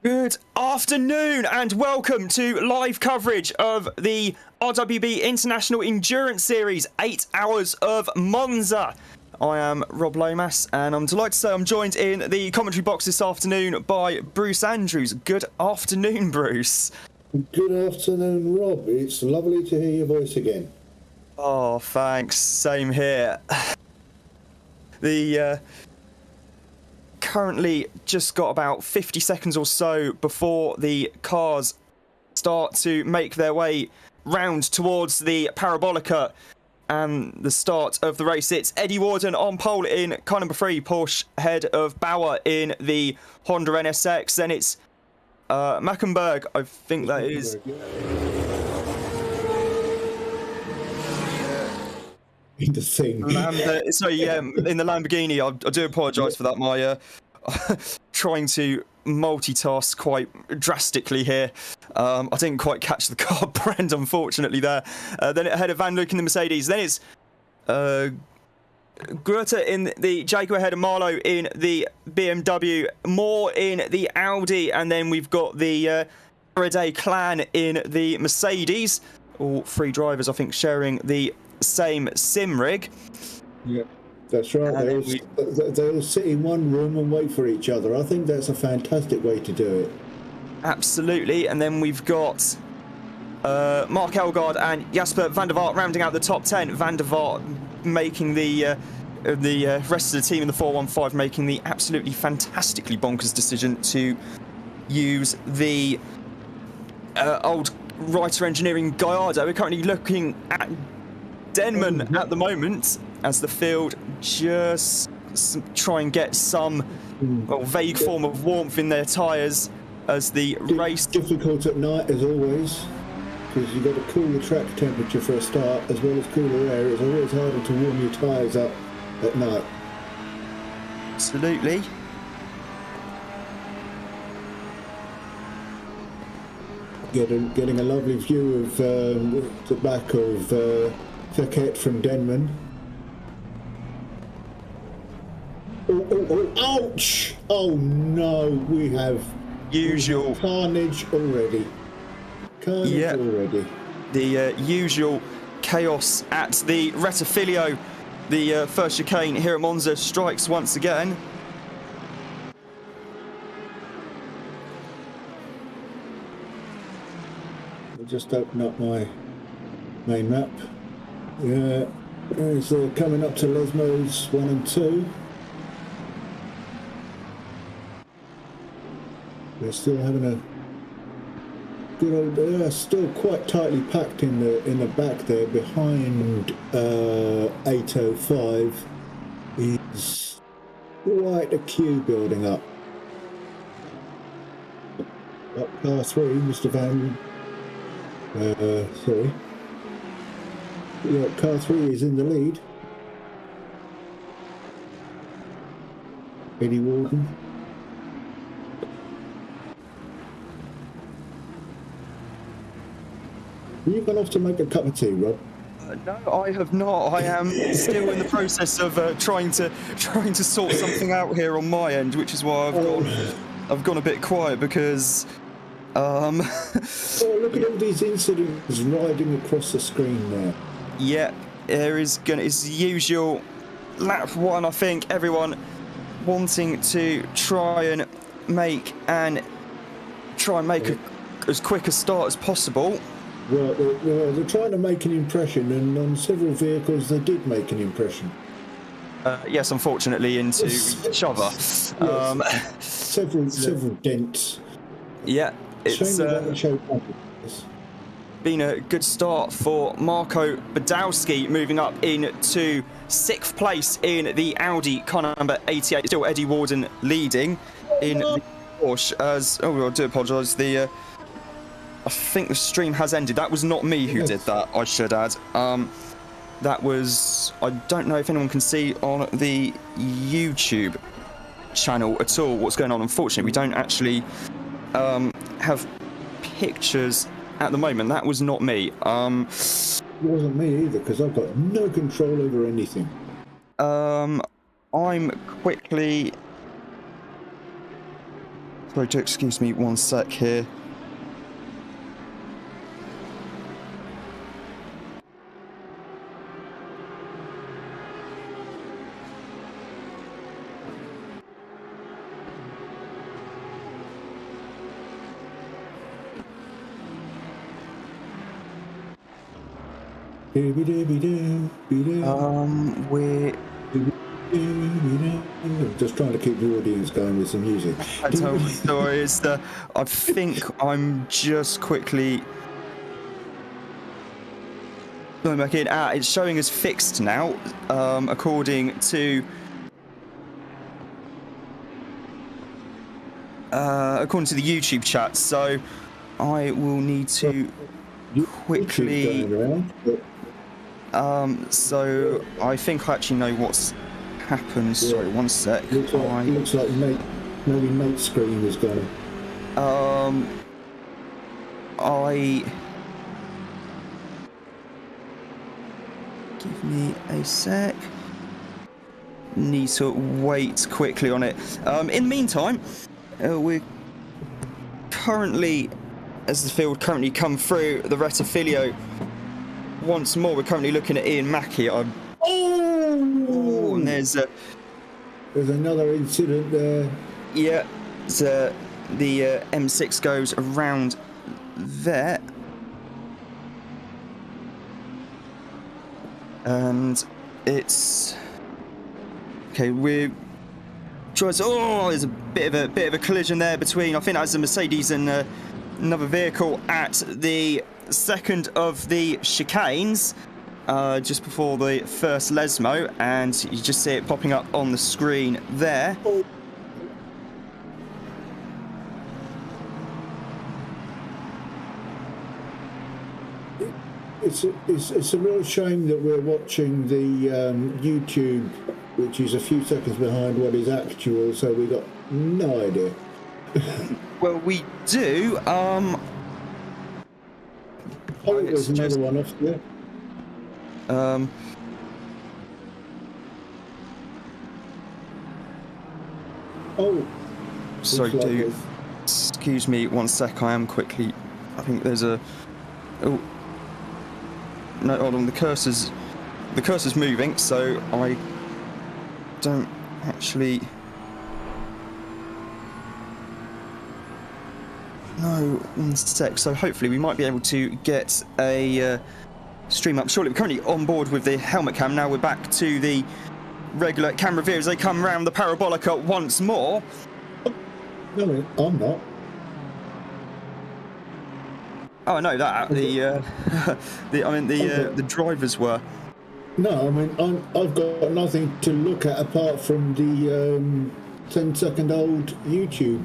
Good afternoon and welcome to live coverage of the RWB International Endurance Series, 8 hours of Monza. I am Rob Lomas and I'm delighted to say I'm joined in the commentary box this afternoon by Bruce Andrews. Good afternoon, Bruce. Good afternoon, Rob. It's lovely to hear your voice again. Oh, thanks. Same here. Currently just got about 50 seconds or so before the cars start to make their way round towards the Parabolica and the start of the race. It's Eddie Warden on pole in car number 3, Porsche ahead of Bauer in the Honda NSX. Then it's Mackenberg, I think that is. In the thing. In the Lamborghini. I do apologise for that. My trying to multitask quite drastically here. I didn't quite catch the car brand, unfortunately, there. Then ahead of Van Luke in the Mercedes. Then it's Grutta in the Jaguar ahead of Marlowe in the BMW. Moore in the Audi. And then we've got the Faraday clan in the Mercedes. All three drivers, I think, sharing the same sim rig. Yeah, that's right. They all sit in one room and wait for each other. I think that's a fantastic way to do it. Absolutely. And then we've got Mark Elgaard and Jasper van der Vaart rounding out the top 10. Van der Vaart making the rest of the team in the 415 making the absolutely fantastically bonkers decision to use the old Reiter Engineering Gallardo. We're currently looking at Denman at the moment as the field just try and get some vague form of warmth in their tyres as the race. Difficult at night as always, because you've got to cool the track temperature for a start as well as cooler air. It's always harder to warm your tyres up at night. Absolutely. Getting a lovely view of the back of Fekete from Denman. Oh, ouch! Oh no, we have usual carnage already. Already. The usual chaos at the Rettifilio. The first chicane here at Monza strikes once again. I'll just open up my main map. Yeah, it's coming up to Lesmos 1 and 2. We're still having a good old, still quite tightly packed in the back there. Behind 805 is quite a queue building up. Up car 3, Mr. Van. Sorry. Yeah, car 3 is in the lead. Eddie Warden. You've gone off to make a cup of tea, Rob? No, I have not. I am still in the process of trying to sort something out here on my end, which is why I've gone a bit quiet because. Oh, look at all these incidents riding across the screen there. Yeah, it's the usual lap 1. I think everyone wanting to try and make as quick a start as possible. Well, they're trying to make an impression, and on several vehicles they did make an impression. Yes, unfortunately into each other. Yes. Several dents. Yeah, it's been a good start for Marco Badowski, moving up into 6th place in the Audi car number 88. Still Eddie Warden leading in the Porsche as... Oh, I do apologise. I think the stream has ended. That was not me who did that, I should add. That was... I don't know if anyone can see on the YouTube channel at all what's going on. Unfortunately, we don't actually have pictures at the moment. That was not me. It wasn't me either, because I've got no control over anything. I'm quickly Sorry, do excuse me 1 sec here. We're just trying to keep the audience going with some music. I think I'm just quickly going back in. It's showing as fixed now, according to the YouTube chat. So I will need to quickly. So I think I actually know what's happened. Sorry, 1 sec. Looks like maybe Nate's screen is gone. Give me a sec. Need to wait quickly on it. In the meantime, we're currently, as the field currently come through the Rettifilio once more, we're currently looking at Ian Mackey. And there's another incident there. Yeah, the M6 goes around there, and it's okay. We're trying to. Oh, there's a bit of a collision there between. I think that's a Mercedes and another vehicle at the second of the chicanes, just before the first Lesmo, and you just see it popping up on the screen there. It's a real shame that we're watching the YouTube, which is a few seconds behind what is actual, so we got no idea. Well, we do. There's another one off there. Sorry, excuse me 1 sec. I am quickly. I think there's a. Oh. No, hold on. The cursor's moving, so I don't actually. No, 1 sec. So hopefully we might be able to get a stream up shortly. We're currently on board with the helmet cam. Now we're back to the regular camera view as they come around the parabolica once more. No, I'm not. Oh no, that the drivers were. No, I mean I've got nothing to look at apart from the 10-second-old YouTube.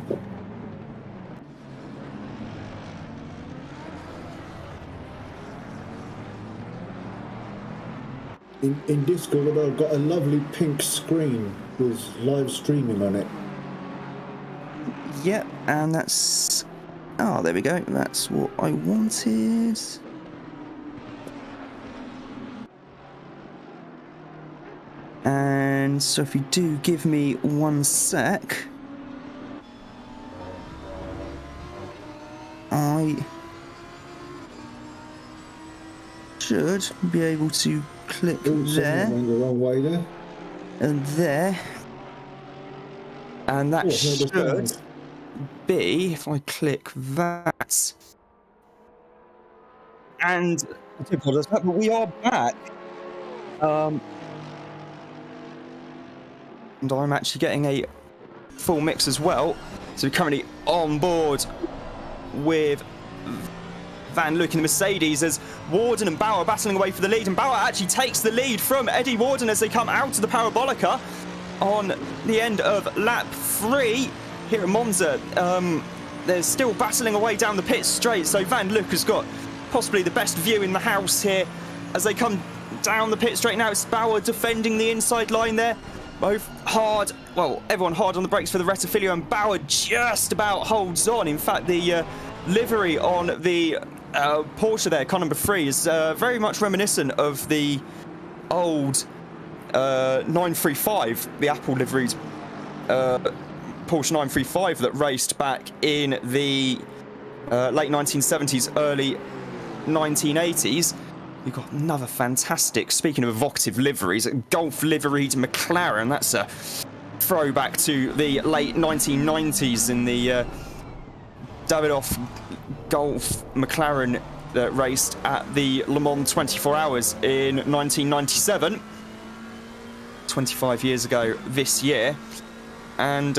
In Discord, I've got a lovely pink screen with live streaming on it. Yep, and that's. Oh, there we go. That's what I wanted. And so if you do give me 1 sec, I should be able to click there. Went the wrong way there. And there. And that should be, if I click that. And I do apologize for that, but we are back. And I'm actually getting a full mix as well. So we're currently on board with Van Luke in the Mercedes as Warden and Bauer battling away for the lead. And Bauer actually takes the lead from Eddie Warden as they come out of the parabolica on the end of lap 3 here at Monza. They're still battling away down the pit straight. So Van Luke has got possibly the best view in the house here as they come down the pit straight. Now it's Bauer defending the inside line there. Both hard, well, everyone hard on the brakes for the Rettifilio, and Bauer just about holds on. In fact, the livery on the Porsche there, car number 3, is very much reminiscent of the old 935, the Apple liveries Porsche 935 that raced back in the late 1970s, early 1980s. You've got another fantastic, speaking of evocative liveries, a Golf liveried McLaren. That's a throwback to the late 1990s in the Davidoff Golf McLaren that raced at the Le Mans 24 Hours in 1997. 25 years ago this year. And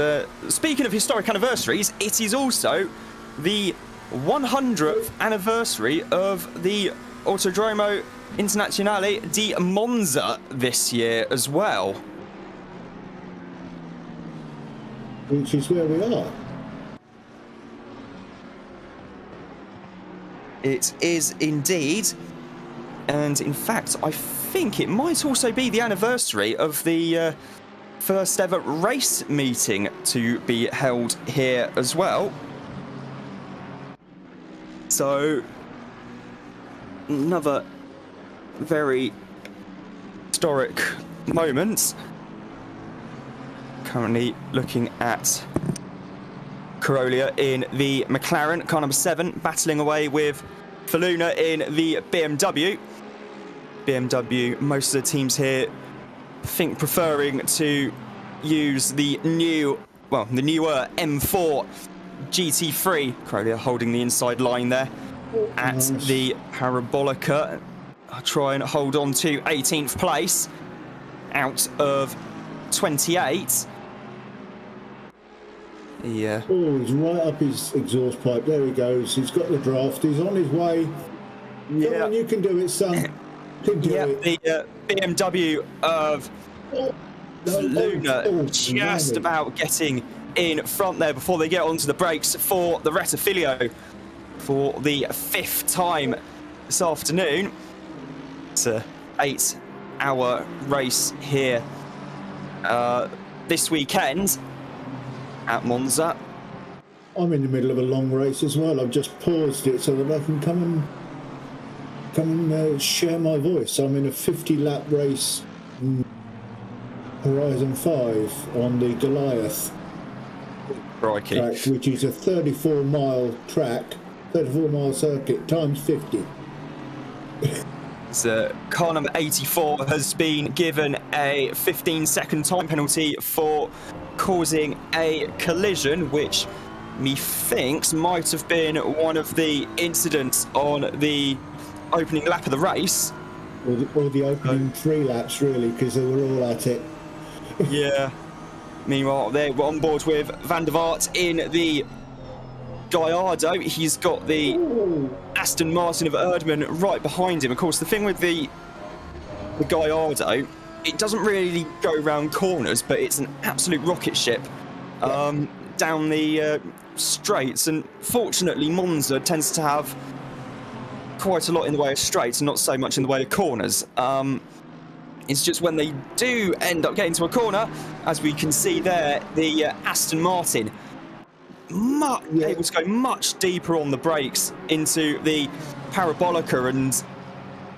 speaking of historic anniversaries, it is also the 100th anniversary of the Autodromo Internazionale di Monza this year as well. Which is where we are. It is indeed. And in fact, I think it might also be the anniversary of the first ever race meeting to be held here as well. So, another very historic moment. Currently looking at Carolia in the McLaren, car number 7, battling away with Faluna in the BMW. BMW, most of the teams here, I think, preferring to use the newer M4 GT3. Carolia holding the inside line there at the Parabolica. I'll try and hold on to 18th place out of 28. Yeah. Oh, he's right up his exhaust pipe. There he goes. He's got the draft. He's on his way. Yeah. Come on, you can do it, son. Yeah, the BMW of Luna just about getting in front there before they get onto the brakes for the Rettifilio for the 5th time this afternoon. It's an 8-hour race here this weekend at Monza. I'm in the middle of a long race as well. I've just paused it so that I can come and share my voice. I'm in a 50-lap race in Horizon 5 on the Goliath track, which is a 34-mile track, 34-mile circuit, times 50. So car number 84 has been given a 15-second time penalty for causing a collision, which methinks might have been one of the incidents on the opening lap of the race. Or the opening 3 laps, really, because they were all at it. Yeah. Meanwhile, they're on board with Van der Vaart in the Gallardo. He's got the Aston Martin of Erdmann right behind him. Of course, the thing with the Gallardo, it doesn't really go round corners, but it's an absolute rocket ship down the straights. And fortunately, Monza tends to have quite a lot in the way of straights and not so much in the way of corners. It's just when they do end up getting to a corner, as we can see there, the Aston Martin able to go much deeper on the brakes into the Parabolica and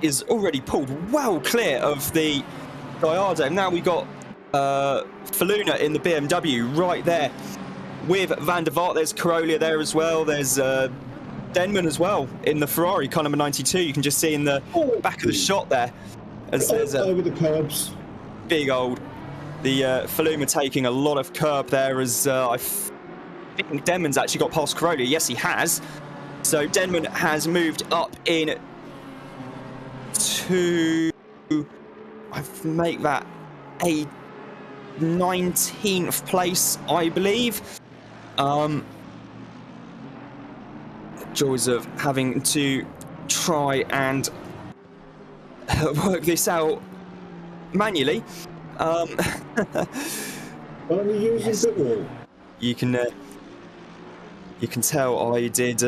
is already pulled well clear of the Gallardo. Now we've got Faluna in the BMW right there with Van der Vaart. There's Carolia there as well. There's Denman as well in the Ferrari, car number 92. You can just see in the back of the shot there. As there's over the curbs. Big old. The Faluna taking a lot of curb there as I think Denman's actually got past Carolia. Yes, he has. So Denman has moved up in to, I make that a 19th place, I believe. Joys of having to try and work this out manually. Only using the wall. You can tell I did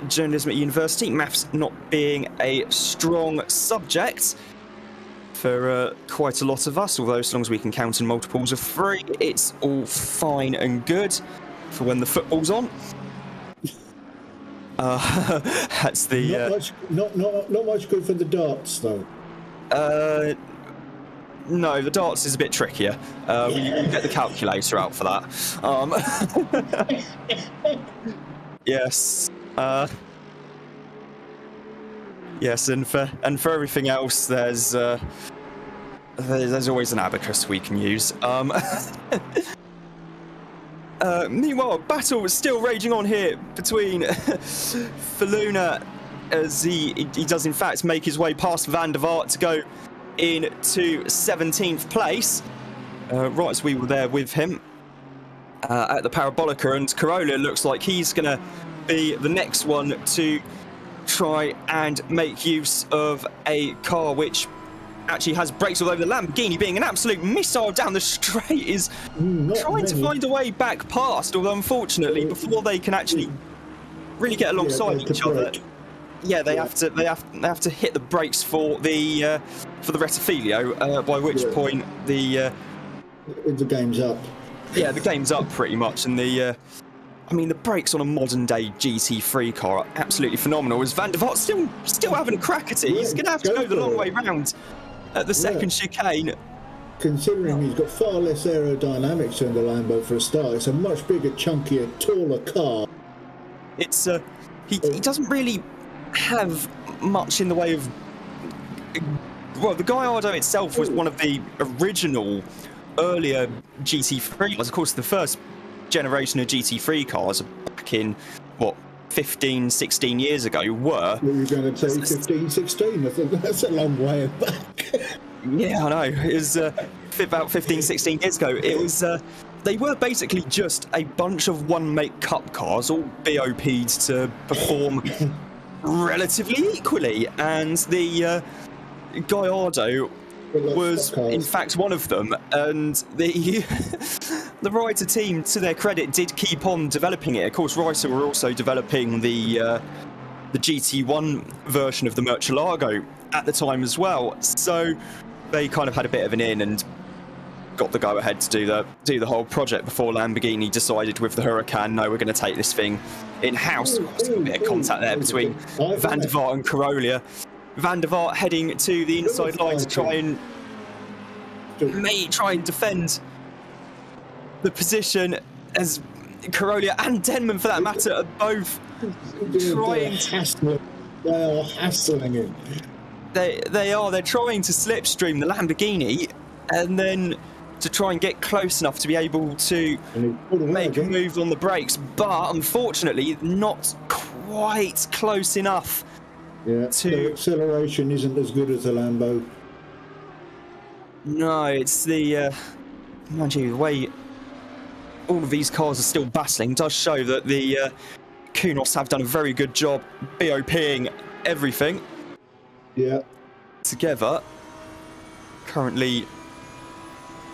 journalism at university, maths not being a strong subject for quite a lot of us, although as long as we can count in multiples of 3, it's all fine and good for when the football's on. That's the not much good for the darts though. No, the darts is a bit trickier. We get the calculator out for that. Yes. Yes, and for everything else, there's always an abacus we can use. Meanwhile, battle is still raging on here between Faluna, as he does in fact make his way past Van der Vaart to go into 17th place. Right as we were there with him at the Parabolica, and Corolla looks like he's going to be the next one to try and make use of a car which actually has brakes, although the Lamborghini, being an absolute missile down the straight, is trying to find a way back past, although unfortunately before they can actually really get alongside each other, they have to hit the brakes for the Rettifilio, by which point the game's up. Yeah, the game's up pretty much, and the brakes on a modern-day GT3 car are absolutely phenomenal. As Van der Vaart still having a crack at it, he's going to have to go the long way round at the second chicane. Considering he's got far less aerodynamics than the Lambo for a start, it's a much bigger, chunkier, taller car. It's he doesn't really have much in the way of. Well, the Gallardo itself was one of the original earlier GT3 cars. Of course, the first generation of GT3 cars back in, 15, 16 years ago were... What were you going to say, 15, 16? I think that's a long way back. Yeah, I know. It was about 15, 16 years ago. It was... they were basically just a bunch of one-make cup cars, all BOP'd to perform relatively equally. And the Gallardo was in fact one of them, and the Reiter team, to their credit, did keep on developing it. Of course, Reiter were also developing the GT1 version of the Murcielago at the time as well, so they kind of had a bit of an in and got the go-ahead to do the whole project before Lamborghini decided with the Huracan, no, we're going to take this thing in-house. There's a bit of contact there between Van der Vaart and Corolla. Van der Vaart heading to the inside line to try and defend the position, as Corolla and Denman, for that matter, are both trying to... They are hassling him. They're trying to slipstream the Lamborghini and then to try and get close enough to be able to make a move on the brakes, but unfortunately not quite close enough. Yeah, the acceleration isn't as good as the Lambo. No, it's the mind you, the way all of these cars are still battling does show that the Kunos have done a very good job BOPing everything. Yeah. Together. Currently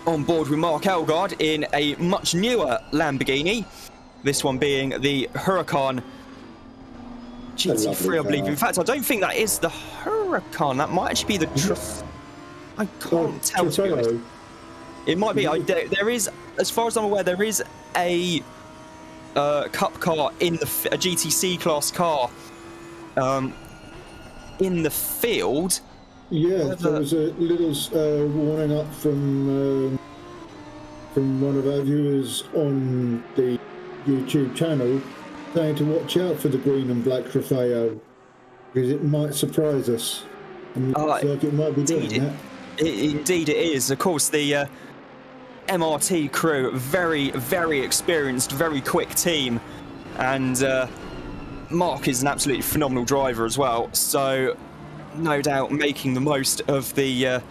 on board with Mark Elgard in a much newer Lamborghini. This one being the Huracan GT3, I believe. In fact, I don't think that is the Huracan. That might actually be the I can't tell, to be honest. It might be. There is, as far as I'm aware, there is a cup car in a GTC class car in the field. Yeah, there was a little warning up from one of our viewers on the YouTube channel, saying to watch out for the green and black Trofeo, because it might surprise us. And it looks like it might be doing that. Indeed it is. Of course, the MRT crew, very, very experienced, very quick team, and Mark is an absolutely phenomenal driver as well, so no doubt making the most of the...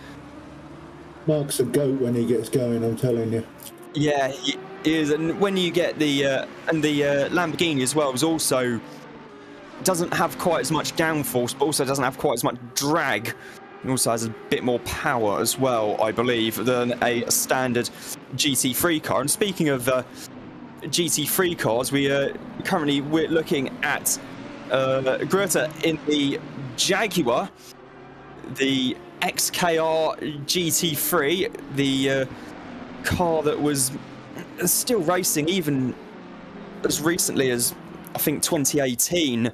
Mark's a goat when he gets going, I'm telling you. Yeah, he is, and when you get the... and the Lamborghini as well is also... doesn't have quite as much downforce, but also doesn't have quite as much drag. It also has a bit more power as well, I believe, than a standard GT3 car. And speaking of GT3 cars, we're looking at Greta in the Jaguar, the XKR GT3, the car that was still racing even as recently as, I think, 2018.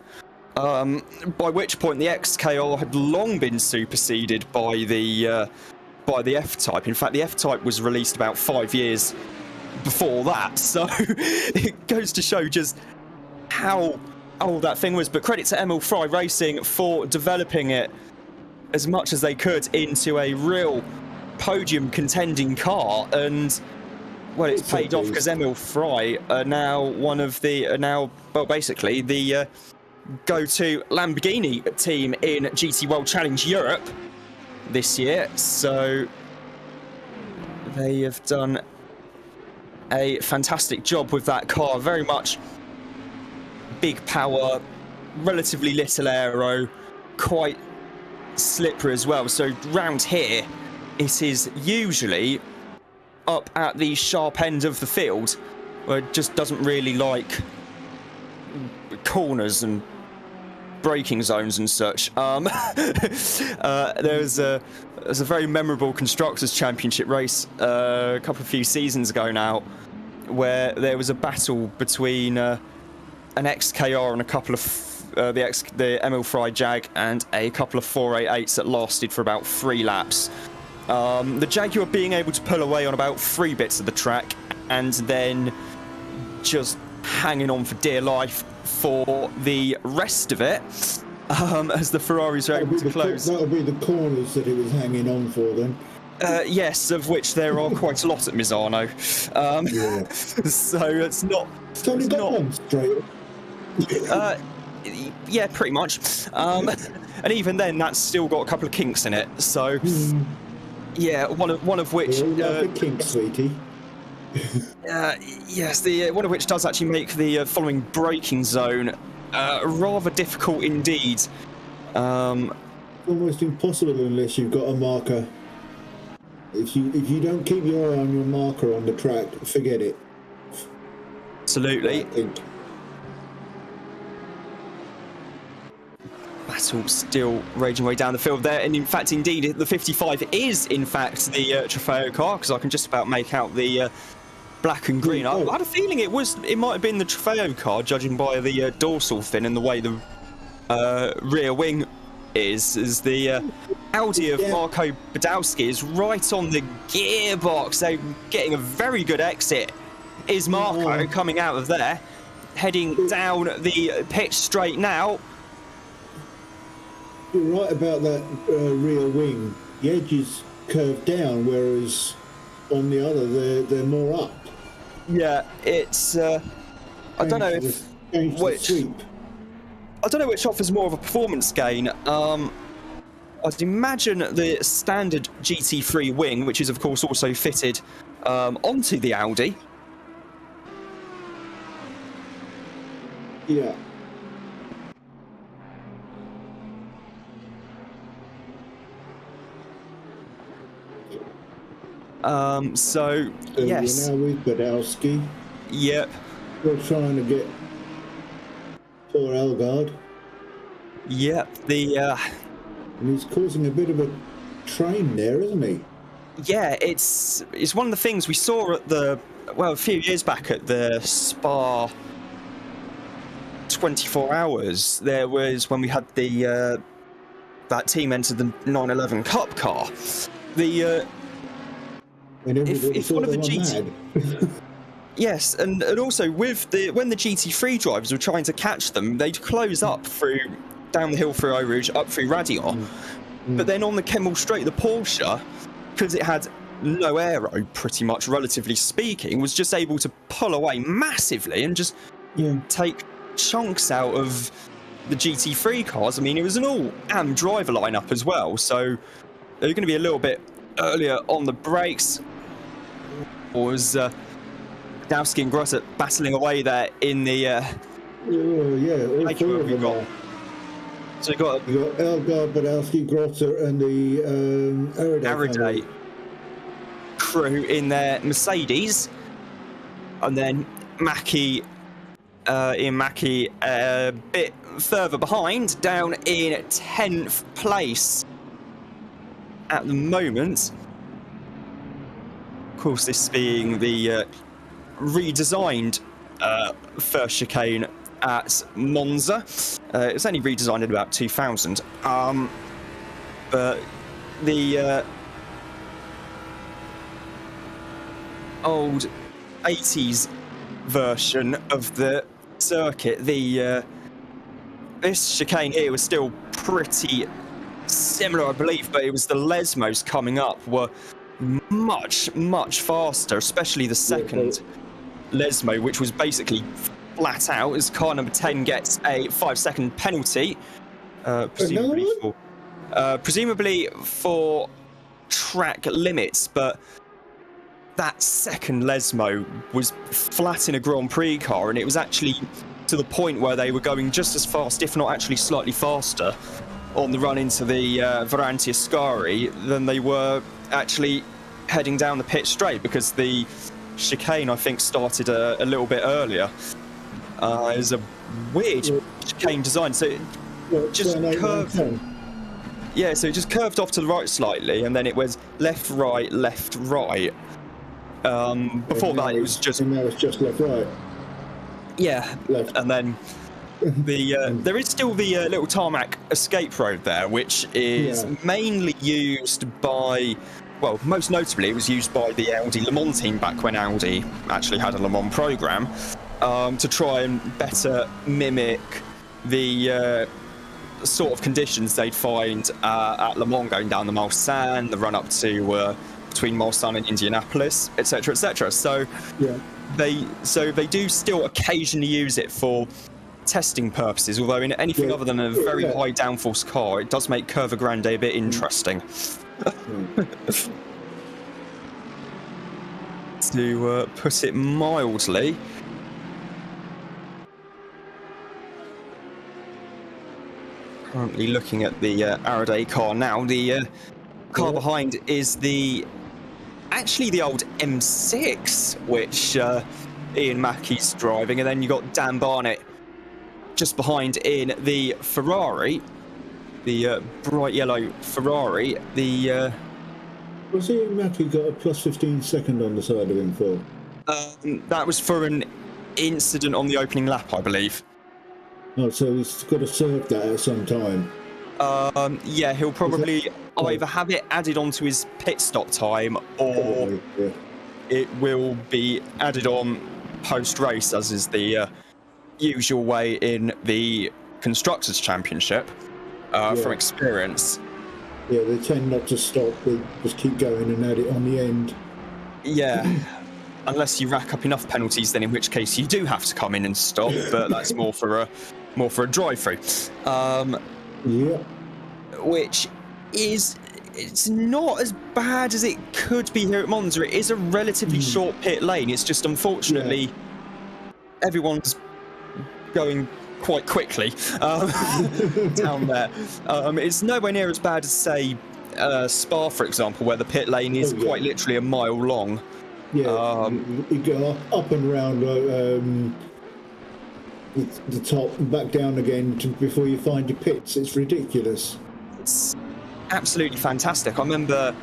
By which point the XKR had long been superseded by the by the F-Type. In fact, the F-Type was released about 5 years before that, so it goes to show just how old that thing was. But credit to Emil Fry Racing for developing it as much as they could into a real podium contending car, and well, it's paid off, because Emil Fry are now basically the go-to Lamborghini team in GT World Challenge Europe this year. So they have done a fantastic job with that car. Very much big power, relatively little aero, quite slippery as well. So round here, it is usually up at the sharp end of the field, where it just doesn't really like corners and braking zones and such. There's a very memorable Constructors' Championship race a few seasons ago now, where there was a battle between an XKR and a couple of the Emil Fry Jag and a couple of 488s that lasted for about 3 laps. The Jaguar being able to pull away on about 3 bits of the track, and then just hanging on for dear life for the rest of it, as the Ferraris are able to close. That'll be the corners that he was hanging on for then. Yes, of which there are quite a lot at Misano. Yeah. So it's not... It's only got one straight. Yeah, pretty much. And even then, that's still got a couple of kinks in it. So, yeah, one of which... a kink, sweetie. Yes, one of which does actually make the following braking zone rather difficult indeed. Almost impossible unless you've got a marker. If you don't keep your eye on your marker on the track, forget it. Absolutely. Battle still raging way down the field there, and in fact, indeed, the 55 is in fact the Trofeo car, because I can just about make out the black and green. I had a feeling it might have been the Trofeo car, judging by the dorsal fin and the way the rear wing is. As the Audi of Marco Badowski is right on the gearbox. They're getting a very good exit. Is Marco coming out of there, heading down the pitch straight now. You're right about that rear wing. The edge is curved down, whereas on the other they're more up. Yeah, it's I don't know which offers more of a performance gain. I'd imagine the standard GT3 wing, which is of course also fitted onto the Audi. Yeah. So yes. We're now with Badowski. Yep. We're trying to get poor Elgard. Yep. And he's causing a bit of a train there, isn't he? Yeah, it's one of the things we saw at a few years back at the Spa 24 Hours. There was when we had the that team entered the 911 Cup car. If one of the GT... Yes, and also with when the GT3 drivers were trying to catch them, they'd close up down the hill through Eau Rouge, up through Radion. But then on the Kemmel Straight, the Porsche, because it had no aero, pretty much, relatively speaking, was just able to pull away massively and just take chunks out of the GT3 cars. I mean, it was an all-AM driver lineup as well, so they're going to be a little bit earlier on the brakes. Was Badowski and Grosset battling away there in the all four of them are. So you got Elgard, Badowski, Grosset, and the Araday crew in their Mercedes, and then Ian Mackey a bit further behind, down in 10th place at the moment. Of course, this being the redesigned first chicane at Monza. It was only redesigned in about 2000. But the old 80s version of the circuit, this chicane here was still pretty similar, I believe, but it was the Lesmos coming up were much, much faster, especially the second Lesmo, which was basically flat out, as car number 10 gets a 5-second penalty, presumably for track limits, but that second Lesmo was flat in a Grand Prix car, and it was actually to the point where they were going just as fast, if not actually slightly faster, on the run into the Variante Ascari than they were actually heading down the pit straight, because the chicane, I think, started a little bit earlier. It was a weird chicane design, so it just curved. Yeah, so it just curved off to the right slightly, and then it was left, right, left, right. Before that, it was just. And now it's just left, right. Yeah, left. And then there is still the little tarmac escape road there, which is mainly used by. Well, most notably, it was used by the Audi Le Mans team back when Audi actually had a Le Mans program, to try and better mimic the sort of conditions they'd find at Le Mans, going down the Mulsanne, the run up to between Mulsanne and Indianapolis, etc., etc. So they do still occasionally use it for testing purposes, although in anything other than a very high downforce car, it does make Curva Grande a bit interesting. To put it mildly. Currently looking at the Araday car now. The car behind is actually the old M6, which Ian Mackey's driving, and then you got Dan Barnett just behind in the Ferrari, the bright yellow Ferrari. The was Ian Mackey got a plus 15 second on the side of him for? That was for an incident on the opening lap, I believe. Oh, so he's got to serve that at some time. Yeah, he'll probably either have it added onto his pit stop time, or it will be added on post-race, as is the usual way in the Constructors' Championship, from experience. Yeah, they tend not to stop, they just keep going and add it on the end. Yeah. Unless you rack up enough penalties, then in which case you do have to come in and stop, but that's more for a drive-through. Which is, it's not as bad as it could be here at Monza. It is a relatively short pit lane. It's just, unfortunately, everyone's going quite quickly down there. It's nowhere near as bad as, say, Spa, for example, where the pit lane is quite literally a mile long. Yeah, you go up and round the top and back down again before you find your pits. It's ridiculous. It's absolutely fantastic. I remember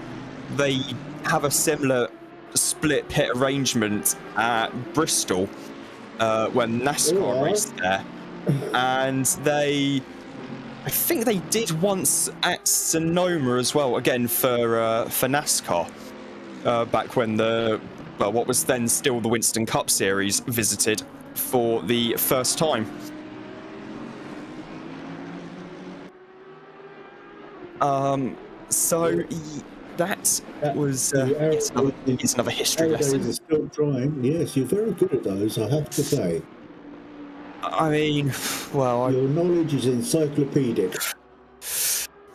they have a similar split pit arrangement at Bristol when NASCAR raced there. And I think they did once at Sonoma as well, again for NASCAR, back when what was then still the Winston Cup Series visited for the first time. So that was yet another history lesson. Still trying. Yes, you're very good at those, I have to say. I mean, well, your knowledge is encyclopedic.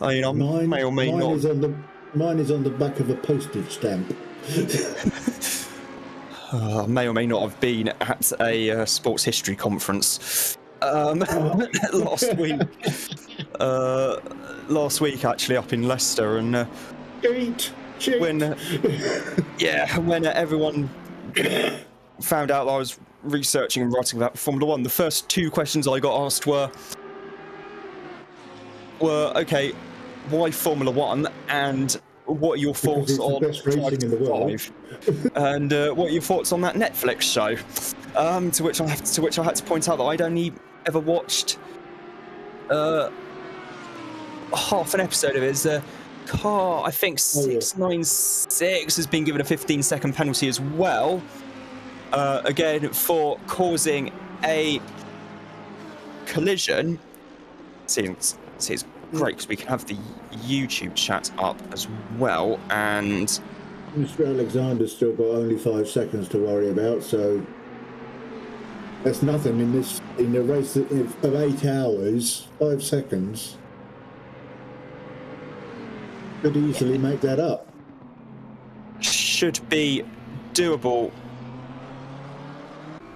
I mean, may or may not. Mine is on the back of a postage stamp. May or may not have been at a sports history conference last week. Last week, actually, up in Leicester, and when everyone found out that I was researching and writing about Formula One, the first two questions I got asked were okay, why Formula One, and what are your thoughts on Drive to Survive, and what are your thoughts on that Netflix show? To which I had to point out that I'd only ever watched half an episode of it. car, I think 696 has been given a 15-second penalty as well. Again, for causing a collision. See, it's great because we can have the YouTube chat up as well. And Mr. Alexander's still got only 5 seconds to worry about, so that's nothing in the race of 8 hours. 5 seconds could easily make that up. Should be doable,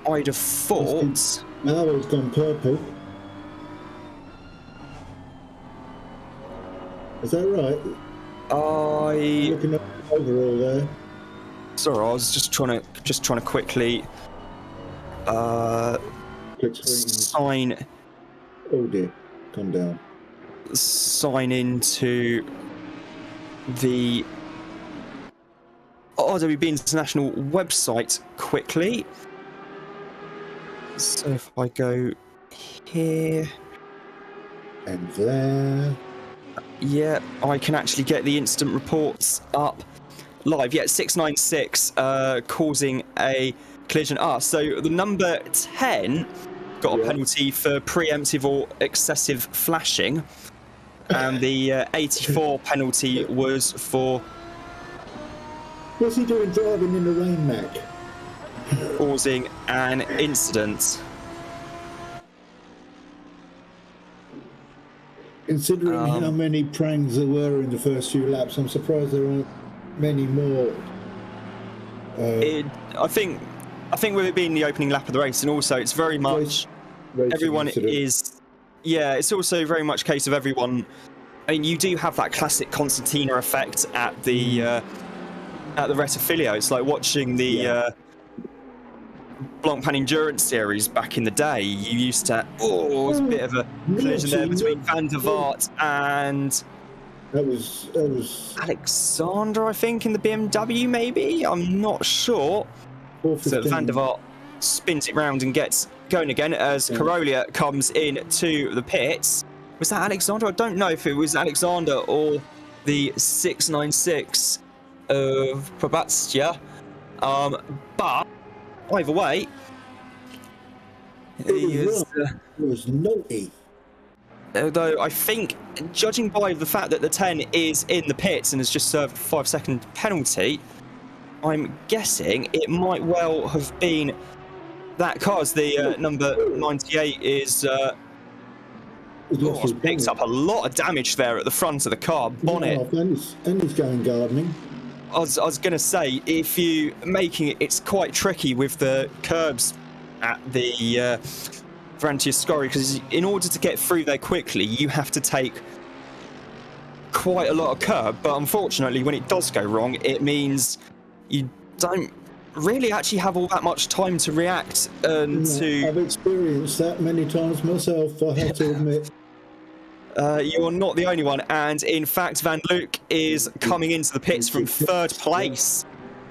I'd have thought. Now it's gone purple. Is that right? Looking at the overall there. Sorry, I was just trying to quickly sign. Oh dear, come down. Sign into the RWB International website quickly. So if I go here and there, yeah, I can actually get the instant reports up live. Yeah, 696 causing a collision. So the number 10 got a penalty for preemptive or excessive flashing, and the 84 penalty was for... What's he doing driving in the rain, Mac? Causing an incident. Considering how many prangs there were in the first few laps, I'm surprised there aren't many more. I think with it being the opening lap of the race, and also it's very much everyone incident. It's also very much a case of everyone. I mean, you do have that classic concertina effect at the Rettifilio. It's like watching the Blancpain Endurance Series back in the day. You used to, it was a bit of a collision there between Van der Vaart and that was Alexander, I think, in the BMW, maybe? I'm not sure. So Van der Vaart spins it round and gets going again as Carolia comes in to the pits. Was that Alexander? I don't know if it was Alexander or the 696 of Probastia. But either way, it was naughty. Although I think, judging by the fact that the 10 is in the pits and has just served a 5-second penalty, I'm guessing it might well have been that car, as the number 98 is picks up a lot of damage there at the front of the car bonnet. And he's going gardening. I was going to say, if you making it, it's quite tricky with the curbs at the Ascari, because in order to get through there quickly, you have to take quite a lot of curb. But unfortunately, when it does go wrong, it means you don't really actually have all that much time to react and I've experienced that many times myself, I have to admit. You're not the only one, and in fact Van Luke is coming into the pits from 3rd place.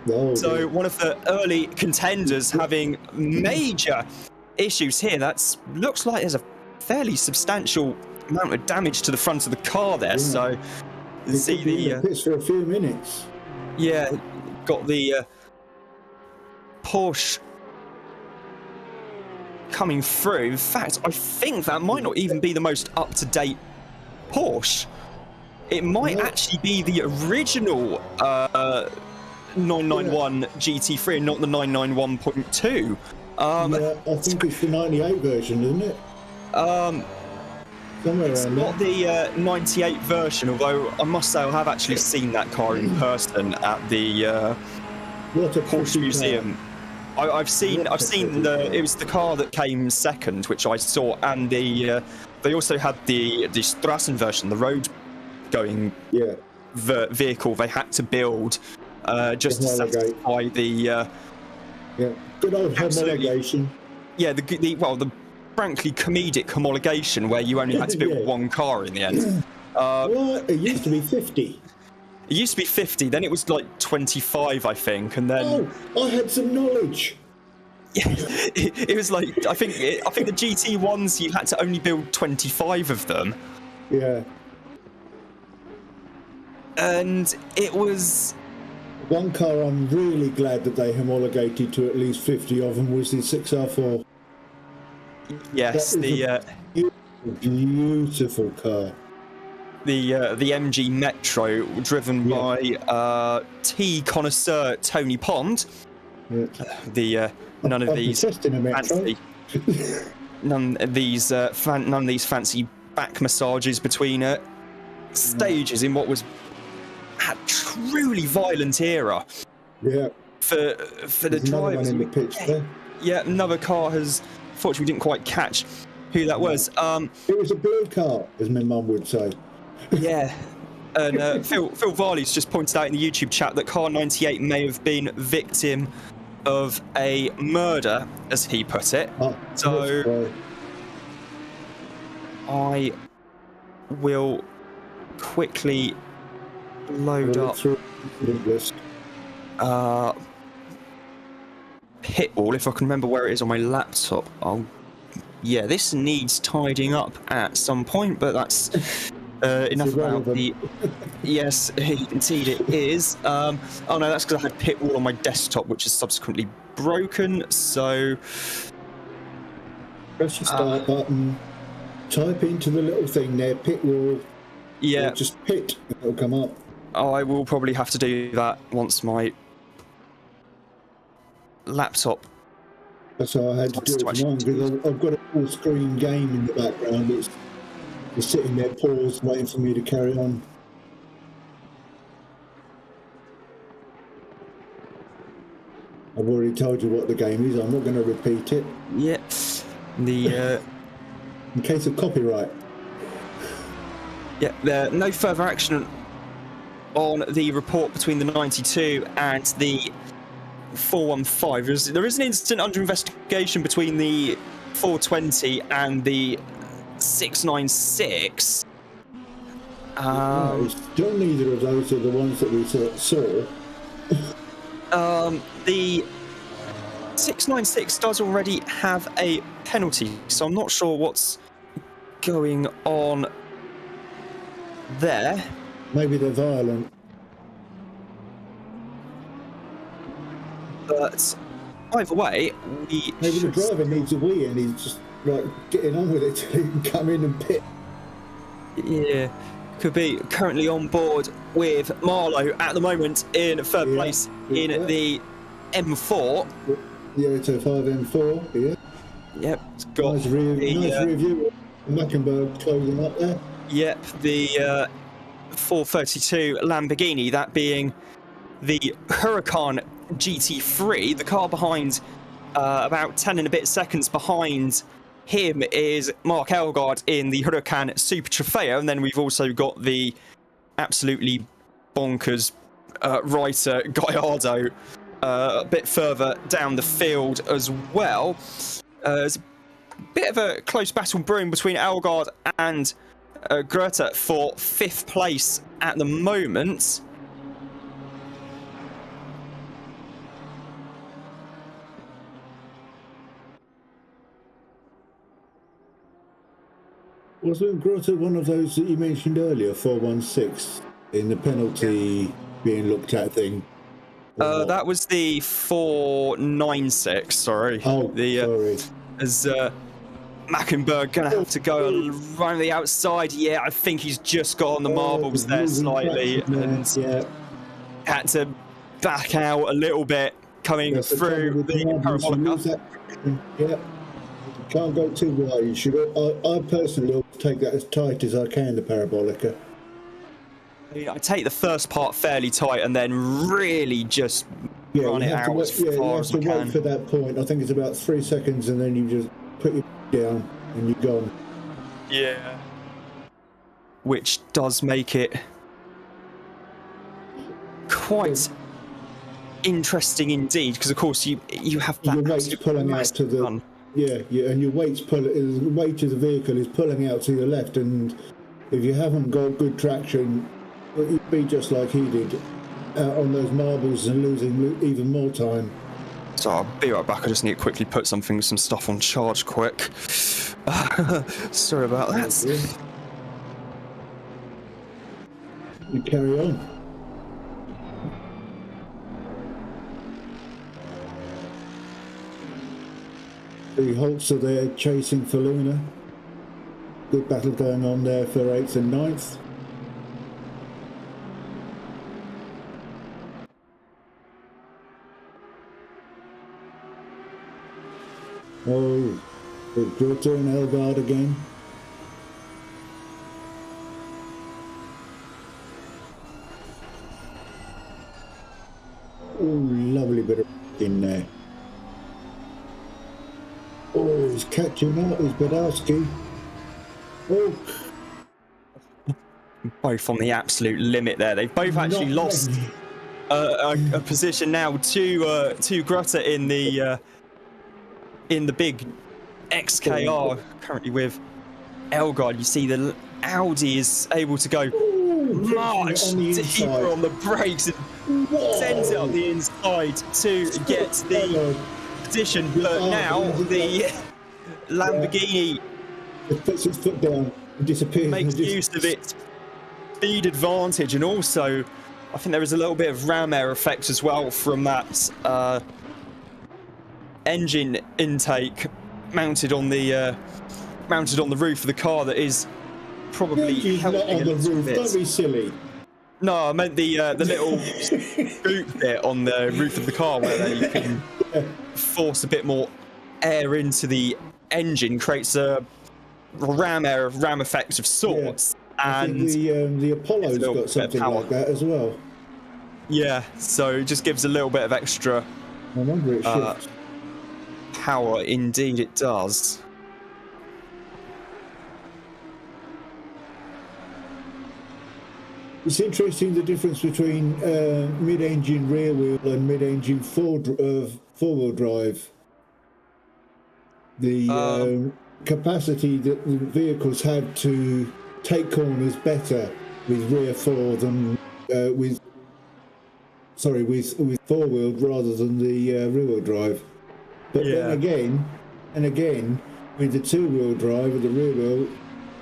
So one of the early contenders having major issues here. That looks like there's a fairly substantial amount of damage to the front of the car there. So see the pits for a few minutes. Yeah, got the Porsche coming through. In fact, I think that might not even be the most up-to-date Porsche. It might actually be the original 991 GT3 and not the 991.2. I think it's the 98 version, isn't it? It's not the 98 version, although I must say I have actually seen that car in person at the Porsche Museum. I've seen it was the car that came second, which I saw, and they also had the Strassen version, the road going vehicle they had to build just to satisfy the good old homologation. Yeah, the frankly comedic homologation where you only had to build one car in the end. Well, it used to be 50. It used to be 50, then it was like 25, I think, and then... Oh, I had some knowledge. Yeah, it was like, I think the GT1s, you had to only build 25 of them. Yeah. And it was... One car I'm really glad that they homologated to at least 50 of them was the 6R4. Yes, the beautiful car. The MG Metro, driven by Tea connoisseur Tony Pond. Yeah. None of these fancy, none of these fancy back massages between stages in what was a truly violent era. Yeah. For the drivers. In the pitch there. Yeah, another car has. Fortunately, we didn't quite catch who that was. It was a blue car, as my mum would say. Yeah. And Phil Varley's just pointed out in the YouTube chat that car 98 may have been victim of a murder, as he put it. So I will quickly load up pit wall if I can remember where it is on my laptop. Yeah, this needs tidying up at some point, but that's enough about the... Yes, indeed it is. Oh no, that's because I had pit wall on my desktop, which is subsequently broken, so... Press your start button, type into the little thing there, pit wall. Yeah. Just pit, it'll come up. I will probably have to do that once my laptop... That's how I had to do it mine, because I've got a full screen game in the background. It's sitting there paused, waiting for me to carry on. I've already told you what the game is. I'm not going to repeat it. Yeah. In case of copyright. Yeah, no further action on the report between the 92 and the 415. There is an incident under investigation between the 420 and the 696. No, still neither of those are the ones that we saw. The 696 does already have a penalty, so I'm not sure what's going on there. Maybe they're violent. But either way, maybe the driver needs a wee and he's just like getting on with it till he can come in and pit. Yeah, could be. Currently on board with Marlowe at the moment in third place in the M4. Yeah, it's a 5M4. Yeah. Yep, it's got nice review. Mecklenburg closing up there. Yep, the 432 Lamborghini, that being the Huracan GT3, the car behind, about 10 and a bit seconds behind him is Mark Elgard in the Huracan Super Trofeo, and then we've also got the absolutely bonkers writer Gallardo a bit further down the field as well. There's a bit of a close battle brewing between Elgard and Greta for 5th place at the moment. Wasn't Greta one of those that you mentioned earlier, 416, in the penalty being looked at thing? That was the 496, sorry. Oh, sorry. As Mackenberg going to have to go around the outside. Yeah, I think he's just got on the marbles there slightly and had to back out a little bit coming through the parabolica. Yeah. Can't go too wide. You should. I personally will take that as tight as I can, the parabolica. I take the first part fairly tight and then really just run it out as far as you can. Wait for that point. I think it's about 3 seconds, and then you just put your down and you're gone. Yeah. Which does make it quite interesting indeed, because of course you have that. Your weight's pulling out to the run. Yeah, and your weight of the vehicle is pulling out to your left, and if you haven't got good traction, you'd be just like he did on those marbles and losing even more time. So I'll be right back. I just need to quickly put some stuff on charge quick. Sorry about that. You carry on. The Holts are there chasing for Luna. Good battle going on there for 8th and 9th. Oh, Grota and Elgard again. Oh, lovely bit of in there. Oh, he's catching up with Badowski. Oh. Both on the absolute limit there. They've both actually lost a position now to Grota in the big XKR currently with Elgard. You see the Audi is able to go much deeper on the brakes and sends it up the inside to get the position, but now the Lamborghini puts its foot down and disappears. Makes use of its speed advantage, and also I think there is a little bit of ram air effect as well from that engine intake mounted on the roof of the car that is probably helping a little bit. Don't be silly. No, I meant the little scoop bit on the roof of the car where they can force a bit more air into the engine, creates a ram effect of sorts. Yeah. And I think the Apollo's got something like that as well. Yeah, so it just gives a little bit of extra I wonder it shifts. power. Indeed, it does. It's interesting the difference between mid-engine rear wheel and mid-engine four-wheel drive. The capacity that the vehicles have to take corners better with rear four than with four-wheel rather than the rear-wheel drive. But then again, with the two-wheel drive with the rear wheel,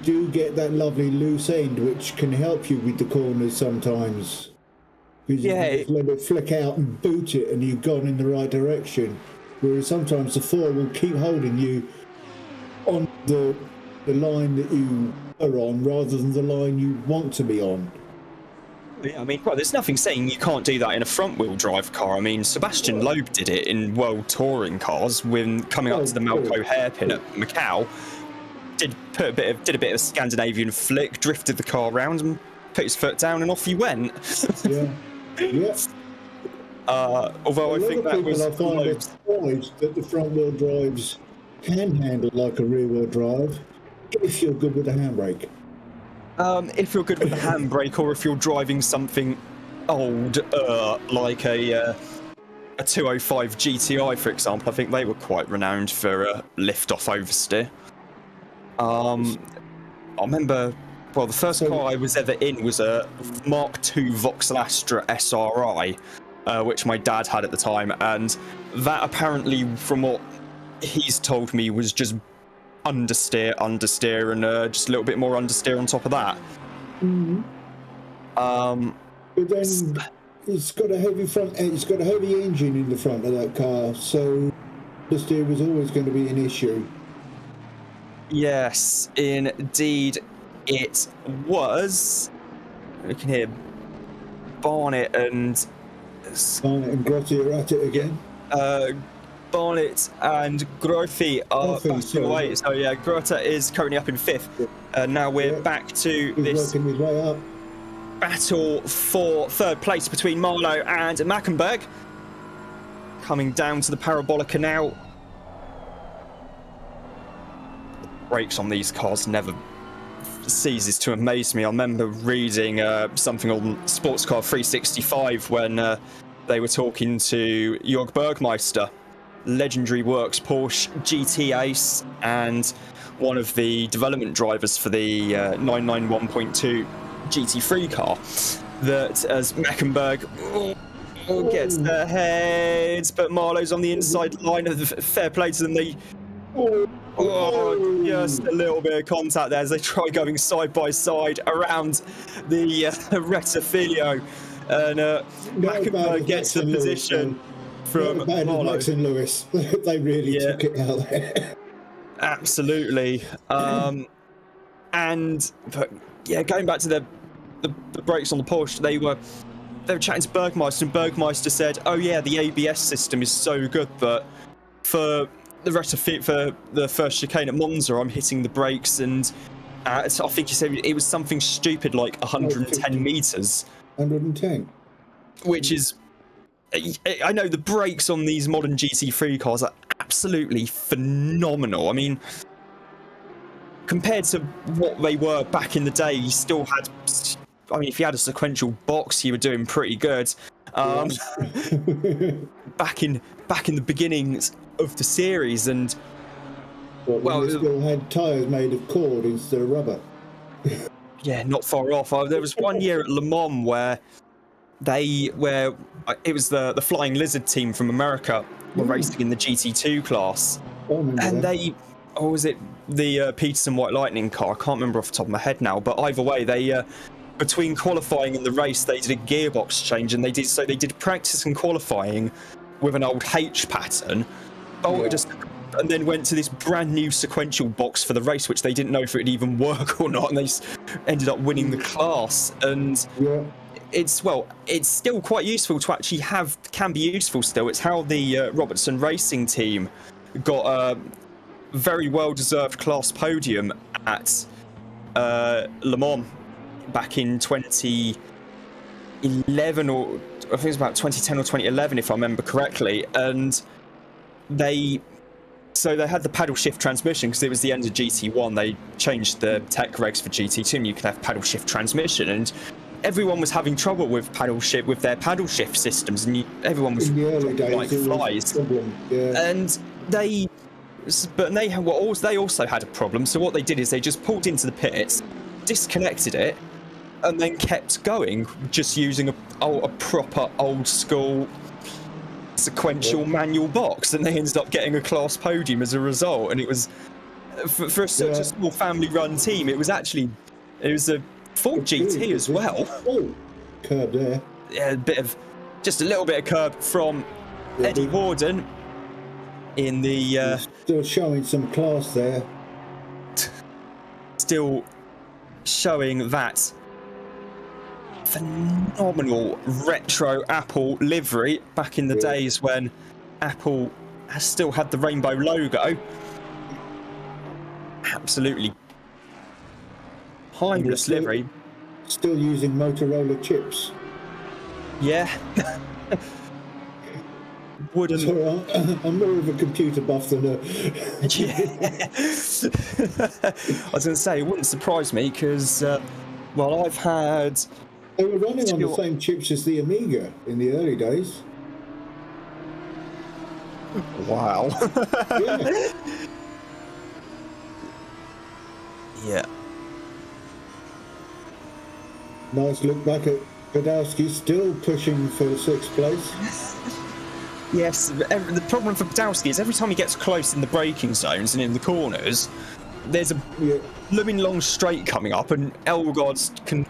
do get that lovely loose end which can help you with the corners sometimes. Because you can just let it flick out and boot it and you've gone in the right direction. Whereas sometimes the four will keep holding you on the line that you are on rather than the line you want to be on. Yeah, I mean, well, there's nothing saying you can't do that in a front-wheel drive car. I mean, Sebastian Loeb did it in World Touring cars when coming up to the Malco hairpin at Macau. Did a bit of a Scandinavian flick, drifted the car around and put his foot down and off he went. Although I think that was I find it surprised that the front-wheel drives can handle like a rear-wheel drive if you're good with the handbrake. If you're good with the handbrake, or if you're driving something old, like a 205 GTI, for example, I think they were quite renowned for lift-off oversteer. I remember, well, the first car I was ever in was a Mark II Vauxhall Astra SRI, which my dad had at the time, and that apparently, from what he's told me, was just understeer, and just a little bit more understeer on top of that. But then it's got a heavy front end, it's got a heavy engine in the front of that car, so understeer was always going to be an issue. Yes, indeed it was. We can hear Barnett and Grotti are at it again. Barnett and Grotti are passing away. So yeah, Grotta is currently up in 5th. Now we're back to this working his way up. Battle for 3rd place between Marlow and Mackenberg. Coming down to the Parabolica now. Brakes on these cars never ceases to amaze me. I remember reading something on Sports Car 365 when they were talking to Jörg Bergmeister, legendary works Porsche GT Ace and one of the development drivers for the 991.2 GT3 car, that as Mackenberg gets their heads, but Marlowe's on the inside line of the fair play to them. They Oh, just a little bit of contact there as they try going side by side around the Rettifilio. And Mackenberg gets the position from Marlow. Max and Lewis. They really took it out there. Absolutely. But going back to the brakes on the Porsche, they were chatting to Bergmeister, and Bergmeister said, "Oh yeah, the ABS system is so good, but for the rest of it, for the first chicane at Monza, I'm hitting the brakes, and so I think he said it was something stupid like 110 meters." 110. Which is, I know the brakes on these modern GT3 cars are absolutely phenomenal. I mean, compared to what they were back in the day, you still had, I mean, if you had a sequential box, you were doing pretty good. Back in the beginnings of the series, and they still had tyres made of cord instead of rubber. Yeah, not far off. There was one year at Le Mans where it was the Flying Lizard team from America were racing in the GT2 class, and was it the Peterson White Lightning car? I can't remember off the top of my head now, but either way, they between qualifying and the race, they did a gearbox change, and they did practice and qualifying with an old H pattern. And then went to this brand new sequential box for the race, which they didn't know if it would even work or not, and they ended up winning the class. And it's still quite useful to actually have, can be useful still. It's how the Robertson Racing team got a very well-deserved class podium at Le Mans back in 2011, or I think it was about 2010 or 2011, if I remember correctly. And they had the paddle shift transmission because it was the end of GT1. They changed the tech regs for GT2, and you could have paddle shift transmission. And everyone was having trouble with their paddle shift systems, and everyone was like flies. And they also had a problem. So what they did is they just pulled into the pits, disconnected it, and then kept going, just using a proper old school sequential manual box, and they ended up getting a class podium as a result. And it was for such a small family-run team. It was a Ford GT as well. Curb there. Yeah, just a little bit of curb from Eddie Warden in the. Still showing some class there. Still showing that phenomenal retro Apple livery back in the days when Apple still had the rainbow logo. Absolutely timeless livery. Still using Motorola chips. Yeah. Wooden. So I'm more of a computer buff than a. Yeah. I was going to say, it wouldn't surprise me because, I've had. They were running on the same chips as the Amiga in the early days. Wow. Yeah. Nice look back at Badowski, still pushing for sixth place. Yes, the problem for Badowski is every time he gets close in the braking zones and in the corners, there's a blooming long straight coming up, and Elgard can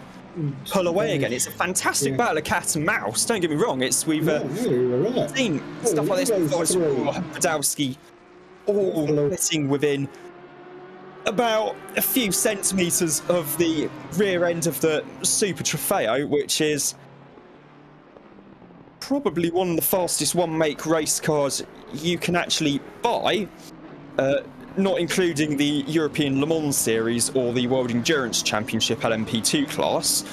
pull away again. It's a fantastic battle of cat and mouse. Don't get me wrong. We've seen stuff like this before. Badowski all sitting within about a few centimetres of the rear end of the Super Trofeo, which is probably one of the fastest one-make race cars you can actually buy, not including the European Le Mans Series or the World Endurance Championship LMP2 class,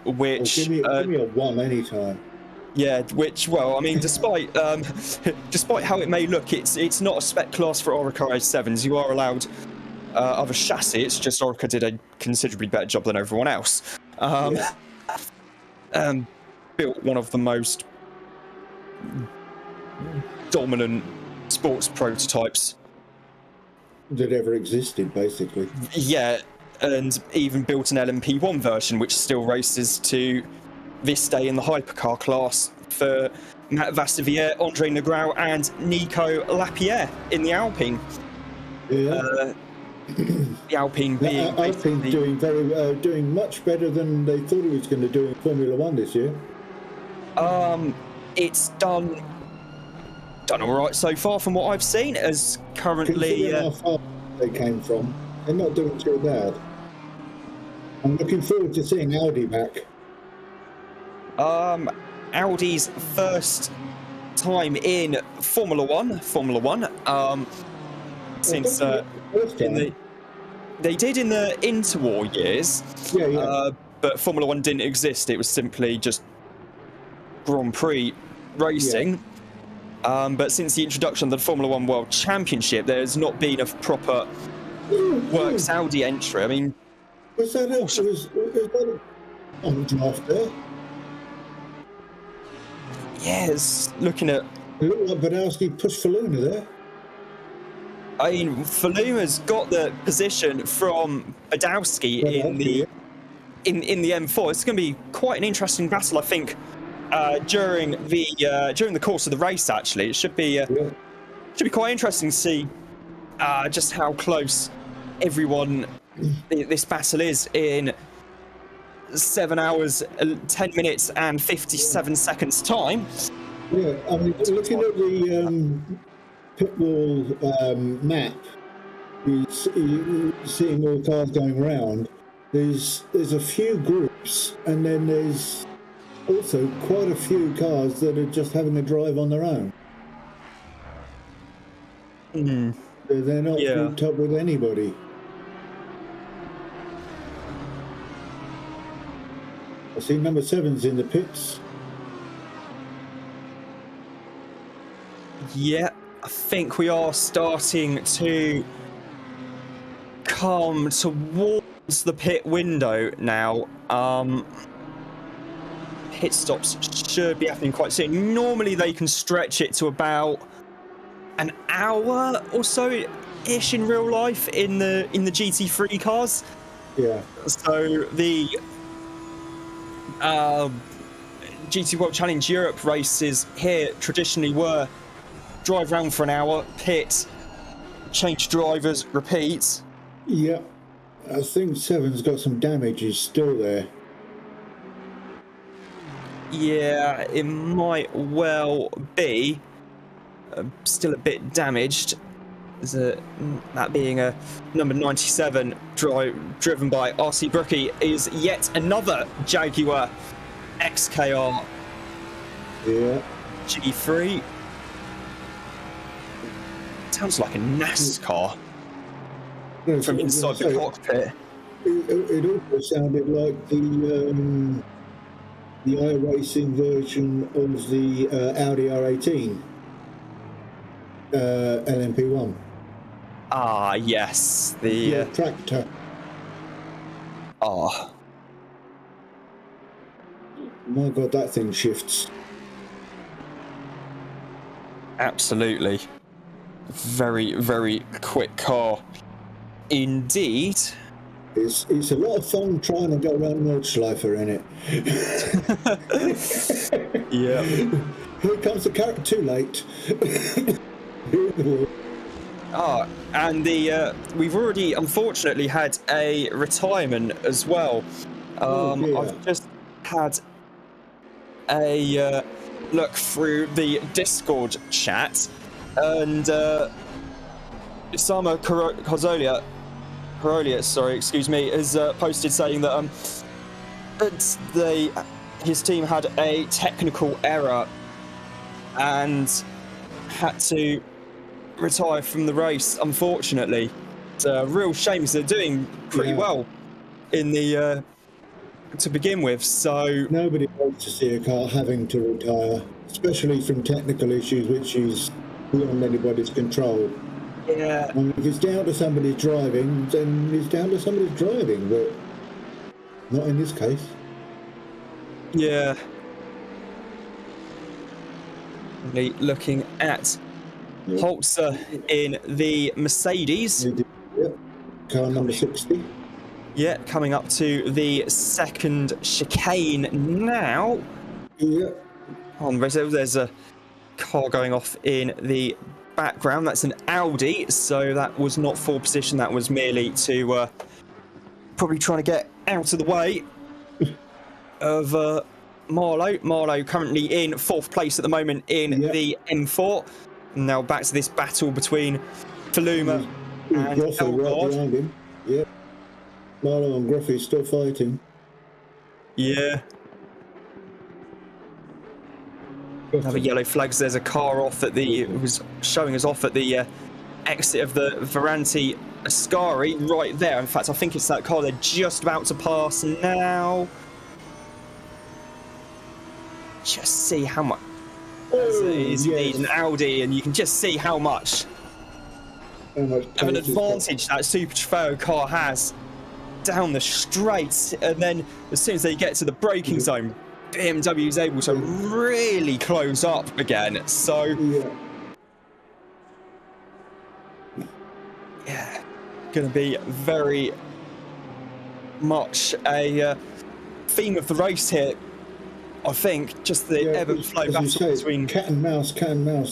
which... give me a one anytime. Yeah, which, despite how it may look, it's not a spec class for Orica i7s. You are allowed other chassis. It's just Orica did a considerably better job than everyone else. Built one of the most dominant sports prototypes that ever existed, basically. Yeah, and even built an LMP1 version, which still races to this day in the hypercar class for Matt Vassivier, Andre Negrão, and Nico Lapierre in the Alpine. Yeah. The Alpine being Alpine doing much better than they thought it was going to do in Formula One this year. It's done all right so far from what I've seen. As currently, how far they came from, they're not doing too bad. I'm looking forward to seeing Audi back. Audi's first time in Formula One. Since they did in the interwar years. Yeah. But Formula One didn't exist. It was simply just Grand Prix racing. Yeah. But since the introduction of the Formula One World Championship, there's not been a proper Works Audi entry. I mean, was that on draft there? Yes, looking at. It looked like Badowski pushed Faluna there. I mean, Faluma's got the position from Badowski in the M4. It's going to be quite an interesting battle, I think. During the course of the race, actually, it should be quite interesting to see just how close everyone this battle is in 7 hours, 10 minutes, and 57 seconds time. Yeah, I mean, looking at the pit wall map, you seeing all cars going round. There's a few groups, and then there's also quite a few cars that are just having a drive on their own. They're not grouped up with anybody. I see number 7's in the pits. Yeah, I think we are starting to come towards the pit window now. Pit stops should be happening quite soon. Normally they can stretch it to about an hour or so ish in real life in the GT3 cars. Yeah. So the GT World Challenge Europe races here traditionally were drive round for an hour, pit, change drivers, repeat. Yeah, I think 7's got some damage. He's still there. Yeah, it might well be still a bit damaged. That being a number 97 driven by RC Brookie is yet another Jaguar XKR G3. Sounds like a NASCAR from inside the cockpit. It also sounded like the iRacing version of the Audi R18 LMP1. Ah, yes, the tractor. My God, that thing shifts. Absolutely. Very, very quick car indeed. It's a lot of fun trying to go around Nordschleifer in it. Yeah. Here comes the character too late. And we've already unfortunately had a retirement as well. I've just had a look through the Discord chat, and Sama Corolia, has posted saying that his team had a technical error and had to retire from the race, unfortunately. It's a real shame because they're doing pretty well in the to begin with, so nobody wants to see a car having to retire, especially from technical issues, which is beyond anybody's control. Yeah. I mean, if it's down to somebody's driving, then it's down to somebody's driving, but not in this case. Yeah. Looking at Holzer in the Mercedes. Yep. Car number 60. Yeah, coming up to the second chicane now. Yeah. There's a car going off in the background, that's an Audi, so that was not full position, that was merely to probably trying to get out of the way of Marlowe. Marlowe currently in 4th place at the moment in the M4. Now back to this battle between Faluma and Groffy right behind him. Yeah. Marlowe and Groffy still fighting. Yeah. Another yellow flags. There's a car off at the. It was showing us off at the exit of the Varanti Ascari right there. In fact, I think it's that car they're just about to pass now. Just see how much. It's an Audi, and you can just see how much of an advantage that Super Trofeo car has down the straight. And then as soon as they get to the braking zone, BMW is able to really close up again. So yeah, going to be very much a theme of the race here. I think just the ebb and flow battle between cat and mouse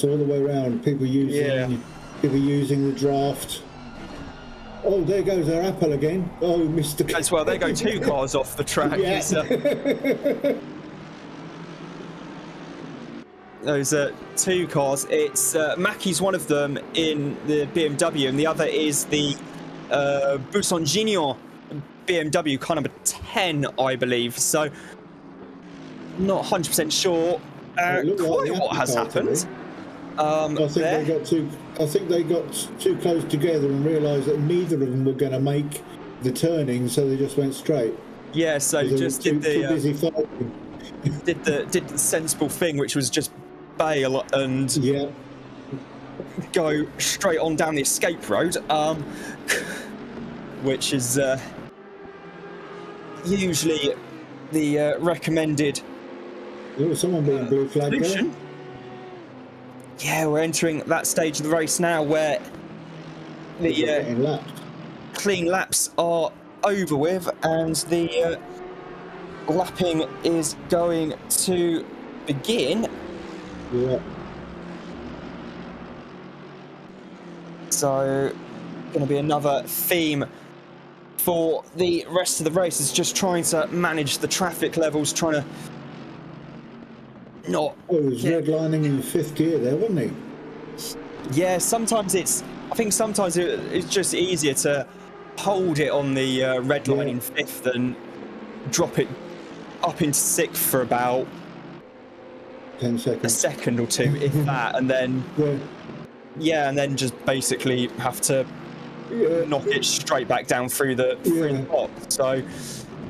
all the way around. People using the draft. Oh, there goes our Apple again. Oh, Mr. As well, there go 2 cars off the track. Those 2 cars. It's Mackey's one of them in the BMW, and the other is the Buson-Gignon BMW, car number 10, I believe. So, not 100% sure quite what has happened. I think they got too close together and realised that neither of them were going to make the turning, so they just went straight. Yeah, so just did too busy fighting. did the sensible thing, which was just bail and go straight on down the escape road, which is usually the recommended. There was someone being blue flagged there. Yeah, we're entering that stage of the race now where the clean laps are over with, and the lapping is going to begin. Yeah. So, going to be another theme for the rest of the race, is just trying to manage the traffic levels, trying to not. Oh, he was redlining in 5th gear there, wasn't he? Yeah, sometimes it's just easier to hold it on the red line in 5th than drop it up into 6th for about 10 seconds. A second or 2, if that, and then and then just basically have to knock it straight back down through the top. So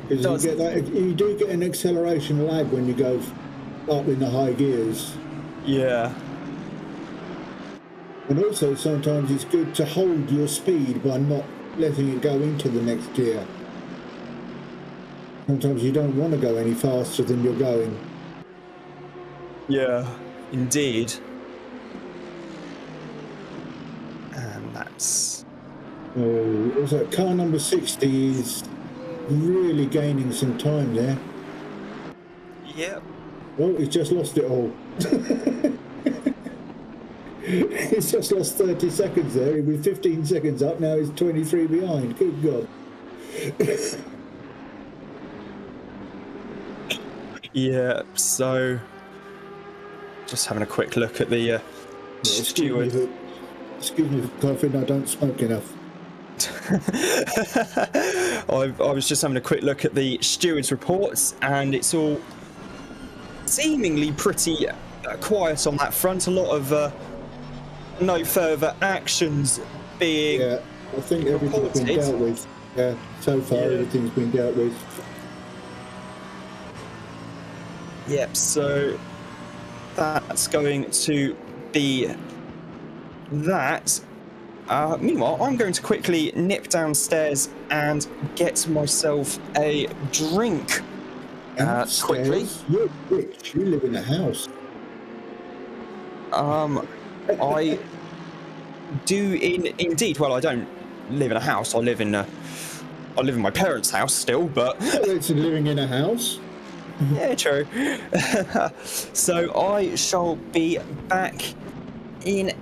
you do get an acceleration lag when you go up in the high gears. Yeah. And also sometimes it's good to hold your speed by not letting it go into the next gear. Sometimes you don't want to go any faster than you're going. Yeah, indeed. And that's... Oh, also car number 60 is really gaining some time there. Yep. Well, he's just lost it all. He's just lost 30 seconds there. He was 15 seconds up, now he's 23 behind. Good God. Yeah, so just having a quick look at the steward. Excuse me for coughing, I don't smoke enough. I was just having a quick look at the steward's reports, and it's all seemingly pretty quiet on that front. A lot of no further actions being I think everything's been dealt with. Yeah, so far everything's been dealt with. Yep, so that's going to be that. Meanwhile, I'm going to quickly nip downstairs and get myself a drink. Quickly. You're rich. You live in a house. I do indeed. Well, I don't live in a house. I live in my parents' house still, but it's living in a house. Yeah, true. So I shall be back in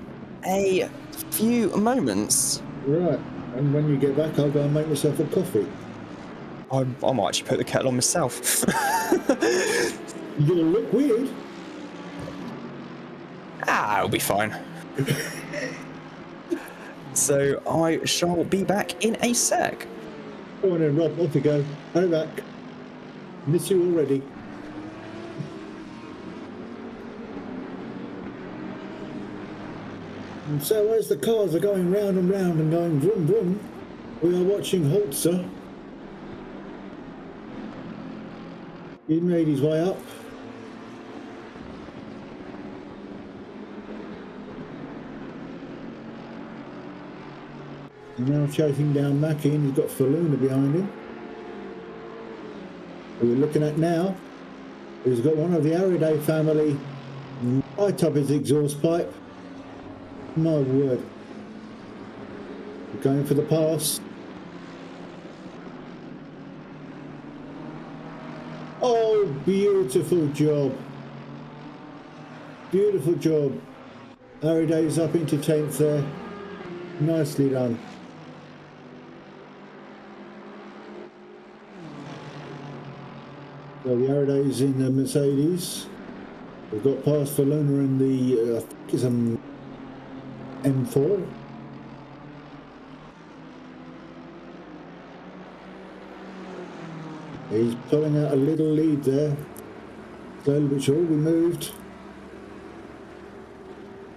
a few moments. Right. And when you get back, I'll go and make myself a coffee. I might actually put the kettle on myself. You'll look weird. It'll be fine. So I shall be back in a sec. Go on then, Rob. Off you go. Hurry back. Miss you already. And so as the cars are going round and round and going vroom vroom, we are watching Holzer. He made his way up. And now chasing down Mackie, and he's got Faluna behind him. Who we're looking at now, who's got one of the Ariday family right up his exhaust pipe. My word. We're going for the pass. Oh, beautiful job. Beautiful job. Ariday's up into 10th there. Nicely done. So the Ariday's in the Mercedes. We've got past Faluna in the, I think it's an M4. He's pulling out a little lead there. Slowly but surely we moved.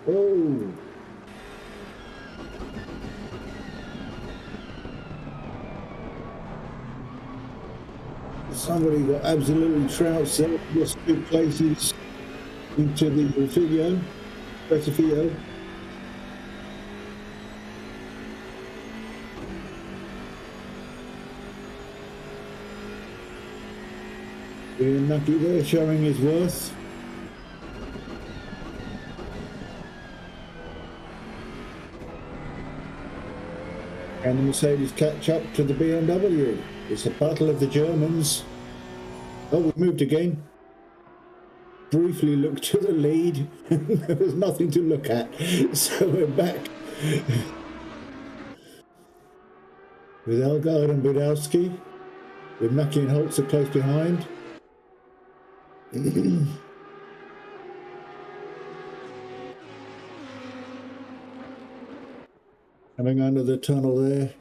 Oh! Somebody got absolutely trounced there. Just 2 places into the Refilio. Refilio. Ian Nucky there showing his worth. And the Mercedes catch up to the BMW. It's a battle of the Germans. Oh, we've moved again. Briefly looked to the lead. There was nothing to look at. So we're back. With Elgard and Budowski. With Nucky and Holzer close behind. Coming under the tunnel there.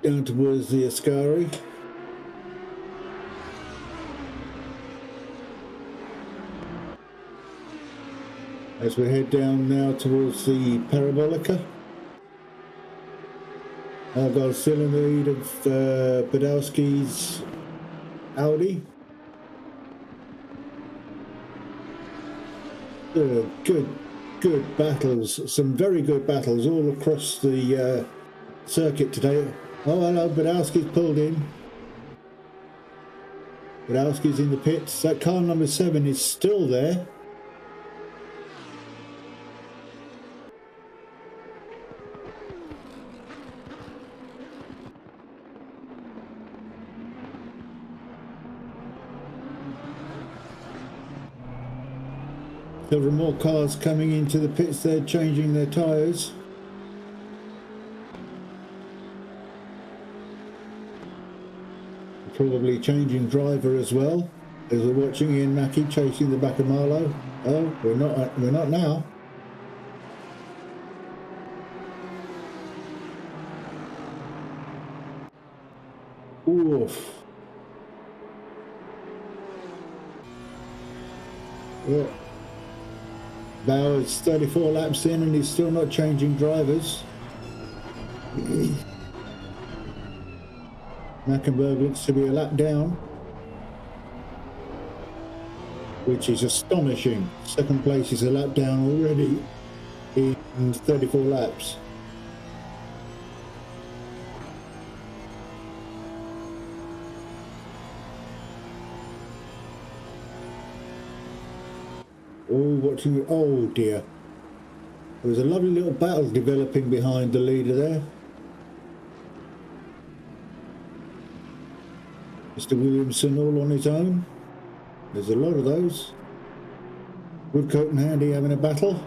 Down towards the Ascari. As we head down now towards the Parabolica. Elgar's still in the lead of Budowski's Audi. Good battles, some very good battles all across the circuit today. Oh, hello, Budowski's pulled in. Budowski's in the pits. That car number 7 is still there. Several more cars coming into the pits there, changing their tyres. Probably changing driver as well. As we're watching Ian Mackie chasing the back of Marlowe. Oh, we're not now. Oof. Yeah. Bauer's 34 laps in and he's still not changing drivers. Mackenberg looks to be a lap down, which is astonishing. Second place is a lap down already in 34 laps. Oh dear. There was a lovely little battle developing behind the leader there. Mr. Williamson all on his own. There's a lot of those. Woodcote and Handy having a battle.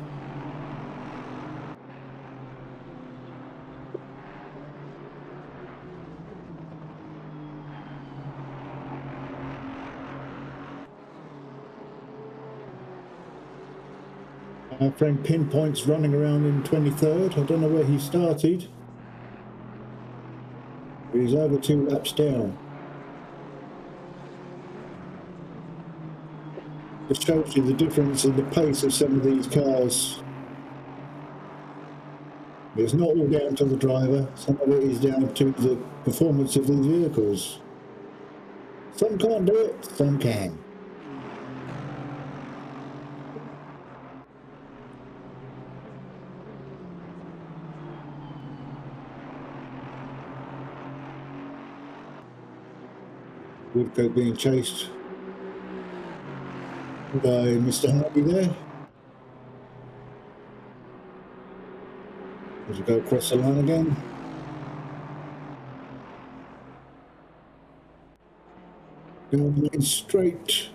Our friend Pinpoint's running around in 23rd. I don't know where he started. But he's over 2 laps down. It shows you the difference in the pace of some of these cars. It's not all down to the driver. Some of it is down to the performance of these vehicles. Some can't do it, some can. Woodcote being chased by Mr. Hardy there. As we go across the line again. Going straight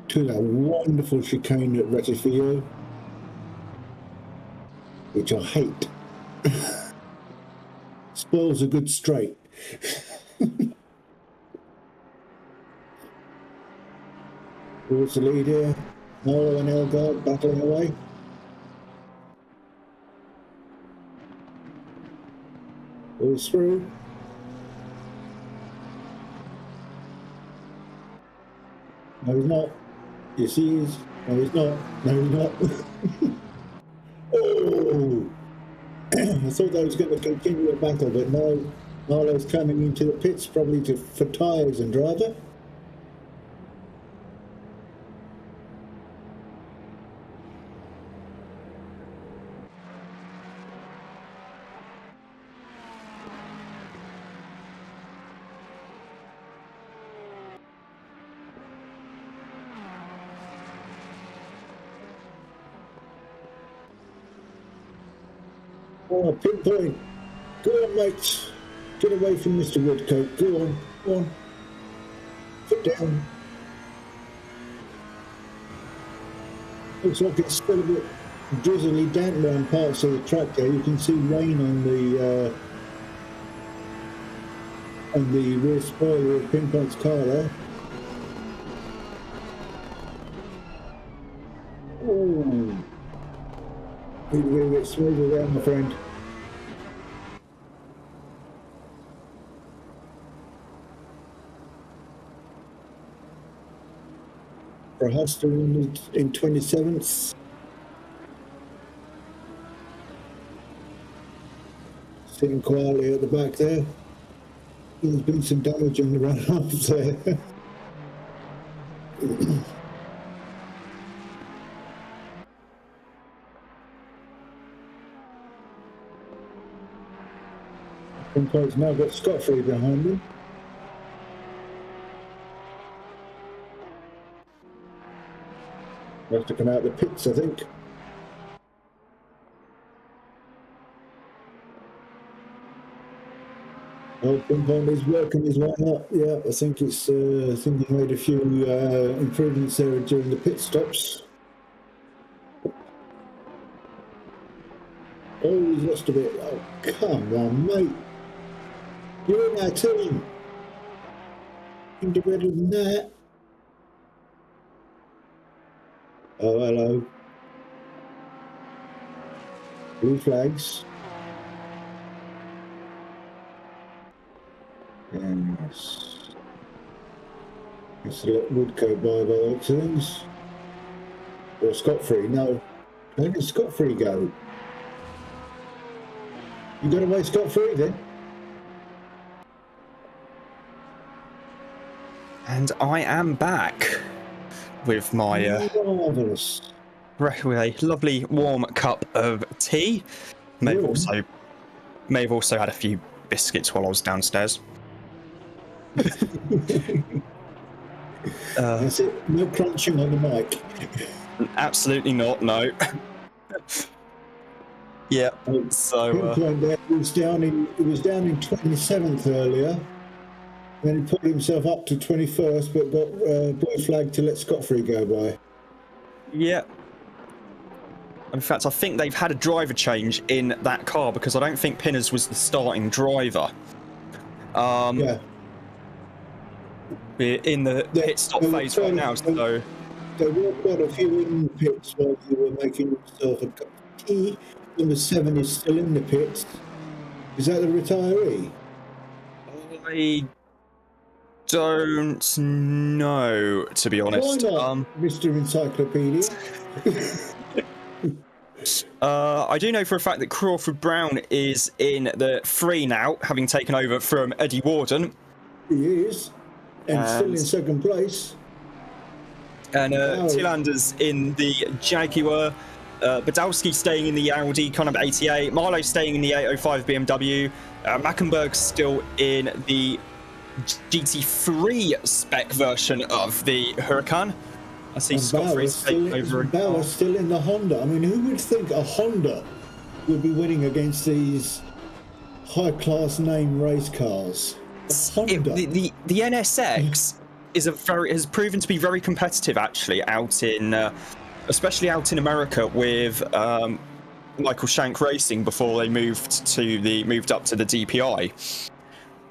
to that wonderful chicane at Retifio, which I hate. Spoils a good straight. Towards the lead here, Molo and Elgard battling away. Goes through. No, he's not. Yes, he is. No, he's not. No, he's not. Oh! I thought they was going to continue a battle, but no. Marlowe's coming into the pits, probably for tyres and driver. Oh, Pinpoint. Go on, mate. Get away from Mr. Woodcote. Go on. Go on. Foot down. Looks like it's still a bit drizzly damp around parts of the track there. You can see rain on the rear spoiler of Pinpoint's car there. Oh. Need to get a bit smoother there, my friend. Prohaska in 27th. Sitting quietly at the back there. There's been some damage on the run-off there. Pinpoint's now got Scot-free behind him. Has to come out the pits, I think. Oh, Pinpoint is working his way up. Yeah, I think it's. I think he made a few improvements there during the pit stops. Oh, he's lost a bit. Oh, come on, mate. You're in our team. You can do better than that. Oh, hello. Blue flags. Yes. Let's let Woodcote by the looks of things. Or Scot-free. No. Where did Scot-free go? You got away Scot-free then? And I am back with my Marvellous. with a lovely warm cup of tea. May have also had a few biscuits while I was downstairs. That's it. No crunching on the mic. Absolutely not. No. Yeah. So Pinpoint there was down in 27th earlier. Then he pulled himself up to 21st, but got blue flag to let Scotfrey go by. Yeah. In fact, I think they've had a driver change in that car because I don't think Pinners was the starting driver. Yeah. We're in the pit stop phase right now, so... There were quite a few in the pits while you were making yourself a cup of tea. Number 7 is still in the pits. Is that the retiree? I don't know, to be honest. Why not, Mr. Encyclopedia? I do know for a fact that Crawford Brown is in the 3 now, having taken over from Eddie Warden. He is, and still in second place. And Tillander's in the Jaguar, Badalski staying in the Audi kind of 88, Marlowe staying in the 805 BMW, Mackenberg's still in the GT3 spec version of the Huracan. I see Scotfrey's taking over. Bauer's still in the Honda. I mean, who would think a Honda would be winning against these high-class name race cars? The NSX has proven to be very competitive, actually, out in, especially out in America with Michael Shank Racing before they moved up to the DPI,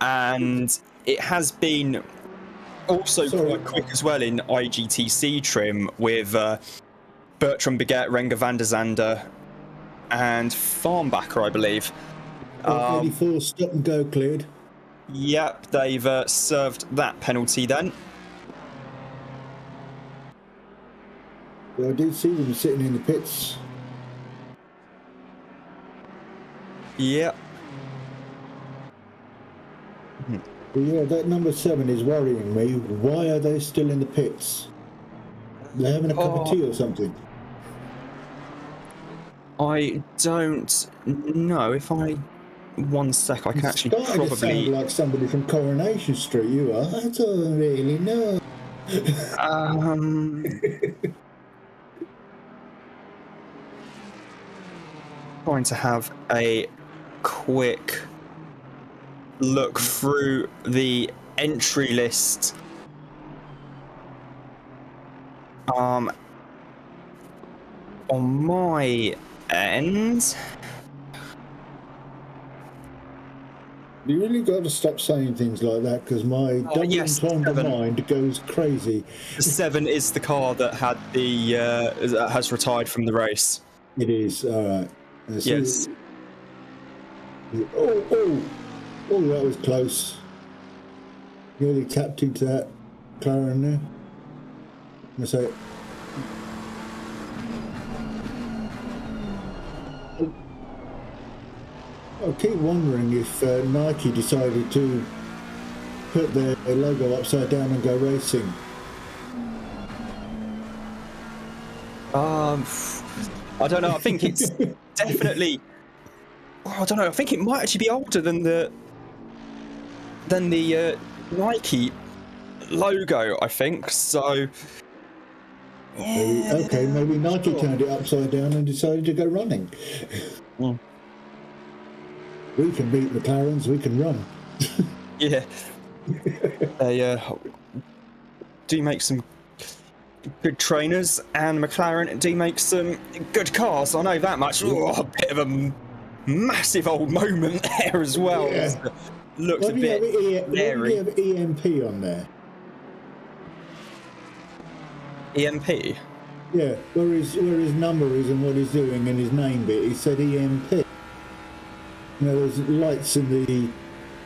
and it has been also quite quick as well in IGTC trim with Bertram Baguette, Renger van der Zande, and Farnbacher, I believe. 84 stop and go cleared. Yep, they've served that penalty then. Yeah, I did see them sitting in the pits. Yep. But yeah, that number 7 is worrying me. Why are they still in the pits? They're having a cup of tea or something. I don't know. If I... One sec, I can actually probably... To sound like somebody from Coronation Street, you are. I don't really know. Trying to have a quick look through the entry list. On my end... You really got to stop saying things like that because my double entendre mind goes crazy. The 7 is the car that had the has retired from the race. It is, all right. Yes. Oh, that was close. Nearly tapped into that McLaren there. I'm say. I keep wondering if Nike decided to put their logo upside down and go racing. I don't know. I think it's definitely. I don't know. I think it might actually be older than the Nike logo. I think so. Yeah. Maybe Nike turned it upside down and decided to go running. Mm. We can beat McLarens, we can run. Yeah. They do make some good trainers, and McLaren do make some good cars. I know that much. Ooh, a bit of a massive old moment there as well. Yeah. Looks a bit Why do you have EMP on there? EMP? Yeah, where his number is and what he's doing and his name bit, he said EMP. You know, there's lights in the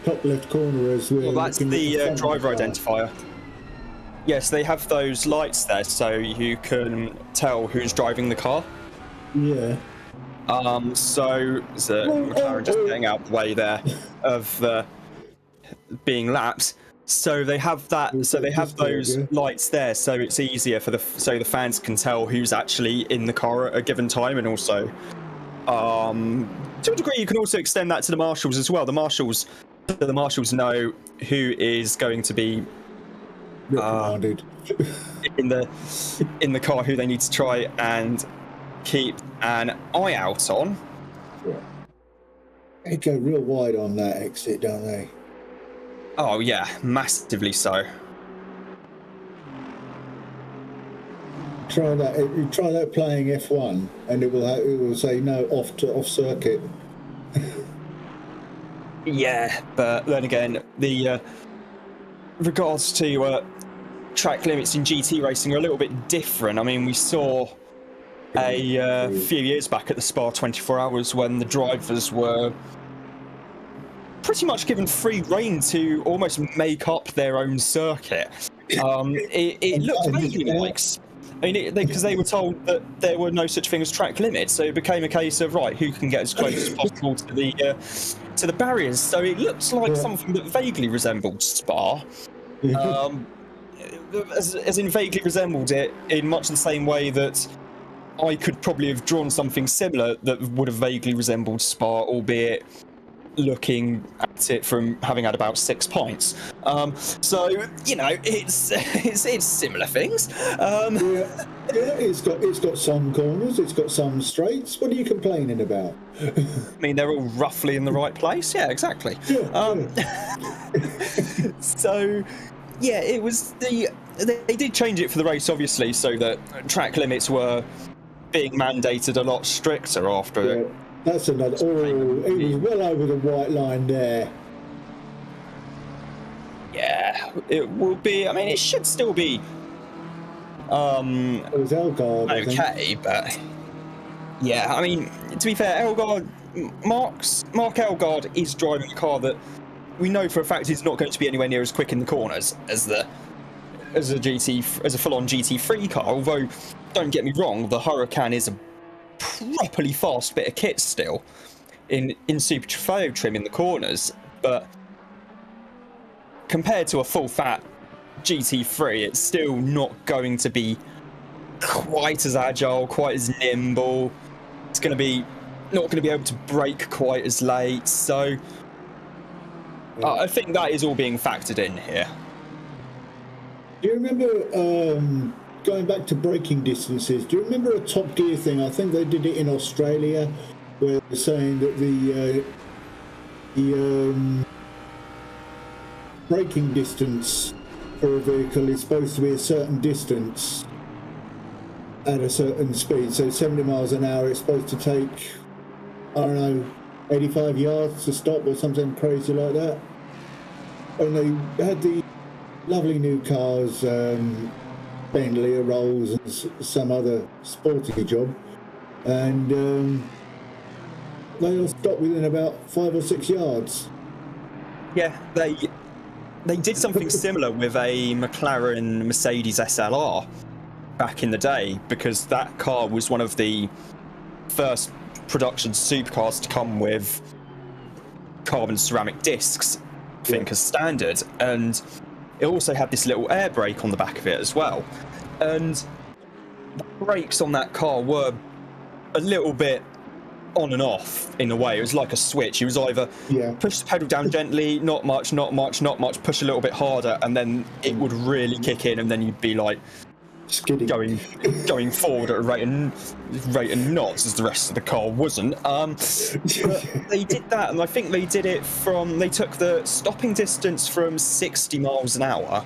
top left corner as well. Well, that's the driver identifier. Yes, they have those lights there so you can tell who's driving the car. Yeah. So McLaren just getting out the way there of being lapped. So they have that. So they have those lights there, so it's easier for the fans can tell who's actually in the car at a given time, and also, to a degree, you can also extend that to the marshals as well. The marshals know who is going to be in the car, who they need to try and keep an eye out on. Yeah. They go real wide on that exit, don't they? Oh yeah, massively so. Try that. You try that playing F1, and it will say no, off circuit. Yeah, but then again, the regards to track limits in GT racing are a little bit different. I mean, we saw a few years back at the Spa 24 Hours when the drivers were pretty much given free rein to almost make up their own circuit. It looked vaguely like, I mean, because they were told that there were no such thing as track limits, so it became a case of, right, who can get as close as possible to the barriers. So it looks like something that vaguely resembled Spa, as in vaguely resembled it in much the same way that I could probably have drawn something similar that would have vaguely resembled Spa, albeit looking at it from having had about 6 points. So, you know, it's similar things. It's got some corners, it's got some straights. What are you complaining about? I mean, they're all roughly in the right place. Yeah, exactly. So, yeah, it was they did change it for the race, obviously, so that track limits were being mandated a lot stricter after it. That's another. Oh, he was well over the white line there. Yeah, it will be. I mean, it should still be. It was Elgard. Okay, but yeah, I mean, to be fair, Elgard, Mark Elgard is driving a car that we know for a fact is not going to be anywhere near as quick in the corners as a full-on GT3 car. Although, don't get me wrong, the Huracan is a properly fast bit of kit still in Super Trofeo trim in the corners, but compared to a full fat GT3, it's still not going to be quite as agile, quite as nimble. It's going to be not going to be able to brake quite as late. So I think that is all being factored in here. Do you remember going back to braking distances? Do you remember a Top Gear thing? I think they did it in Australia, where they're saying that the braking distance for a vehicle is supposed to be a certain distance at a certain speed. So 70 miles an hour, it's supposed to take, I don't know, 85 yards to stop or something crazy like that. And they had the lovely new cars, Bentley, a Rolls, and some other sporty job, and they all stopped within about 5 or 6 yards. Yeah, they did something similar with a McLaren Mercedes SLR back in the day, because that car was one of the first production supercars to come with carbon ceramic discs, I think, as standard, and it also had this little air brake on the back of it as well. And the brakes on that car were a little bit on and off in a way. It was like a switch. You was either push the pedal down gently, not much, push a little bit harder, and then it would really kick in, and then you'd be like going forward at a rate of knots, as the rest of the car wasn't. But they did that, and I think they took the stopping distance from 60 miles an hour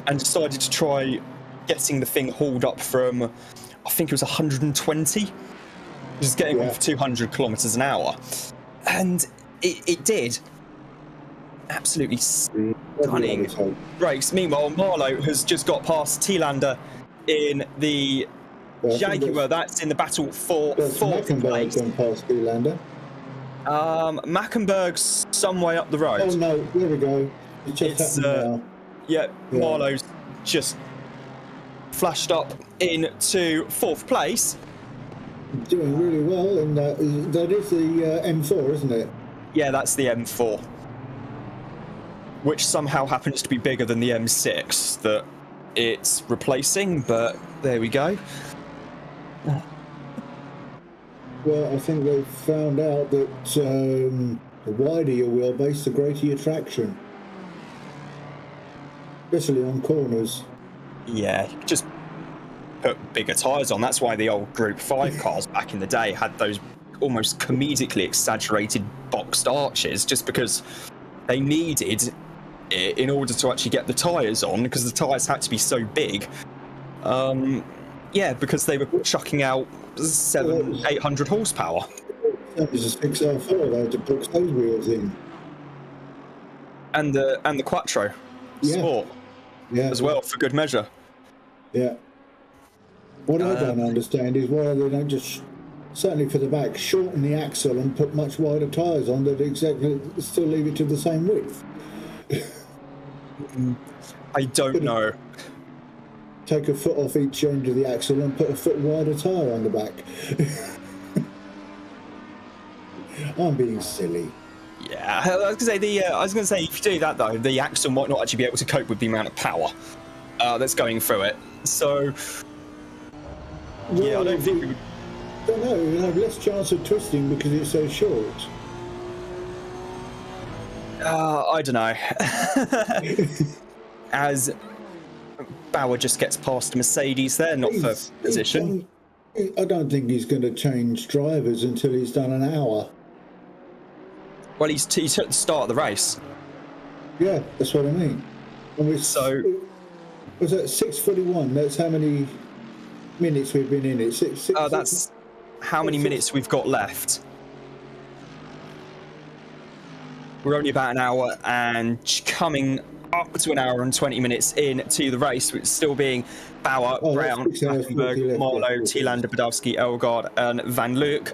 and decided to try getting the thing hauled up from, I think it was 120, just getting on for 200 kilometers an hour. And it did absolutely stunning brakes. Meanwhile, Marlow has just got past T-Lander in the Jaguar. That's in the battle for fourth place. Past T-Lander. Mackenberg's some way up the road. Oh no, there we go. It's now. Marlowe's just flashed up into fourth place. Doing really well, and that is the M4, isn't it? Yeah, that's the M4, which somehow happens to be bigger than the M6 that it's replacing, but there we go. Well, I think they've found out that the wider your wheelbase, the greater your traction, especially on corners. Yeah, just put bigger tyres on. That's why the old Group 5 cars back in the day had those almost comedically exaggerated boxed arches, just because they needed it bit in order to actually get the tyres on, because the tyres had to be so big. Yeah, because they were chucking out 800 horsepower. That was a 6R4. They had to box those wheels in. And the Quattro Sport as well, for good measure. Yeah. What I don't understand is why they don't just, certainly for the back, shorten the axle and put much wider tyres on that still leave it to the same width. I don't know. Take a foot off each end of the axle and put a foot wider tyre on the back. I'm being silly. Yeah, I was going to say if you do that though, the axle might not actually be able to cope with the amount of power that's going through it. So yeah, I don't think we would. I don't know. We'll have less chance of twisting because it's so short. I don't know. As Bauer just gets past a Mercedes there, not for position. I don't think he's going to change drivers until he's done an hour. Well, he took the start of the race. Yeah, that's what I mean. And so was that 6:41? That's how many minutes we've been in it. That's how many minutes we've got left. We're only about an hour and coming up to an hour and 20 minutes into the race, with still being Bauer, Brown, Hackenberg, Marlow, Thielander, Badowski, Elgaard, and Van Luik.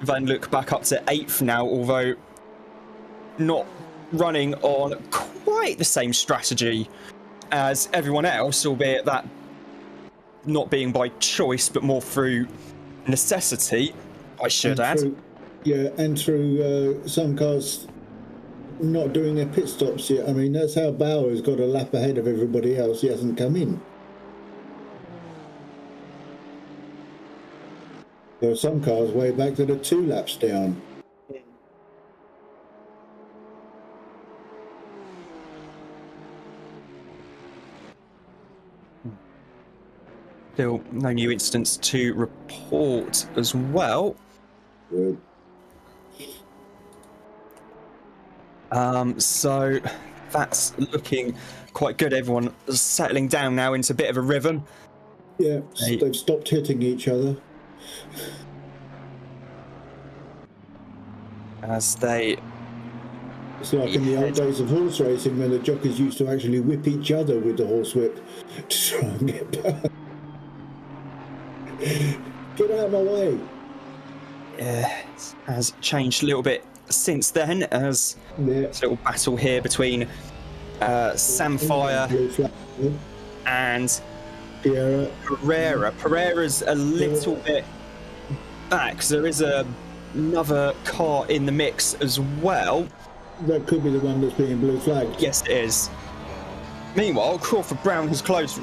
Van Luik back up to 8th now, although not running on quite the same strategy as everyone else, albeit that not being by choice but more through necessity, I should add. And through some cars not doing their pit stops yet. I mean, that's how Bauer's got a lap ahead of everybody else. He hasn't come in. There are some cars way back that are 2 laps down. Still no new incidents to report as well. Good. So that's looking quite good. Everyone is settling down now into a bit of a rhythm. Yeah, they've stopped hitting each other. As they... It's like in the old days of horse racing when the jockeys used to actually whip each other with the horsewhip to try and get back. Get out of my way. It has changed a little bit since then, as this little battle here between Samfire and Pereira. Pereira's a little bit back, because there is another car in the mix as well. That could be the one that's being blue flagged. Yes, it is. Meanwhile, Crawford Brown has closed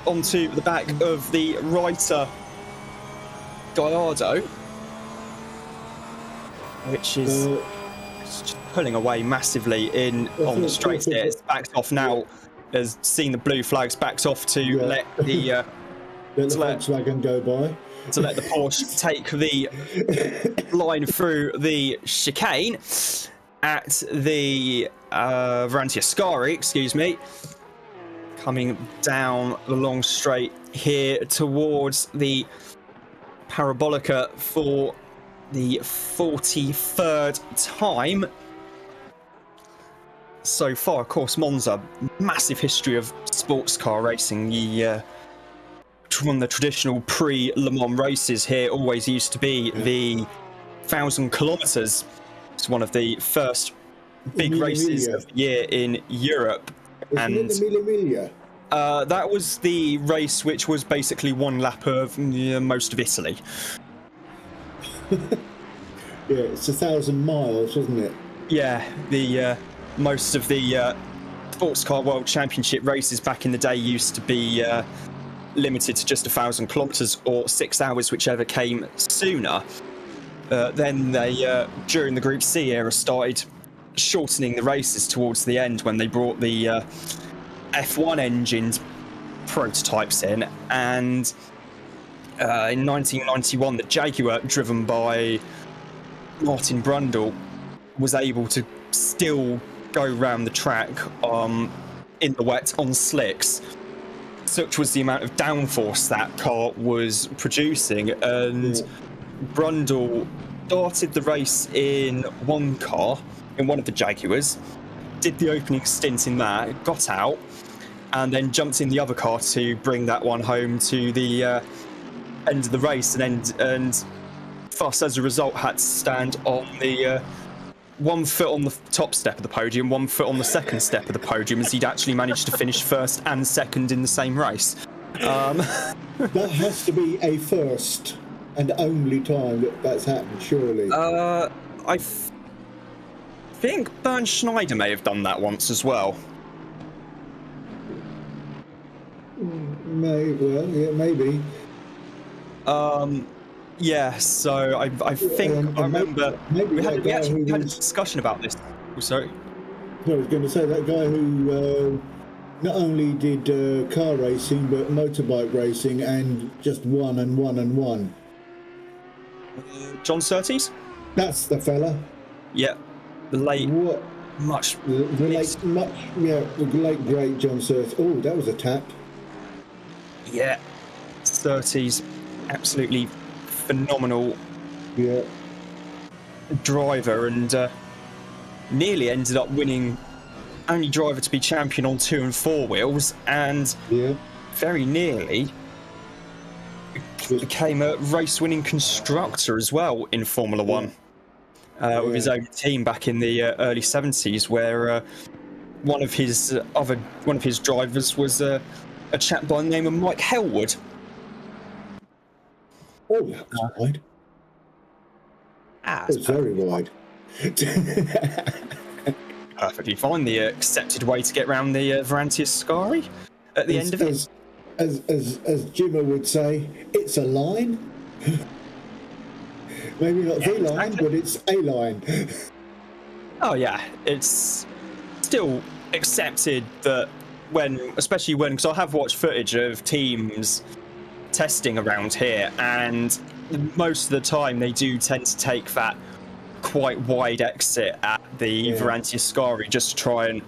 onto the back of the Reiter Gallardo, which is just pulling away massively on the straight here. It's backed off now, has seen the blue flags, backed off to let the Volkswagen go by. To let the Porsche take the line through the chicane at the Ascari, excuse me, coming down the long straight here towards the Parabolica for the 43rd time so far. Of course, Monza, massive history of sports car racing. One of the traditional pre-Le Mans races here always used to be the 1,000 kilometres. It's one of the first big races of the year in Europe. And that was the race which was basically one lap of most of Italy. Yeah, it's 1,000 miles, wasn't it? Yeah, the most of the Sports Car World Championship races back in the day used to be limited to just 1,000 kilometres or 6 hours, whichever came sooner. Then they, during the Group C era, started shortening the races towards the end when they brought the F1 engined prototypes in, and in 1991 the Jaguar, driven by Martin Brundle, was able to still go round the track in the wet on slicks. Such was the amount of downforce that car was producing, and Brundle started the race in one car, in one of the Jaguars, did the opening stint in that, got out, and then jumped in the other car to bring that one home to the end of the race, and thus, as a result, had to stand on the 1 foot on the top step of the podium, 1 foot on the second step of the podium, as he'd actually managed to finish first and second in the same race. That has to be a first and only time that's happened, surely. I think Bernd Schneider may have done that once as well. Maybe. Yeah, so I think I remember we had a discussion about this. Oh, sorry. I was going to say that guy who not only did car racing but motorbike racing and just won and won and won. John Surtees? That's the fella. Yeah, the late, the late great John Surtees. Oh, that was a tap. Yeah, Surtees, absolutely phenomenal driver, and nearly ended up winning, only driver to be champion on 2 and 4 wheels, and very nearly became a race-winning constructor as well in Formula One, with his own team back in the early 70s, where one of his drivers was a chap by the name of Mike Hellwood. Oh, that was wide. It's very wide. Perfectly fine. The accepted way to get around the Verranti Ascari at the end of it. As Jimmer would say, it's a line. Maybe not the line, but it's a line. Oh yeah, it's still accepted that especially when, because I have watched footage of teams testing around here, and most of the time they do tend to take that quite wide exit at the Verranti Ascari just to try and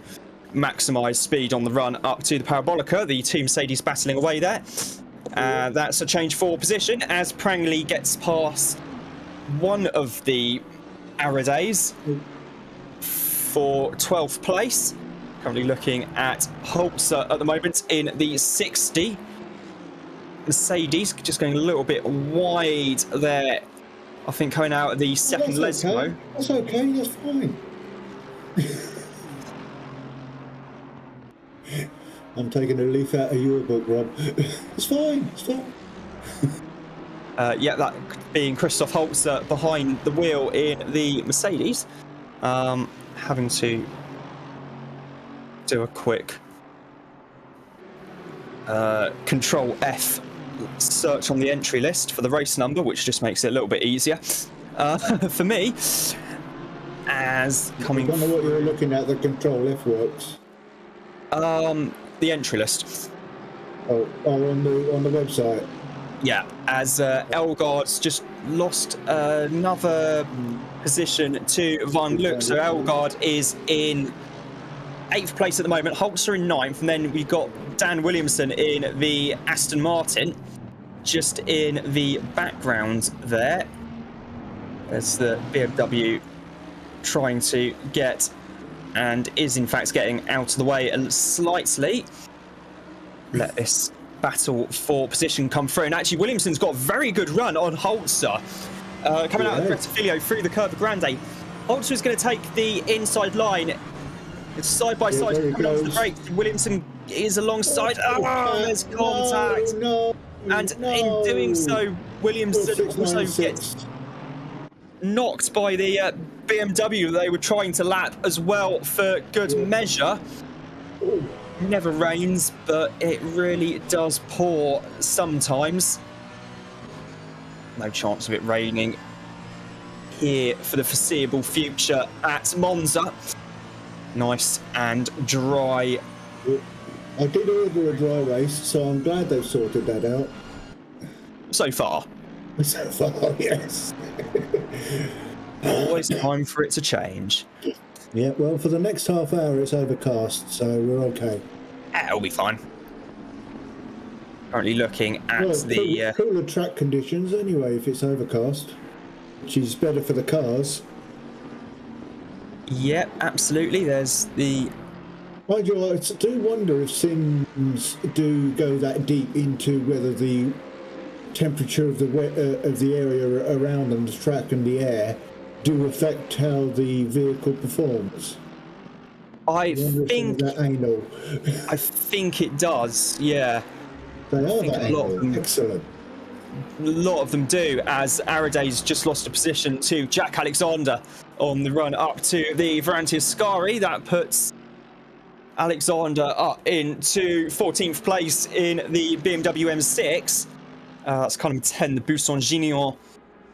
maximise speed on the run up to the Parabolica. The Team Mercedes battling away there. That's a change for position as Prangley gets past one of the Aradays for 12th place. Currently looking at Holzer at the moment in the 60. Mercedes just going a little bit wide there. I think coming out of the second Lesmo. Okay. That's okay, that's fine. I'm taking a leaf out of your book, Rob. It's fine, it's fine. That being Christoph Holzer behind the wheel in the Mercedes. Having to do a quick Control F search on the entry list for the race number, which just makes it a little bit easier for me. As coming, I don't know what you're looking at. The Control F works. The entry list. Oh, on the website. Yeah, as Elgaard's just lost another position to Van Luck, so Elgaard is in 8th place at the moment. Holzer in 9th, and then we've got Dan Williamson in the Aston Martin, just in the background there. There's the BMW trying to get, and is in fact getting out of the way slightly. Let this battle for position come through, and actually Williamson's got a very good run on Holzer. Coming out of Gretifiglio through the Curva Grande. Holzer is going to take the inside line. It's side by side, coming onto the brake. Williamson is alongside. There's contact. In doing so, Williamson also gets knocked by the BMW they were trying to lap as well for good measure. Never rains, but it really does pour sometimes. No chance of it raining here for the foreseeable future at Monza. Nice and dry. I did order a dry race, so I'm glad they've sorted that out. So far. So far, yes. Always time for it to change. Yeah, well, for the next half hour it's overcast, so we're okay. It'll be fine. Currently looking at Well, cooler track conditions anyway if it's overcast, which is better for the cars. Yep, absolutely. There's the... I do wonder if sims do go that deep into whether the temperature of the area around them, the track and the air, do affect how the vehicle performs. I think that anal. I think it does. Yeah, They are that anal. Excellent. A lot of them do, as Araday's just lost a position to Jack Alexander on the run up to the Varanti Ascari. That puts Alexander up into 14th place in the BMW M6. That's column 10, the Buisson Gignon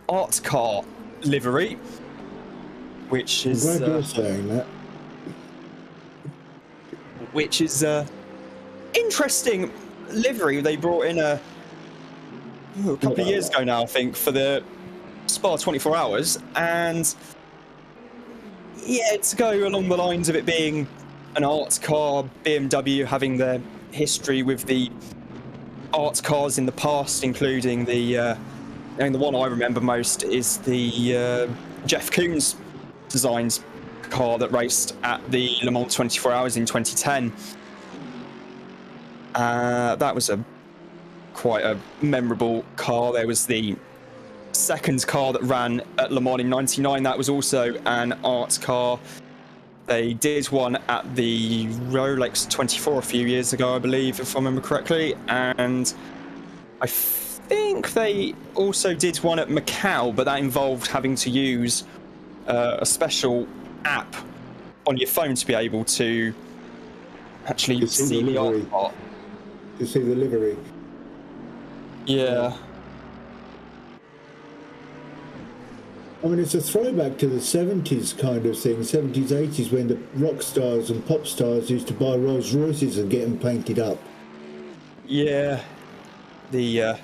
art car livery, which is... I'm glad you're saying that. Which is interesting livery they brought in a couple of years ago now, I think, for the Spa 24 Hours. And yeah, to go along the lines of it being an art car, BMW having their history with the art cars in the past, including the one I remember most is the Jeff Koons designed car that raced at the Le Mans 24 Hours in 2010. That was quite a memorable car. There was the second car that ran at Le Mans in 99. That was also an art car. They did one at the Rolex 24 a few years ago, I believe, if I remember correctly. And I think they also did one at Macau, but that involved having to use a special app on your phone to be able to actually see the art part. To see the livery. Yeah. I mean, it's a throwback to the 70s kind of thing, 70s, 80s, when the rock stars and pop stars used to buy Rolls Royces and get them painted up. Yeah. The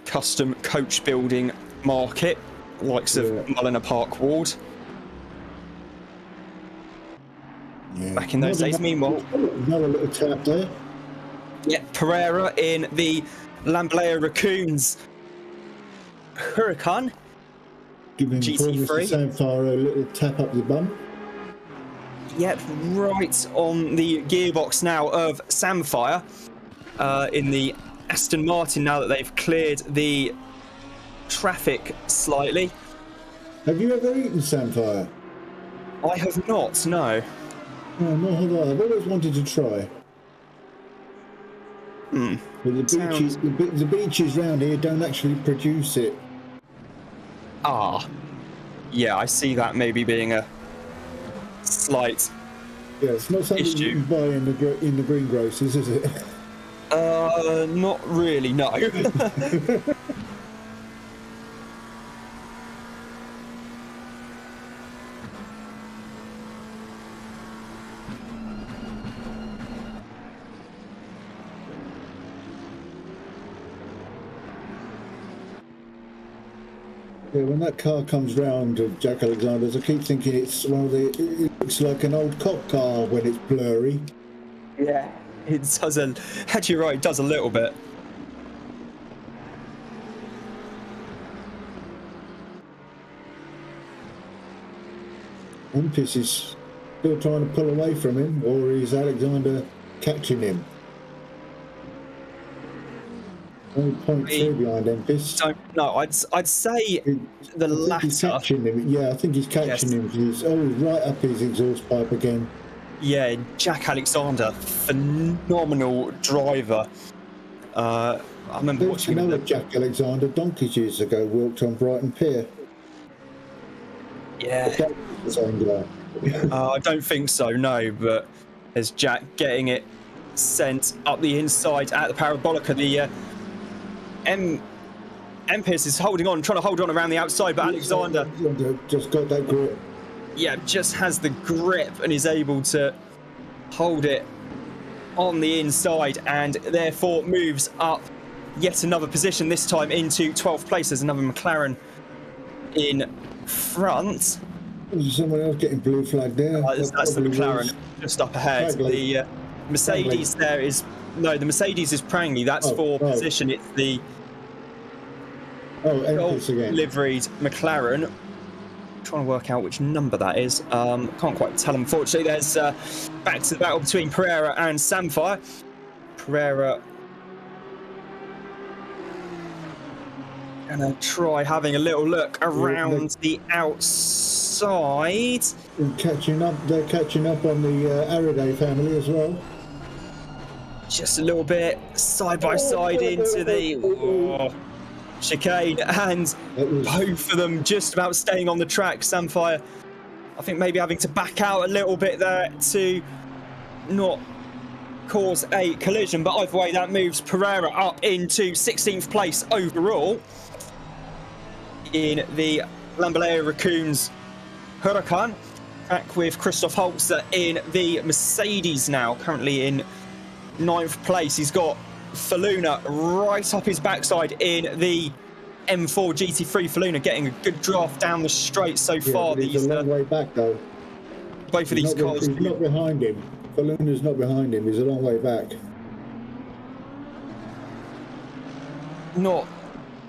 custom coach building market, likes of Mulliner Park Ward. Yeah. Back in those days, meanwhile. Another little tap there. Yeah, Pereira in the Lamblea Raccoons Huracan. Giving GT3. Samphire a little tap up the bum. Yep, right on the gearbox now of Samphire in the Aston Martin, now that they've cleared the traffic slightly. Have you ever eaten Samphire? I have not, no. No, not have I. I've always wanted to try. But the beaches round here don't actually produce it. Yeah, I see that maybe being a slight Yeah, it's not something issue. you can buy in the greengrocers, is it? Not really, no. Yeah, when that car comes round of Jack Alexander's, I keep thinking it's one of the. It looks like an old cop car when it's blurry. Yeah, it does actually, right, it does a little bit. Empis is still trying to pull away from him, or is Alexander catching him? Only 0.3 behind Empis. Don't know. I'd say the latter. He's catching him. Yeah, I think he's catching him. He's right up his exhaust pipe again. Yeah, Jack Alexander, phenomenal driver. I remember watching another Jack Alexander donkeys years ago walked on Brighton Pier. Yeah. The same guy. I don't think so, no, but there's Jack getting it sent up the inside at the Parabolica. The Empis is holding on, trying to hold on around the outside, but Alexander just got that grip. Yeah, just has the grip and is able to hold it on the inside, and therefore moves up yet another position, this time into 12th place. There's another McLaren in front. There's someone else getting blue flag there. That's the McLaren just up ahead. Prangley. The Mercedes there is... No, the Mercedes is Prangley. That's for position. It's the gold liveried McLaren. Trying to work out which number that is. Can't quite tell, unfortunately. There's back to the battle between Pereira and Samfire. Pereira gonna try having a little look around the outside. They're catching up on the Araday family as well. Just a little bit side by side into the chicane, and both of them just about staying on the track. Samfire, I think, maybe having to back out a little bit there to not cause a collision, but either way that moves Pereira up into 16th place overall in the Lamboleo Raccoons Huracan, back with Christoph Holzer in the Mercedes now, currently in 9th place. He's got Faluna right up his backside in the M4 GT3. Faluna getting a good draft down the straight so far. He's a long way back though. Both of these cars. He's not behind him. Faluna's not behind him. He's a long way back. Not.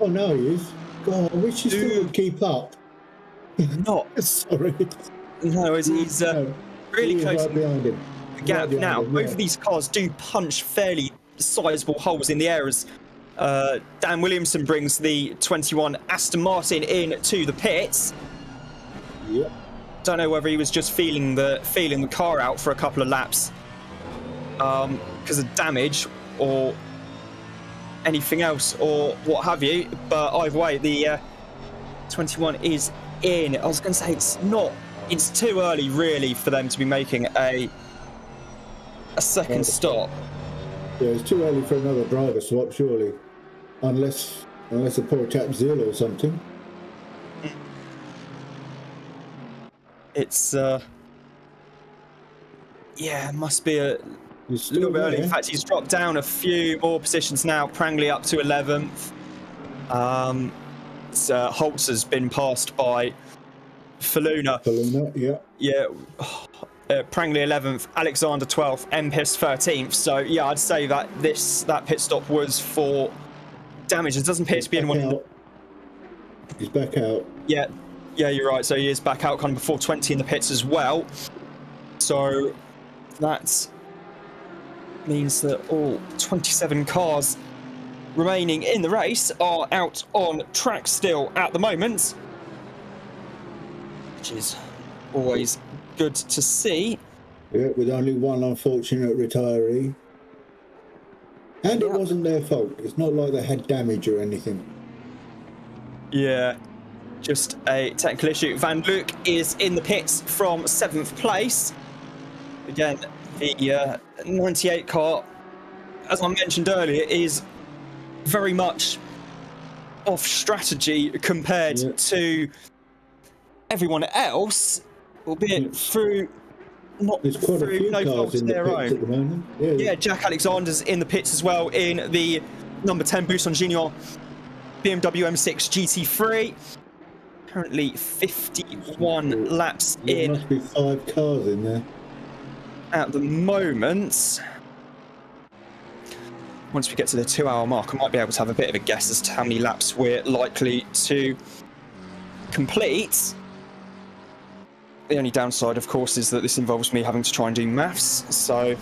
Oh, no, he is. God, I wish he still would keep up. Not. Sorry. No, he's really close. Right behind him. The gap now. Both of these cars do punch fairly sizable holes in the air as Dan Williamson brings the 21 Aston Martin in to the pits. Yep. Don't know whether he was just feeling the car out for a couple of laps because of damage or anything else or what have you, but either way the 21 is in. I was going to say it's too early really for them to be making a second stop. Yeah, it's too early for another driver swap, surely, unless a poor chap's ill or something. It's it must be a little bit early. In fact, he's dropped down a few more positions now. Prangley up to 11th. Holtz's been passed by Faluna. Yeah. Prangley 11th, Alexander 12th, Empis 13th. So yeah, I'd say that that pit stop was for damage. It doesn't appear to be anyone. He's back out. Yeah, you're right. So he is back out kind of before 20 in the pits as well. So that means that all 27 cars remaining in the race are out on track still at the moment, which is always good to see. Yeah, with only one unfortunate retiree. And it wasn't their fault. It's not like they had damage or anything. Yeah, just a technical issue. Van Luke is in the pits from 7th place. Again, the 98 car, as I mentioned earlier, is very much off strategy compared to everyone else, albeit through no fault of their own. Yeah, Jack Alexander's in the pits as well in the number 10 Buisson Junior BMW M6 GT3. Currently 51 laps in. There must be 5 cars in there at the moment. Once we get to the 2-hour mark, I might be able to have a bit of a guess as to how many laps we're likely to complete. The only downside, of course, is that this involves me having to try and do maths, so...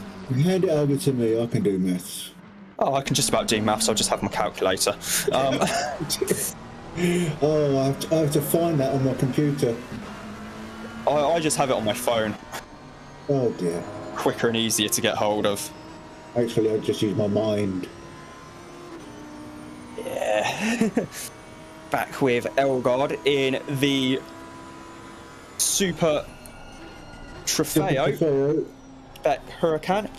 Hand it over to me, I can do maths. Oh, I can just about do maths, I'll just have my calculator. Oh, I have to find that on my computer. I just have it on my phone. Oh dear. Quicker and easier to get hold of. Actually, I just use my mind. Yeah. Back with Elgard in the Super Trofeo. Back Huracan.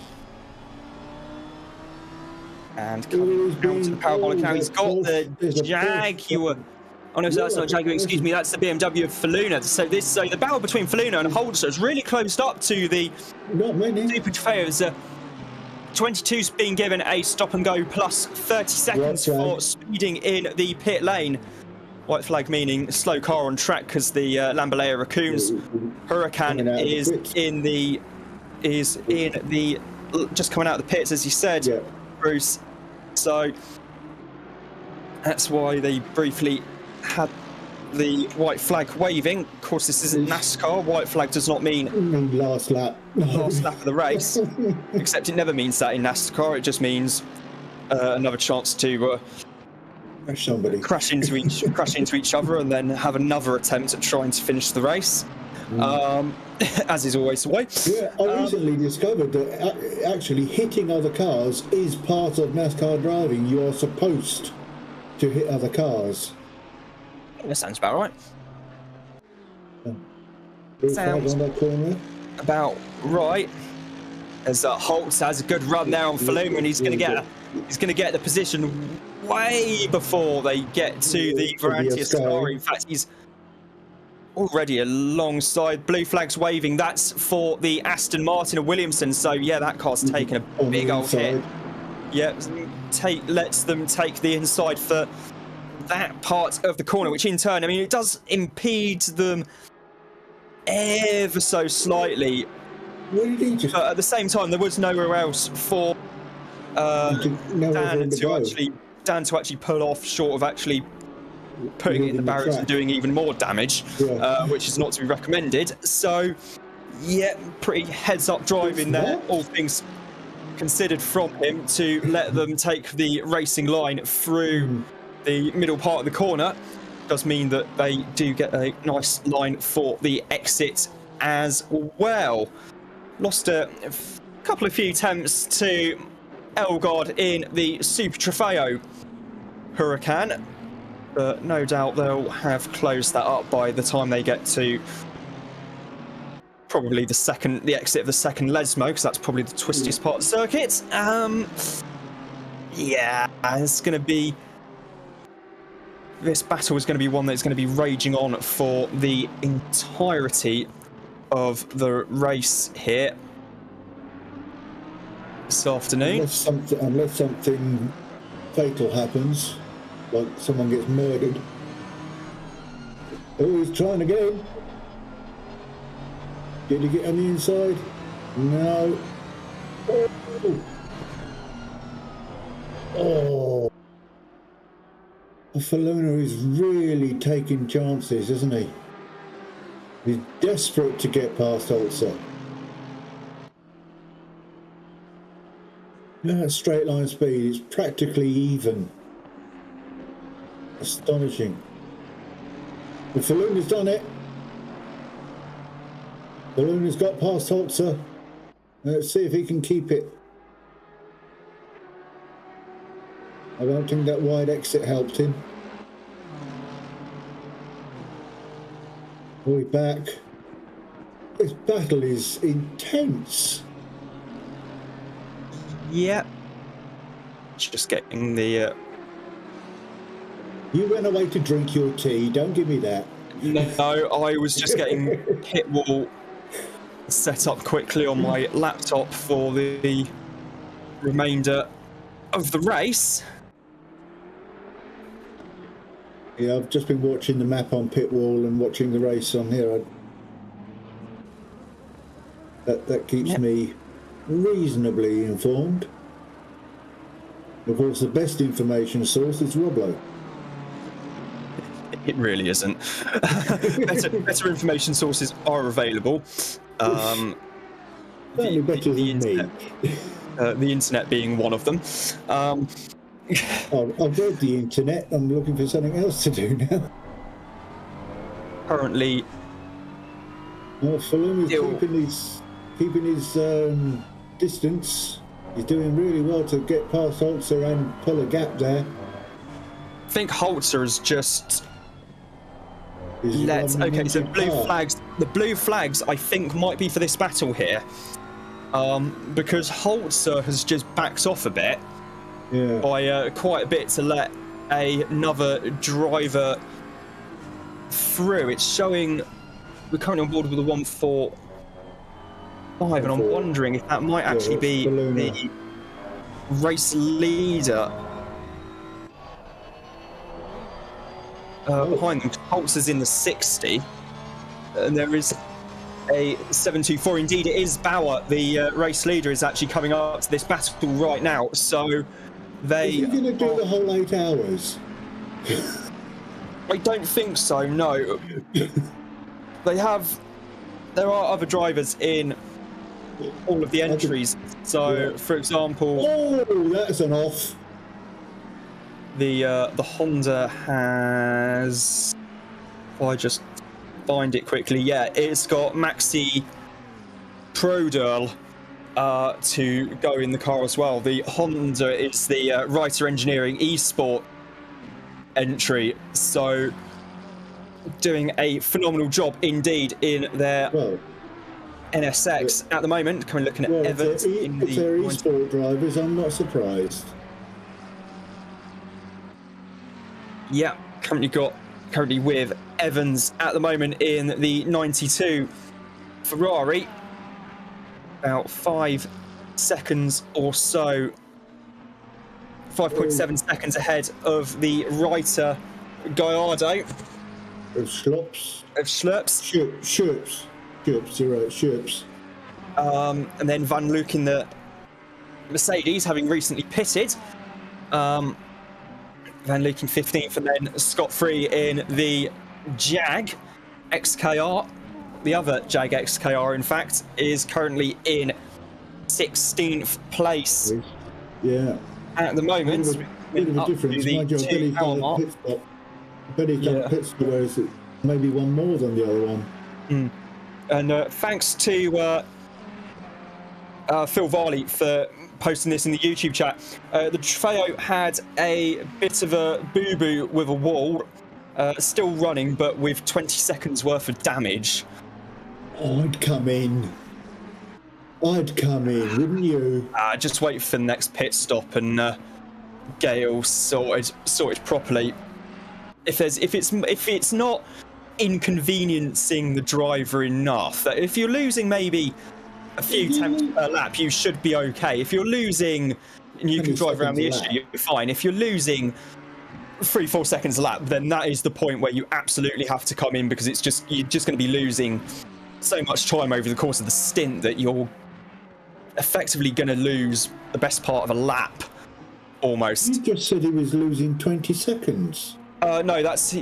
And coming down to the parabolic now, he's got the Jaguar. Oh no, so that's not Jaguar, excuse me, that's the BMW of Faluna. So the battle between Faluna and Holzer is really closed up to the Super Trofeo. 22's being given a stop and go plus 30 seconds for speeding in the pit lane. White flag meaning slow car on track because the Lambalea Raccoons Huracan is in the just coming out of the pits, as you said, Bruce. So that's why they briefly had the white flag waving. Of course, this isn't NASCAR. White flag does not mean last lap. Last lap of the race. Except it never means that in NASCAR. It just means another chance to crash into each other and then have another attempt at trying to finish the race. As is always the way. Yeah, I recently discovered that actually hitting other cars is part of NASCAR driving. You are supposed to hit other cars. That sounds about right. Sounds on that corner. About right. As Holtz has a good run there on Faluma, and he's going to get the position way before they get to the Verranti Ascari. In fact, he's already alongside. Blue flags waving. That's for the Aston Martin of Williamson. So yeah, that car's taken a big old hit. Yeah, lets them take the inside for that part of the corner, which in turn, I mean, it does impede them ever so slightly. But at the same time, there was nowhere else for Dan to actually pull off, short of actually putting it in the barriers and doing even more damage, which is not to be recommended. So, yeah, pretty heads-up driving there, all things considered from him, to let them take the racing line through the middle part of the corner. Does mean that they do get a nice line for the exit as well. Lost a few attempts to Elgard in the Super Trofeo Huracan, but no doubt they'll have closed that up by the time they get to probably the exit of the second Lesmo, because that's probably the twistiest part of the circuit. Yeah, it's going to be... This battle is going to be one that's going to be raging on for the entirety of the race here this afternoon. Unless something fatal happens, like someone gets murdered. Oh, he's trying again. Did he get on the inside? No. Oh. Faluna is really taking chances, isn't he? He's desperate to get past Holzer. No, straight line speed is practically even. Astonishing. But Faluna's done it. Faluna's got past Holzer. Let's see if he can keep it. I don't think that wide exit helped him. We're back. This battle is intense. Yep. Just getting the... You went away to drink your tea. Don't give me that. No, I was just getting pit wall set up quickly on my laptop for the remainder of the race. Yeah, I've just been watching the map on pit wall and watching the race on here. That keeps me reasonably informed. Of course, the best information source is Roblo. It really isn't. better information sources are available. Certainly better than me. The internet being one of them. I've read the internet. I'm looking for something else to do now. Currently, Faluma's keeping his distance. He's doing really well to get past Holzer and pull a gap there. I think Holzer has just okay, so the blue flags I think might be for this battle here, because Holzer has just backed off a bit. Yeah. By quite a bit to let another driver through. It's showing we're currently on board with a 145, and I'm wondering if that might actually be the race leader. behind them. Holtzer's in the 60, and there is a 724. Indeed, it is Bauer, the race leader, is actually coming up to this battle right now. So they. Are you going to do the whole 8 hours? I don't think so. No. There are other drivers in all of the entries. So, for example, that's an off. The Honda has. If I just find it quickly, yeah, it's got Maxi Prodel to go in the car as well. The Honda is the Writer Engineering Esport entry, so doing a phenomenal job indeed in their NSX at the moment. Coming looking at Evans in if they're Esport drivers, I'm not surprised. Yeah, currently with Evans at the moment in the 92 Ferrari, about 5 seconds or so, 5.7 seconds ahead of the Writer Gallardo. Of Schlops. Schleps. Schurps, you're right, Schurps. And then Van Luke in the Mercedes, having recently pitted. Van Luke in 15th, and then Scott Free in the Jag XKR. The other Jag XKR, in fact, is currently in 16th place. Yeah. At the moment, bit of a difference. Mind you, I bet he's done pit stop, whereas it maybe one more than the other one. And thanks to Phil Varley for posting this in the YouTube chat. The Trofeo had a bit of a boo-boo with a wall, still running, but with 20 seconds worth of damage. I'd come in, wouldn't you? Just wait for the next pit stop and get it all sorted properly. If it's not inconveniencing the driver enough, that if you're losing maybe a few tenths per lap, you should be okay. If you're losing, and you can drive around the issue, you're fine. If you're losing 3-4 seconds a lap, then that is the point where you absolutely have to come in, because you're just going to be losing so much time over the course of the stint that you're effectively going to lose the best part of a lap, almost. You just said he was losing 20 seconds. No, that's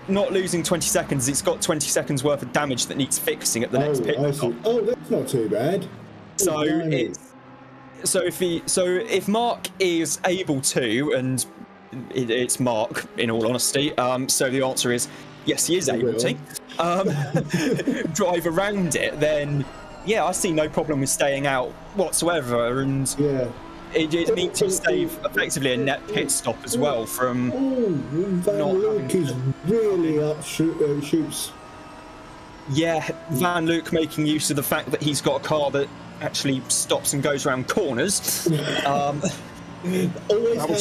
not losing 20 seconds. It's got 20 seconds worth of damage that needs fixing at the next pit stop. Oh, that's not too bad. So if Mark is able to, and it's Mark in all honesty, so the answer is yes, he is able to drive around it, then yeah, I see no problem with staying out whatsoever, and it needs to save effectively a net pit stop as well from Van Luke is really shoots. Yeah, Van Luke making use of the fact that he's got a car that actually stops and goes around corners. Always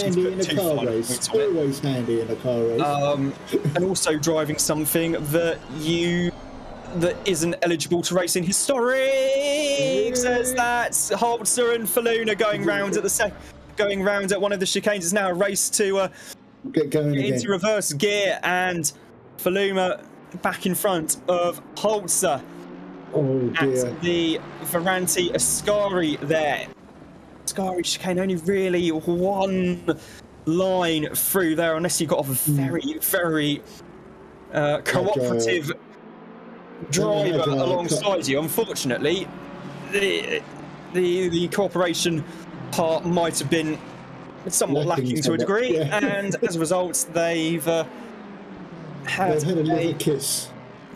handy in a car race. Always handy in a car race. And also driving something that isn't eligible to race in historic. Says that Holzer and Faluna going round at one of the chicanes. It's now a race to get going into reverse gear, and Faluna back in front of Holzer at the Varanti Ascari there. Ascari chicane, only really one line through there, unless you've got a very, very cooperative driver alongside you. Unfortunately, the cooperation part might have been somewhat lacking to a degree, and as a result, they've had a little kiss.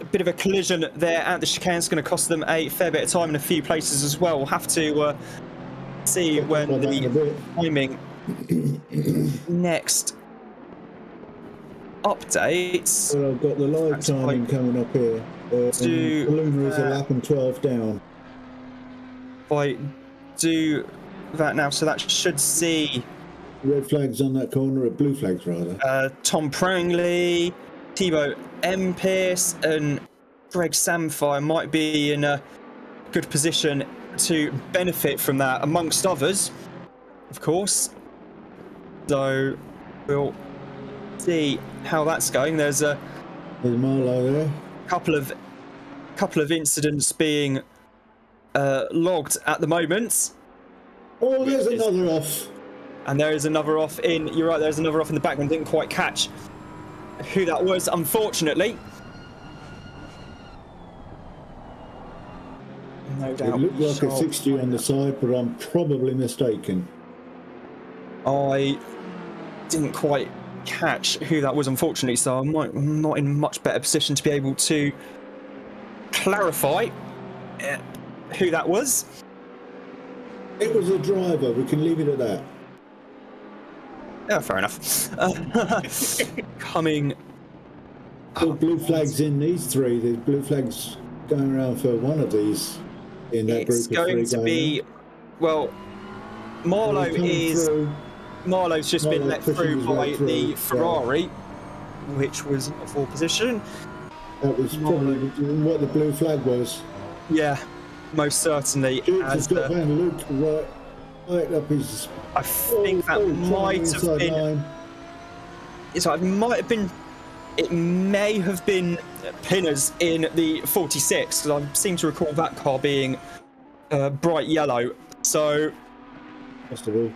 A bit of a collision there at the chicane. It's going to cost them a fair bit of time in a few places as well. We'll have to see when the timing next updates. Well, I've got the live timing coming up here. Luna is a lap and 12 down. If I do that now, so that should see red flags on that corner, or blue flags rather. Tom Prangley, Thibaut Pierce, and Greg Samfire might be in a good position to benefit from that, amongst others, of course. So we'll see how that's going. There's Marlow there. couple of incidents being logged at the moment. Oh, there's another off. And there is another off in. You're right. There's another off in the background. Didn't quite catch who that was, unfortunately. No doubt. It looked like a 60 on the side, but I'm probably mistaken. I didn't quite catch who that was, unfortunately, so I'm not in much better position to be able to clarify who that was. It was a driver. We can leave it at that. Yeah, fair enough. Coming. Blue flags in these three. There's blue flags going around for one of these in that group of three. It's going to be, well, Marlow Marlow's just been let through by the Ferrari, which was a full position. That was probably what the blue flag was. Yeah, most certainly. Has got Van Luke right up his. I think that might have been. It may have been Pinners in the 46, because I seem to recall that car being bright yellow. So, First of all,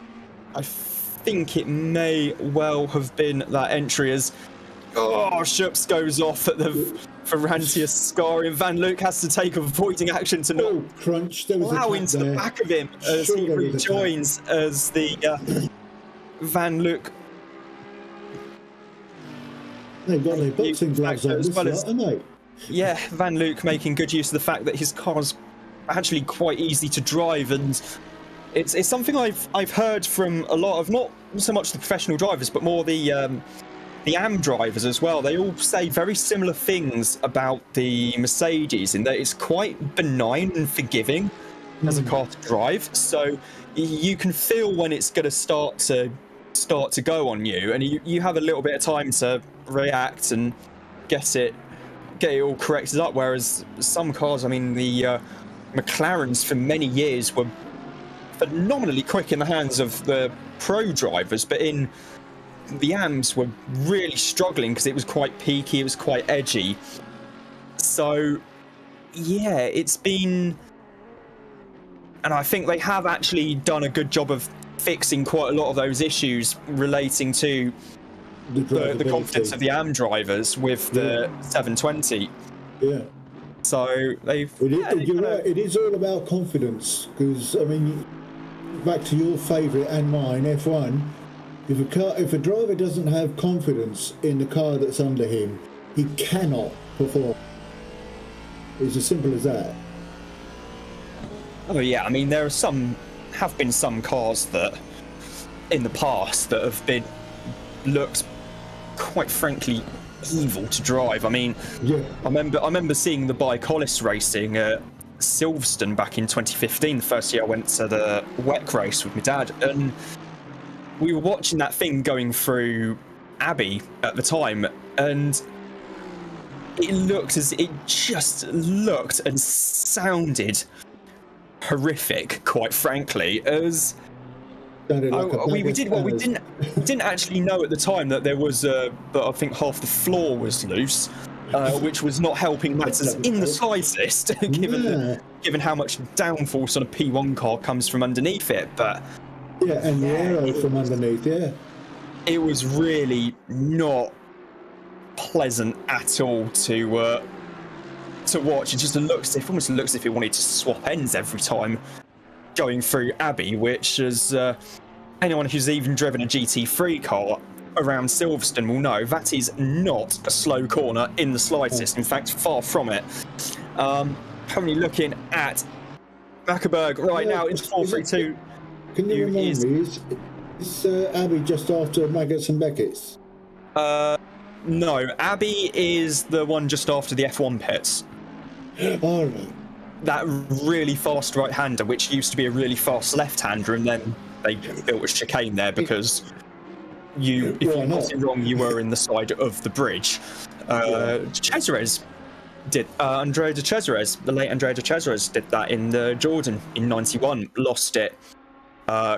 I think it may well have been that entry as Shups goes off at the Ferranti Ascari, and Van Luke has to take avoiding action to not crunch. There was plow into the back of him as he rejoins as the Van Luke. They've got their boxing gloves on as well, haven't they? Yeah, Van Luke making good use of the fact that his car's actually quite easy to drive, and it's something I've heard from a lot of, not so much the professional drivers, but more the AM drivers as well. They all say very similar things about the Mercedes, in that it's quite benign and forgiving as a car to drive. So you can feel when it's going to start to go on you, and you have a little bit of time to react and get it all corrected up. Whereas some cars, I mean, the McLarens for many years were phenomenally quick in the hands of the pro drivers, but in the AMs were really struggling because it was quite peaky, it was quite edgy. So yeah, it's been, and I think they have actually done a good job of fixing quite a lot of those issues relating to the confidence of the AM drivers with the 720. Yeah. So they've. You're right. It is all about confidence, because I mean, back to your favourite and mine, F1. If a driver doesn't have confidence in the car that's under him, he cannot perform. It's as simple as that. Oh yeah, I mean there have been some cars that in the past that have been looked quite frankly evil to drive. I mean, yeah. I remember seeing the Bicolis racing at Silverstone back in 2015, the first year I went to the WEC race with my dad, and we were watching that thing going through Abbey at the time, and it just looked and sounded horrific, quite frankly. As we didn't actually know at the time that there was that I think half the floor was loose, which was not helping matters in the slightest, given how much downforce on a P1 car comes from underneath it. But yeah, and the aero from underneath, yeah. It was really not pleasant at all to watch. It almost looks as if it wanted to swap ends every time going through Abbey, which is anyone who's even driven a GT3 car around Silverstone will know that is not a slow corner in the slightest. In fact, far from it. Currently looking at Mackerberg right now into 432. Can you remind me, is Abbey just after Maggots and Beckett's? No, Abbey is the one just after the F1 pits. Oh, right. That really fast right-hander, which used to be a really fast left-hander, and then they built a chicane there because if you got it wrong, you were in the side of the bridge. Cesares did. Andrea de Cesares, the late Andrea de Cesares, did that in the Jordan in '91. Lost it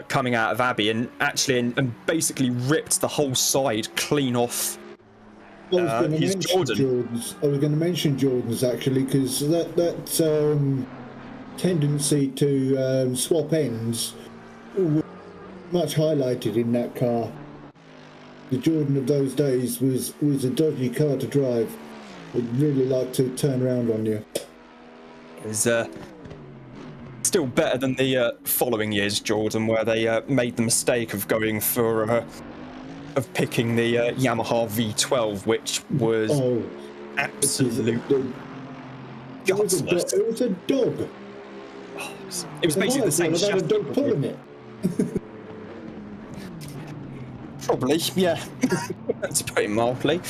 coming out of Abbey, and actually and basically ripped the whole side clean off his Jordan. I was going to mention Jordan's actually, because that tendency to swap ends was much highlighted in that car. The Jordan of those days was a dodgy car to drive. Would really like to turn around on you. It was still better than the following year's Jordan, where they made the mistake of going for of picking the Yamaha V12, which was absolutely gutless. It was a dog. It was basically the same. Had a dog pulling it. Probably, yeah. To put it mildly.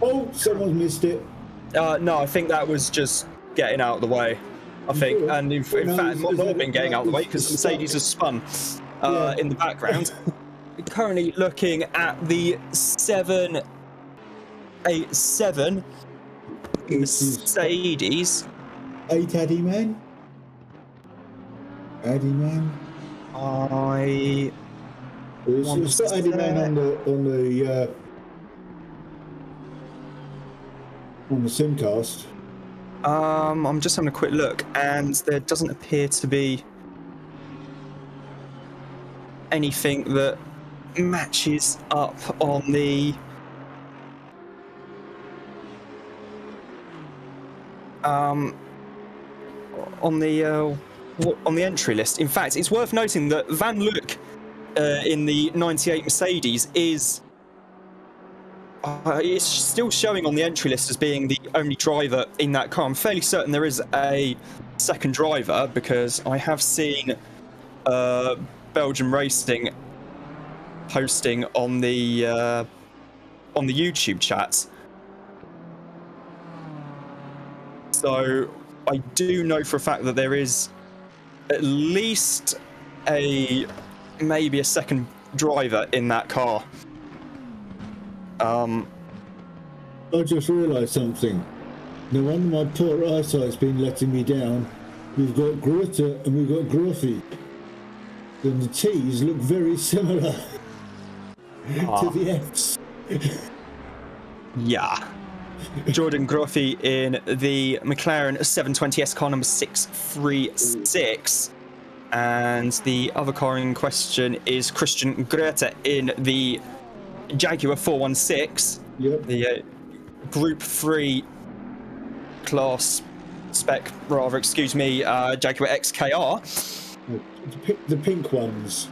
Oh, someone's missed it. No, I think that was just getting out of the way. I think, and in fact, more been getting out of the way because Mercedes has spun in the background. Currently looking at the 787 Mercedes. 8 Addy Man. It's got Addy Man on the Simcast. I'm just having a quick look, and there doesn't appear to be anything that matches up on the entry list. In fact, it's worth noting that Van Luck in the 98 Mercedes is still showing on the entry list as being the only driver in that car. I'm fairly certain there is a second driver, because I have seen Belgium Racing posting on the YouTube chat. So I do know for a fact that there is at least maybe a second driver in that car. I just realised something. No wonder my poor eyesight's been letting me down. We've got Greta and we've got Gruffy. And the T's look very similar to the F's. Yeah. Jordan Gruffy in the McLaren 720S car number 636. And the other car in question is Christian Greta in the Jaguar 416. Yep. The Group 3 class spec, rather, excuse me, Jaguar XKR. The pink ones.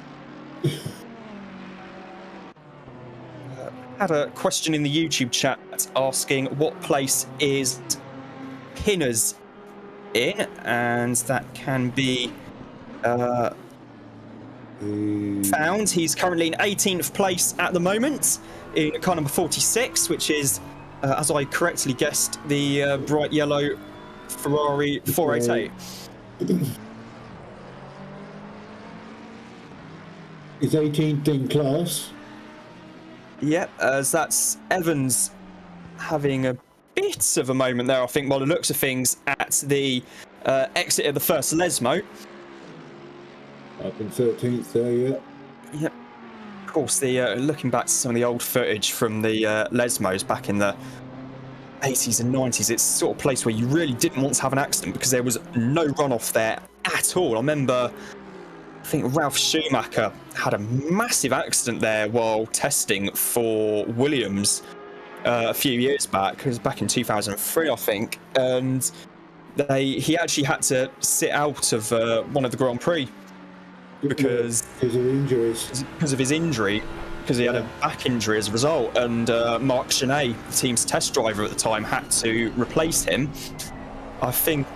Had a question in the YouTube chat asking what place is Pinners in, and that can be found. He's currently in 18th place at the moment in car number 46, which is, as I correctly guessed, the bright yellow Ferrari 488. Is 18th in class? Yep, as that's Evans having a bit of a moment there, I think, by the looks of things, at the exit of the first Lesmo. Up in 13th there, yeah. Yep. Of course, the looking back to some of the old footage from the Lesmos back in the 80s and 90s, it's sort of place where you really didn't want to have an accident because there was no runoff there at all. I remember, I think Ralph Schumacher had a massive accident there while testing for Williams a few years back. It was back in 2003, I think, and he actually had to sit out of one of the Grand Prix because of injuries. Because of his injury, because he had a back injury as a result, and Mark Genet, the team's test driver at the time, had to replace him. I think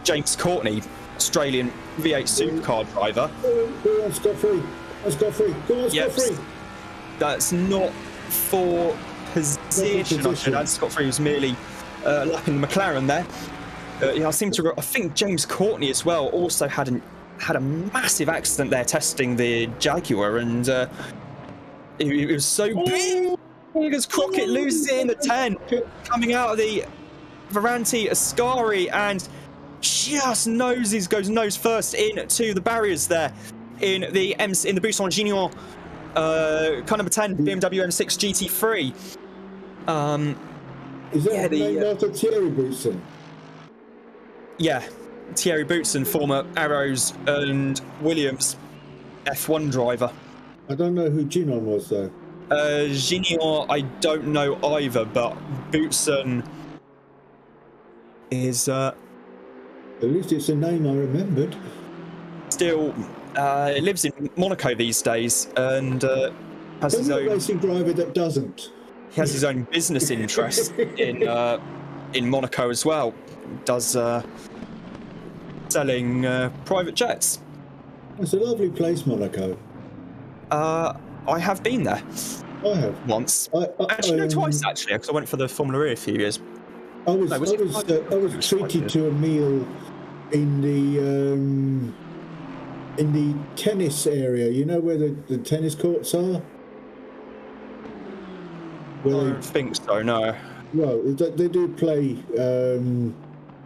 James Courtney, Australian V8 supercar driver. Go on, Scott Free. Go on, Scott Free. That's not for position, I should add. Scott Free was merely lapping the McLaren there. I think James Courtney as well also had a massive accident there testing the Jaguar, and it was so big as Crockett loses it in the 10, coming out of the Varanti Ascari, and just goes nose first into the barriers there in the Busan Junior car number 10 BMW M6 GT3. Is that named after Thierry Boutsen? Yeah, Thierry Boutsen, former Arrows and Williams F1 driver. I don't know who Jinon was though. Junior, I don't know either, but Boutsen is at least it's a name I remembered. Still lives in Monaco these days, and has his own racing driver that doesn't. He has his own business interest in Monaco as well. Does selling private jets. It's a lovely place, Monaco. I have been there. I have once. Twice actually, because I went for the Formula E a few years. I was treated to a meal in the tennis area. You know where the tennis courts are? I don't think so. No. Well, they do play.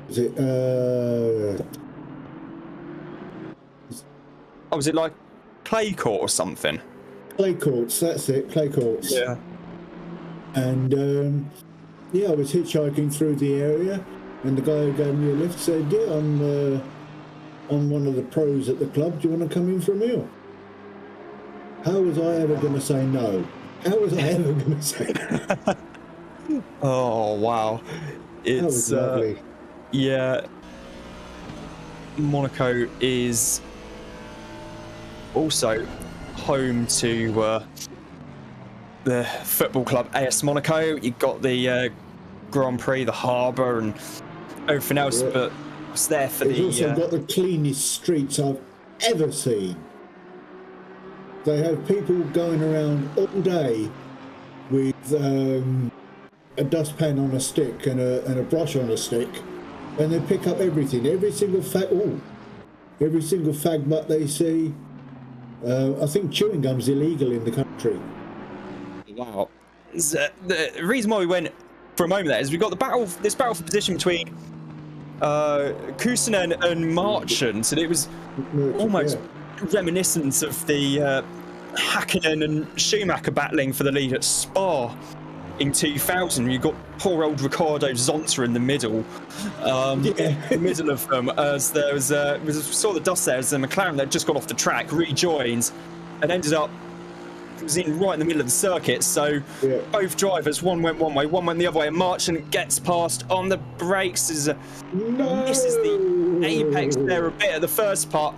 Is it? Was it like clay court or something? Clay courts, that's it, clay courts. Yeah. And I was hitchhiking through the area, and the guy who gave me a lift said, "Yeah, I'm one of the pros at the club. Do you want to come in for a meal?" How was I ever going to say no? How was I ever going to say no? Oh wow, that was lovely. Yeah, Monaco is also home to the football club AS Monaco. You've got the Grand Prix, the harbour, and everything else. Yeah. But it's there for It's also got the cleanest streets I've ever seen. They have people going around all day with a dustpan on a stick and a brush on a stick, and they pick up everything. Every single fag butt they see. I think chewing gum's illegal in the country. Wow. The reason why we went for a moment there is we've got this battle for position between Kusanen and Marchand, and it was almost reminiscent of the Hakkinen and Schumacher battling for the lead at Spa in 2000. You've got poor old Ricardo Zonta in the middle, in the middle of them, as there was saw the dust there as the McLaren that just got off the track rejoined and ended up right in the middle of the circuit. So both drivers, one went one way, one went the other way, and Marchand gets past on the brakes. Misses the apex there a bit at the first part.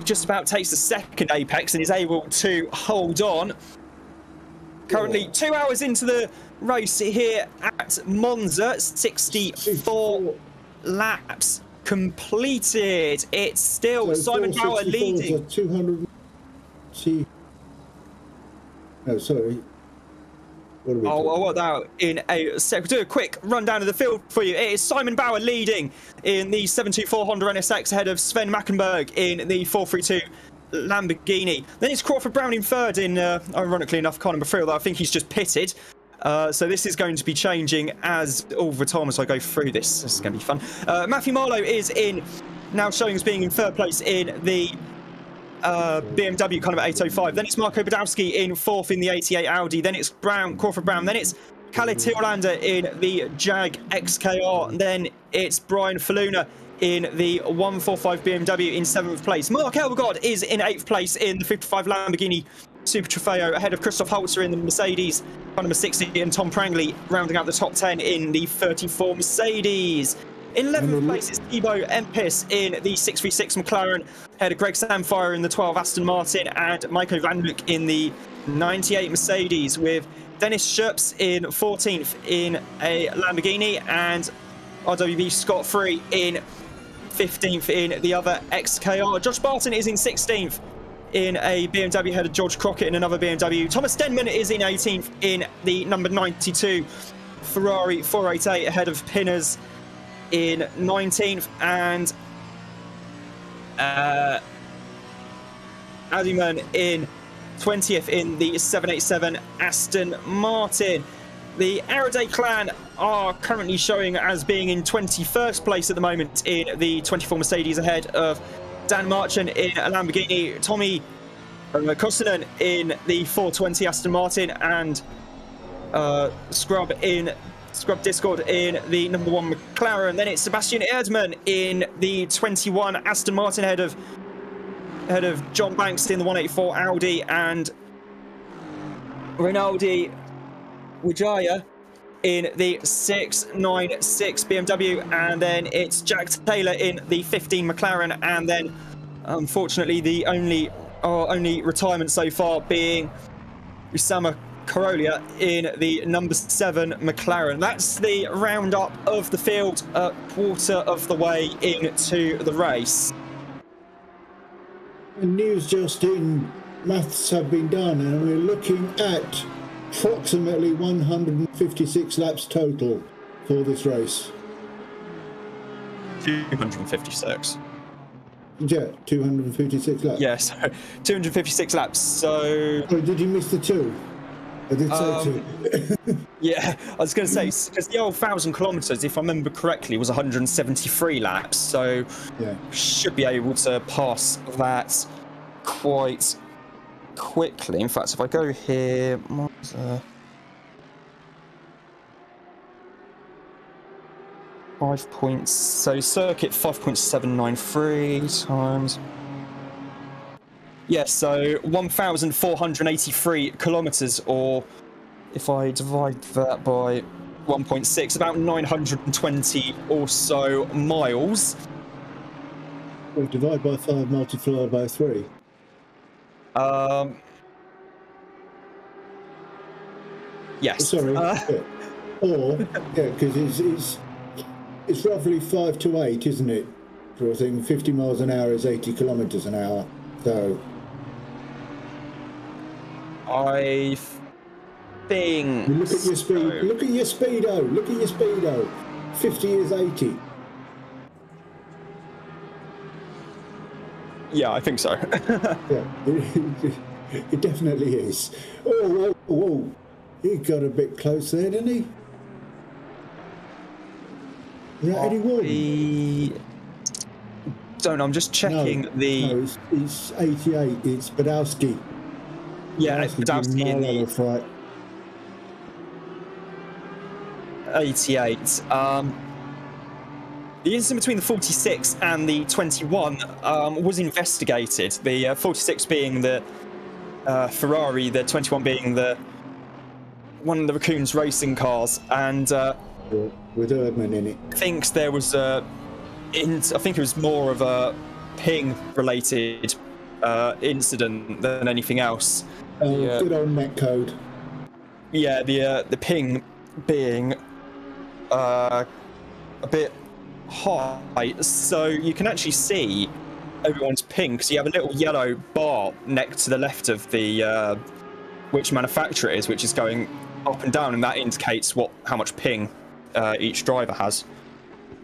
Just about takes the second apex and is able to hold on. Currently 2 hours into the race here at Monza, 64 laps completed. It's still Simon Bauer leading. 200. Oh, sorry. In a sec. We'll do a quick rundown of the field for you. It is Simon Bauer leading in the 724 Honda NSX ahead of Sven Mackenberg in the 432 Lamborghini. Then it's Crawford Brown in third in, ironically enough, car number 3, although I think he's just pitted. So this is going to be changing as all the time as I go through this. This is going to be fun. Matthew Marlowe is now showing as being in third place in the BMW kind of 805. Then it's Marco Badowski in fourth in the 88 Audi. Then it's Crawford Brown. Then it's Kalle Tiolander in the Jag XKR. And then it's Brian Faluna in the 145 BMW in 7th place. Mark Elgard is in 8th place in the 55 Lamborghini Super Trofeo ahead of Christoph Holzer in the Mercedes car number 60 and Tom Prangley rounding out the top 10 in the 34 Mercedes. In 11th place is Thibaut Empis in the 636 McLaren, ahead of Greg Samfire in the 12 Aston Martin and Michael Van Luck in the 98 Mercedes, with Dennis Scherps in 14th in a Lamborghini and RWB Scott Free in 15th in the other XKR. Josh Barton is in 16th in a BMW ahead of George Crockett in another BMW. Thomas Denman is in 18th in the number 92 Ferrari 488 ahead of Pinners in 19th, and Adiman in 20th in the 787 Aston Martin. the Araday clan are currently showing as being in 21st place at the moment in the 24 Mercedes, ahead of Dan Marchand in a Lamborghini, Tommy Kosonen in the 420 Aston Martin, and Scrub Discord in the number 1 McLaren. Then it's Sebastian Erdmann in the 21 Aston Martin, ahead of John Banks in the 184 Audi, and Rinaldi Wijaya in the 696 BMW, and then it's Jack Taylor in the 15 McLaren, and then unfortunately the only retirement so far being Usama Karolia in the number 7 McLaren. That's the roundup of the field, a quarter of the way into the race. And news just in, maths have been done, and we're looking at approximately 156 laps total for this race. 256. Yeah, 256 laps. Yes, 256 laps. So. Oh, did you miss the 2? I did say 2. Yeah, I was going to say, because the old 1,000 kilometres, if I remember correctly, was 173 laps. So yeah, should be able to pass that quite quickly. In fact, if I go here, Monza, 5 points. So circuit 5.793 times. Yes, so 1,483 kilometres, or if I divide that by 1.6, about 920 or so miles. Well, divide by 5, multiply by 3. Yes. Sorry. Yeah. Or, yeah, because it's roughly 5 to 8, isn't it? Sort of thing. 50 miles an hour is 80 kilometres an hour. So I think. Look at your speed. Look at your speedo. Look at your speedo. 50 is 80. Yeah, I think so. Yeah, it definitely is. Oh, whoa. He got a bit close there, didn't he? Is that Eddie Warden? Don't know, I'm just checking No, it's 88. It's Badowski. Yeah, Badowski in the right. 88. The incident between the 46 and the 21 was investigated. The 46 being the Ferrari, the 21 being the one of the Raccoons racing cars, and with Erdmann in it. Thinks there was I think it was more of a ping-related incident than anything else. Good old netcode. Yeah, the ping being a bit high, so you can actually see everyone's ping because you have a little yellow bar next to the left of the which manufacturer it is, which is going up and down, and that indicates how much ping each driver has.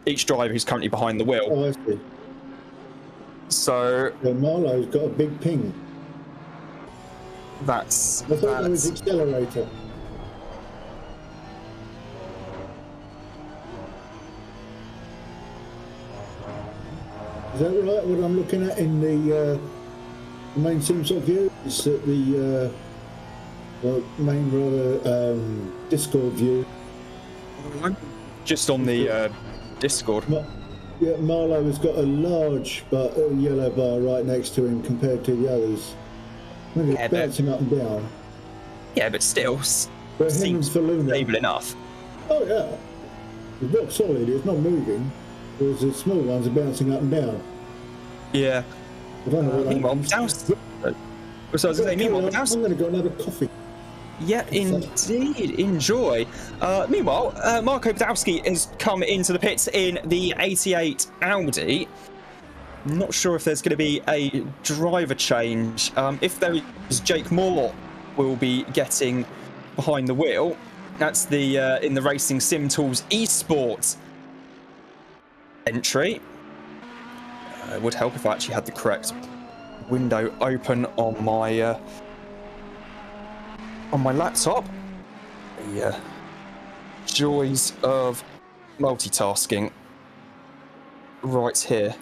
Each driver who's currently behind the wheel. Oh, I see. So Marlowe's got a big ping. I thought that was accelerator. Is that right? What I'm looking at in the main SimSoc view is that the main Discord view. Just on the Discord. Yeah, Marlowe has got a large yellow bar right next to him compared to the others. When it's bouncing up and down. Yeah, but still, but seems stable enough. Oh yeah, it's rock solid. It's not moving. Whereas the small ones are bouncing up and down. Yeah. I don't know what meanwhile, Badowski. So I was going to say, meanwhile, Badowski. I'm going to go another coffee. Yeah, indeed. Enjoy. Meanwhile, Marco Badowski has come into the pits in the 88 Audi. I'm not sure if there's going to be a driver change. If there is, Jake Moore will be getting behind the wheel. That's the in the Racing Sim Tools Esports entry. It would help if I actually had the correct window open on my laptop. Yeah, joys of multitasking right here.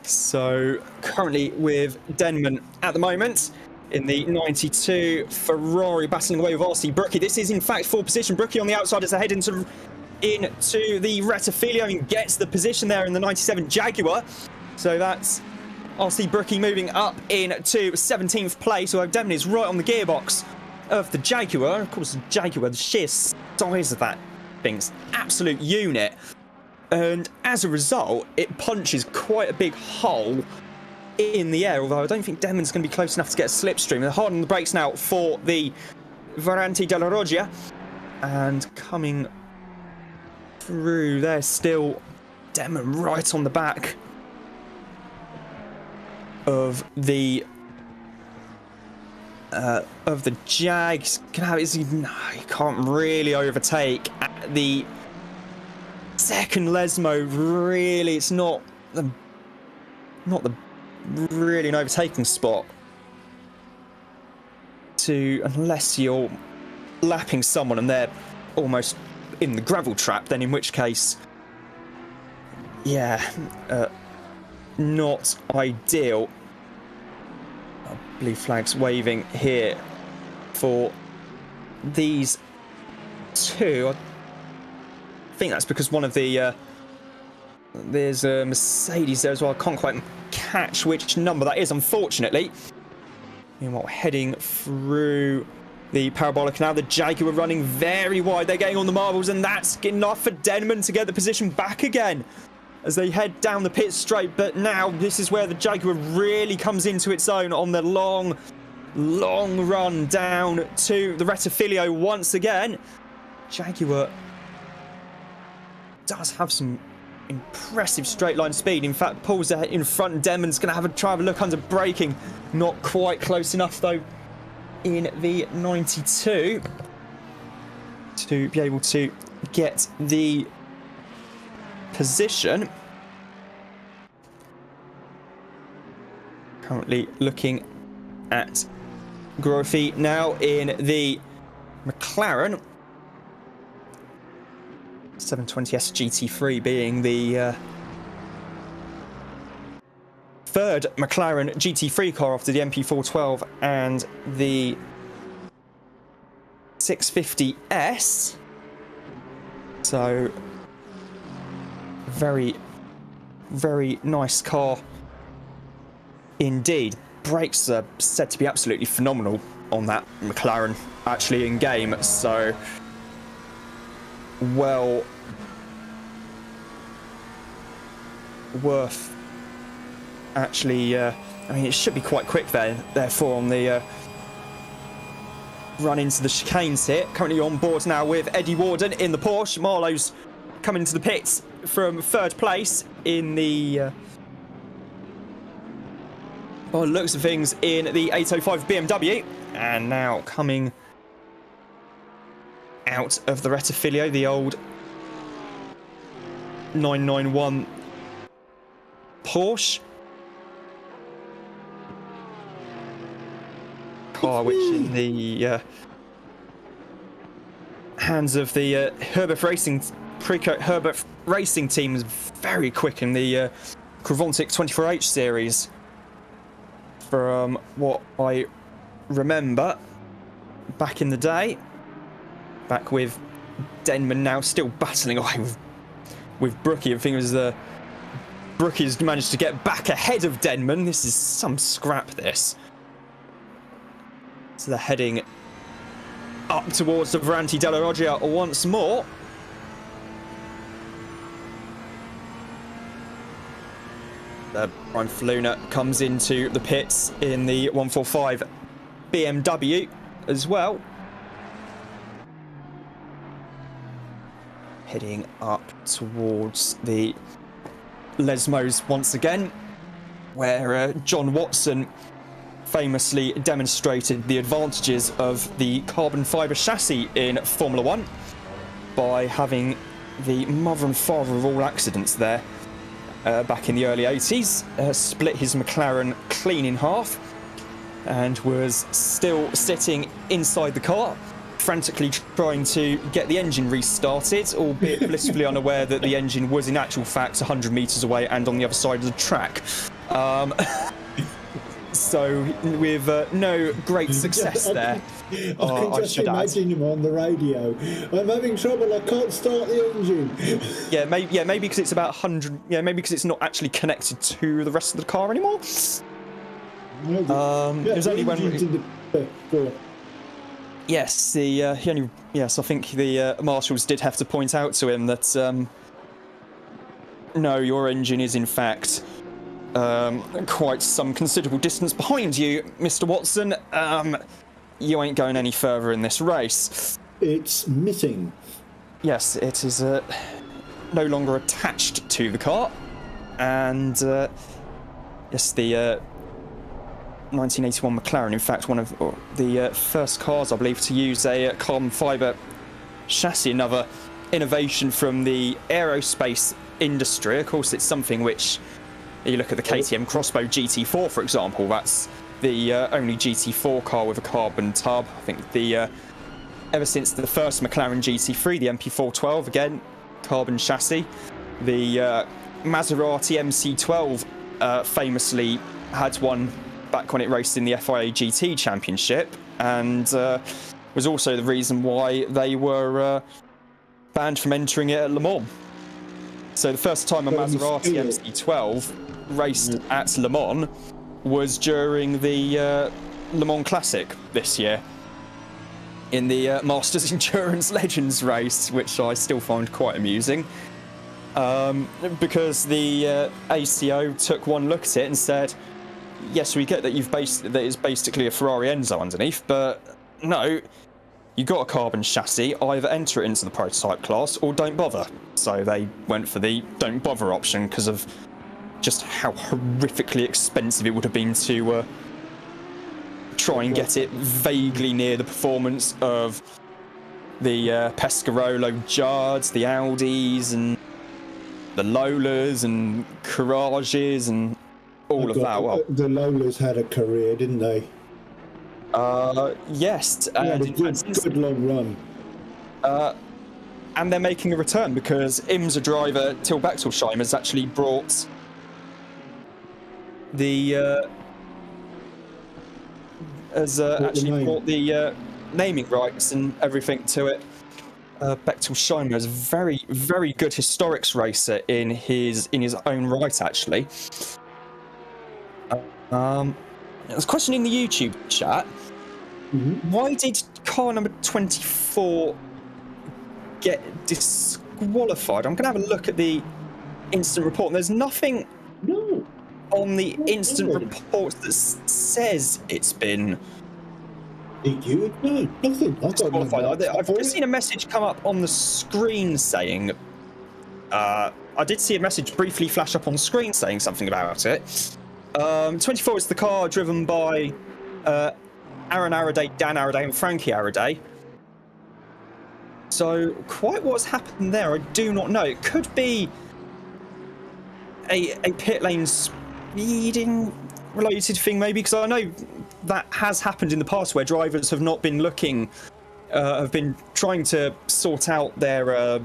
So currently with Denman at the moment in the 92, Ferrari battling away with RC Brookie. This is in fact full position. Brookie on the outside as they head into the Rettifilio and gets the position there in the 97 Jaguar. So that's RC Brookie moving up into 17th place, although Denman is right on the gearbox of the Jaguar. Of course, the Jaguar, the sheer size of that thing's absolute unit. And as a result, it punches quite a big hole in the air, although I don't think Denman's going to be close enough to get a slipstream. They're hard on the brakes now for the Variante della Roggia. And coming through, there's still Denman right on the back of the Jags. He can't really overtake at the second Lesmo. Really, it's not the really an overtaking spot unless you're lapping someone and they're almost in the gravel trap, then in which case, yeah, not ideal. Blue flags waving here for these two. I think that's because one of the there's a Mercedes there as well. I can't quite catch which number that is, unfortunately. Meanwhile, heading through the parabolic now, the Jaguar running very wide. They're getting on the marbles, and that's enough for Denman to get the position back again as they head down the pit straight. But now this is where the Jaguar really comes into its own on the long run down to the Rettifilio once again. Jaguar does have some impressive straight line speed. In fact, Paul's in front and Denman's going to have a try of a look under braking. Not quite close enough though in the 92 to be able to get the position. Currently looking at Grofi now in the McLaren 720S GT3, being the third McLaren GT3 car after the MP412 and the 650S. So very, very nice car indeed. Brakes are said to be absolutely phenomenal on that McLaren, actually, in game. So, well worth actually. I mean, it should be quite quick there. Therefore, on the run into the chicanes here. Currently on board now with Eddie Warden in the Porsche. Marlowe's coming into the pits from third place in the by the looks of things in the 805 BMW, and now coming out of the Rettifilio, the old 991 Porsche car, which in the hands of the Herbert Racing team is very quick in the Crevantic 24H series. From what I remember back in the day, back with Denman now still battling away with Brookie. I think it was Brookie's managed to get back ahead of Denman. This is some scrap, this. So they're heading up towards the Variante della Roggia once more. Brian Faluna comes into the pits in the 145 BMW as well. Heading up towards the Lesmos once again, where John Watson famously demonstrated the advantages of the carbon fibre chassis in Formula 1 by having the mother and father of all accidents there back in the early 80s, split his McLaren clean in half, and was still sitting inside the car, frantically trying to get the engine restarted, albeit blissfully unaware that the engine was in actual fact 100 metres away and on the other side of the track. So with no great success there. I can just imagine him on the radio. I'm having trouble. I can't start the engine. Maybe because it's about 100. Yeah, maybe because it's not actually connected to the rest of the car anymore. It was only when. Yes, I think the marshals did have to point out to him that no, your engine is in fact quite some considerable distance behind you, Mr. Watson. You ain't going any further in this race. It's missing. Yes, it is no longer attached to the car, and yes, the 1981 McLaren, in fact, one of the first cars, I believe, to use a carbon fibre chassis, another innovation from the aerospace industry. Of course, it's something which, you look at the KTM Crossbow GT4, for example, that's the only GT4 car with a carbon tub. I think ever since the first McLaren GT3, the MP412, again, carbon chassis. The Maserati MC12 famously had one back when it raced in the FIA GT Championship, and was also the reason why they were banned from entering it at Le Mans. So the first time a Maserati MC12 raced at Le Mans was during the Le Mans Classic this year, in the Masters Endurance Legends race, which I still find quite amusing, because the ACO took one look at it and said, yes, we get that that it's basically a Ferrari Enzo underneath, but no, you got a carbon chassis, either enter it into the prototype class or don't bother. So they went for the don't bother option because of just how horrifically expensive it would have been to try and get it vaguely near the performance of the Pescarolo Jards, the Audis, and the Lolas and Courages and all of that. Well, the Lolas had a career, didn't they? Yes, and a good long run. And they're making a return because IMSA driver Till Bechtolsheim has actually brought the brought the naming rights and everything to it. Bechtolsheim is a very, very good historics racer in his own right, actually. There's a question in the YouTube chat. Mm-hmm. Why did car number 24 get disqualified? I'm going to have a look at the instant report. And there's nothing on the instant report that says it's been nothing. disqualified. I've just seen a message come up on the screen saying... I did see a message briefly flash up on screen saying something about it. 24 is the car driven by Aaron Araday, Dan Araday, and Frankie Araday. So, quite what's happened there, I do not know. It could be a pit lane speeding related thing, maybe, because I know that has happened in the past where drivers have not been looking, have been trying to sort out their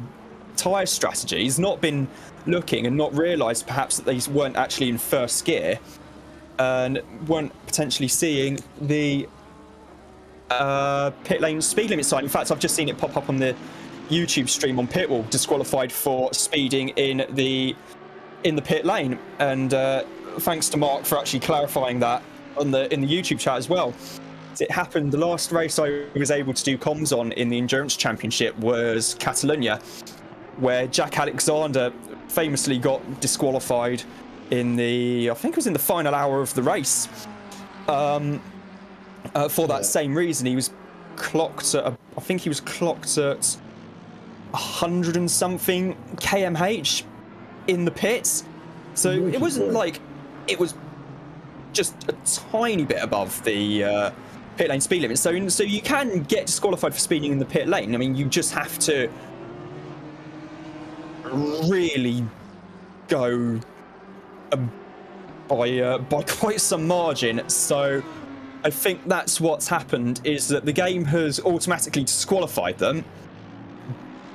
tyre strategies, not been looking and not realised perhaps that they weren't actually in first gear and weren't potentially seeing the pit lane speed limit sign. In fact, I've just seen it pop up on the YouTube stream on Pitwall, disqualified for speeding in the pit lane, and thanks to Mark for actually clarifying that in the YouTube chat as well. It happened, the last race I was able to do comms on in the Endurance Championship was Catalonia, where Jack Alexander famously got disqualified in I think it was in the final hour of the race. For that same reason, he was clocked at, I think he was clocked at 100 and something kmh in the pits. So it wasn't like, it was just a tiny bit above the pit lane speed limit. So you can get disqualified for speeding in the pit lane. I mean, you just have to really go by quite some margin. So I think that's what's happened, is that the game has automatically disqualified them,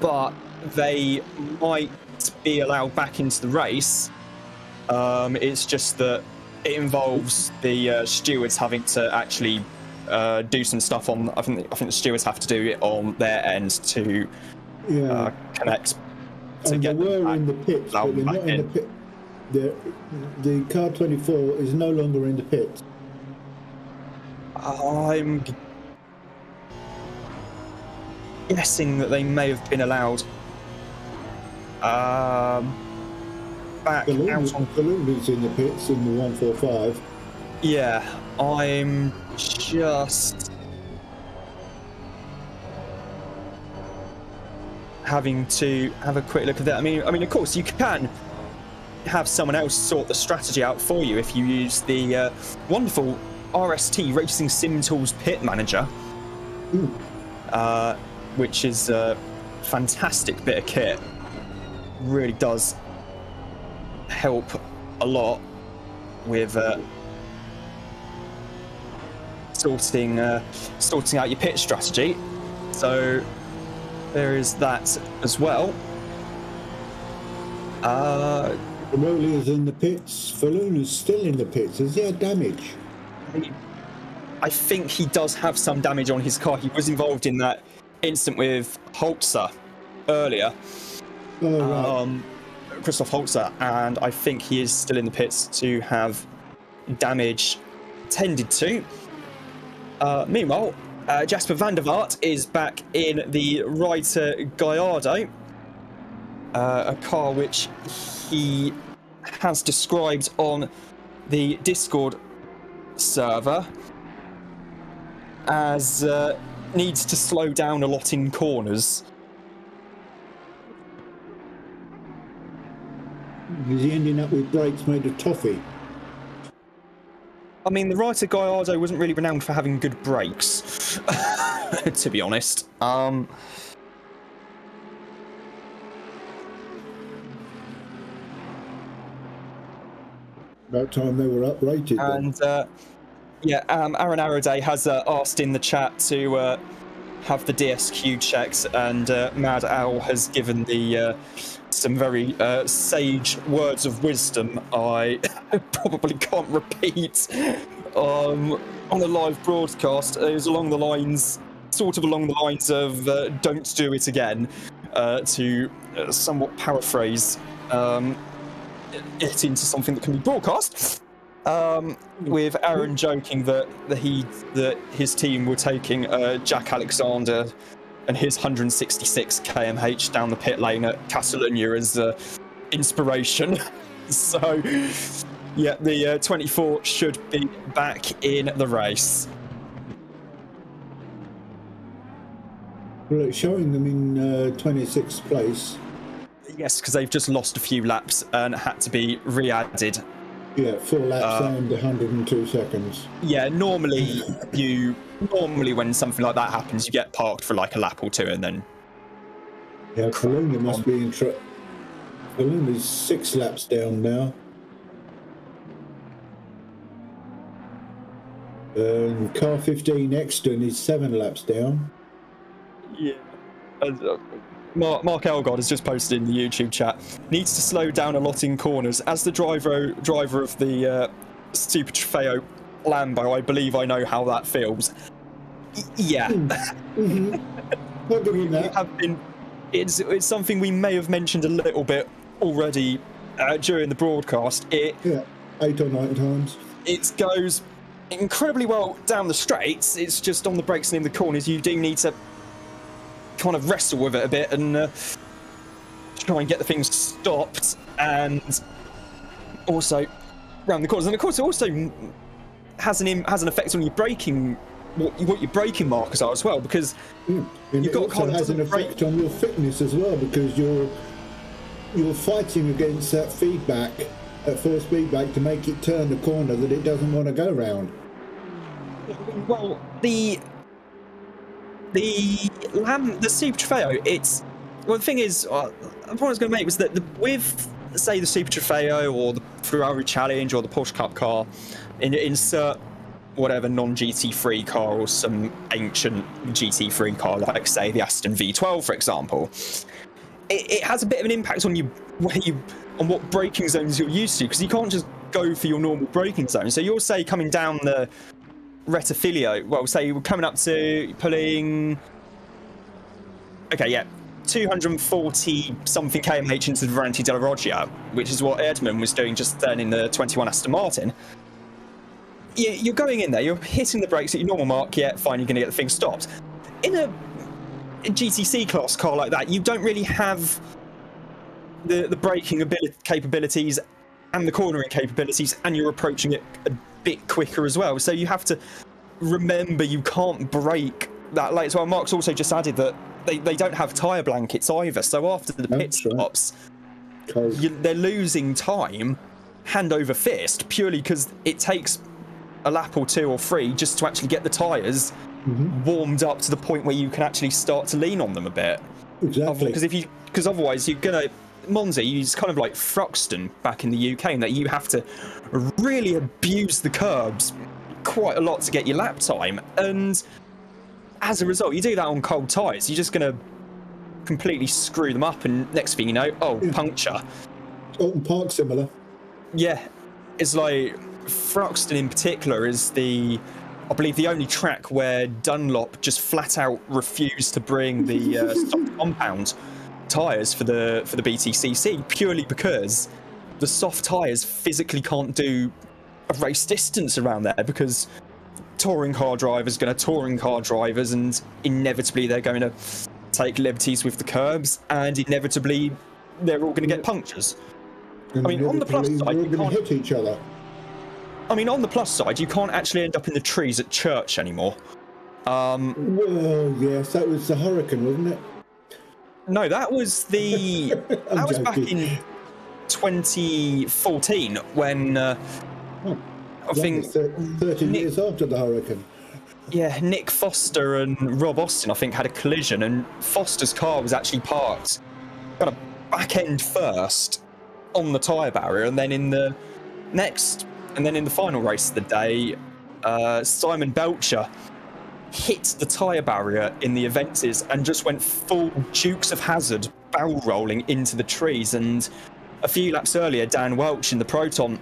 but they might be allowed back into the race. It's just that it involves the stewards having to actually do some stuff on. I think the stewards have to do it on their end to connect. To and get they were in the pits, but they're not in the pit. The car 24 is no longer in the pits. I'm guessing that they may have been allowed back out on. Balloon's in the pits in the 145. Yeah, I'm just having to have a quick look at that. I mean, of course, you can have someone else sort the strategy out for you if you use the wonderful RST Racing Sim Tools Pit Manager, which is a fantastic bit of kit. Really does help a lot with sorting out your pit strategy. So there is that as well. Romoli is in the pits. Falun is still in the pits. Is there damage? I think he does have some damage on his car. He was involved in that incident with Holzer earlier. Oh, right. Christoph Holzer, and I think he is still in the pits to have damage tended to. Meanwhile, Jasper van der Vaart is back in the Reiter Gallardo, a car which he has described on the Discord server as needs to slow down a lot in corners. Is he ending up with brakes made of toffee? I mean, the Reiter Gallardo wasn't really renowned for having good brakes, to be honest. About time they were uprated. And Aaron Araday has asked in the chat to have the DSQ checks, and Mad Owl has given the some very sage words of wisdom I probably can't repeat on a live broadcast. It was along the lines of don't do it again, to somewhat paraphrase it into something that can be broadcast, with Aaron joking that his team were taking Jack Alexander and his 166 kmh down the pit lane at Catalunya as inspiration. So, yeah, the 24 should be back in the race. Well, it's showing them in 26th place. Yes, because they've just lost a few laps and had to be re-added. Yeah, 4 laps and 102 seconds. Yeah, normally when something like that happens, you get parked for like a lap or two and then... Yeah, Kaluna must be in trouble. Kaluna's 6 laps down now. Car 15 Exton is 7 laps down. Yeah. Mark Elgod has just posted in the YouTube chat. Needs to slow down a lot in corners. As the driver of the Super Trofeo Lambo, I believe I know how that feels. Yeah. Mm-hmm. Not doing that. It's something we may have mentioned a little bit already during the broadcast. 8 or 9 times. It goes incredibly well down the straights. It's just on the brakes and in the corners, you do need to kind of wrestle with it a bit and try and get the things stopped, and also around the corners. And of course, it also has an effect on your braking, what your braking markers are as well, because and you've got it also has an effect on your fitness as well, because you're fighting against that feedback, that force feedback, to make it turn the corner that it doesn't want to go round. Well, the Super Trofeo, the thing is, the point I was going to make was that with say the Super Trofeo or the Ferrari Challenge or the Porsche Cup car, insert whatever non-GT3 car or some ancient GT3 car, like say the Aston V12, for example, it has a bit of an impact on you, on what braking zones you're used to, because you can't just go for your normal braking zone. So you'll say coming down the Rettifilo, well, say you were coming up to pulling, okay, yeah, 240 something kmh into the Variante della Roggia, which is what Erdmann was doing just then in the 21 Aston Martin. You're going in there, you're hitting the brakes at your normal mark, yeah, fine, you're going to get the thing stopped. In a GTC class car like that, you don't really have the braking capabilities and the cornering capabilities, and you're approaching it a bit quicker as well. So you have to remember you can't brake that late. So Mark's also just added that they don't have tyre blankets either. So after the pit stops, they're losing time hand over fist purely because it takes a lap or two or three just to actually get the tyres warmed up to the point where you can actually start to lean on them a bit. Exactly. Because otherwise you're gonna Monza, it's kind of like Thruxton back in the UK, in that you have to really abuse the curbs quite a lot to get your lap time, and as a result, you do that on cold tyres, you're just gonna completely screw them up, and next thing you know, puncture. Alton Park similar. Yeah, it's like Thruxton in particular is I believe the only track where Dunlop just flat out refused to bring the soft compound tyres for the BTCC, purely because the soft tyres physically can't do a race distance around there, because touring car drivers going to touring car drivers, and inevitably they're going to take liberties with the curbs, and inevitably they're all going to get punctures. And I mean, on the plus side, you can't hit each other. I mean, on the plus side, you can't actually end up in the trees at church anymore. Well, yes, that was the Hurricane, wasn't it? No, that was that was back in 2014 when I think 30 years after the Hurricane. Yeah, Nick Foster and Rob Austin, I think, had a collision, and Foster's car was actually parked kind of back end first on the tyre barrier, and then in the final race of the day, Simon Belcher hit the tyre barrier in the Aventis and just went full Dukes of Hazzard barrel rolling into the trees. And a few laps earlier, Dan Welch in the Proton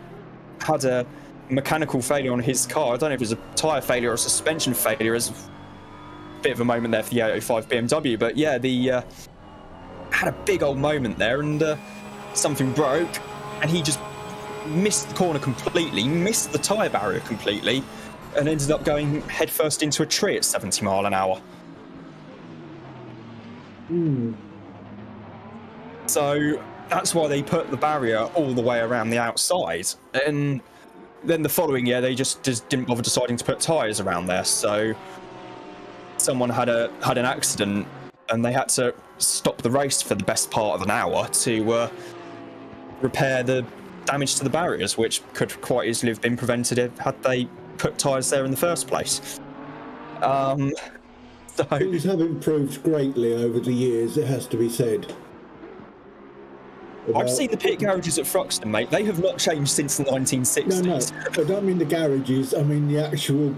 had a mechanical failure on his car. I don't know if it was a tyre failure or a suspension failure. As a bit of a moment there for the 805 BMW, but yeah, had a big old moment there, and something broke, and he just missed the corner completely, missed the tyre barrier completely, and ended up going headfirst into a tree at 70 mile an hour. So that's why they put the barrier all the way around the outside. And then the following year, they just didn't bother deciding to put tyres around there. So someone had an accident, and they had to stop the race for the best part of an hour to repair the damage to the barriers, which could quite easily have been prevented had they put tyres there in the first place. So Things have improved greatly over the years, it has to be said. I've seen the pit garages at Thruxton, mate. They have not changed since the 1960s. No, I don't mean the garages, I mean the actual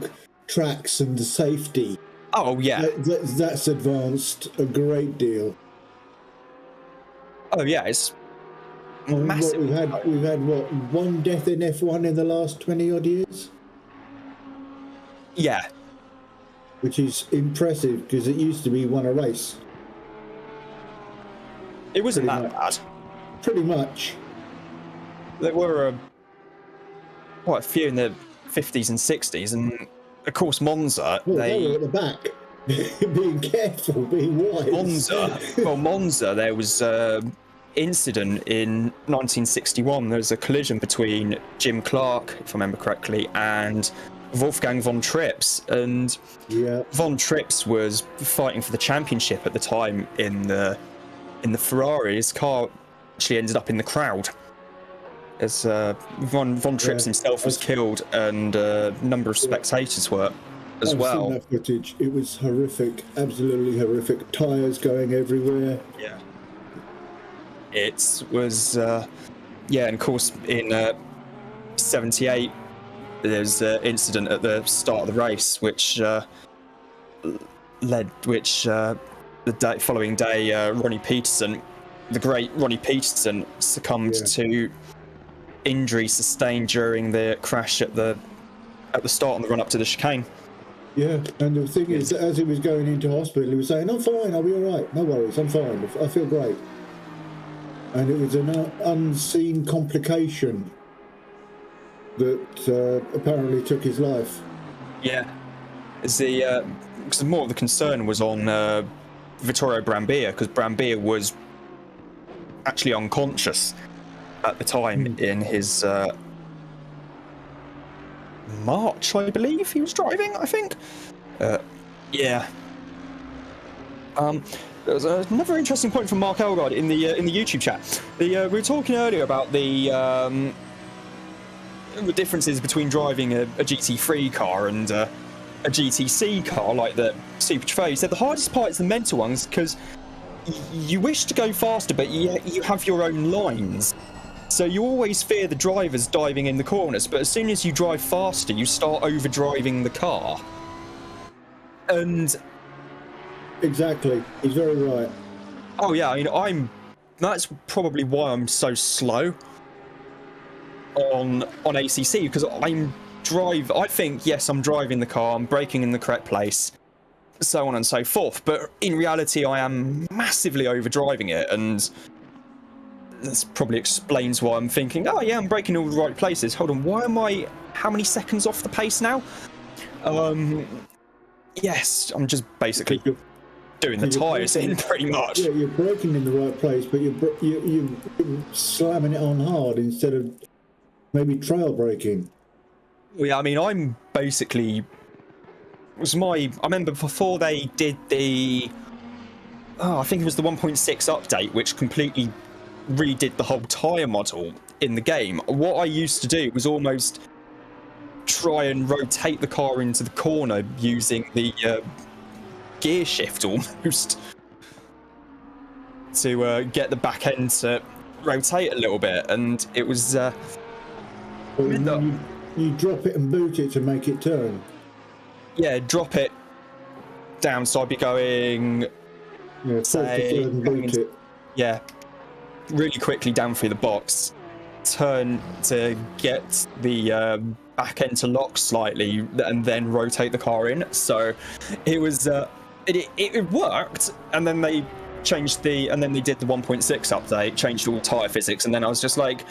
tracks and the safety. Oh, yeah. That's advanced a great deal. Oh, yeah, it's massive. We've had what, one death in F1 in the last 20 odd years? Yeah. Which is impressive, because it used to be one a race. It wasn't that bad. Pretty much. There were quite a few in the 50s and 60s, and of course Monza, they were at the back, being careful, being wise. Monza, there was incident in 1961. There was a collision between Jim Clark, if I remember correctly, and Wolfgang von Trips, and von Trips was fighting for the championship at the time in the Ferrari. His car actually ended up in the crowd as von Trips himself was killed, and a number of spectators were as well. I've seen that footage. It was horrific, absolutely horrific. Tyres going everywhere. Yeah. It was yeah, and of course in 78 there's an incident at the start of the race which the following day Ronnie Peterson, the great Ronnie Peterson, succumbed to injury sustained during the crash at the start on the run up to the chicane. Yeah, and the thing is, as he was going into hospital, he was saying, "I'm fine, I'll be all right, no worries, I'm fine, I feel great." And it was an unseen complication that apparently took his life. Yeah, because more of the concern was on Vittorio Brambilla, because Brambilla was actually unconscious at the time in his March, I believe he was driving, I think. Yeah. There was another interesting point from Mark Elgard in the YouTube chat. We were talking earlier about the differences between driving a GT3 car and a GTC car, like the Super Trofeo. He said the hardest part is the mental ones, because you wish to go faster, but you have your own lines. So you always fear the drivers diving in the corners, but as soon as you drive faster, you start overdriving the car. And exactly, he's very right. Oh yeah, I mean, that's probably why I'm so slow on ACC, because I think, yes, I'm driving the car, I'm braking in the correct place, so on and so forth, but in reality I am massively overdriving it, and this probably explains why I'm thinking, oh yeah, I'm braking in all the right places. Hold on, how many seconds off the pace now? Yes, I'm just basically doing the tyres in, pretty much. Yeah, you're braking in the right place, but you're slamming it on hard instead of maybe trail braking. Well, yeah, I mean, I'm basically... I remember before they did I think it was the 1.6 update, which completely redid the whole tyre model in the game. What I used to do was almost try and rotate the car into the corner using the gear shift almost to get the back end to rotate a little bit, and it was you drop it and boot it to make it turn. Yeah, drop it down, so I'd be going really quickly down through the box, turn to get the back end to lock slightly, and then rotate the car in. So it was it worked, and then they changed and then they did the 1.6 update, changed all tyre physics, and then I was just like,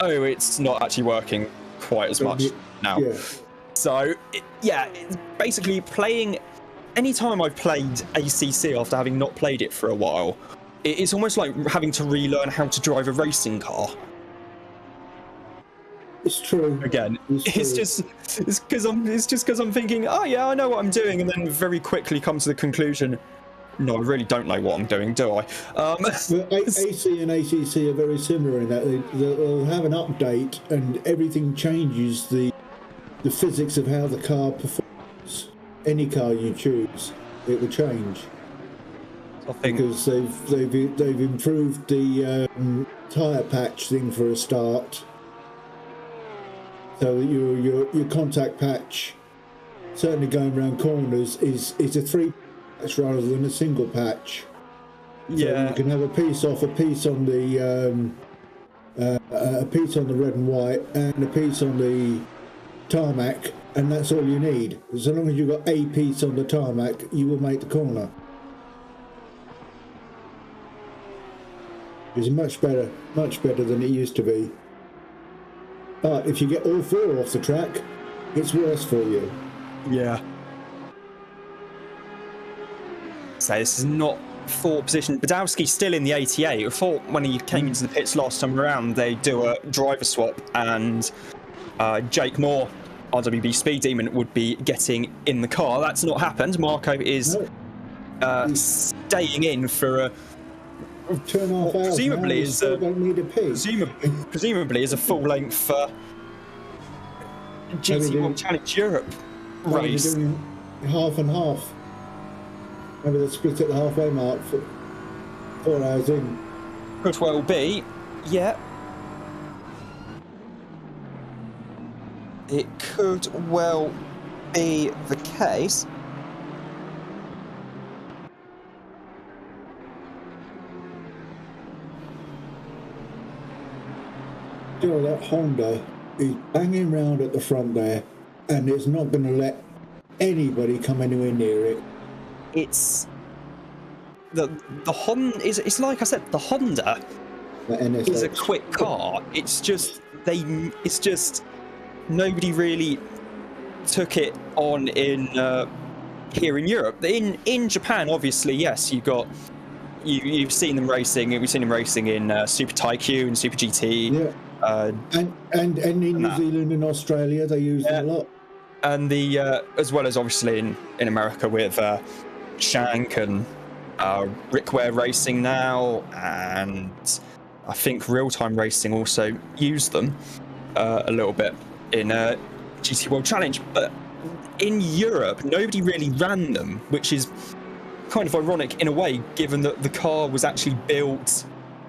oh, it's not actually working quite as much now. Yeah. So it's basically playing. Anytime I've played ACC after having not played it for a while, it's almost like having to relearn how to drive a racing car. It's true. Again, it's just because I'm thinking, oh yeah, I know what I'm doing, and then very quickly come to the conclusion, no, I really don't know what I'm doing, do I? AC and ACC are very similar in that they'll have an update and everything changes the physics of how the car performs. Any car you choose, it will change. I think because they've improved the tyre patch thing for a start. So your contact patch, certainly going around corners, is a 3 patch rather than a single patch. Yeah, so you can have a piece off, a piece on the red and white, and a piece on the tarmac, and that's all you need. As long as you've got a piece on the tarmac, you will make the corner. It's much better than it used to be. But if you get all four off the track, it's worse for you. Yeah. So this is not fourth position. Badowski's still in the 88. I thought when he came into the pits last time around, they'd do a driver swap, and Jake Moore, RWB Speed Demon, would be getting in the car. That's not happened. Marco is staying in for a 2.5 hours. Presumably is don't need a pig. Presumably is a full length GT World Challenge Europe race. Doing half and half. Maybe they split at the halfway mark for 4 hours in. Could well be, yeah. It could well be the case. You know, that Honda is banging round at the front there, and it's not going to let anybody come anywhere near it. It's the Honda is. It's like I said, the Honda is a quick car. It's just nobody really took it on in here in Europe. In Japan, obviously, yes, you've seen them racing. We've seen them racing in Super Tycoon and Super GT. Yeah. And in New Zealand and Australia, they use them a lot. And the as well as obviously in America with Shank and Rickware Racing now, and I think Real Time Racing also use them a little bit in GT World Challenge. But in Europe, nobody really ran them, which is kind of ironic in a way, given that the car was actually built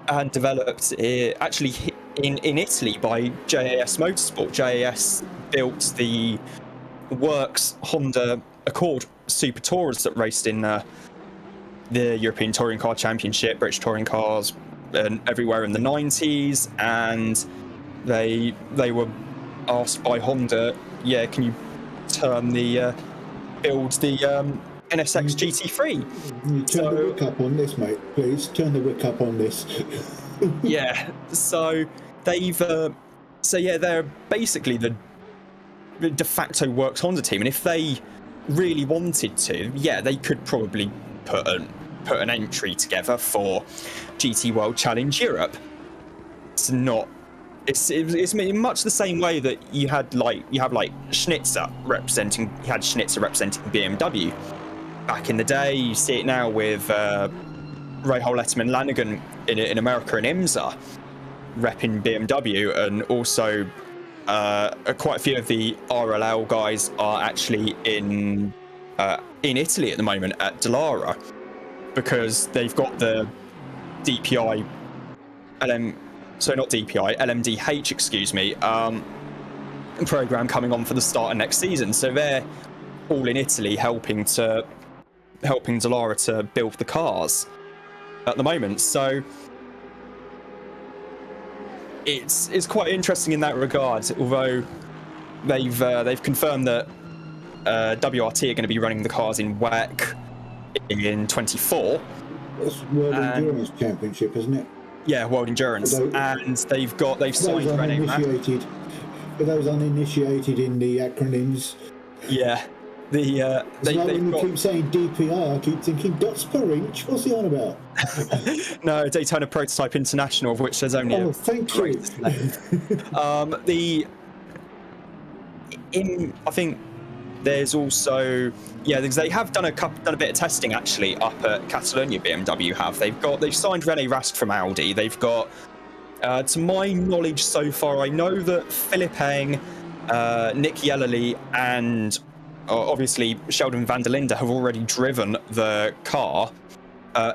and developed actually in Italy by JAS Motorsport. JAS built the works Honda Accord Super Tourers that raced in the European Touring Car Championship, British Touring Cars, and everywhere in the 90s. And they were asked by Honda, yeah, can you turn the build the NSX GT3? You turn the wick up on this, mate. Please turn the wick up on this. Yeah. So they're basically the de facto works Honda team, and if they really wanted to, yeah, they could probably put an entry together for GT World Challenge Europe. It's much the same way that you have Schnitzer representing BMW back in the day. You see it now with Rahal Letterman Lanigan in America and IMSA repping BMW, and also quite a few of the RLL guys are actually in Italy at the moment at Dallara, because they've got the LMDH, program coming on for the start of next season. So they're all in Italy helping Dallara to build the cars at the moment. So it's quite interesting in that regard, although they've confirmed that WRT are going to be running the cars in WEC in 24. That's World Endurance Championship, isn't it? Yeah, World Endurance. And they've signed Rene Rast. For those uninitiated in the acronyms. Yeah. When you keep saying DPI, I keep thinking dots per inch. What's he on about? No, Daytona Prototype International, of which there's only thank you. I think there's also they have done a bit of testing actually up at Catalonia. BMW they've signed Rene Rast from Audi. They've got to my knowledge so far, I know that Philip Eng, Nick Yellowly, and obviously Sheldon van der Linde have already driven the car.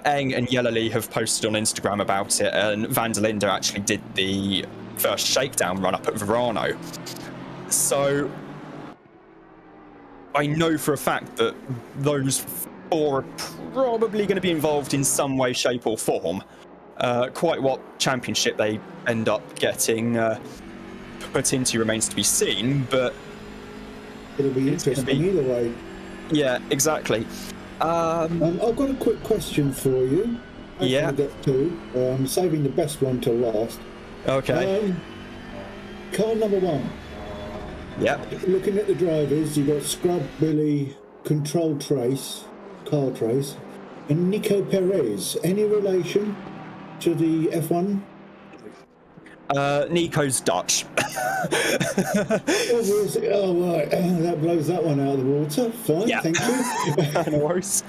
Eng and Yellowly have posted on Instagram about it, and van der Linde actually did the first shakedown run up at Verano. So I know for a fact that those four are probably going to be involved in some way, shape or form. Quite what championship they end up getting put into remains to be seen, but it'll be interesting either way. Yeah, exactly. I've got a quick question for you. Yeah. I'll get to. I'm saving the best one till last. Okay. Car number one. Yep. Looking at the drivers, you've got Scrub Billy, Carl Trace, and Nico Perez. Any relation to the F1? Nico's Dutch. Oh, right. That blows that one out of the water. Fine, yeah. Thank you. No worries.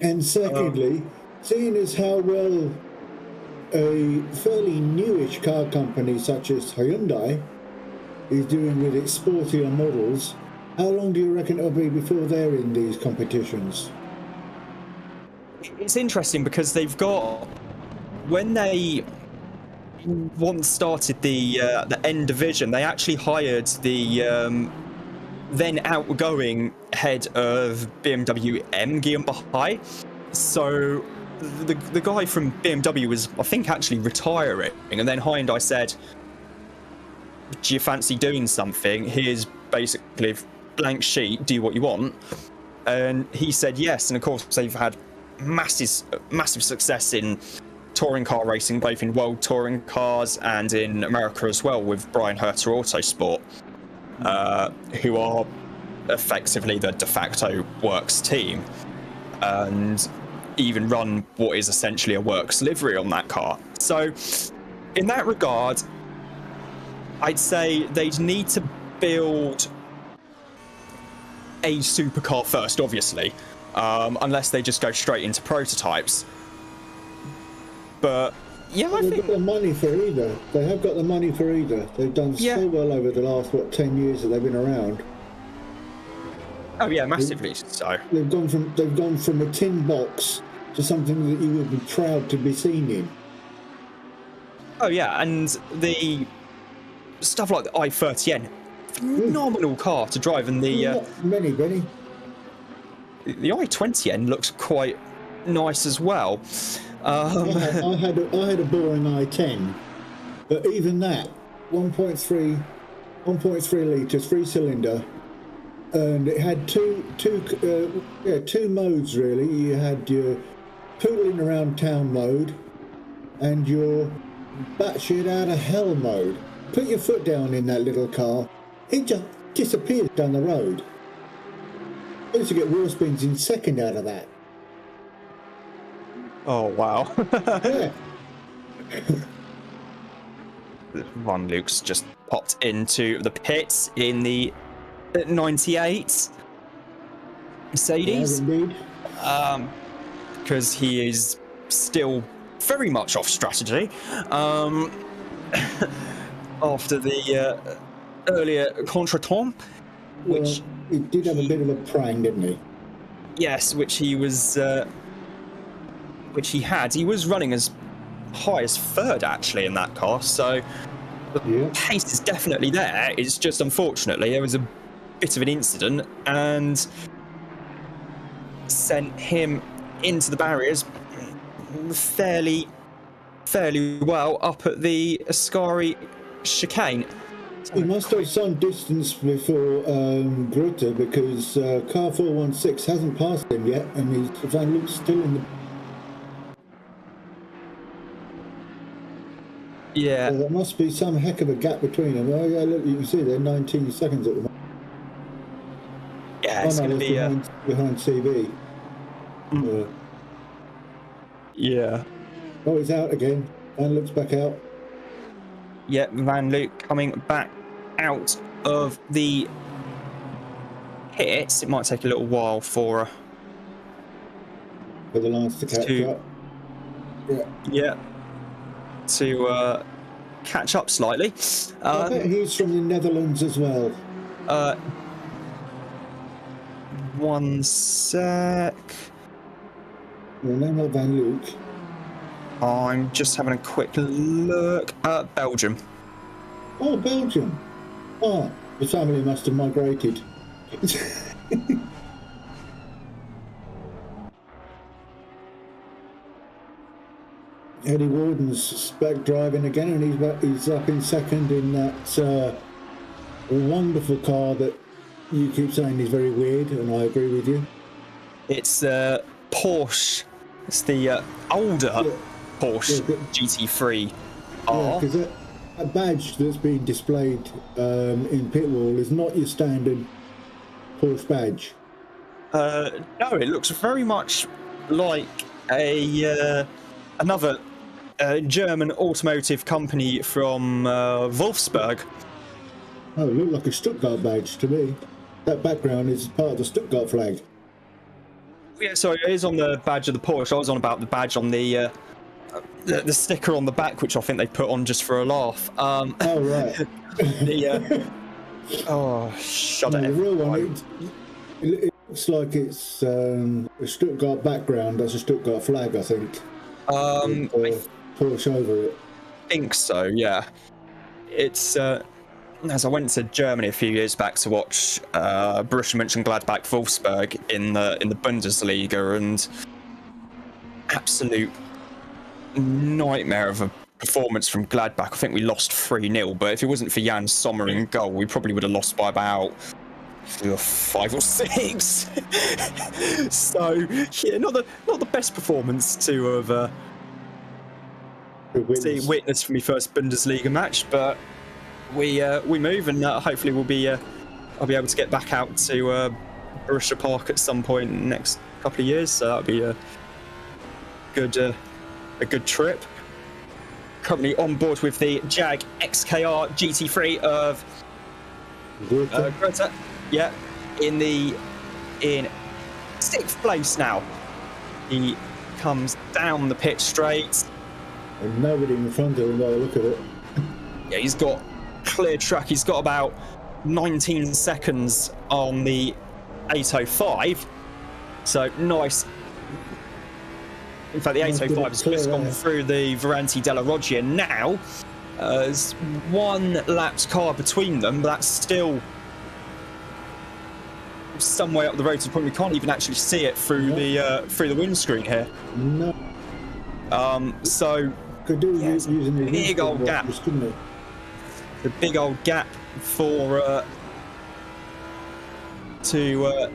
And secondly, seeing as how well a fairly newish car company such as Hyundai is doing with its sportier models, how long do you reckon it'll be before they're in these competitions? It's interesting because they've got, when they once started the N division, they actually hired the then outgoing head of BMW M, Guillaume Bahai. So the guy from BMW was, I think, actually retiring, and then Hyundai said, do you fancy doing something? Here's basically a blank sheet, do what you want. And he said yes, and of course they've had massive success in touring car racing, both in world touring cars and in America as well, with Brian Herter Autosport, who are effectively the de facto works team, and even run what is essentially a works livery on that car. So in that regard, I'd say they'd need to build a supercar first, obviously, unless they just go straight into prototypes. But yeah, I think they've got the money for either. They have got the money for either. They've done so well over the last 10 years that they've been around. Oh yeah, massively so. They've gone from a tin box to something that you would be proud to be seen in. Oh yeah, and the stuff like the i30N, phenomenal car to drive, and the Benny. The i20N looks quite nice as well. I had a boring i10, but even that 1.3 litres, 3-cylinder, and it had two modes really. You had your poodling around town mode and your batshit out of hell mode. Put your foot down in that little car, it just disappears down the road. I used to get wheel spins in second out of that. Oh wow. Yeah. Von Luke's just popped into the pits in the 98 Mercedes. Yeah, indeed. Because he is still very much off strategy. After the earlier contretemps, which he did have a bit of a prang, didn't he? Yes, which he was, which he had. He was running as high as third actually in that car, so the pace is definitely there. It's just unfortunately there was a bit of an incident and sent him into the barriers fairly well up at the Ascari chicane. He must have some distance before Grutter, because car 416 hasn't passed him yet, and Van Luke's still in the... Yeah. So there must be some heck of a gap between them. Oh yeah, look, you can see they're 19 seconds at the moment. Yeah, it's going to be behind CV. Yeah. Oh, he's out again. Van Luke's back out. Yeah, Van Luke coming back out of the pits. It might take a little while for the lines to catch up. Yeah. To catch up slightly. I bet he's from the Netherlands as well. One sec. Well, no, not Van Luke. I'm just having a quick look. Belgium. Oh, Belgium. Oh, the family must have migrated. Eddie Warden's back driving again, and he's up in second in that wonderful car that you keep saying is very weird, and I agree with you. It's Porsche. It's the older Porsche GT3 R. Yeah, because that badge that's being displayed in pit wall is not your standard Porsche badge. No, it looks very much like another German automotive company from Wolfsburg. Oh, it looked like a Stuttgart badge to me. That background is part of the Stuttgart flag. Yeah, so it is on the badge of the Porsche. I was on about the badge on the sticker on the back, which I think they put on just for a laugh. Oh, right. Shut it. The real one, it looks like it's a Stuttgart background. That's a Stuttgart flag, I think. Porsche over it. think so, yeah. It's as I went to Germany a few years back to watch Borussia Mönchengladbach Wolfsburg in the Bundesliga, and absolute nightmare of a performance from Gladbach. I think we lost 3-0, but if it wasn't for Jan Sommer in goal, we probably would have lost by about 5 or 6. So yeah, not the best performance to have witnessed for my first Bundesliga match, but we move, and hopefully I'll be able to get back out to Borussia Park at some point in the next couple of years. So that'll be a good trip. Currently on board with the Jag XKR GT3 of Greta. Yeah, in 6th place now. He comes down the pit straight. And nobody in front of him by the look of it. Yeah, he's got clear track. He's got about 19 seconds on the 805. So nice. In fact, the 805 has just gone through the Verranti della Roggia now. There's one lapped car between them, but that's still some way up the road to the point we can't even actually see it through the windscreen here. No. So could do using the big old gap. The big old gap for to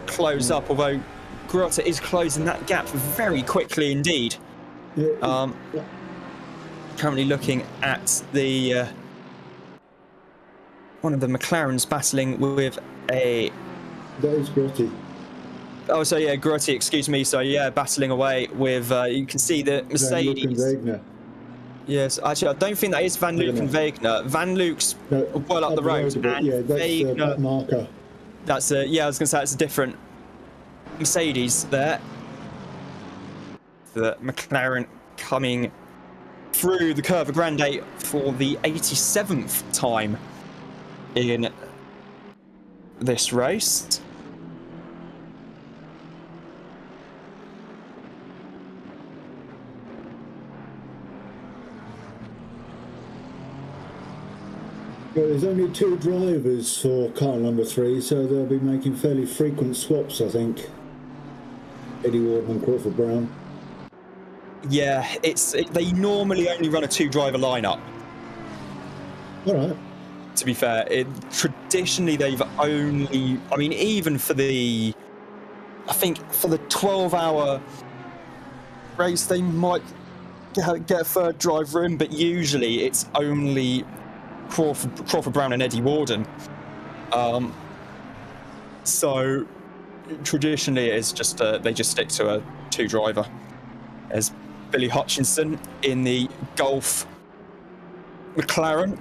close up, although Grotta is closing that gap very quickly indeed. Currently looking at the one of the McLarens battling with a... That is Grotti. Oh, so yeah, Grotti, excuse me. So yeah, battling away with, you can see the Mercedes. Yes, actually, I don't think that is Van Luke and Wegner. Van Luke's well up the road, and yeah, that's Wegner, marker. That's a, yeah, I was going to say that's a different Mercedes there. The McLaren coming through the Curva Grande for the 87th time in this race. Well, there's only 2 drivers for car number 3, so they'll be making fairly frequent swaps, I think. Eddie Warden and Crawford Brown. Yeah, they normally only run a 2-driver lineup. All right. To be fair, traditionally they've only, I mean, even for the, I think for the 12-hour race, they might get a 3rd driver in, but usually it's only Crawford Brown and Eddie Warden. So traditionally it's just they just stick to a 2-driver. There's Billy Hutchinson in the Golf McLaren.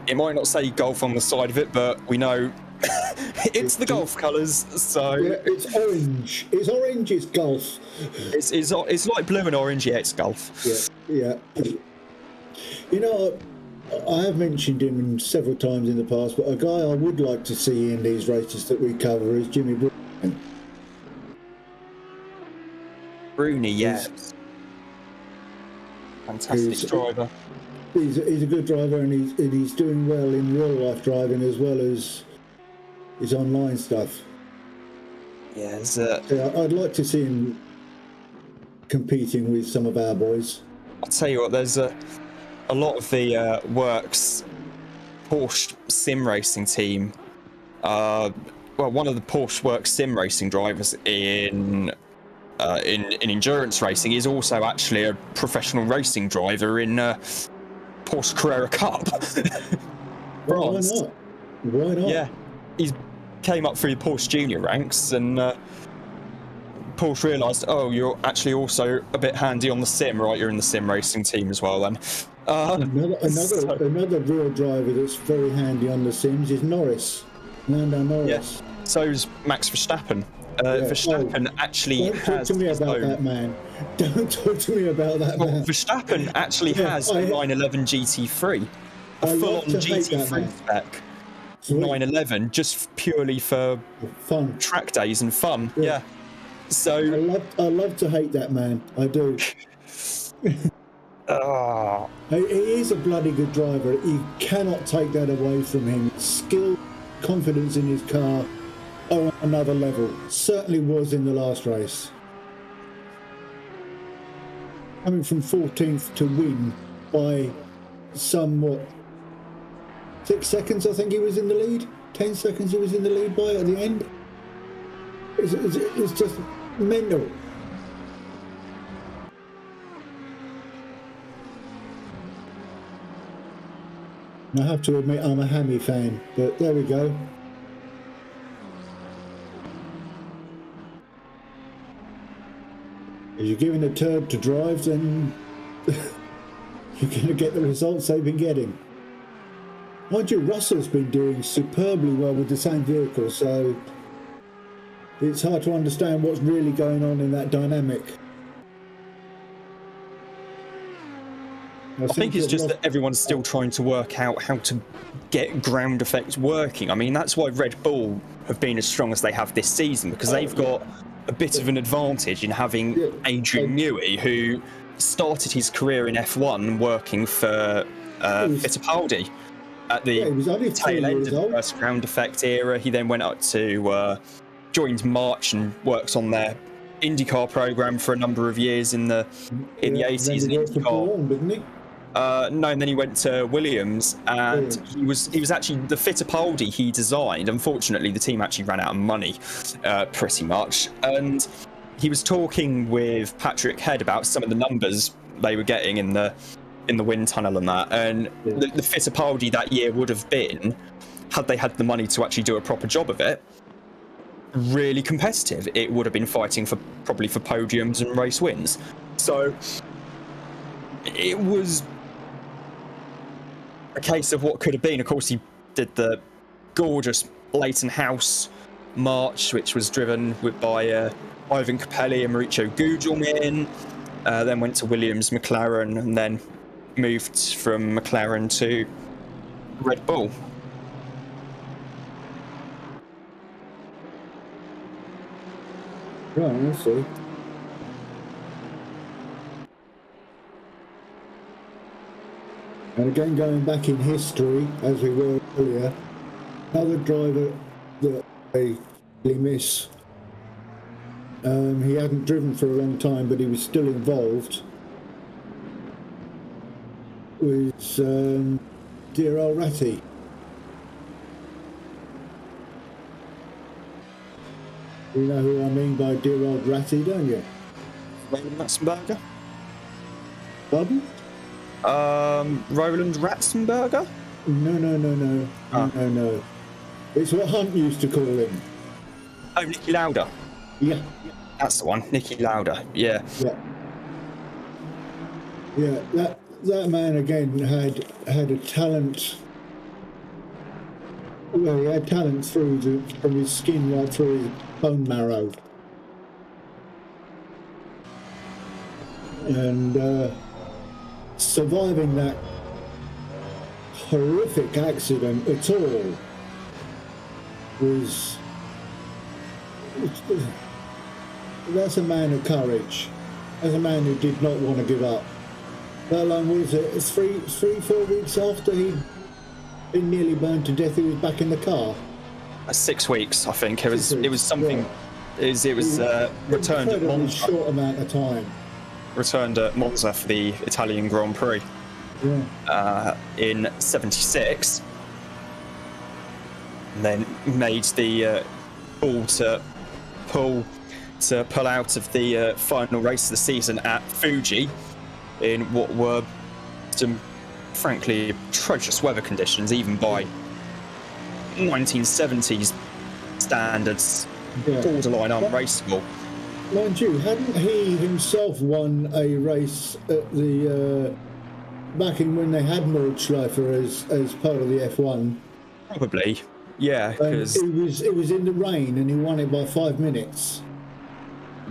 It might not say Golf on the side of it, but we know it's the Golf colours. So yeah, it's orange. It's orange. It's Golf. It's like blue and orange. Yeah, it's Golf. Yeah. You know, I have mentioned him several times in the past, but a guy I would like to see in these races that we cover is Jimmy Bruni. Bruni, yeah. Fantastic driver. He's a good driver, and he's doing well in real life driving as well as his online stuff. Yeah, I'd like to see him competing with some of our boys. I'll tell you what, there's a lot of the Works Porsche sim racing team. Well, one of the Porsche Works sim racing drivers in endurance racing is also actually a professional racing driver in Porsche Carrera Cup. Well, why not? Yeah, he came up through the Porsche junior ranks, and Porsche realised, oh, you're actually also a bit handy on the sim, right? You're in the sim racing team as well, then. Another real driver that's very handy on the sims is Lando Norris. Yeah. So is Max Verstappen. Verstappen actually has. Don't talk to me about that man. Don't talk to me about that man. Verstappen actually has a 911 GT3, a full-on GT3 spec 911, just purely for fun, track days and fun. Yeah. So I love to hate that man. I do. He is a bloody good driver. You cannot take that away from him. Skill, confidence in his car are on another level. Certainly was in the last race. Coming from 14th to win by somewhat 6 seconds, I think he was in the lead. 10 seconds he was in the lead by at the end. It's just mental. I have to admit I'm a Hammy fan, but there we go. If you're giving a turd to drive, then you're going to get the results they've been getting. Mind you, Russell's been doing superbly well with the same vehicle, so it's hard to understand what's really going on in that dynamic. I think it's just that everyone's still trying to work out how to get ground effects working. I mean, that's why Red Bull have been as strong as they have this season, because they've got a bit of an advantage in having Adrian Newey, who started his career in F1 working for Fittipaldi at the tail end of the first ground effect era. He then went up to joined March and worked on their IndyCar program for a number of years in the A-season IndyCar. Didn't he? No, and then he went to Williams, and he was actually the Fittipaldi he designed. Unfortunately, the team actually ran out of money, pretty much. And he was talking with Patrick Head about some of the numbers they were getting in the wind tunnel and that. And the Fittipaldi that year would have been, had they had the money to actually do a proper job of it, really competitive. It would have been fighting probably for podiums and race wins. So it was a case of what could have been. Of course, he did the gorgeous Leighton House March, which was driven by Ivan Capelli and Mauricio Gugelmin, then went to Williams, McLaren, and then moved from McLaren to Red Bull. Right, I see. And again, going back in history, as we were earlier, another driver that they really miss, he hadn't driven for a long time, but he was still involved, was dear old Ratty. You know who I mean by dear old Ratty, don't you? Roland Ratzenberger? Pardon? Roland Ratzenberger? No. Oh. No. It's what Hunt used to call him. Oh, Nicky Lauda. Yeah. That's the one, Nicky Lauda. Yeah. That man again had a talent. Well, he had talent from his skin right through his bone marrow. And surviving that horrific accident at all that's a man of courage. That's a man who did not want to give up. How long was it? 4 weeks after he'd been nearly burned to death, he was back in the car. 6 weeks, I think. It was something. Yeah. It was returned at Monza. Short amount of time. Returned at Monza for the Italian Grand Prix. Yeah. In '76. And then made the call to pull out of the final race of the season at Fuji in what were some frankly atrocious weather conditions, even by 1970s standards, borderline unraceable. Mind you, hadn't he himself won a race at the back in when they had Nordschleifer as part of the F1? Probably, yeah. Because it was in the rain and he won it by 5 minutes.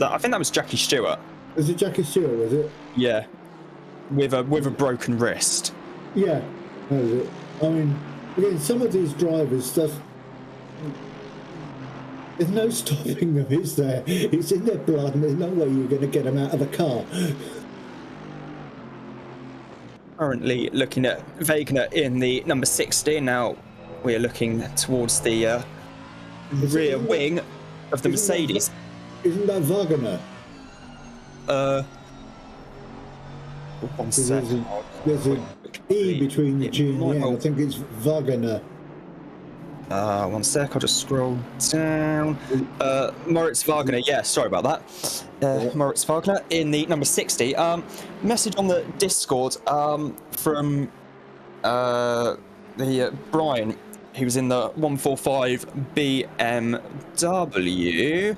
I think that was Jackie Stewart. Was it Jackie Stewart? Was it? Yeah, with a broken wrist. Yeah, that was it. I mean, again, some of these drivers there's no stopping them, is there? It's in their blood, and there's no way you're going to get them out of the car. currently looking at Wagner in the number 60. Now we're looking towards the rear wing of the Mercedes. Isn't that Wagner? One second. There's an E between the G and the N. I think it's Wagner. 1 sec, I'll just scroll down. Moritz Wagner, yeah, sorry about that. Moritz Wagner in the number 60. Message on the Discord from the Brian, who was in the 145 BMW.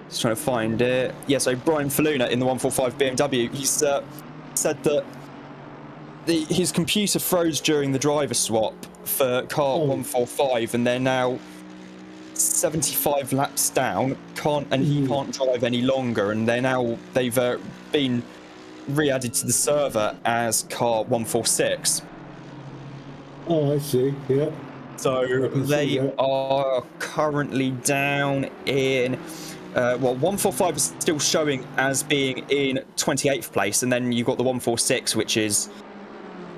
Just trying to find it. Yeah, so Brian Faluna in the 145 BMW. He's said that his computer froze during the driver swap for car 145, and they're now 75 laps down. He can't drive any longer, and they've been re-added to the server as car 146. Oh, I see. Yeah. So they are currently down in. 145 is still showing as being in 28th place, and then you've got the 146, which is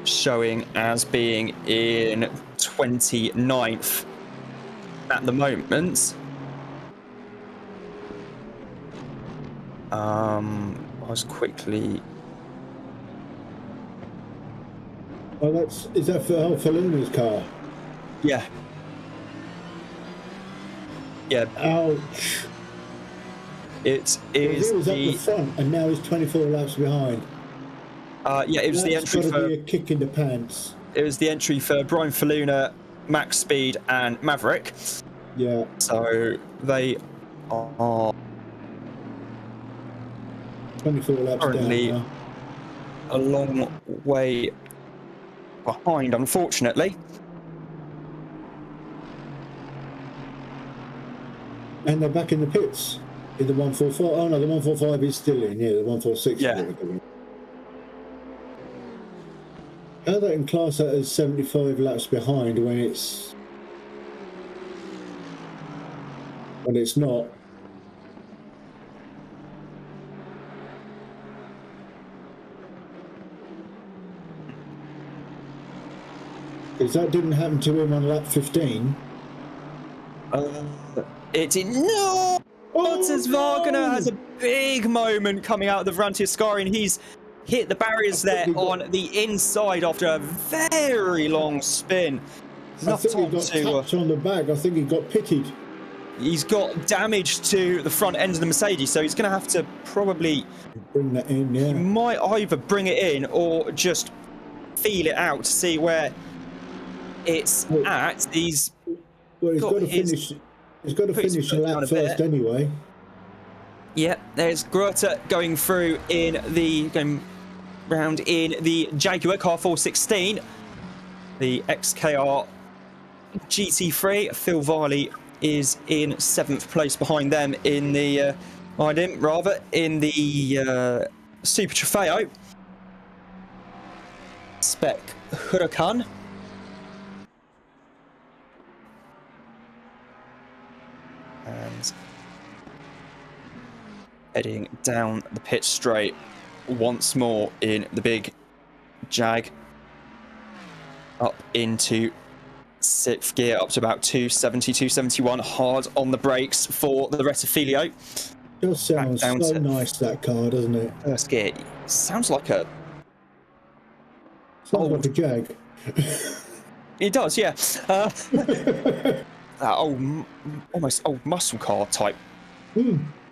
showing as being in 29th at the moment. I was quickly. Oh, is that for Luna's car? Yeah. Yeah. Ouch. It is. He was up the front, and now he's 24 laps behind. Yeah, it was the entry for. Be a kick in the pants. It was the entry for Brian Faluna, Max Speed, and Maverick. Yeah. So they are 24 laps currently down now. A long way behind, unfortunately. And they're back in the pits in the 145. Oh no, the 145 is still in. Yeah, the 146. Yeah. How they can class that as 75 laps behind when it's not? Because that didn't happen to him on lap 15. It did not. Bottas Wagner has a big moment coming out of the Ferranti Ascari, and he's hit the barriers there on the inside after a very long spin. I think he got tapped on the back. I think he got pitted. He's got damage to the front end of the Mercedes, so he's going to have to probably bring that in. Yeah, he might either bring it in or just feel it out to see where it's at. He's got to finish. He's got to finish the lap first anyway. Yeah, there's Grota going through going round in the Jaguar car 416, the XKR GT3. Phil Varley is in 7th place behind them in the in the Super Trofeo. Spec Huracan. And heading down the pit straight once more in the big Jag, up into 6th gear, up to about 270, 271, hard on the brakes for the Rettifilio. It does sound so nice, that car, doesn't it? First gear, sounds like a... Sounds like a Jag. It does, yeah. That almost old muscle car type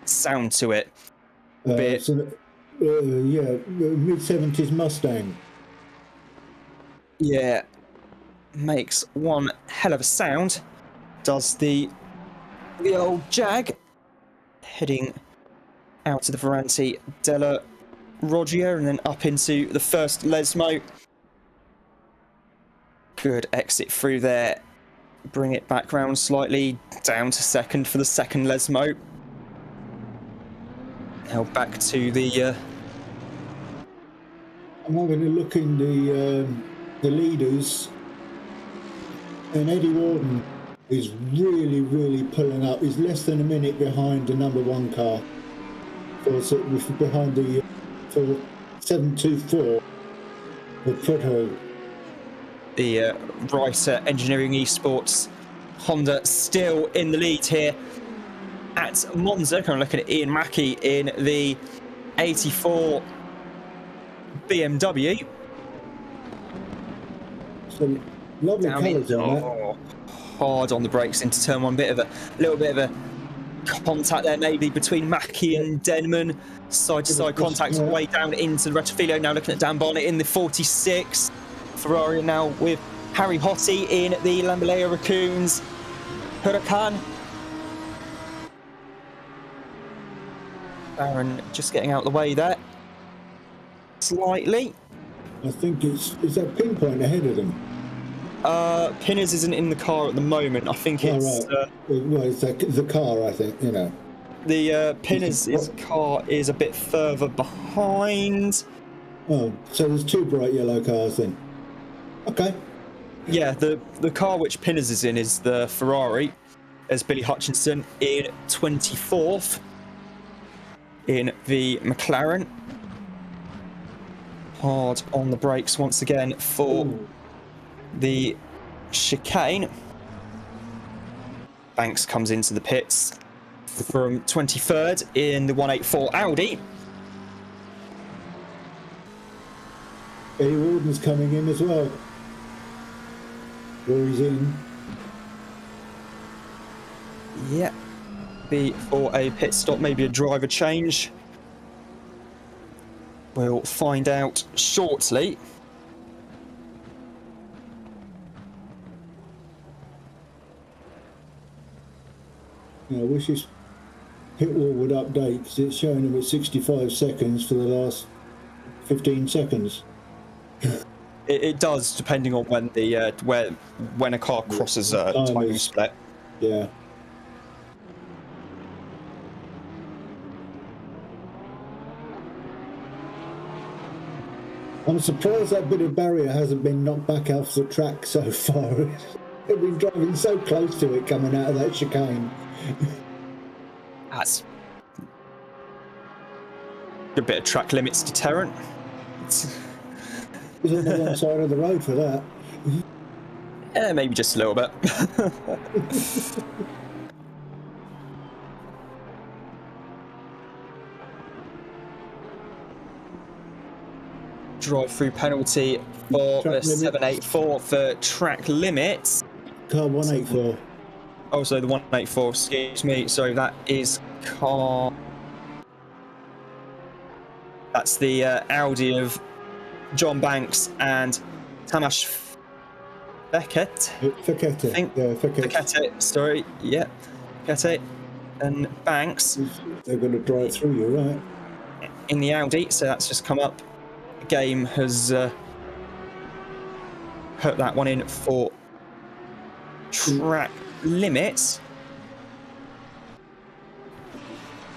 sound to it. Yeah, mid-70s Mustang. Yeah, makes one hell of a sound. Does the old Jag, heading out of the Ferranti della Roggia and then up into the first Lesmo. Good exit through there. Bring it back round slightly, down to 2nd for the 2nd Lesmo. Now back to the... I'm having a look in the leaders, and Eddie Warden is really, really pulling up. He's less than a minute behind the number 1 car, behind the 724. The foothold. The Writer Engineering Esports Honda still in the lead here at Monza. Kind of looking at Ian Mackey in the 84 BMW. Some lovely colours on that. Hard on the brakes into turn one. Little bit of a contact there maybe between Mackey and Denman. Side-to-side contact way down into the Rettifilo. Now looking at Dan Bonnet in the 46. Ferrari now with Harry Hottie in the Lamborghini Raccoons. Huracan. Baron just getting out of the way there. Slightly. I think is that Pinpoint ahead of them? Pinners isn't in the car at the moment. I think it's... Right. Well, it's the car, I think, you know. The Pinners' car is a bit further behind. Oh, so there's two bright yellow cars then. Okay. Yeah, the car which Pinners is in is the Ferrari. There's Billy Hutchinson in 24th in the McLaren. Hard on the brakes once again for the chicane. Banks comes into the pits from 23rd in the 184 Audi. Eddie Warden's coming in as well. Rory's in. Yeah. Be for a pit stop, maybe a driver change. We'll find out shortly. I wish this pit wall would update because it's showing them at 65 seconds for the last 15 seconds. It does, depending on when the when a car crosses a timing split. Yeah. I'm surprised that bit of barrier hasn't been knocked back off the track so far. They've been driving so close to it coming out of that chicane. That's a bit of track limits deterrent. It's on the wrong side of the road for that. Yeah, maybe just a little bit. Drive-through penalty for the 784 for track limits. Car 184. Oh, so the 184, excuse me. So that is car... That's the Audi of John Banks and Tamas Beckett. Fekete, sorry. Yeah. Fekete and Banks. They're going to drive through you, right? In the Audi, so that's just come up. The game has put that one in for track limits.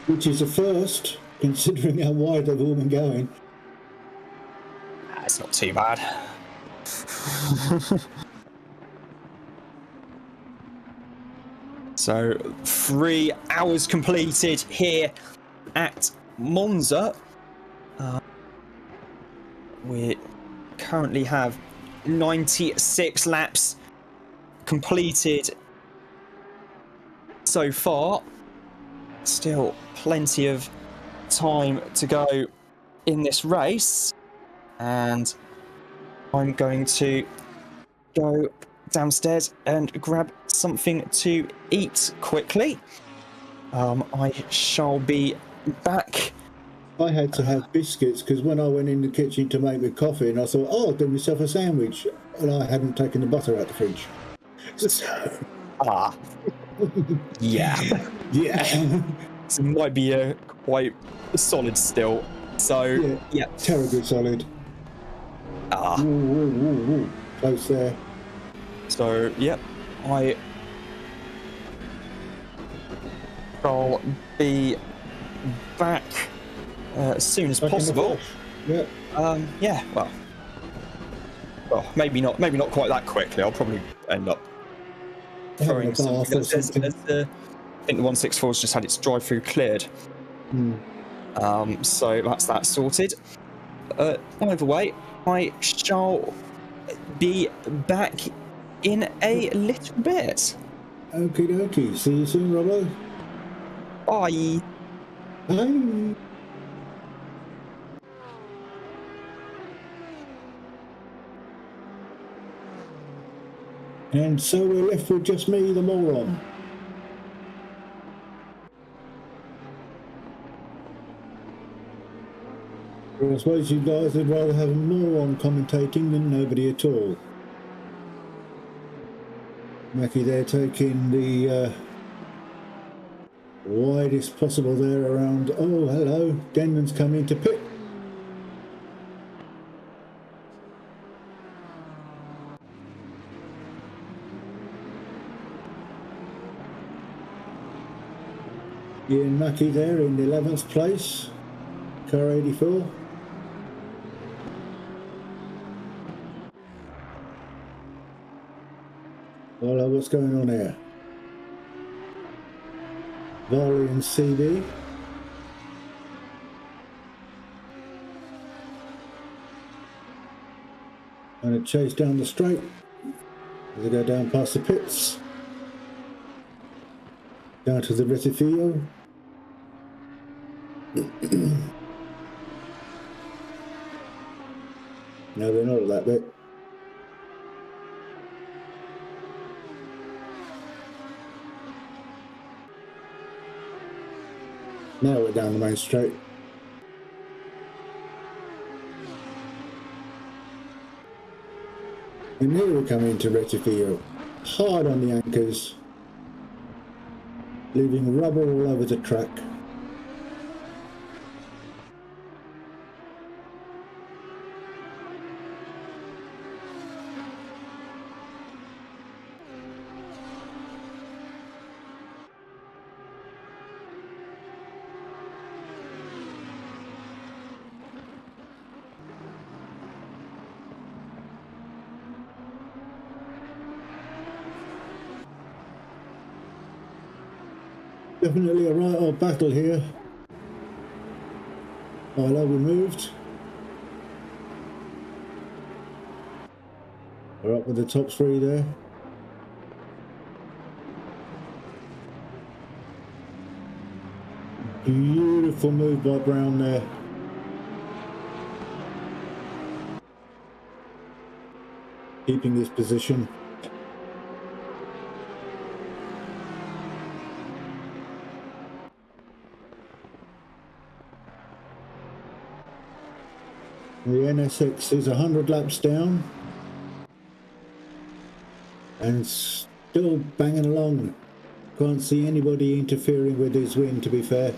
Which is a first, considering how wide they've all been going. It's not too bad. So 3 hours completed here at Monza. We currently have 96 laps completed so far. Still plenty of time to go in this race. And I'm going to go downstairs and grab something to eat quickly. I shall be back. I had to have biscuits because when I went in the kitchen to make me coffee, and I thought, oh, I'll do myself a sandwich, and I hadn't taken the butter out the fridge. Yeah. Yeah. So it might be quite solid still. So, yeah. Terribly solid. Ooh. Close there. So, yep. I shall be back as soon as possible. Yeah. Yeah. Well, maybe not quite that quickly. I'll probably end up throwing something. I think the 164's just had its drive-through cleared. So that's that sorted. Either way, I shall be back in a little bit. Okie dokie. See you soon, Robbo. Bye. Bye. And so we're left with just me, the moron. Well, I suppose you guys would rather have a moron commentating than nobody at all. Mackie there taking the widest possible there around. Oh, hello. Denman's coming to pit. Ian Mackie there in the 11th place. Car 84. Hello, what's going on here? Volley and CD. And a chase down the straight as they go down past the pits. Down to the Retifio. No, they're not at that bit. Now we're down the main straight. And here we come into Retifio. Hard on the anchors. Leaving rubber all over the track. Definitely a right old battle here. Hello, we moved. We're up with the top three there. Beautiful move by Brown there. Keeping this position. The NSX is 100 laps down and still banging along. Can't see anybody interfering with his win, to be fair.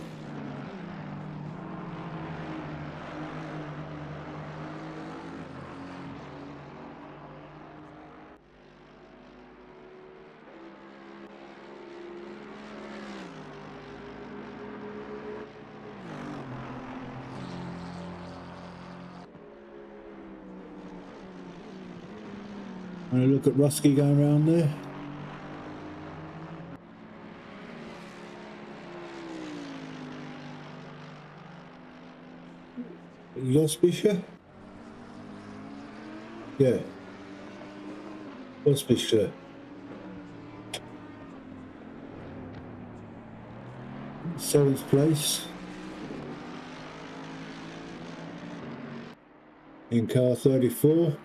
And a look at Rusky going around there. Losbischer? Yeah. Losbischer. Seventh place. In car 34.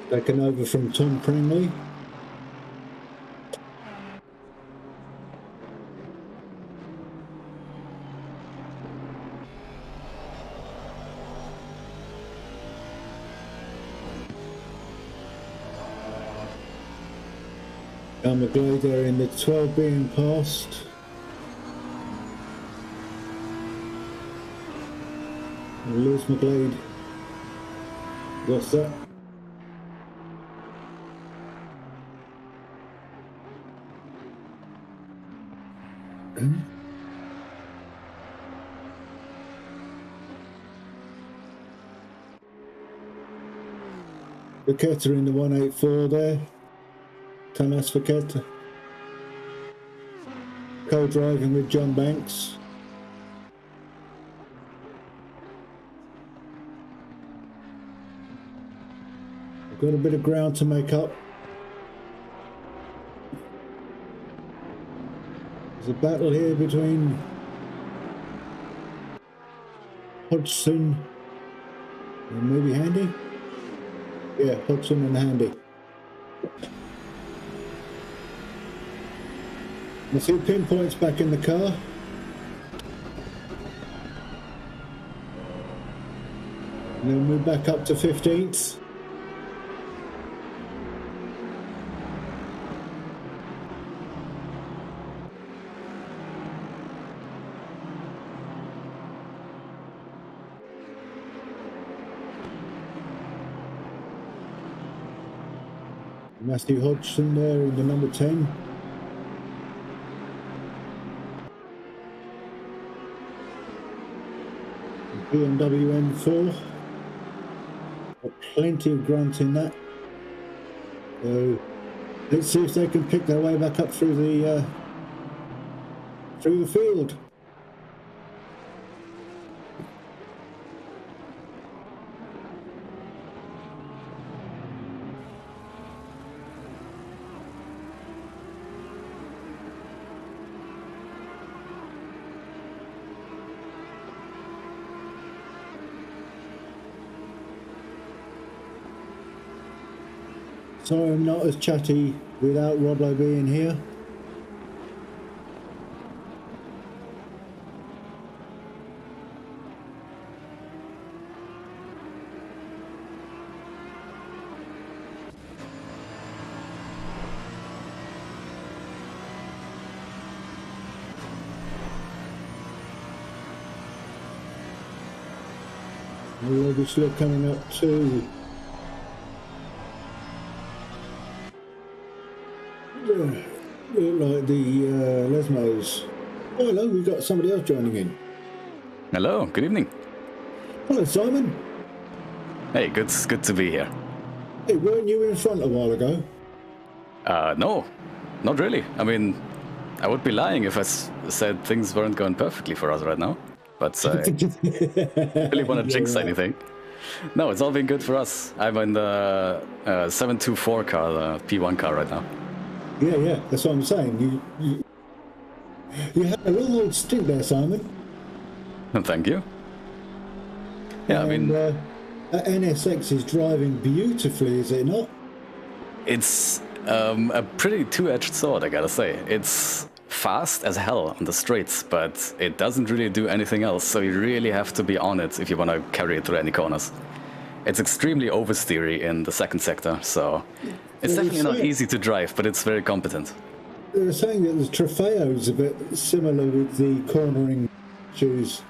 Taken over from Tom Pringley. And McGlade there in the 12 being passed. And Lewis McGlade. What's that? Vaqueta in the 184 there. Tamas Vaqueta. co-driving with John Banks. We've got a bit of ground to make up. There's a battle here between Hodgson and maybe Handy. Yeah, Hodgson and Handy. I see pinpoints back in the car. And then we're back up to 15th. Matthew Hodgson there in the number 10. BMW M4. Got plenty of grunt in that. So let's see if they can pick their way back up through the field. Sorry I'm not as chatty without RWB in here. We're obviously coming up to like the Lesmos. Oh, hello, we've got somebody else joining in. Hello, good evening. Hello, Simon. Hey, good to be here. Hey, weren't you in front a while ago? No, not really. I mean, I would be lying if I said things weren't going perfectly for us right now. But I really want to jinx anything. No, it's all been good for us. I'm in the 724 car, the P1 car right now. Yeah, that's what I'm saying. You had a long old stint there, Simon. Thank you. Yeah, and, I mean... that NSX is driving beautifully, is it not? It's a pretty two-edged sword, I gotta say. It's fast as hell on the straights, but it doesn't really do anything else, so you really have to be on it if you want to carry it through any corners. It's extremely oversteery in the second sector, so it's definitely not easy to drive, but it's very competent. They were saying that the Trofeo is a bit similar with the cornering shoes.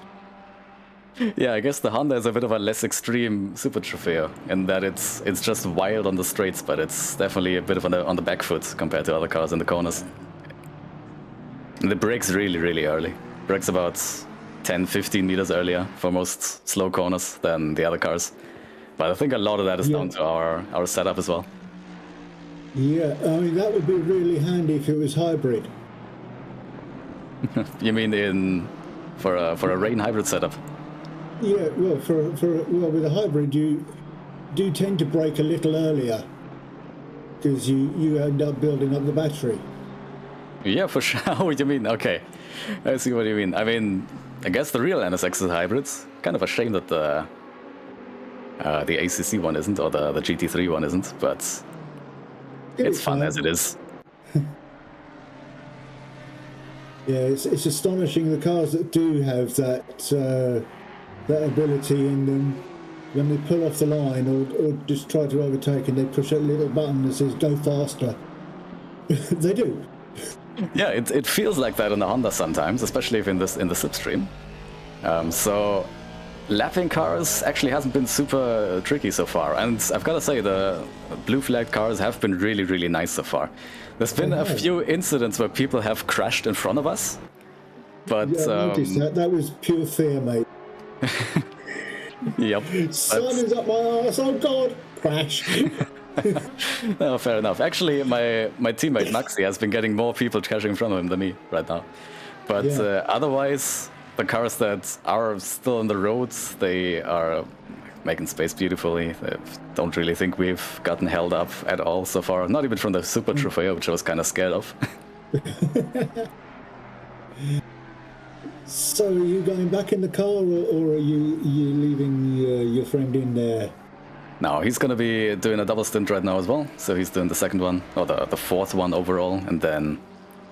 Yeah, I guess the Honda is a bit of a less extreme Super Trofeo in that it's just wild on the straights, but it's definitely a bit of on the back foot compared to other cars in the corners. And the brakes really early. Brakes about 10-15 meters earlier for most slow corners than the other cars. But I think a lot of that is down to our setup as well. Yeah, I mean that would be really handy if it was hybrid. You mean for a rain hybrid setup? Yeah, well, with a hybrid you do tend to brake a little earlier because you end up building up the battery. Yeah, for sure. What do you mean? Okay, I see what you mean. I mean, I guess the real NSX is hybrids. Kind of a shame that the ACC one isn't, or the GT3 one isn't, but it's fun as it is. Yeah, it's astonishing the cars that do have that ability in them. When they pull off the line or just try to overtake and they push that little button that says go faster. They do. Yeah, it feels like that in the Honda sometimes, especially if in the slipstream. So lapping cars actually hasn't been super tricky so far, and I've got to say the blue flag cars have been really nice so far. There's been a few incidents where people have crashed in front of us, but yeah, I noticed that. That was pure fear, mate. Yep. Simon's up my arse. Oh God! Crash. No, fair enough. Actually, my teammate Maxi has been getting more people crashing from him than me right now. But otherwise, the cars that are still on the roads, they are making space beautifully. I don't really think we've gotten held up at all so far. Not even from the Super Trofeo, which I was kind of scared of. So are you going back in the car, or are you leaving your friend in there? No, he's going to be doing a double stint right now as well. So he's doing the second one, or the fourth one overall, and then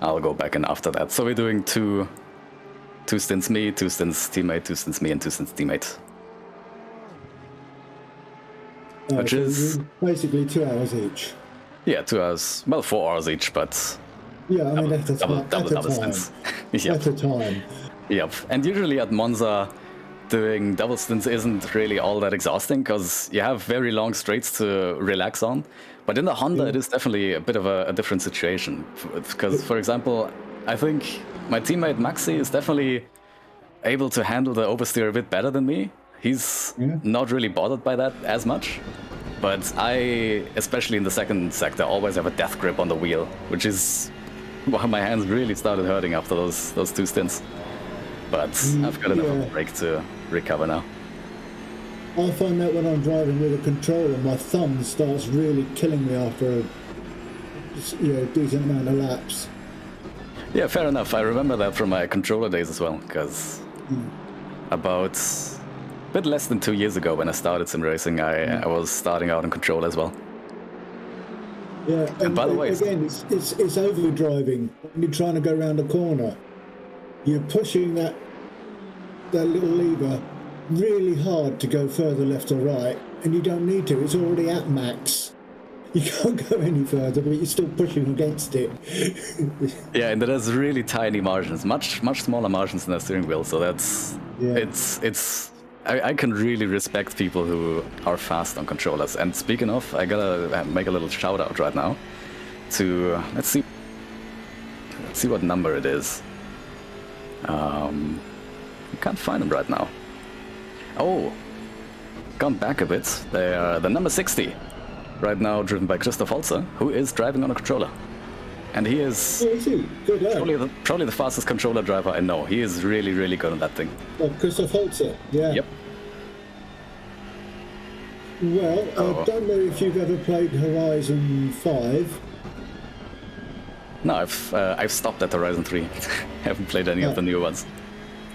I'll go back in after that. So we're doing two stints me, 2 stints teammate, 2 stints me, and 2 stints teammate. Which is basically 2 hours each. Yeah, 2 hours. Well, 4 hours each, but yeah, I mean at a time. Double stints. Yep. At a time. Yep. And usually at Monza, doing double stints isn't really all that exhausting because you have very long straights to relax on. But in the Honda, it is definitely a bit of a different situation. Because, for example, I think my teammate Maxi is definitely able to handle the oversteer a bit better than me. He's not really bothered by that as much. But I, especially in the second sector, always have a death grip on the wheel, which is why my hands really started hurting after those 2 stints. But I've got enough of a break to recover now. I find that when I'm driving with a controller, my thumb starts really killing me after a decent amount of laps. Yeah, fair enough. I remember that from my controller days as well, because about a bit less than 2 years ago when I started sim racing, I was starting out on controller as well. Yeah, and by the way, again, it's overdriving when you're trying to go around a corner. You're pushing that little lever really hard to go further left or right, and you don't need to. It's already at max. You can't go any further, but you're still pushing against it. Yeah, and it has really tiny margins, much smaller margins than the steering wheel. So that's it's. I can really respect people who are fast on controllers. And speaking of, I gotta make a little shout out right now to let's see what number it is. I can't find them right now. Oh, gone back a bit. They are the number 60, right now driven by Christoph Holzer, who is driving on a controller. And he is probably the fastest controller driver I know. He is really, really good on that thing. Oh, Christoph Holzer, yeah. Yep. Well, I don't know if you've ever played Horizon 5. No, I've stopped at Horizon 3. Haven't played any of the new ones.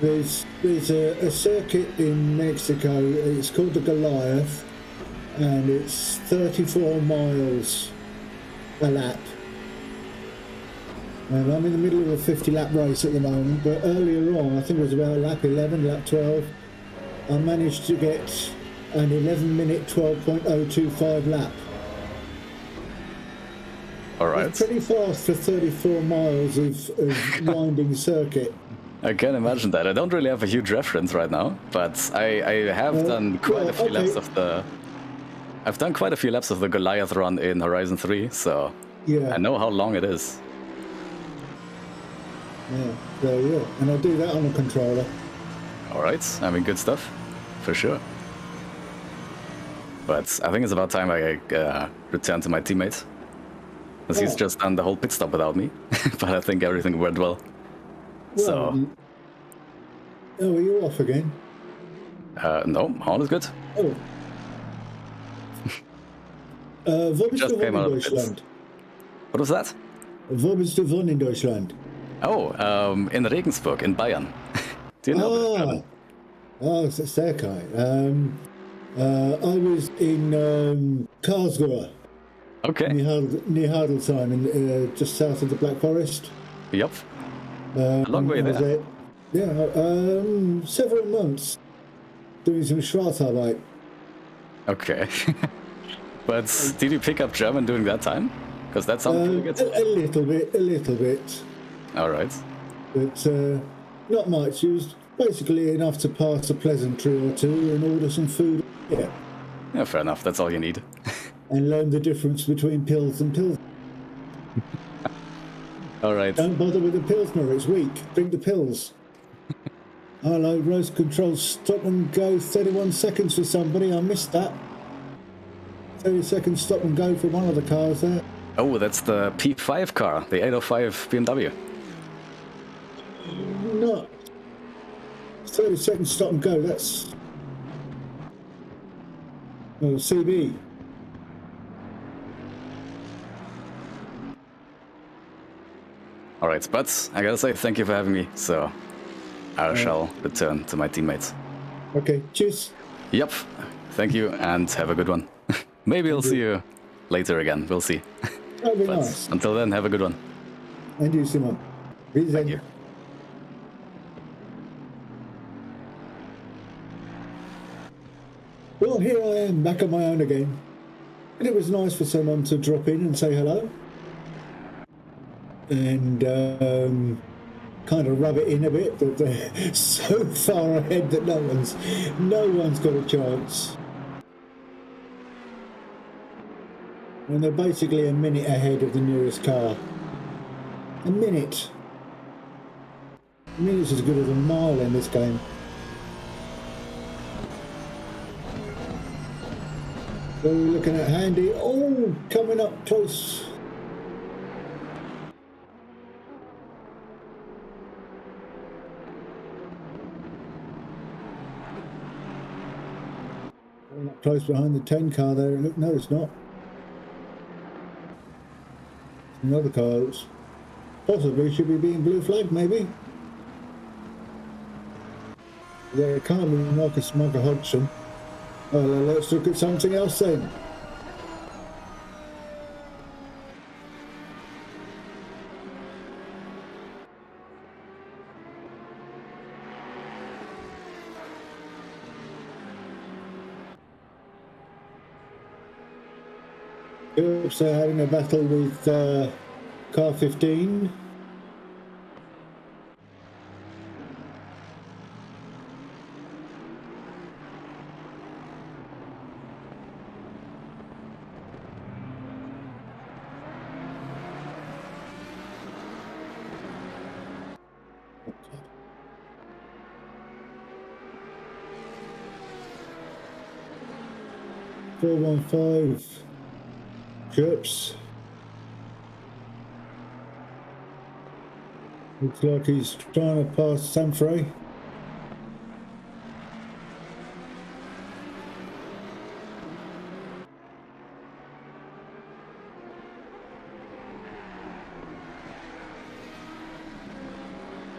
There's a circuit in Mexico. It's called the Goliath, and it's 34 miles a lap. And I'm in the middle of a 50-lap race at the moment. But earlier on, I think it was about lap 11, lap 12, I managed to get an 11-minute 12.025 lap. All right. It's pretty fast for 34 miles of winding circuit. I can imagine that. I don't really have a huge reference right now, but I have done quite a few laps of the. I've done quite a few laps of the Goliath run in Horizon 3, so I know how long it is. Yeah, and I do that on a controller. All right, I mean, good stuff, for sure. But I think it's about time I return to my teammate. Because he's just done the whole pit stop without me. But I think everything went well. So. Oh, are you off again? No, all is good. Oh. Wo bist du in Deutschland? What was that? Wo bist du in Deutschland? Oh, in Regensburg, in Bayern. Do you know? Oh, sehr geil. I was in Karlsruhe. Okay. Near Hardelsheim, just south of the Black Forest. Yep. A long way there. Several months doing some Schwarzarbeit. Okay. But did you pick up German during that time? Because that sounded pretty good. A little bit. All right. But not much. It was basically enough to pass a pleasantry or two and order some food. Yeah, fair enough. That's all you need. And learn the difference between pills and pills. All right. Don't bother with the Pilsner, it's weak. Drink the pills. Hello, road control, stop and go 31 seconds for somebody. I missed that. 30-second stop and go for one of the cars there. Oh, that's the P5 car, the 805 BMW. No. 30-second stop and go, that's... CB. Alright, but I gotta say thank you for having me, so I shall return to my teammates. Okay, cheers. Yep, thank you and have a good one. Maybe I'll see you later again, we'll see. That'd be But nice. until then, have a good one. And you, Simon. Thank you. Well, here I am, back on my own again. And it was nice for someone to drop in and say hello. And kind of rub it in a bit that they're so far ahead that no one's got a chance. And they're basically a minute ahead of the nearest car. A minute. A minute's as good as a mile in this game. So we're looking at Handy. Oh, coming up close. Coming up close behind the 10 car there. Look, no, it's not. Another car that's possibly should be being blue flagged, maybe. Yeah, it can't be Marcus Hodgson. Well, let's look at something else then. Oops, they're having a battle with car 15. Four 1-5 Chips. Looks like he's trying to pass Sanfrey.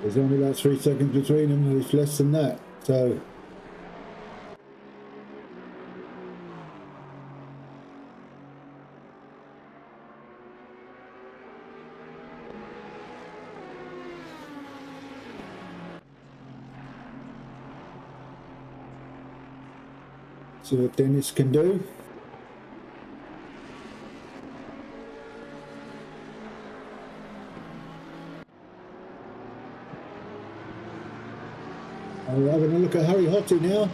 There's only about 3 seconds between them, it's less than that, so... See what Dennis can do. We're having a look at Harry Hottie now,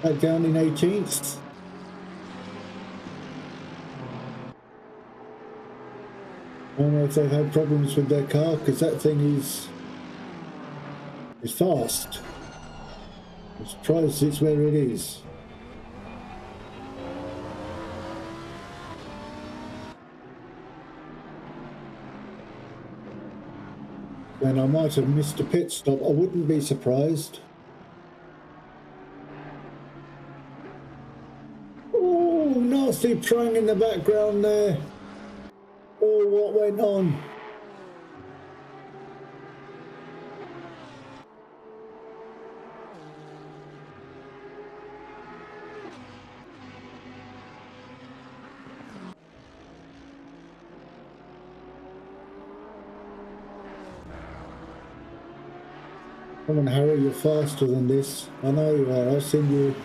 back down in 18th. I don't know if they've had problems with their car, because that thing is fast. I'm surprised it's where it is. And I might have missed a pit stop, I wouldn't be surprised. Oh, nasty prong in the background there. Oh, what went on? Come on, Harry, you're faster than this. I know you are, I've seen you.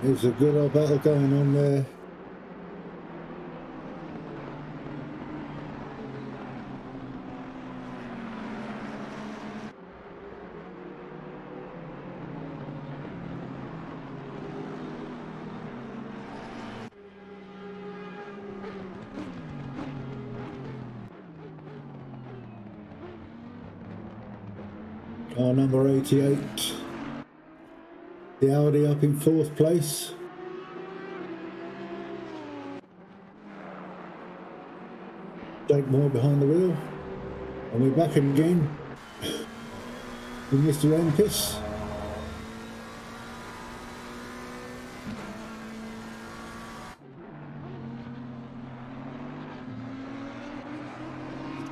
There's a good old battle going on there. Car number 88, the Audi up in 4th place. Jake Moore behind the wheel, and we're back again with Mr. Empis.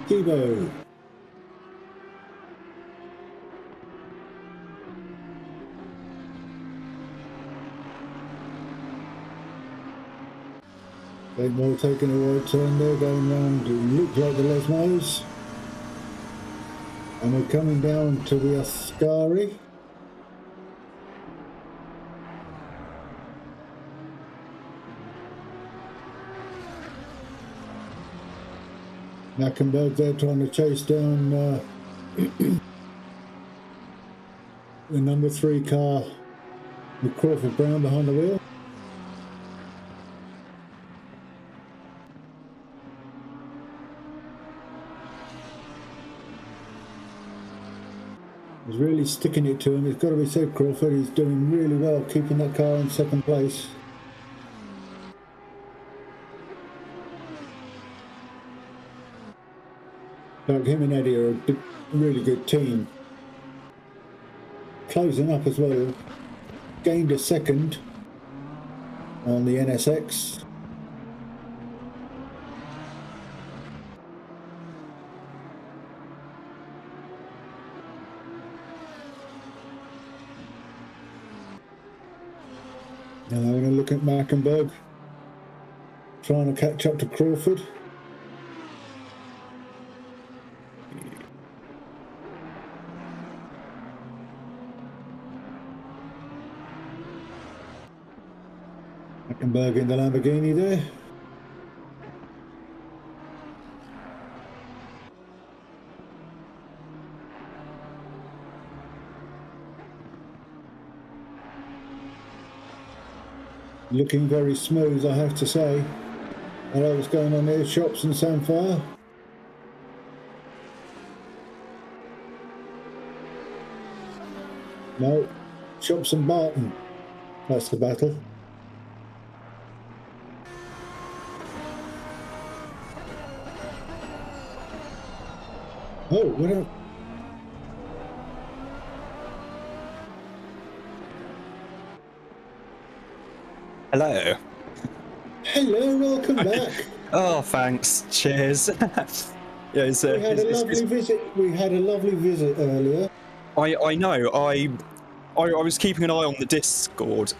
Kibo. Jake Moore taking a wide turn there, going round, looks like the Les Mo's. And we're coming down to the Ascari. Mackenberg there trying to chase down the number 3 car with Crawford Brown behind the wheel. He's really sticking it to him. It's got to be said, Crawford. He's doing really well, keeping that car in 2nd place. Like him and Eddie are a really good team. Closing up as well. Gained a 2nd on the NSX. Now we're going to look at Mackenberg, trying to catch up to Crawford. Mackenberg in the Lamborghini there. Looking very smooth, I have to say. I know what's going on there, Shops and Samfire. No, Shops and Barton. That's the battle. Oh, what up? Hello. Hello, welcome back. Oh, thanks. Cheers. Yeah, We had a lovely visit. We had a lovely visit earlier. I know. I was keeping an eye on the Discord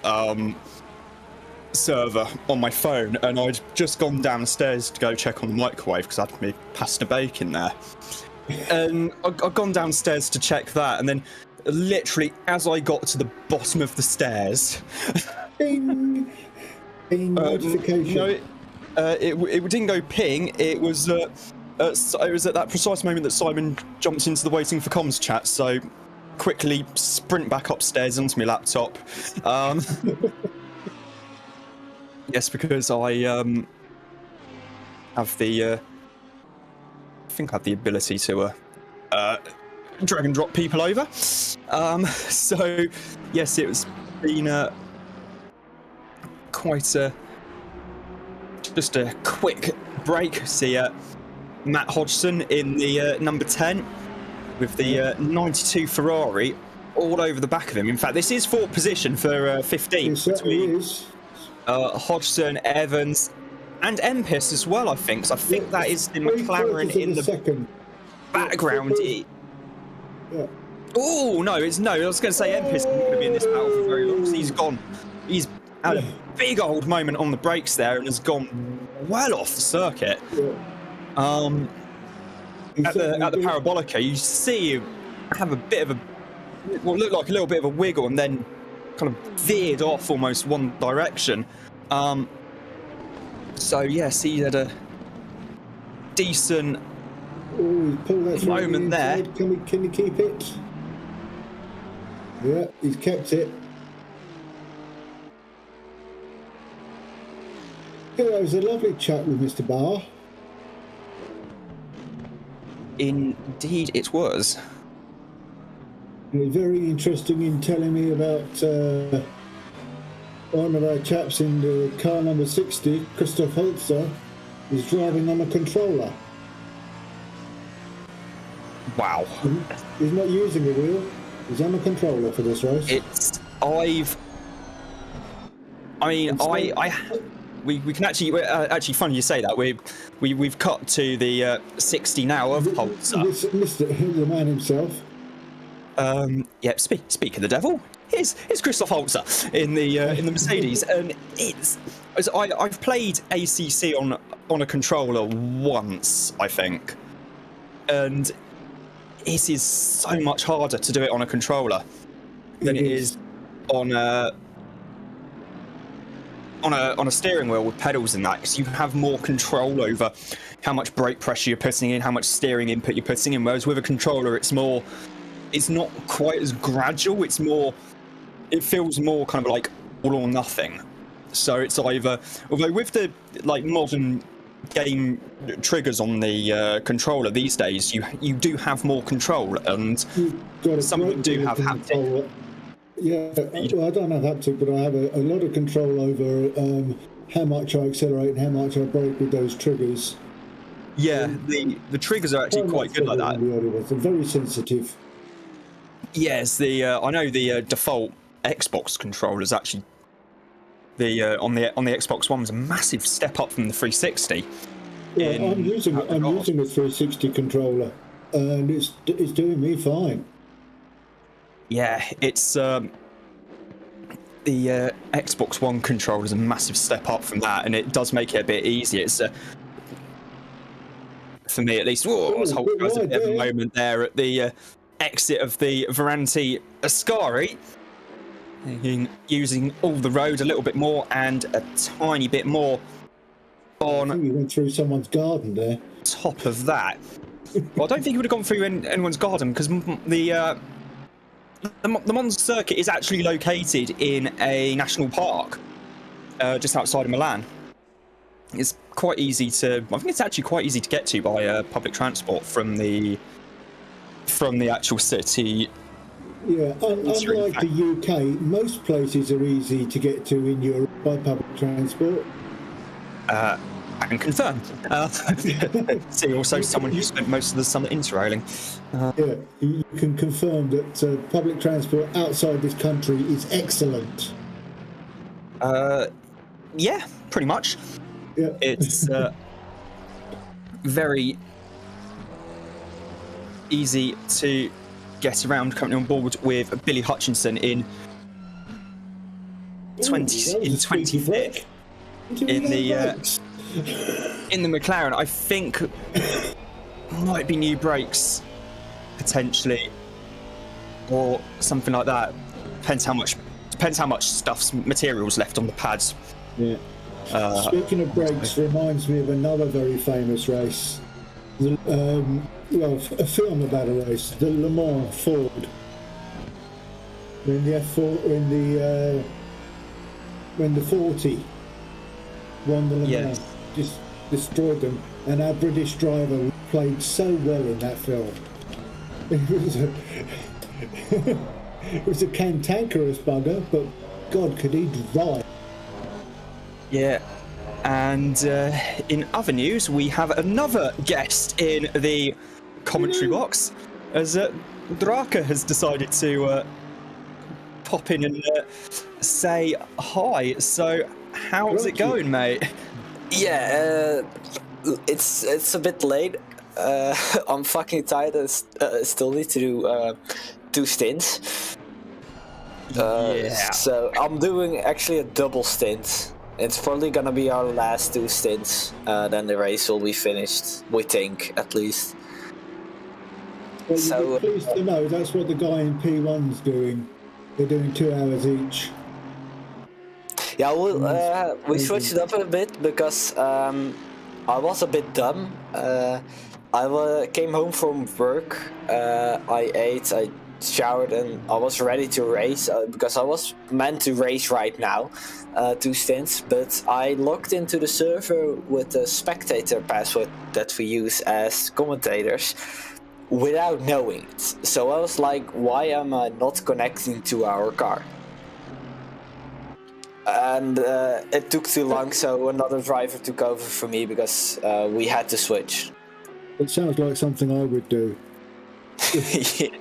server on my phone, and I'd just gone downstairs to go check on the microwave because I'd me pasta bacon there. And I'd gone downstairs to check that, and then literally as I got to the bottom of the stairs, Bing, bing, notification. No, it didn't go ping. It was at that precise moment that Simon jumped into the waiting for comms chat. So quickly sprint back upstairs onto my laptop. Yes, because I have the I think I have the ability to drag and drop people over. So yes, it was been quite just a quick break. See Matt Hodgson in the number 10 with the 92 Ferrari all over the back of him. In fact, this is 4th position for 15 between Hodgson, Evans, and Empis as well. I think. So I think that is the McLaren in the second background. Yeah. Oh no, it's no. I was going to say Empis isn't going to be in this battle for very long. So he's gone. He's had a big old moment on the brakes there and has gone well off the circuit. Yeah. At the Parabolica, you see him have a bit of a, what looked like a little bit of a wiggle, and then kind of veered off almost one direction. So yes, he had a decent moment there. Can he keep it? Yeah, he's kept it. Yeah, it was a lovely chat with Mr. Barr. Indeed, it was. It was very interesting in telling me about one of our chaps in the car number 60, Christoph Holzer, is driving on a controller. Wow. He's not using a wheel. He's on a controller for this race. We can actually funny you say that. We've cut to the 60 now of Holzer. Mr. the man himself. Yep. Speak of the devil. Here's Christoph Holzer in the Mercedes, and I've played ACC on a controller once, I think, and it is so much harder to do it on a controller than it is on a steering wheel with pedals and that, because you have more control over how much brake pressure you're putting in, how much steering input you're putting in, whereas with a controller it's not quite as gradual. It feels more kind of like all or nothing. So it's either, although with the like modern game triggers on the controller these days, you do have more control, and some of them do have haptic. Yeah, well, I don't have haptic, but I have a lot of control over how much I accelerate and how much I brake with those triggers. Yeah, the triggers are actually quite good like that. They're very sensitive. Yes, I know the default Xbox controller is actually on the Xbox One was a massive step up from the 360. Yeah, I'm using a 360 controller, and it's doing me fine. Yeah, it's the Xbox One controller is a massive step up from that, and it does make it a bit easier. It's for me at least. I was holding a bit of a moment there at the exit of the Veranti Ascari, using all the road a little bit more and a tiny bit more on. I think you went through someone's garden there. Top of that, well, I don't think it would have gone through anyone's garden, because the Monza circuit is actually located in a national park just outside of Milan. It's quite easy I think it's actually quite easy to get to by public transport from the actual city. Yeah, unlike the UK, most places are easy to get to in Europe by public transport. I can confirm. See, also someone who spent most of the summer interrailing. Yeah, you can confirm that public transport outside this country is excellent. Yeah, pretty much. Yeah. It's very easy to get around, currently on board with Billy Hutchinson in 25th in the McLaren. I think might be new brakes potentially, or something like that. Depends how much materials left on the pads. Yeah. Speaking of brakes, reminds me of another very famous race. A film about a race, the Le Mans Ford. When the 40 won the Le Mans, just destroyed them, and our British driver played so well in that film. It was a cantankerous bugger, but God, could he drive? Yeah. And in other news, we have another guest in the commentary box, as Draka has decided to pop in and say hi. So, how's it going, mate? Yeah, it's a bit late. I'm fucking tired. I still need to do 2 stints. So I'm doing actually a double stint. It's probably gonna be our last 2 stints. Then the race will be finished. We think, at least. Well, you'll be pleased to know that's what the guy in P1's doing. They're doing 2 hours each. Yeah, well, we switched it up a bit because I was a bit dumb. Came home from work, I ate, I showered, and I was ready to race because I was meant to race right now, 2 stints, but I logged into the server with the spectator password that we use as commentators without knowing it. So I was like, why am I not connecting to our car? And it took too long, so another driver took over for me because we had to switch. It sounds like something I would do. It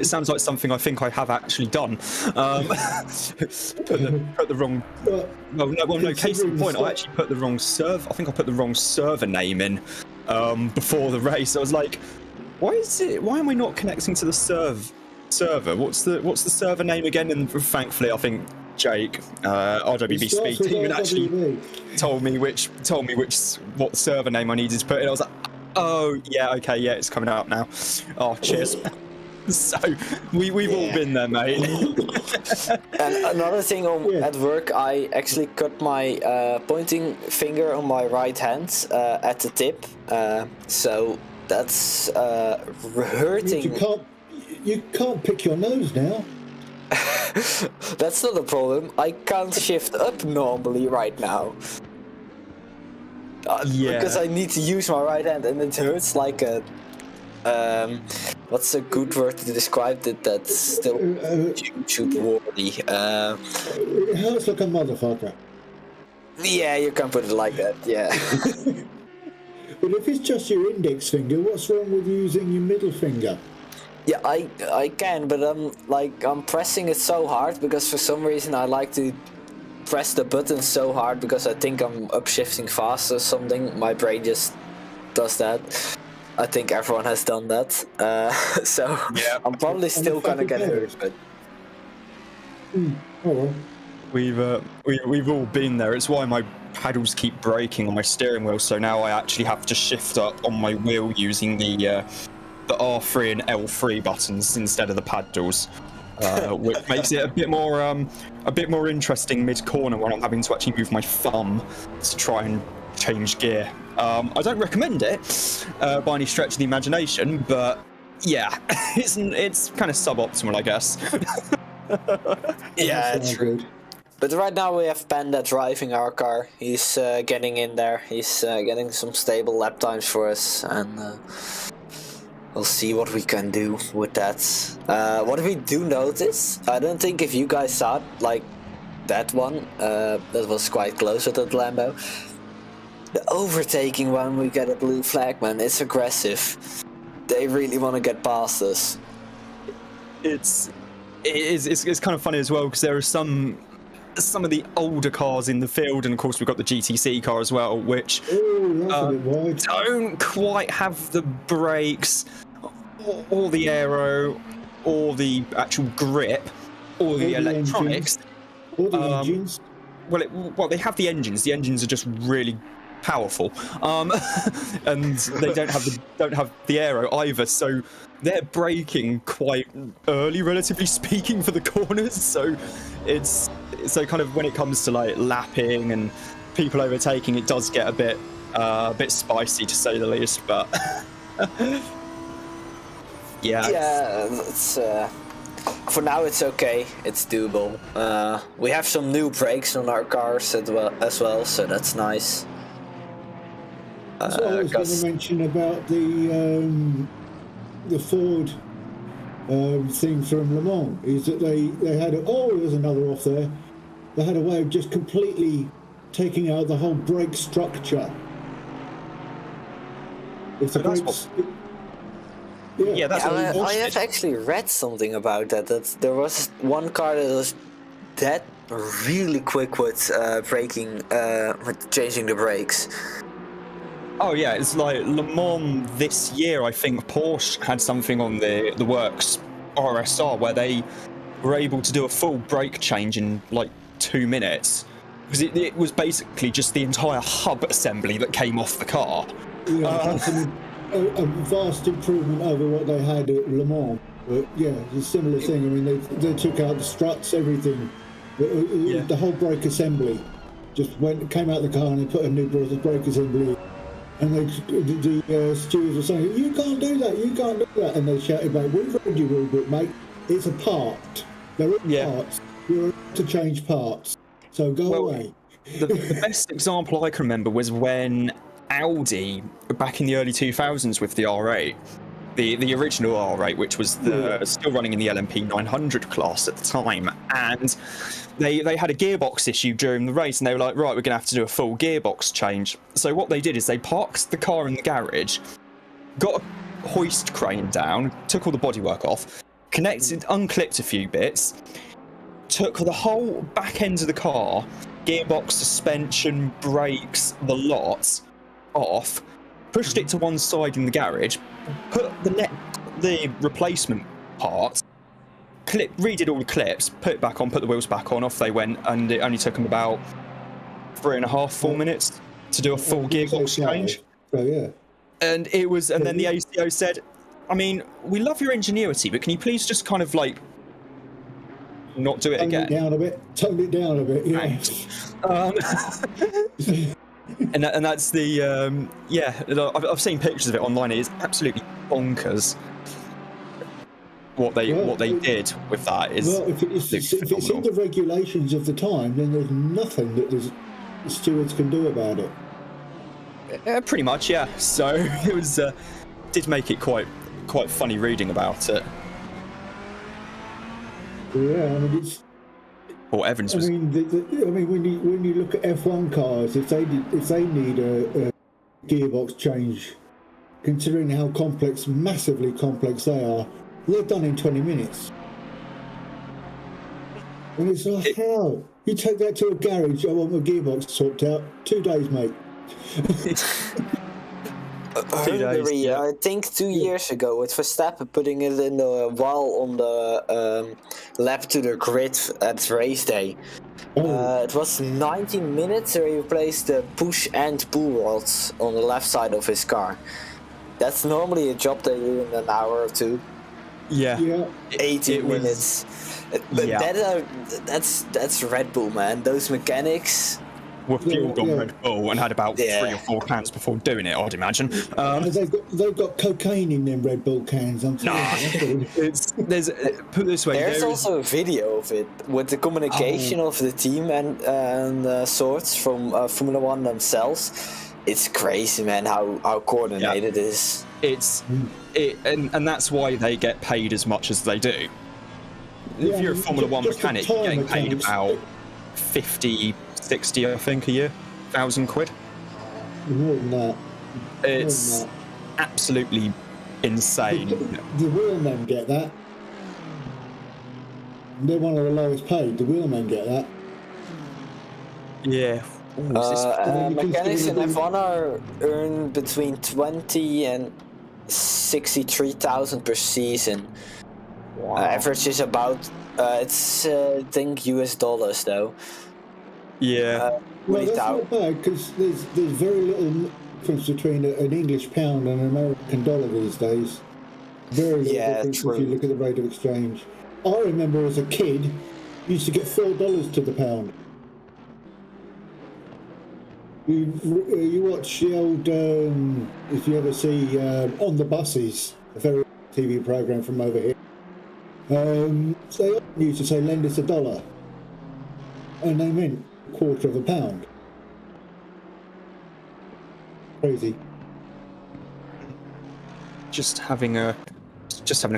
sounds like something I think I have actually done. Put the wrong. No. Case in point, I actually put the wrong server. I think I put the wrong server name in before the race. I was like, why am I not connecting to the server? What's the server name again? And thankfully, I think Jake, RWB Speed Team, actually told me what server name I needed to put in. I was like, oh yeah, okay, yeah, it's coming up now. Oh, cheers. So we've all been there, mate. And another thing at work, I actually cut my pointing finger on my right hand at the tip, so that's hurting. You can't pick your nose now. That's not a problem. I can't shift up normally right now. Because I need to use my right hand, and it hurts like a. What's a good word to describe it that's still YouTube worthy? It hurts like a motherfucker. Yeah, you can put it like that. Yeah. But if it's just your index finger, what's wrong with using your middle finger? Yeah, I can, but I'm pressing it so hard because for some reason I like to press the button so hard because I think I'm upshifting fast or something. My brain just does that. I think everyone has done that. So yeah. I'm probably still gonna get hurt, but. Oh well. We've all been there. It's why my paddles keep breaking on my steering wheel. So now I actually have to shift up on my wheel using the R3 and L3 buttons instead of the paddles, which makes it a bit more interesting mid-corner when I'm having to actually move my thumb to try and change gear. I don't recommend it by any stretch of the imagination, but yeah, it's kind of suboptimal, I guess. Yeah, it's true. But right now we have Panda driving our car. He's getting in there. He's getting some stable lap times for us, and we'll see what we can do with that. What we do notice, I don't think if you guys saw it, like that one, that was quite close with that Lambo. The overtaking when we get a blue flag, man, it's aggressive. They really want to get past us. It's kind of funny as well because there are some of the older cars in the field, and of course we've got the GTC car as well, which don't quite have the brakes or the aero or the actual grip or the electronics or the engines. Well, they have the engines. The engines are just really powerful, and they don't have the aero either. So they're braking quite early, relatively speaking, for the corners. So it's kind of when it comes to like lapping and people overtaking, it does get a bit spicy to say the least. But yeah, it's for now it's okay. It's doable. We have some new brakes on our cars as well, so that's nice. So I was going to mention about the Ford thing from Le Mans is that they had there's another off there. They had a way of just completely taking out the whole brake structure. If the brakes, I have actually read something about that. That there was one car that was that really quick with braking, with changing the brakes. Oh yeah, it's like Le Mans this year. I think Porsche had something on the works RSR where they were able to do a full brake change in like 2 minutes because it was basically just the entire hub assembly that came off the car. Yeah, a vast improvement over what they had at Le Mans. But yeah, it's a similar thing. I mean, they took out the struts, everything. The whole brake assembly just came out the car and they put a new brake assembly. And the stewards were saying, "You can't do that, you can't do that." And they shouted back, "We've read your rule book, mate. It's a part. They're all parts. You're allowed to change parts. So go away." The best example I can remember was when Audi, back in the early 2000s with the R8, the original R8, which was still running in the LMP 900 class at the time, and they had a gearbox issue during the race, and they were like, right, we're going to have to do a full gearbox change. So what they did is they parked the car in the garage, got a hoist crane down, took all the bodywork off, unclipped a few bits, took the whole back end of the car, gearbox, suspension, brakes, the lot, off, pushed it to one side in the garage, put the replacement part, redid all the clips, put it back on, put the wheels back on, off they went, and it only took them about 3.5-4 minutes to do a full gearbox change. So yeah. And then the ACO said, I mean, we love your ingenuity, but can you please just kind of like not do it again? Tone it down a bit, yeah. And that's the I've seen pictures of it online. It is absolutely bonkers what they did with that. If it's in the regulations of the time, then there's nothing that the stewards can do about it. Pretty much, yeah. So it was did make it quite funny reading about it. Yeah, I mean it's. Or Evans was. I mean, when you look at F1 cars, if they need a gearbox change, considering how massively complex they are, they're done in 20 minutes. And it's like, how? You take that to a garage, I want my gearbox sorted out, 2 days, mate. Hungary, I think 2 years ago, with Verstappen putting it in the wall on the lap to the grid at race day. It was 19 minutes where he replaced the push and pull rods on the left side of his car. That's normally a job they do in an hour or two. Yeah. 18 minutes. That's Red Bull, man. Those mechanics were fueled on Red Bull and had about 3 or 4 cans before doing it, I'd imagine. They've got cocaine in them Red Bull cans. I'm telling you. Put it this way. There's also a video of it with the communication of the team and sorts from Formula One themselves. It's crazy, man, how coordinated it is. And that's why they get paid as much as they do. If you're a Formula One mechanic, you're getting paid about 50, 60, I think, a year, £1,000. More than that. It's absolutely insane. The wheelmen get that. They're one of the lowest paid. The wheelmen get that. Yeah. Mechanics in F1 earn between 20 and 63,000 per season. Wow. Average is about it's I think US dollars though. Yeah. Well, that's not bad because there's very little difference between an English pound and an American dollar these days. Very little difference if you look at the rate of exchange. I remember as a kid, you used to get $4 to the pound. You watch the old, if you ever see On the Buses, a very TV program from over here. They used to say, lend us $1. And they meant £0.25. Crazy. Just having a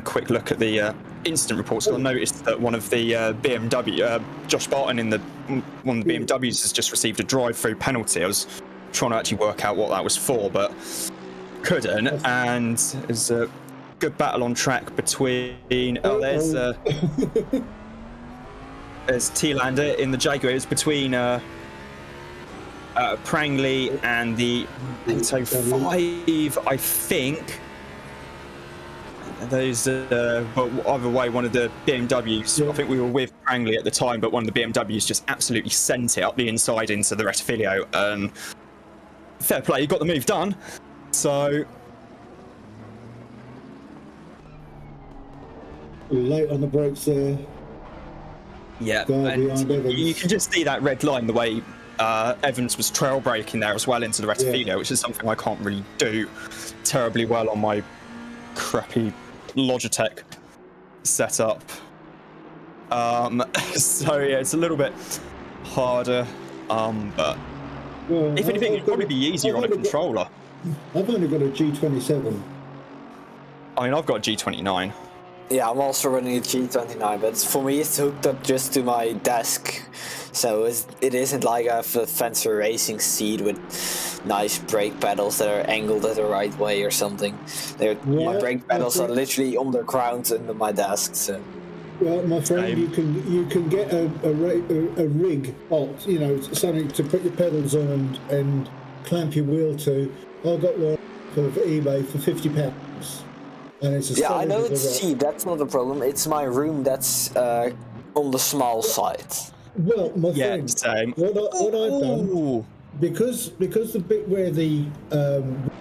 quick look at the incident reports. I noticed that one of the BMW, Josh Barton in one of the BMWs has just received a drive-through penalty. I was trying to actually work out what that was for, but couldn't. And there's a good battle on track between. There's Thielander in the Jaguar. It's between Prangley and the 805, I think. Those, but either way, one of the BMWs, I think we were with Prangley at the time, but one of the BMWs just absolutely sent it up the inside into the Rettifilio. Fair play, you got the move done. So, Late on the brakes there. Yeah, Guy behind and Evans. you can just see that red line the way Evans was trail braking there as well into the Rettifilia, which is something I can't really do terribly well on my crappy Logitech setup. So yeah, it's a little bit harder, but if anything, it'd probably be easier on a controller. I've only got a G27. I mean, I've got a G29. Yeah, I'm also running a G29, but for me it's hooked up just to my desk, so it isn't like I have a fancy racing seat with nice brake pedals that are angled at the right way or something. My brake pedals are literally on the ground under my desk. So. Well, my friend, you can get a rig, something to put your pedals on and clamp your wheel to. I got one off eBay for £50. And it's I know it's cheap. That's not a problem. It's my room that's on the small side. Well, my friend, same. What I've done, because the bit where the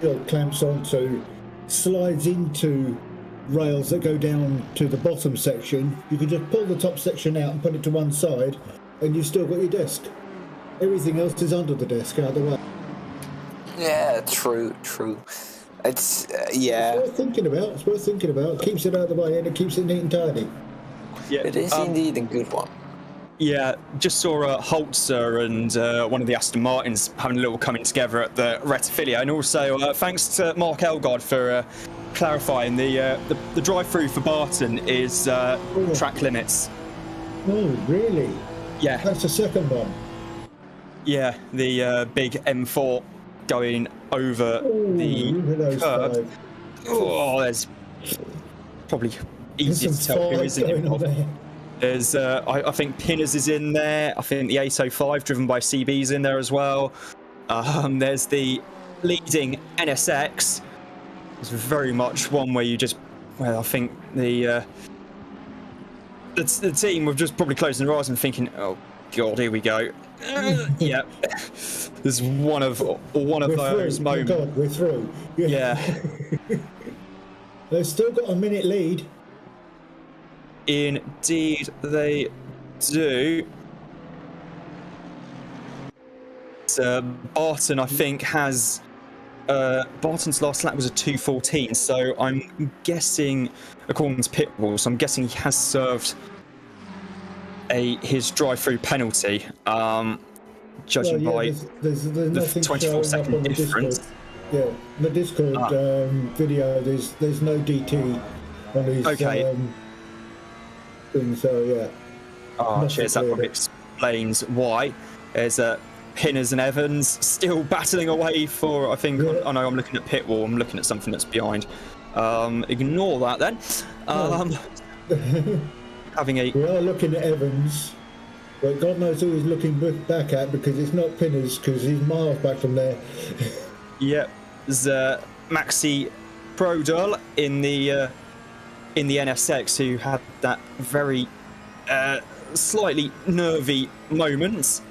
wheel clamps onto slides into rails that go down to the bottom section, you can just pull the top section out and put it to one side, and you've still got your desk. Everything else is under the desk, out of the way. Yeah, true. It's It's worth thinking about. It keeps it out of the way and it keeps it neat and tidy. Yeah, it is indeed a good one. Yeah, just saw Holzer and one of the Aston Martins having a little coming together at the Rettifilia, and also thanks to Mark Elgard for clarifying the drive-through for Barton is track limits. Oh, really? Yeah. That's the second one. Yeah, the big M4 going over the curb. Oh, there's probably easier to tell who is involved. There's, I think Pinners is in there. I think the 805 driven by CB's in there as well. There's the leading NSX. It's very much one where you just, I think the team were just probably closing their eyes and thinking, oh God, here we go. Yeah, there's one of those moments. God, we're through. Yeah. They've still got a minute lead. Indeed, they do. Barton, I think, has Barton's last lap was a 2:14, so I'm guessing, according to pit rules, I'm guessing he has served his drive-through penalty, judging by there's the 24-second difference. Yeah, the Discord video, there's no DT on his thing, so yeah. Oh, cheers, that probably explains why. There's Pinners and Evans still battling away for, I think, oh no, I'm looking at pit wall, I'm looking at something that's behind. Ignore that then. We are looking at Evans, but God knows who he's looking back at, because it's not Pinners, because he's miles back from there. Yep, there's Maxi Prodel in the NSX, who had that very slightly nervy moment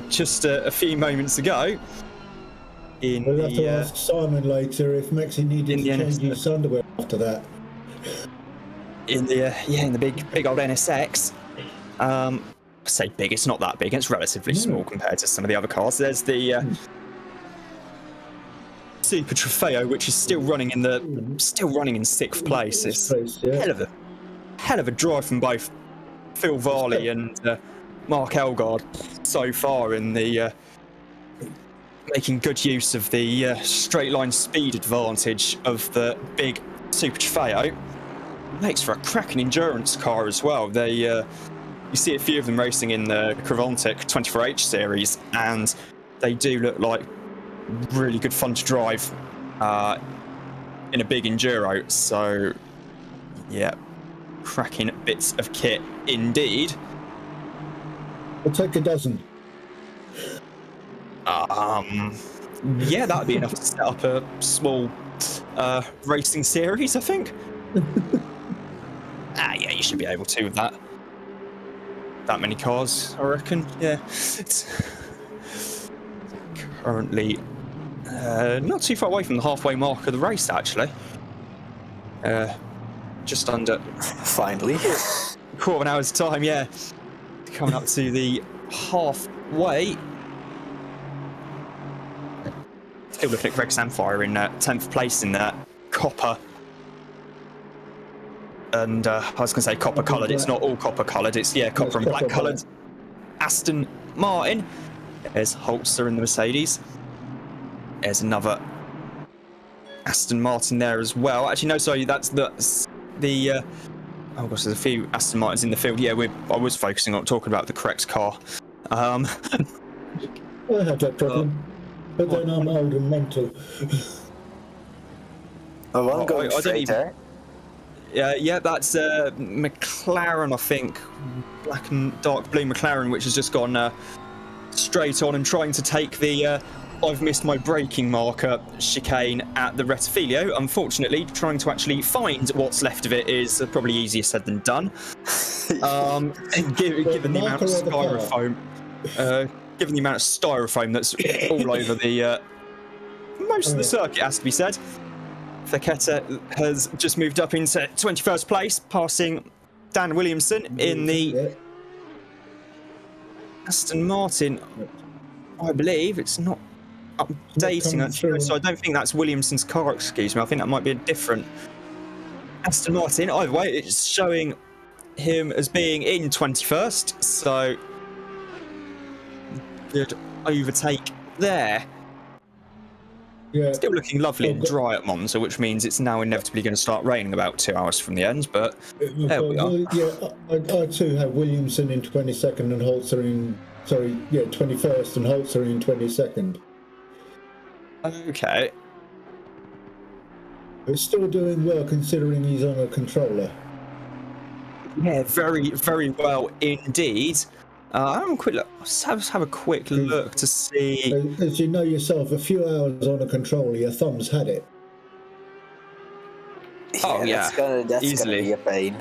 just a few moments ago. We'll have to ask Simon later if Maxi needed to change his underwear after that. In the big old NSX. I say big, it's not that big, it's relatively small compared to some of the other cars. There's the Super Trofeo, which is still running in sixth place. It's hell of a drive from both Phil Varley and Mark Elgard so far in the making good use of the straight line speed advantage of the big Super Trofeo. Makes for a cracking endurance car as well. They you see a few of them racing in the Crevantic 24H series, and they do look like really good fun to drive in a big enduro. So yeah, cracking bits of kit indeed. I'll take a dozen. Yeah, that'd be enough to set up a small racing series, I think. Yeah, you should be able to with that many cars, I reckon. Yeah, it's currently not too far away from the halfway mark of the race, actually. just under Finally. quarter of an hour's time, yeah. Coming up to the halfway. Still looking at Greg Samfire in 10th place in that copper. And I was going to say copper coloured. It's not all copper coloured. It's, yeah, copper and black coloured. Aston Martin. There's Holzer in the Mercedes. There's another Aston Martin there as well. Actually, no, sorry, that's the oh gosh, there's a few Aston Martins in the field. Yeah, I was focusing on talking about the correct car. I have that problem, but then I'm old and mental. I won't go straight there. Yeah, that's McLaren, I think. Black and dark blue McLaren, which has just gone straight on and trying to take the I've missed my braking marker chicane at the Rettifilo. Unfortunately, trying to actually find what's left of it is probably easier said than done. Given the amount of styrofoam, given the amount of styrofoam that's all over the most of the circuit, has to be said. Vecchetta has just moved up into 21st place, passing Dan Williamson in the Aston Martin. I believe it's not updating actually, so I don't think that's Williamson's car, excuse me. I think that might be a different Aston Martin. Either way, it's showing him as being in 21st, so good overtake there. Yeah. Still looking lovely and dry at Monza, which means it's now inevitably going to start raining about 2 hours from the end, but there we are. Yeah, I too have Williamson in 22nd and Holzer in, 21st and Holzer in 22nd. Okay. It's still doing well considering he's on a controller. Yeah, very, very well indeed. Have a quick look. Let's have a quick look to see. As you know yourself, a few hours on a controller, your thumbs had it. Oh yeah, that's easily. gonna be a pain.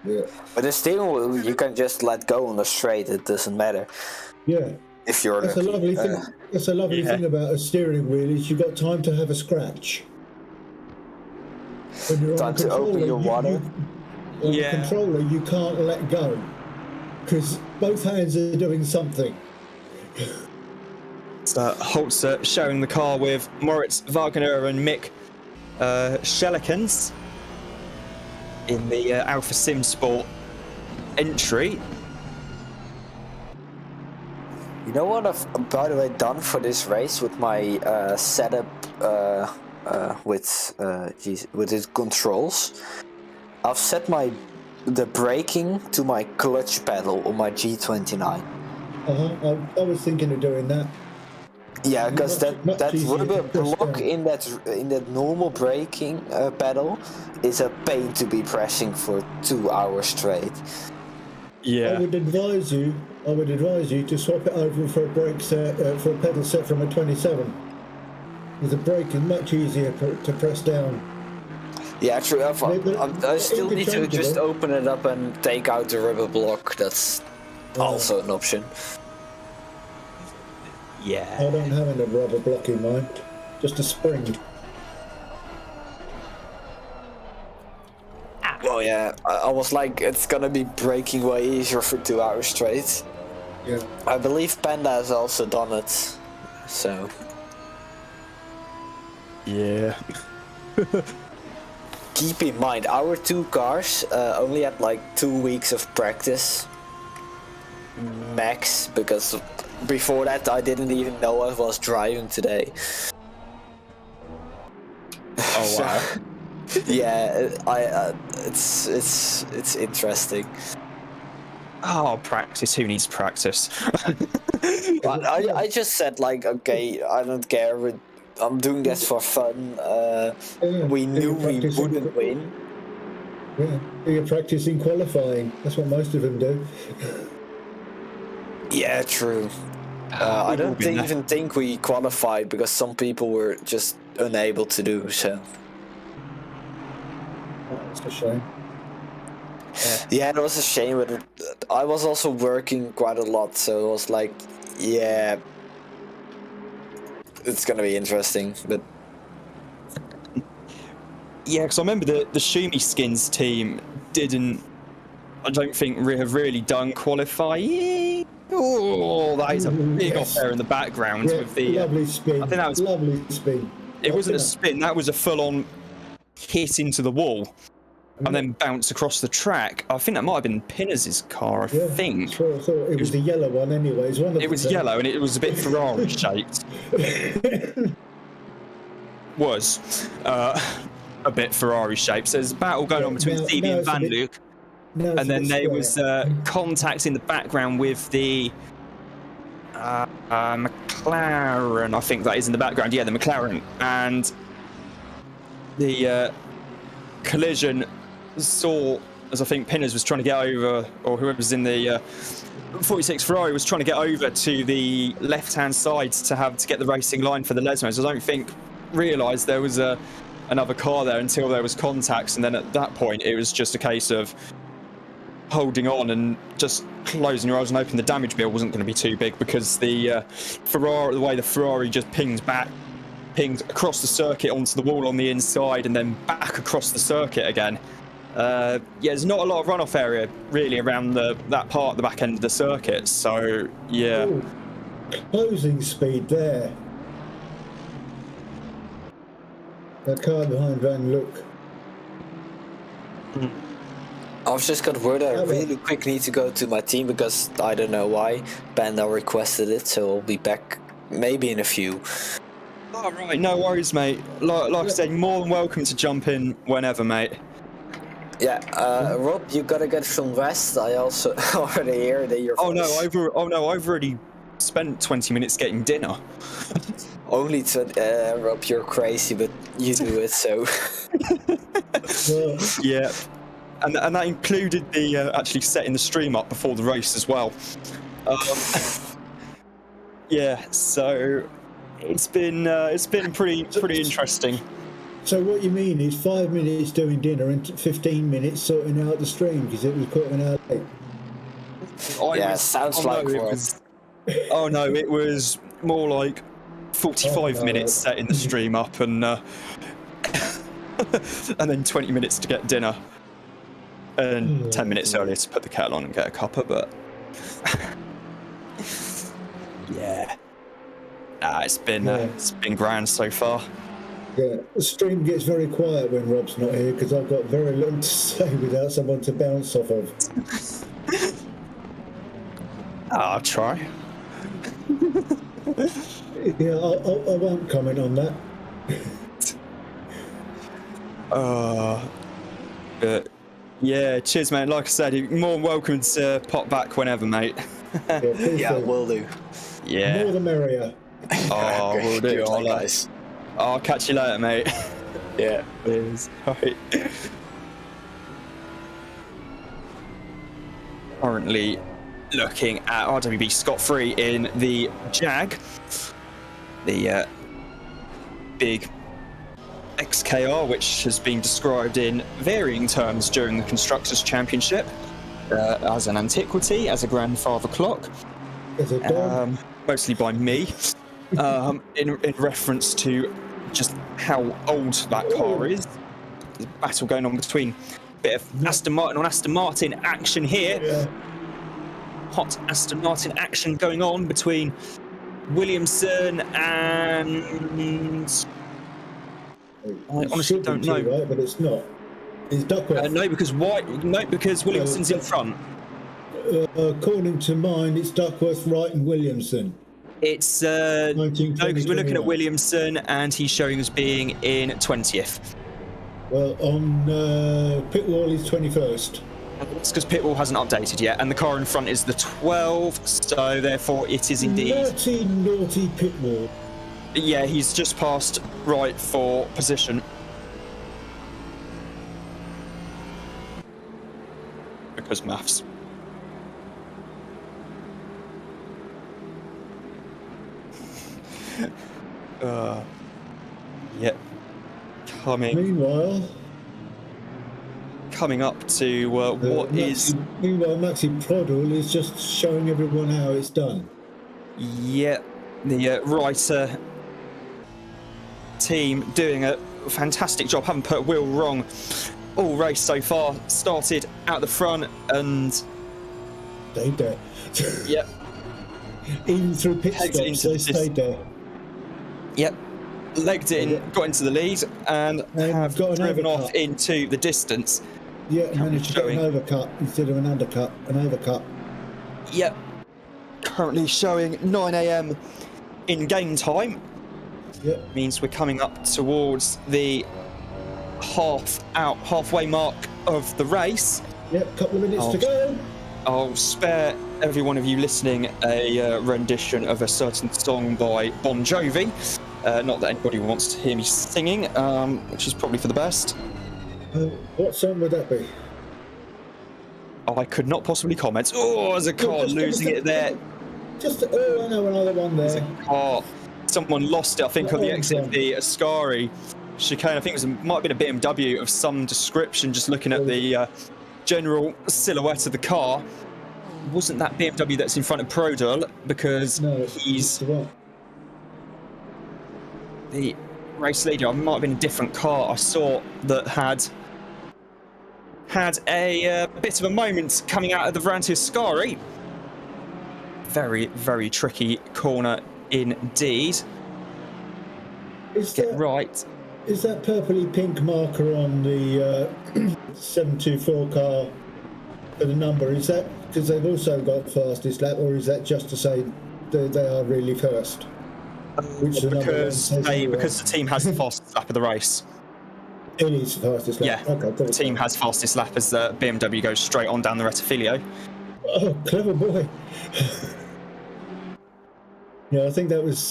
Yeah. But the steering wheel, you can just let go on the straight. It doesn't matter. Yeah. If you're that's lucky. A lovely thing. That's a lovely thing about a steering wheel is you've got time to have a scratch. When you're Time to open your water. On the controller, you can't let go because both hands are doing something. So Holzer showing the car with Moritz Wagner and Mick Schellekens in the Alpha Sim Sport entry. You know what I've, by the way, done for this race with my setup with its controls? I've set the braking to my clutch pedal on my G29. I was thinking of doing that. Yeah, because that rubber block in that normal braking pedal is a pain to be pressing for 2 hours straight. Yeah. I would advise you to swap it over for a brake set for a pedal set from a 27. With the braking much easier to press down. Yeah, actually, I still need to just open it up and take out the rubber block. That's also an option. Yeah. I don't have a rubber block in mine, just a spring. Well, yeah, I was like, it's gonna be braking way easier for 2 hours straight. Yeah. I believe Panda has also done it, so. Yeah. Keep in mind, our two cars only had like 2 weeks of practice max, because before that I didn't even know I was driving today. Oh wow. Yeah, it's interesting. Oh, practice. Who needs practice? I just said like, okay, I don't care. I'm doing this for fun. We knew we wouldn't win. Yeah, you're practicing qualifying. That's what most of them do. Yeah, true. I don't even think we qualified because some people were just unable to do so. That's a shame. Yeah, it was a shame, but I was also working quite a lot, so it was like, yeah, it's gonna be interesting, but Yeah, because I remember the Shumi Skins team didn't, I don't think, have really done qualifying. Oh, that is a big off there in the background with the... lovely spin. I think that was... Lovely spin. It wasn't a spin, that was a full-on hit into the wall and then bounce across the track. I think that might have been Pinners' car, I think. Sure, I thought it was the yellow one anyways. It was yellow and it was a bit Ferrari-shaped. A bit Ferrari-shaped. So there's a battle going on between Stevie and Van Luke. And then there was contact in the background with the McLaren, I think that is in the background. Yeah, the McLaren. And the collision saw, as I think Pinners was trying to get over, or whoever's in the 46 Ferrari was trying to get over to the left-hand side to get the racing line for the Lesmos. I don't think realised there was another car there until there was contacts, and then at that point it was just a case of holding on and just closing your eyes and hoping the damage bill wasn't going to be too big, because the Ferrari, the way the Ferrari just pinged across the circuit onto the wall on the inside and then back across the circuit again. There's not a lot of runoff area really around that part, the back end of the circuit, so yeah. Ooh, closing speed there. That car behind Van Luke. I've just got word I really quickly need to go to my team because I don't know why. Panda requested it, so I'll be back maybe in a few. All right, no worries, mate. Like I said, more than welcome to jump in whenever, mate. Yeah, Rob, you gotta get some rest. I also already hear that you're. Oh no, I've already spent 20 minutes getting dinner. Only to Rob, you're crazy, but you do it, so. Yeah. And that included the actually setting the stream up before the race as well. Yeah, so it's been pretty interesting. So what you mean is 5 minutes doing dinner and 15 minutes sorting out the stream because it was put an hour late. Sounds like Oh no, it was more like 45 minutes setting the stream up and then 20 minutes to get dinner. And 10 minutes earlier to put the kettle on and get a cuppa, but yeah, it's been grand so far. Yeah, the stream gets very quiet when Rob's not here because I've got very little to say without someone to bounce off of. I'll try. Yeah, I won't comment on that. But yeah, cheers, mate. Like I said, you're more than welcome to pop back whenever, mate. Yeah, will do. Yeah. More the merrier. Oh, we'll do. I'll catch you later, mate. Yeah. Cheers. Right. Currently looking at RWB scot-free in the Jag, the big XKR, which has been described in varying terms during the Constructors' Championship as an antiquity, as a grandfather clock, mostly by me, in reference to just how old that car is. There's a battle going on between a bit of Aston Martin on Aston Martin action here. Yeah. Hot Aston Martin action going on between Williamson and... I honestly don't know. Right, but it's not. It's Duckworth. No, because Williamson's in front. According to mine, it's Duckworth, Wright, and Williamson. It's no, because we're looking at Williamson, and he's showing us being in 20th. Well, on pit wall is 21st. It's because pit wall hasn't updated yet, and the car in front is the 12, so therefore it is indeed. Naughty pit wall. Yeah, he's just passed Wright for position. Because maths. Yep. Meanwhile, coming up to what is... Meanwhile, Maxi Prodel is just showing everyone how it's done. Yeah, the writer team doing a fantastic job. Haven't put a wheel wrong all race so far. Started out the front and stayed there. Yep. Even through pit stops, they stayed there. Yep. Legged in, got into the lead, and have driven off into the distance. Yeah, and managed to get an overcut instead of an undercut. An overcut. Yep. Currently showing 9 AM in game time. Yep. Means we're coming up towards the halfway mark of the race. Yep, couple of minutes to go. I'll spare every one of you listening a rendition of a certain song by Bon Jovi. Not that anybody wants to hear me singing, which is probably for the best. What song would that be? I could not possibly comment. Oh, there's a car losing it there. I know another one there. There's a car. Someone lost it, I think, on the exit of the Ascari chicane. I think it might have been a BMW of some description, just looking at the general silhouette of the car. Wasn't that BMW that's in front of Prodel, because he's the race leader. It might have been a different car I saw that had a bit of a moment coming out of the Verante Ascari. Very, very tricky corner indeed. Is that purpley pink marker on the 724 car for the number? Is that because they've also got fastest lap, or is that just to say they are really first? Because the team has the fastest lap of the race. It is the fastest lap. Yeah, okay, the team has fastest lap as the BMW goes straight on down the Rettifilio. Oh, clever boy. Yeah, I think that was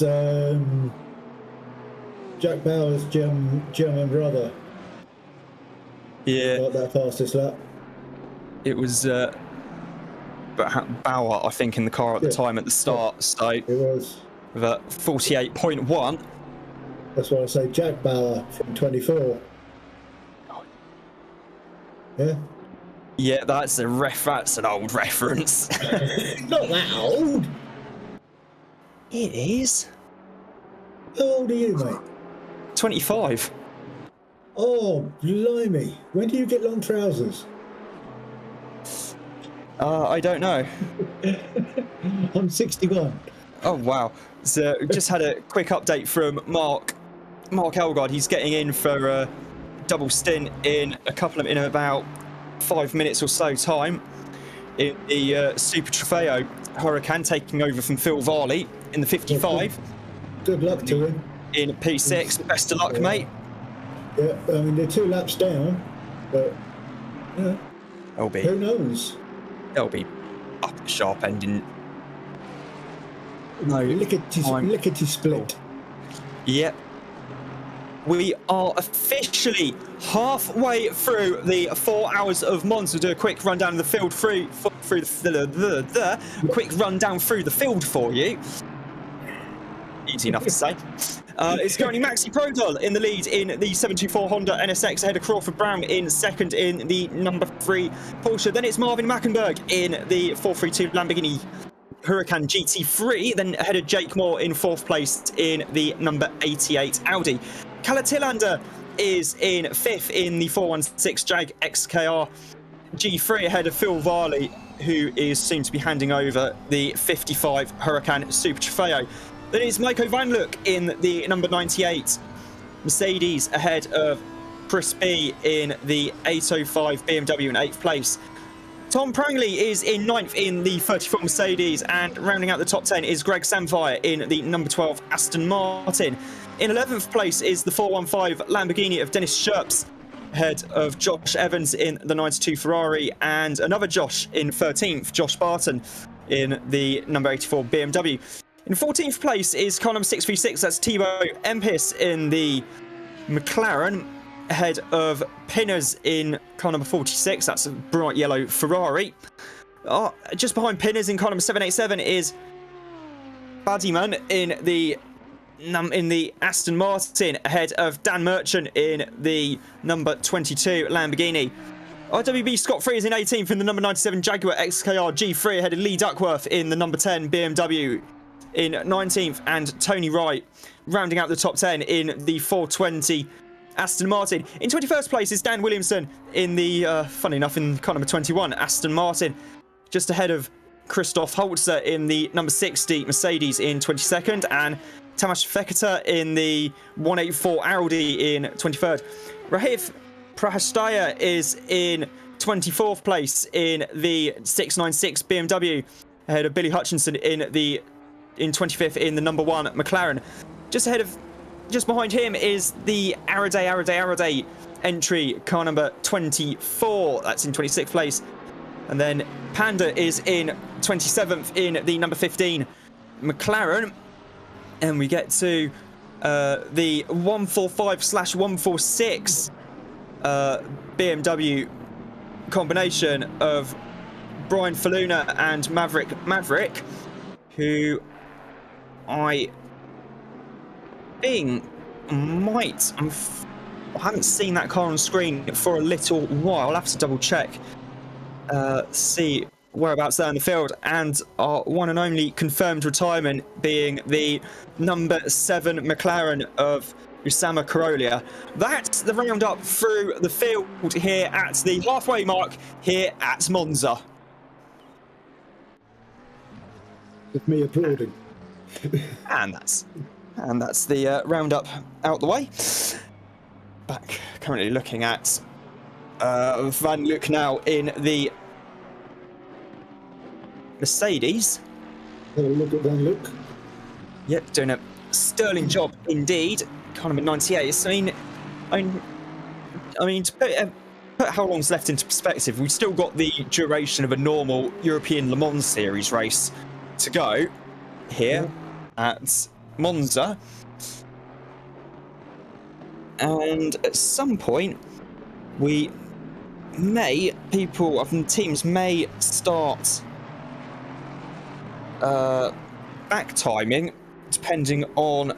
Jack Bauer's German brother. Yeah. Got that fastest lap. It was Bauer, I think, in the car at the time at the start. Yeah. So it was. With a 48.1. That's why I say Jack Bauer from 24. Yeah? Yeah, that's an old reference. Not that old. It is. How old are you, mate? 25. Oh, blimey. When do you get long trousers? I don't know. I'm 61. Oh, wow. So just had a quick update from Mark Elgard. He's getting in for a double stint in about 5 minutes or so time in the Super Trofeo Huracan, taking over from Phil Varley in the 55. Good luck to him. In P6. Best of luck, mate. Yeah, I mean, they're 2 laps down, but yeah. Who knows? They'll be up at the sharp end in lickety split. Yep. We are officially halfway through the 4 hours of Monza. We'll do a quick rundown of the field quick rundown through the field for you. Easy enough to say. It's currently Maxi Prodel in the lead in the 724 Honda NSX, ahead of Crawford Brown in second in the number 3 Porsche. Then it's Marvin Mackenberg in the 432 Lamborghini Huracan GT3, then ahead of Jake Moore in 4th place in the number 88 Audi. Kalle Tillander is in 5th in the 416 Jag XKR G3, ahead of Phil Varley, who is soon to be handing over the 55 Huracan Super Trofeo. Then it's Michael Van Look in the number 98 Mercedes, ahead of Chris B in the 805 BMW in 8th place. Tom Prangley is in 9th in the 34 Mercedes, and rounding out the top 10 is Greg Samfire in the number 12 Aston Martin. In 11th place is the 415 Lamborghini of Dennis Scherps, ahead of Josh Evans in the 92 Ferrari, and another Josh in 13th, Josh Barton in the number 84 BMW. In 14th place is car number 636, that's Thibaut Empis in the McLaren, ahead of Pinners in car number 46, that's a bright yellow Ferrari. Just behind Pinners in car number 787 is Buddyman in the Aston Martin, ahead of Dan Merchant in the number 22 Lamborghini. RWB Scott Free is in 18th in the number 97 Jaguar XKR G3, ahead of Lee Duckworth in the number 10 BMW. in 19th, and Tony Wright rounding out the top 10 in the 420 Aston Martin. In 21st place is Dan Williamson in the, funny enough, in car number 21 Aston Martin, just ahead of Christoph Holzer in the number 60 Mercedes in 22nd, and Tamas Fekete in the 184 Audi in 23rd. Rahiv Prahastaya is in 24th place in the 696 BMW, ahead of Billy Hutchinson in 25th in the number 1 McLaren. Just behind him is the Araday entry, car number 24. That's in 26th place. And then Panda is in 27th in the number 15 McLaren. And we get to the 145/146 BMW combination of Brian Faluna and Maverick, who I think I haven't seen that car on screen for a little while. I'll have to double check, see whereabouts there in the field, and our one and only confirmed retirement being the number 7 McLaren of Usama Karolia. That's the roundup through the field here at the halfway mark here at Monza. With me applauding. And that's the roundup out the way. Back currently looking at Van Luke now in the Mercedes. Have a look at Van Luke. Yep, doing a sterling job indeed. Kind of at 98. I mean, to put how long's left into perspective, we've still got the duration of a normal European Le Mans Series race to go here at Monza. And at some point, teams may start back timing, depending on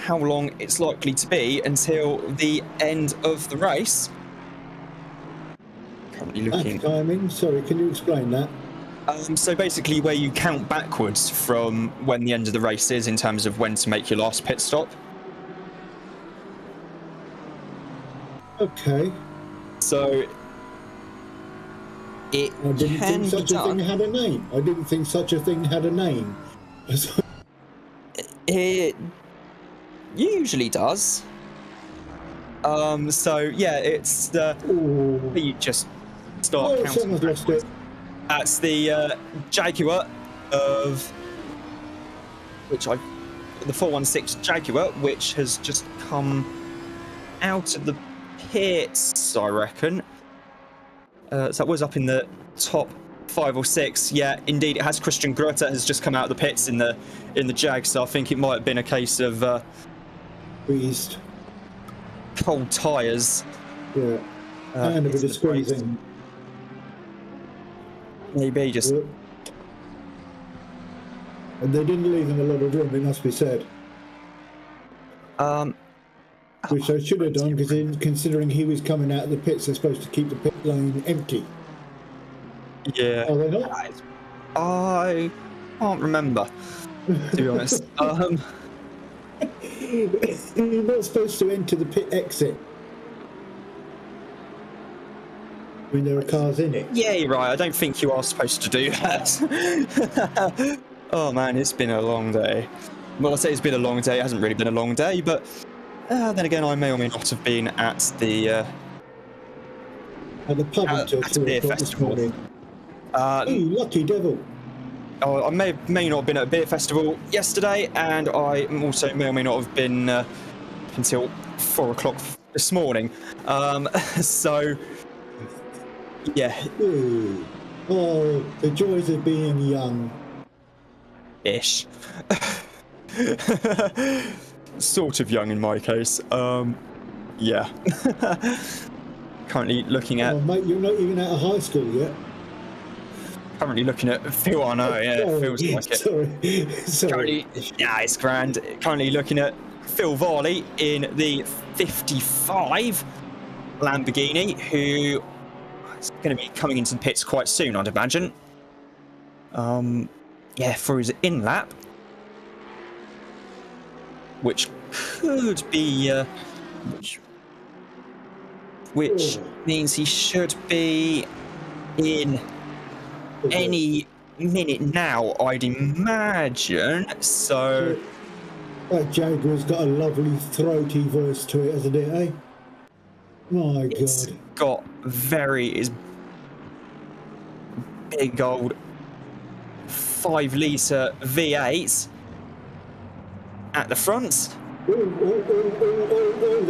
how long it's likely to be until the end of the race. Currently looking. Back timing? Sorry, can you explain that? So basically where you count backwards from when the end of the race is in terms of when to make your last pit stop. Okay. So it I didn't can think such be a thing done. had a name. I didn't think such a thing had a name. It usually does. So yeah, it's the you just start Oh, counting. someone's lost it. That's the Jaguar of the 416 Jaguar, which has just come out of the pits, I reckon. So that was up in the top 5 or 6. Yeah, indeed, it has. Christian Grote has just come out of the pits in the Jag, so I think it might have been a case of Squeezed. cold tyres. Yeah. And a bit of squeezing. Maybe just. And they didn't leave him a lot of room, it must be said. Which they should have done, because considering he was coming out of the pits, they're supposed to keep the pit lane empty. Yeah. Are they not? I can't remember, to be honest. You're not supposed to enter the pit exit when there are cars in it. Yeah, you're right. I don't think you are supposed to do that. Oh man, it's been a long day. Well, I say it's been a long day. It hasn't really been a long day, but then again, I may or may not have been at the pub until at a beer 2 o'clock this festival. morning. Uh, You lucky devil. I may not have been at a beer festival yesterday, and I also may or may not have been until 4 o'clock this morning. So, yeah. Ooh. Oh, the joys of being young. Ish. Sort of young in my case. Yeah. Currently looking at. Oh, mate, you're not even out of high school yet. Currently looking at Phil. I know, yeah, it feels like it. Sorry. Currently, yeah, it's grand. Currently looking at Phil Varley in the 55 Lamborghini, who is going to be coming into the pits quite soon, I'd imagine. Yeah, for his in lap. which could be which means he should be in any minute now, I'd imagine. So that Jaguar's got a lovely throaty voice to it, hasn't it, eh? My it's God. got is big old 5-litre V8 at the front.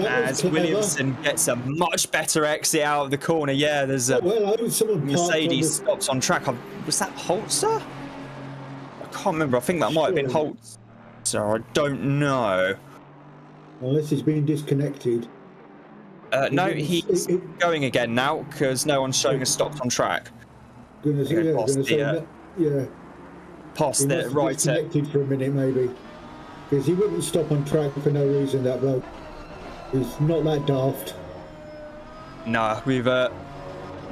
As Williamson gets a much better exit out of the corner. Yeah, there's a Mercedes stops on track. Was that Holzer? I can't remember. I think that might have been Holzer. I don't know. Unless he's been disconnected. No, he's going again now because no one's showing us stopped on track. Past the right. Disconnected for a minute, maybe. Because he wouldn't stop on track for no reason, that bloke. He's not that daft. No, we've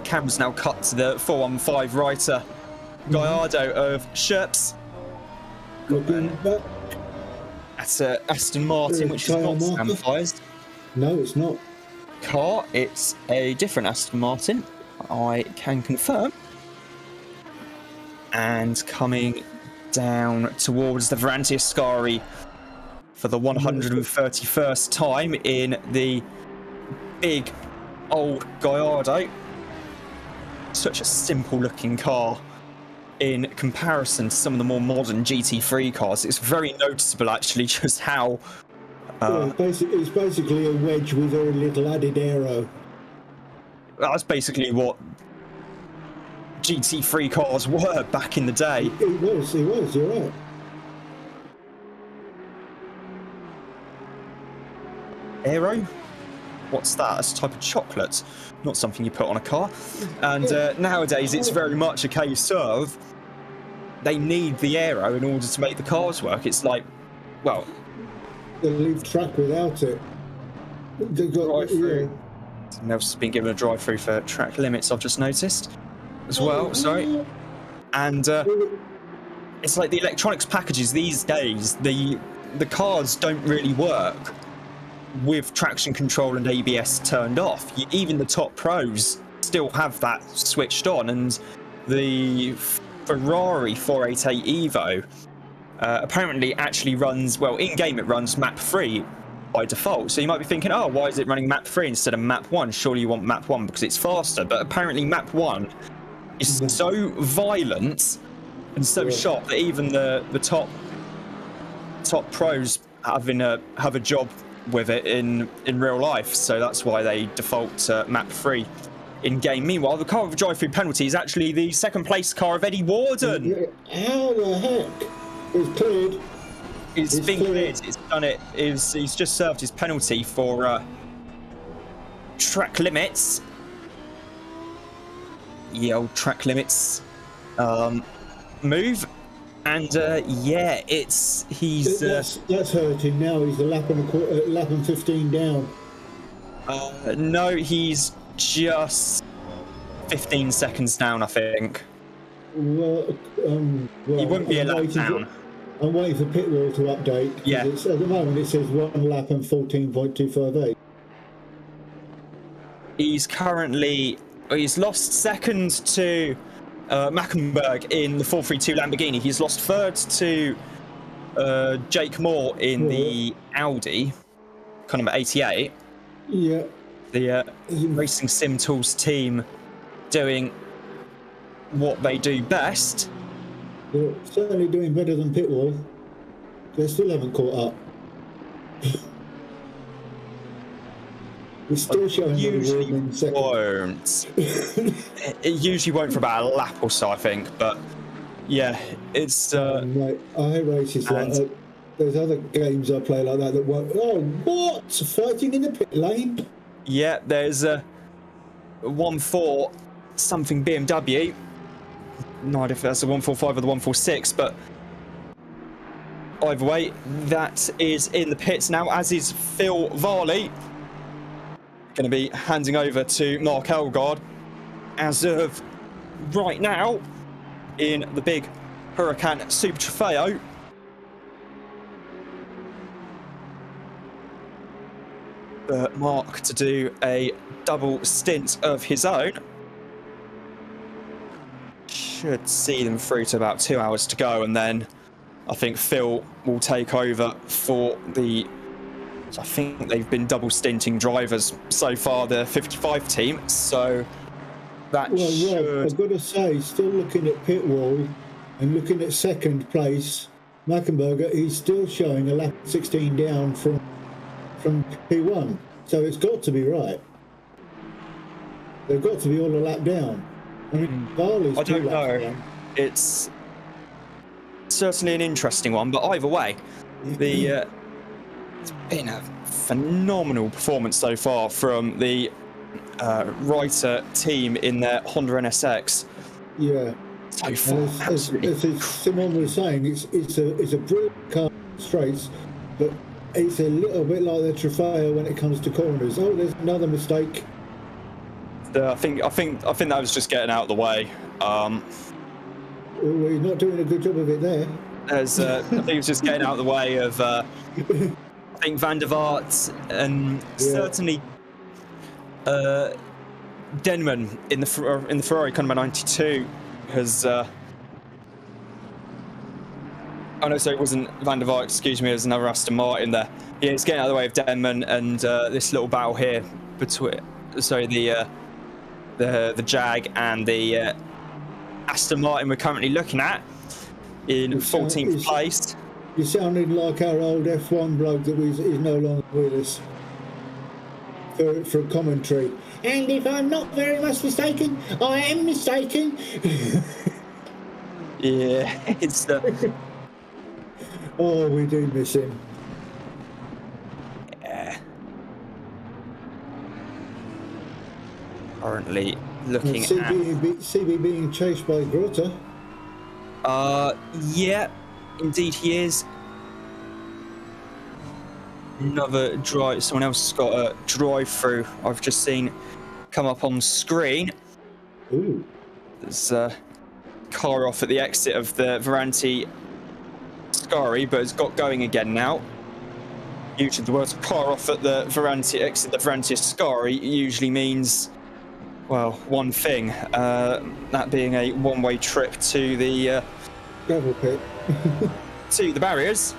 camera's now cut to the 415 writer Gallardo of Sherps. That's Aston Martin, which is not standardised. No, it's not. Car, it's a different Aston Martin, I can confirm. And coming down towards the Verante Ascari for the 131st time in the big old Gallardo. Such a simple looking car in comparison to some of the more modern GT3 cars. It's very noticeable actually just how it's basically a wedge with very little added aero. That's basically what GT3 cars were back in the day. It was, you're right. Aero? What's that? It's a type of chocolate, not something you put on a car. And nowadays it's very much a case of they need the aero in order to make the cars work. It's like, well, they leave track without it. They've got drive-through. Someone else has been given a drive-through for track limits, I've just noticed as well. Sorry. And it's like the electronics packages these days, the cars don't really work with traction control and ABS turned off. Even the top pros still have that switched on, and the Ferrari 488 Evo apparently actually runs, well, in game it runs map 3 by default. So you might be thinking, oh, why is it running map 3 instead of map 1? Surely you want map 1 because it's faster. But apparently map 1 is so violent and so sharp that even the top pros have a job with it in real life. So that's why they default to map 3 in game. Meanwhile, the car with a drive-through penalty is actually the second place car of Eddie Warden. How the heck? It's cleared. It's been cleared. It's done it. He's just served his penalty for track limits. Yeah, old track limits move. And yeah, he's that's hurting now. He's a lap and 15 down. No, he's just 15 seconds down, I think. Well, he wouldn't be a lap down. I'm waiting for pit wall to update. Yeah. At the moment it says 1 lap and 14.258. He's lost second to Mackenberg in the 432 Lamborghini. He's lost third to Jake Moore in the Audi, kind of 88. Yeah. The Racing Sim Tools team doing what they do best. They're certainly doing better than pit wall. They still haven't caught up. We're still showing usually won't. It usually won't for about a lap or so, I think. But yeah, it's. Mate, I hate races like that. There's other games I play like that won't. Oh, what? Fighting in the pit lane? Yeah, there's a 1.4 something BMW. Not if that's the 145 or the 146, but either way, that is in the pits now, as is Phil Varley. Going to be handing over to Mark Elgard as of right now in the big Huracan Super Trofeo. Mark to do a double stint of his own. Should see them through to about 2 hours to go, and then I think Phil will take over for the... I think they've been double stinting drivers so far, the 55 team, so that should... Rob, I've got to say, still looking at pit wall and looking at second place, Mackenberger, he's still showing a lap 16 down from P1, so it's got to be right. They've got to be all a lap down. I mean, Barley's I don't know. down. It's certainly an interesting one, but either way, it's been a phenomenal performance so far from the Reiter team in their Honda NSX. Yeah. So far, as Simon was saying, it's a brilliant car in straights, but it's a little bit like the Trofeo when it comes to corners. Oh, there's another mistake. I think that was just getting out of the way. We're not doing a good job of it there. I think it was just getting out of the way of I think Van der Vaart and certainly Denman in the Ferrari car number 92 has. Oh no, sorry, it wasn't Van der Vaart. Excuse me, it was another Aston Martin there. Yeah, it's getting out of the way of Denman and this little battle here between. Sorry, the Jag and the Aston Martin we're currently looking at in 14th place. You sounded like our old F1 bloke that is no longer with us for commentary. And if I'm not very much mistaken, I am mistaken. Yeah, it's the. Oh, we do miss him. Yeah. Currently looking at CB being chased by Grotta. Yeah, indeed he is. Another drive. Someone else has got a drive-through. I've just seen come up on screen. Ooh. There's a car off at the exit of the Verranti Ascari, but it's got going again now. Usually the word car off at the Verranti exit, the Verranti Ascari usually means, well, one thing, that being a one-way trip to the gravel pit. to the barriers.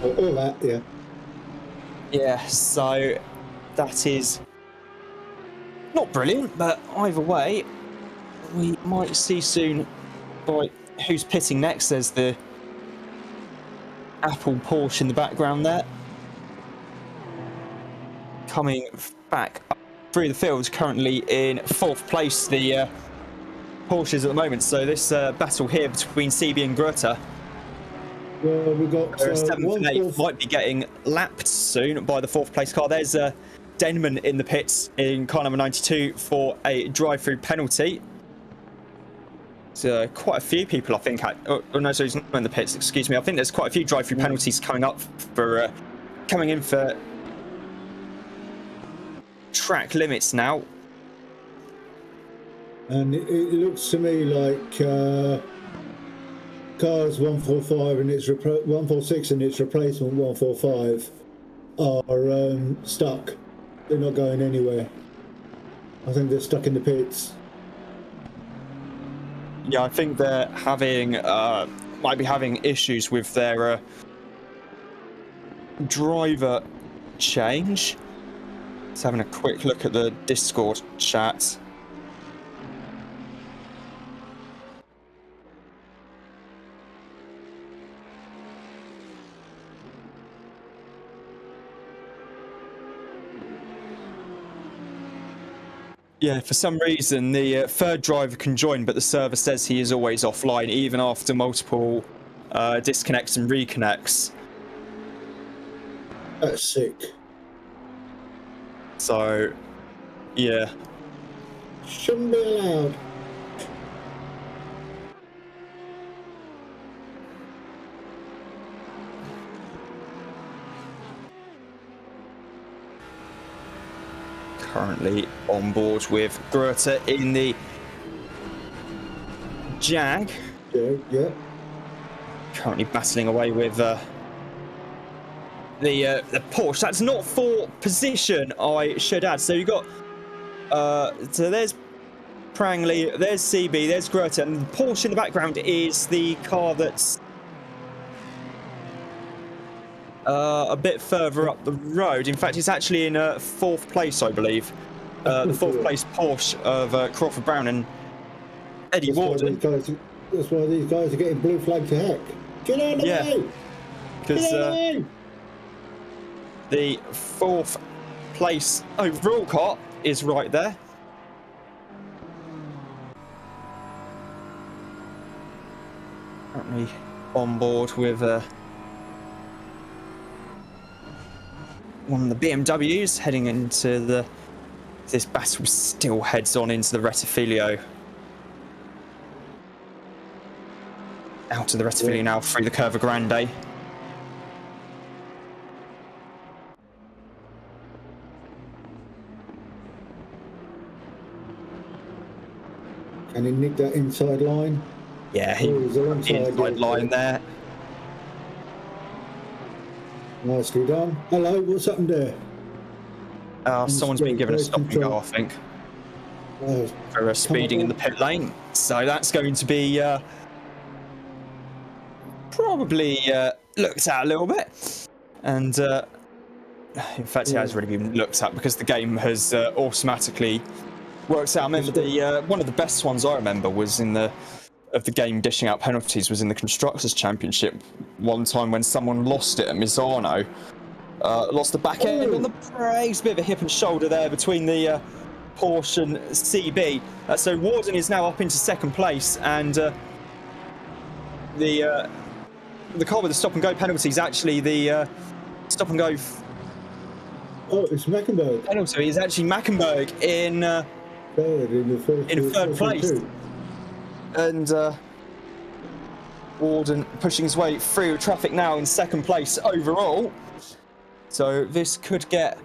All that, yeah. Yeah, so that is not brilliant, but either way, we might see soon by who's pitting next. There's the Apple Porsche in the background there. Coming back up through the fields, currently in 4th place, the Porsches at the moment. So this battle here between CB and Grotta. Well, we've got 7th and 8th might be getting lapped soon by the 4th place car. There's Denman in the pits in car number 92 for a drive-through penalty. So quite a few people, I think. Oh no, so he's not in the pits. Excuse me. I think there's quite a few drive-through penalties coming up for coming in for track limits now. And it looks to me like cars 145 and its 146 and its replacement 145 are stuck. They're not going anywhere. I think they're stuck in the pits. Yeah, I think they're having might be having issues with their driver change. Just having a quick look at the Discord chat. Yeah, for some reason the third driver can join, but the server says he is always offline, even after multiple disconnects and reconnects. That's sick. So, yeah. Shouldn't be allowed. Currently on board with Grotta in the Jag. Yeah. Currently battling away with the Porsche. That's not for position, I should add. So you've got so there's Prangley, there's CB, there's Greta, and the Porsche in the background is the car that's a bit further up the road. In fact, it's actually in 4th place, I believe. The 4th place Porsche of Crawford Brown and Eddie Warden. That's why these guys are getting blue flag to heck. Get out of the way! Because the 4th place overall car is right there. Currently on board with one of the BMWs heading into this battle still heads on into the Rettifilio. Out of the Rettifilio now through the Curva Grande. Can he nick that inside line? Yeah, he's inside line there. Nicely done. Hello, what's happened there? Someone's been given a stop and go, I think, for speeding in the pit lane. So that's going to be probably looked at a little bit. And in fact, it has really been looked at because the game has automatically worked out. I remember one of the best ones I remember was in the game dishing out penalties was in the Constructors' Championship one time when someone lost it at Misano. Lost the back end on the brakes, bit of a hip and shoulder there between the Porsche and CB. So Warden is now up into 2nd place, and the car with the stop and go penalty is actually the stop and go. Oh, it's Mecklenburg. Penalty is actually Mecklenburg in 3rd place. And Warden pushing his way through traffic now in 2nd place overall. So this could get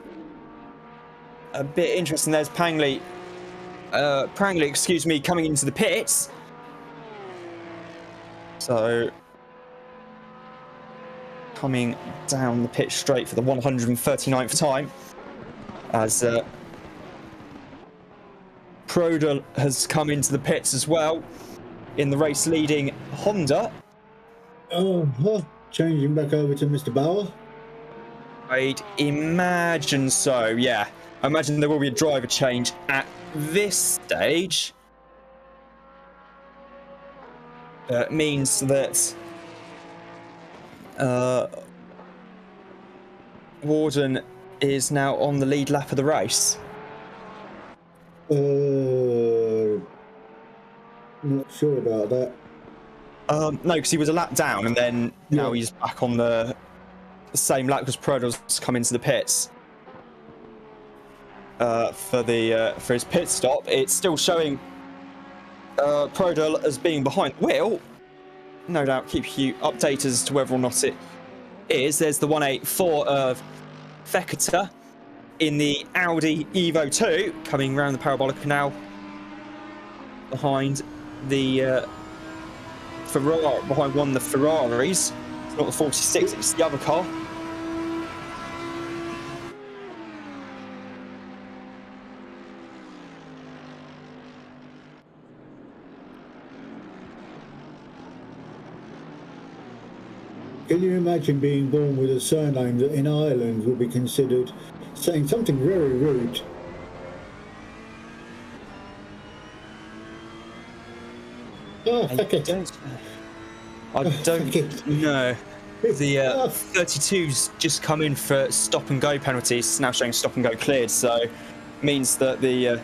a bit interesting. There's Prangley, excuse me, coming into the pits. So coming down the pit straight for the 139th time as Prodel has come into the pits as well in the race leading Honda. Changing back over to Mr. Bauer. I'd imagine so, yeah. I imagine there will be a driver change at this stage. It means that Warden is now on the lead lap of the race. Not sure about that. No, because he was a lap down, and then now he's back on the same lap because Prodel's come into the pits for his pit stop. It's still showing Prodel as being behind the wheel. No doubt keep you updated as to whether or not it is. There's the 184 of Feketa in the Audi Evo 2 coming round the parabolic now behind the Ferrari, behind one of the Ferraris. It's not the 46, it's the other car. Can you imagine being born with a surname that in Ireland would be considered saying something very rude? Oh, I don't know. The 32's just come in for stop and go penalties. It's now showing stop and go cleared, so means that the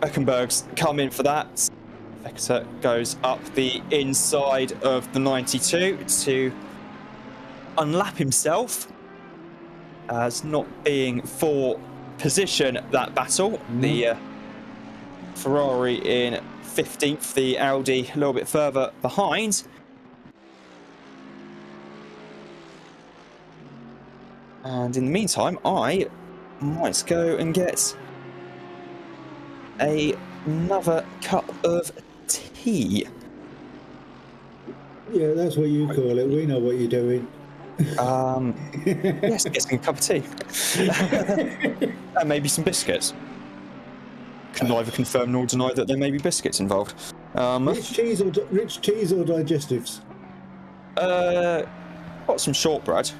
Eckenbergs come in for that. Feketa goes up the inside of the 92 to unlap himself as not being for position that battle. The Ferrari in 15th, the Audi a little bit further behind. And in the meantime, I might go and get another cup of tea. Yeah, that's what you call it. We know what you're doing. Yes, getting a cup of tea. And maybe some biscuits. Can neither confirm nor deny that there may be biscuits involved. Rich teas or digestives? Got some shortbread.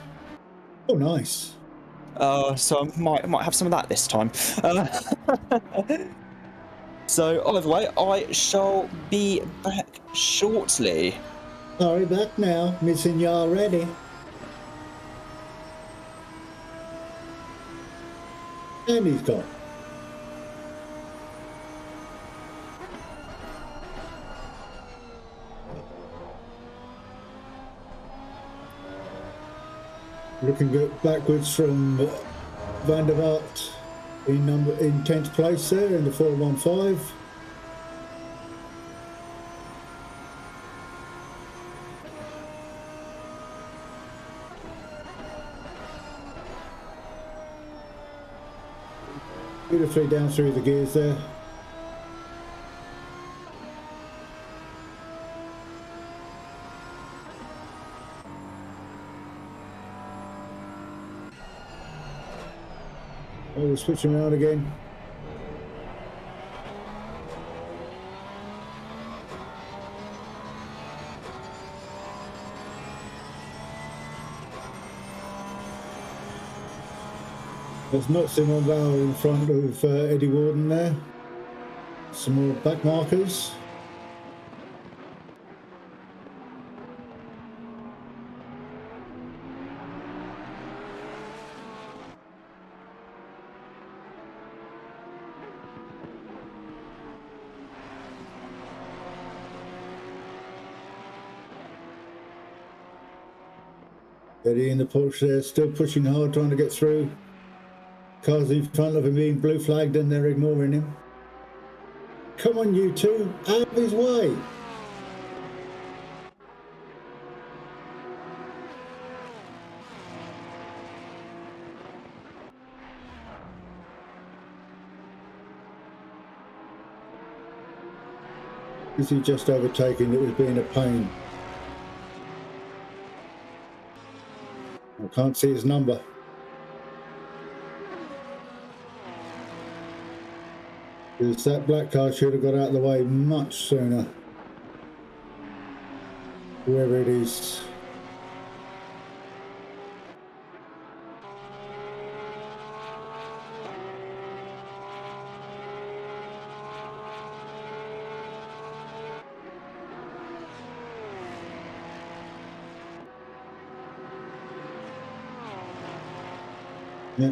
Oh, nice. So I might have some of that this time. So either way, I shall be back shortly. Sorry, back now. Missing you already. And he's gone. Looking good backwards from Van der Vaart in 10th place there in the 415. Beautifully down through the gears there. Oh, we're switching around again. There's not Simon Bauer in front of Eddie Warden there. Some more back markers. Eddie in the Porsche there, still pushing hard, trying to get through. Cars in front of him being blue flagged and they're ignoring him. Come on, you two, out of his way. Is he just overtaking? It was being a pain. I can't see his number. Because that black car should have got out of the way much sooner. Whoever it is. Yeah.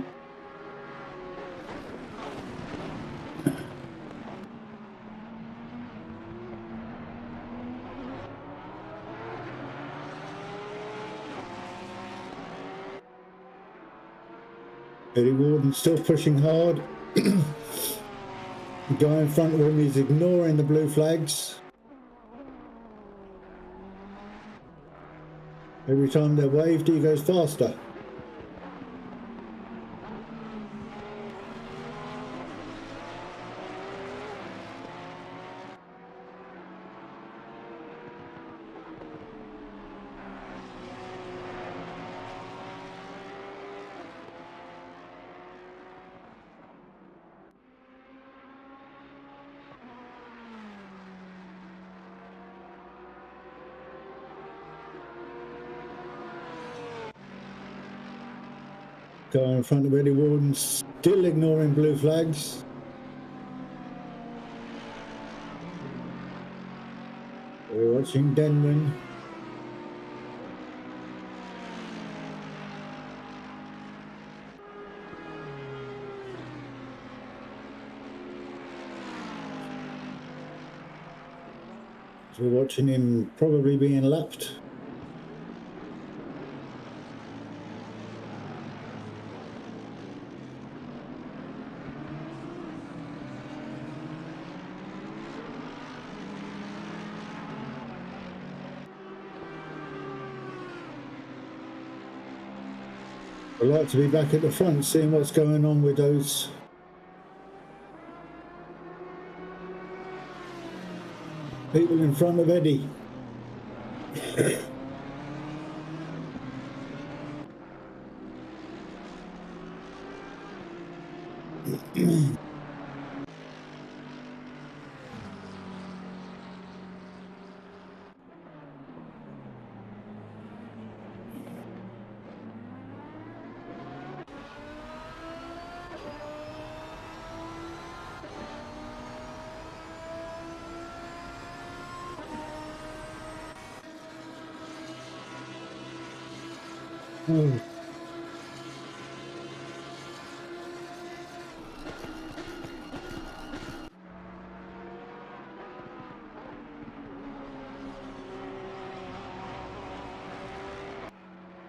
Eddie Warden still pushing hard. The guy in front of him is ignoring the blue flags. Every time they're waved, he goes faster. Guy in front of Eddie Warden still ignoring blue flags. We're watching Denman. So we're watching him probably being lapped. I'd like to be back at the front, seeing what's going on with those people in front of Eddie. Oh.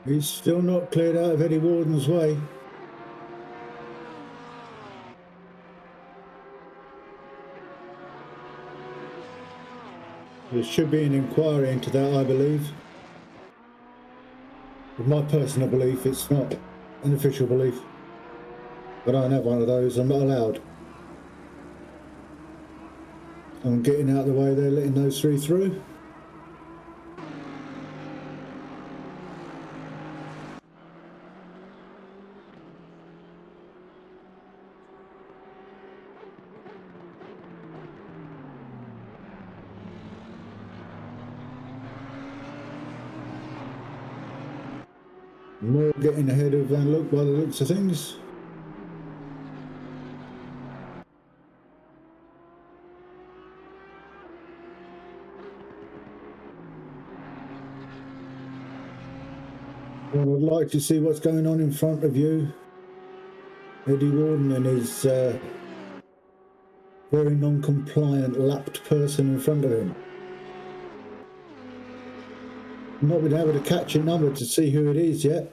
He's still not cleared out of Eddie Warden's way. There should be an inquiry into that, I believe. With my personal belief, it's not an official belief. But I don't have one of those, I'm not allowed. I'm getting out of the way, they're letting those three through. More getting ahead of Van Look by the looks of things. Well, I'd like to see what's going on in front of you. Eddie Warden and his very non-compliant lapped person in front of him. I've not been able to catch a number to see who it is yet.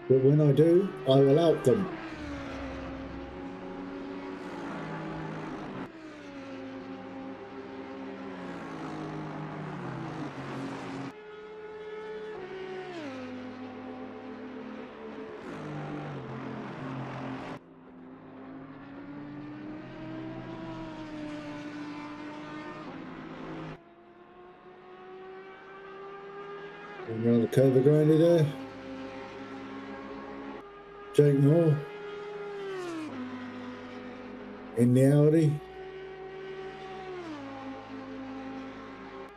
But when I do, I will out them. Around the curve of granny there. Jake Moore in the Audi.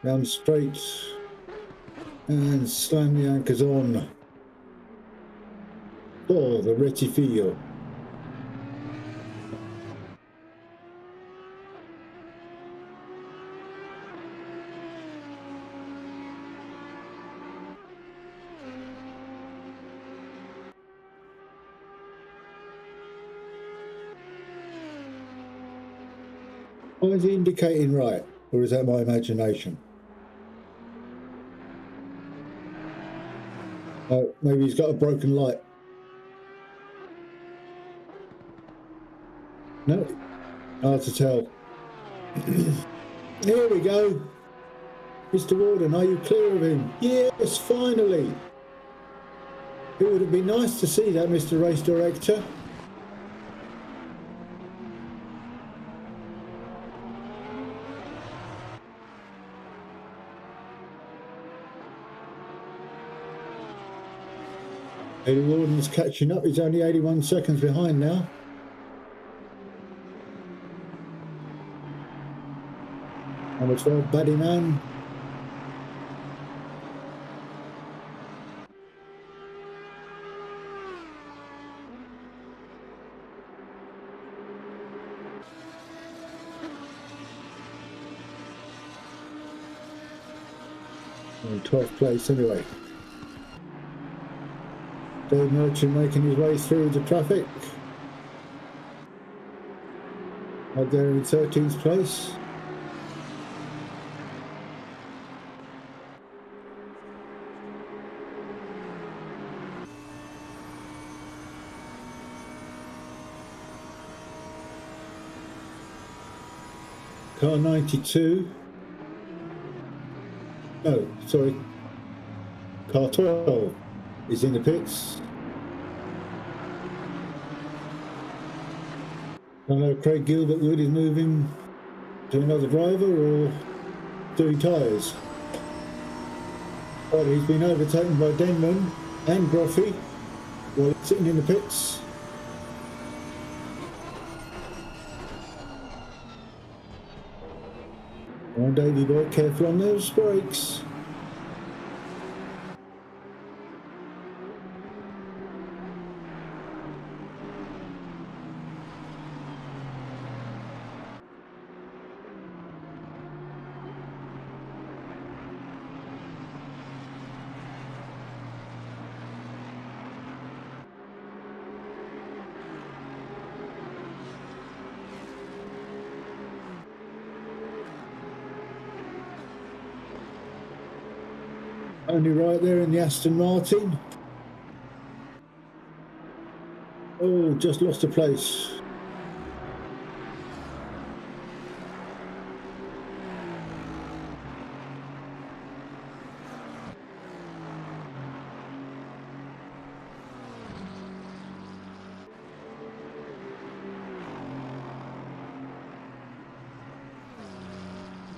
Round straight and slam the anchors on for the Rettifilo. Why is he indicating right, or is that my imagination? Maybe he's got a broken light. No, hard to tell. Here we go. Mr. Warden, are you clear of him? Yes, finally. It would have been nice to see that, Mr. Race Director. Eddie Warden's catching up. He's only 81 seconds behind now. Number 12, Buddy Man. In 12th place anyway. Dave Merchant making his way through the traffic. Right there in 13th place. Car 92. Oh, sorry. Car 12 is in the pits. I don't know if Craig Gilbert-Wood is moving to another driver or doing tyres. But he's been overtaken by Denman and Groffey. while he's sitting in the pits. Come on, Davey boy, careful on those brakes. Only right there in the Aston Martin. Oh, just lost a place.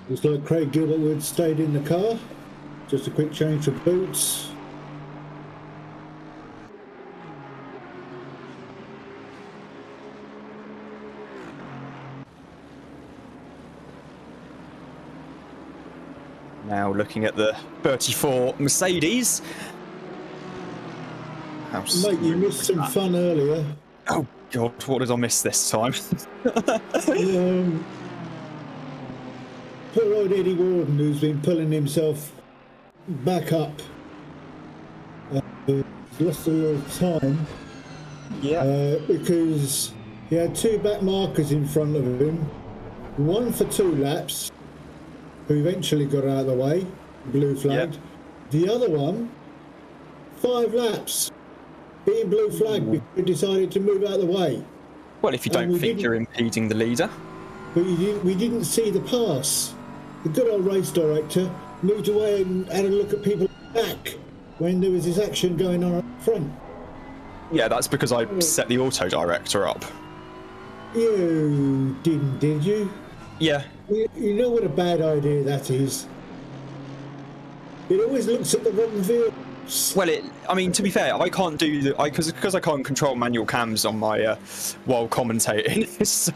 Looks like Craig Gilbertwood stayed in the car. Just a quick change of boots. Now looking at the 34 Mercedes. Mate, you missed some fun earlier. Oh God, what did I miss this time? Poor old Eddie Warden, who's been pulling himself back up. He's lost a little time. Yeah. Because he had two back markers in front of him. One for 2 laps, who eventually got out of the way, blue flagged. Yep. The other one, 5 laps, being blue flagged before he decided to move out of the way. Well, if you don't think you're impeding the leader. But we didn't see the pass. The good old race director moved away and had a look at people back when there was this action going on up front. Yeah, that's because I set the auto director up. You didn't, did you? Yeah. You know what a bad idea that is. It always looks at the wrong view. Well, I mean, to be fair, I can't do the because I can't control manual cams on my while commentating. So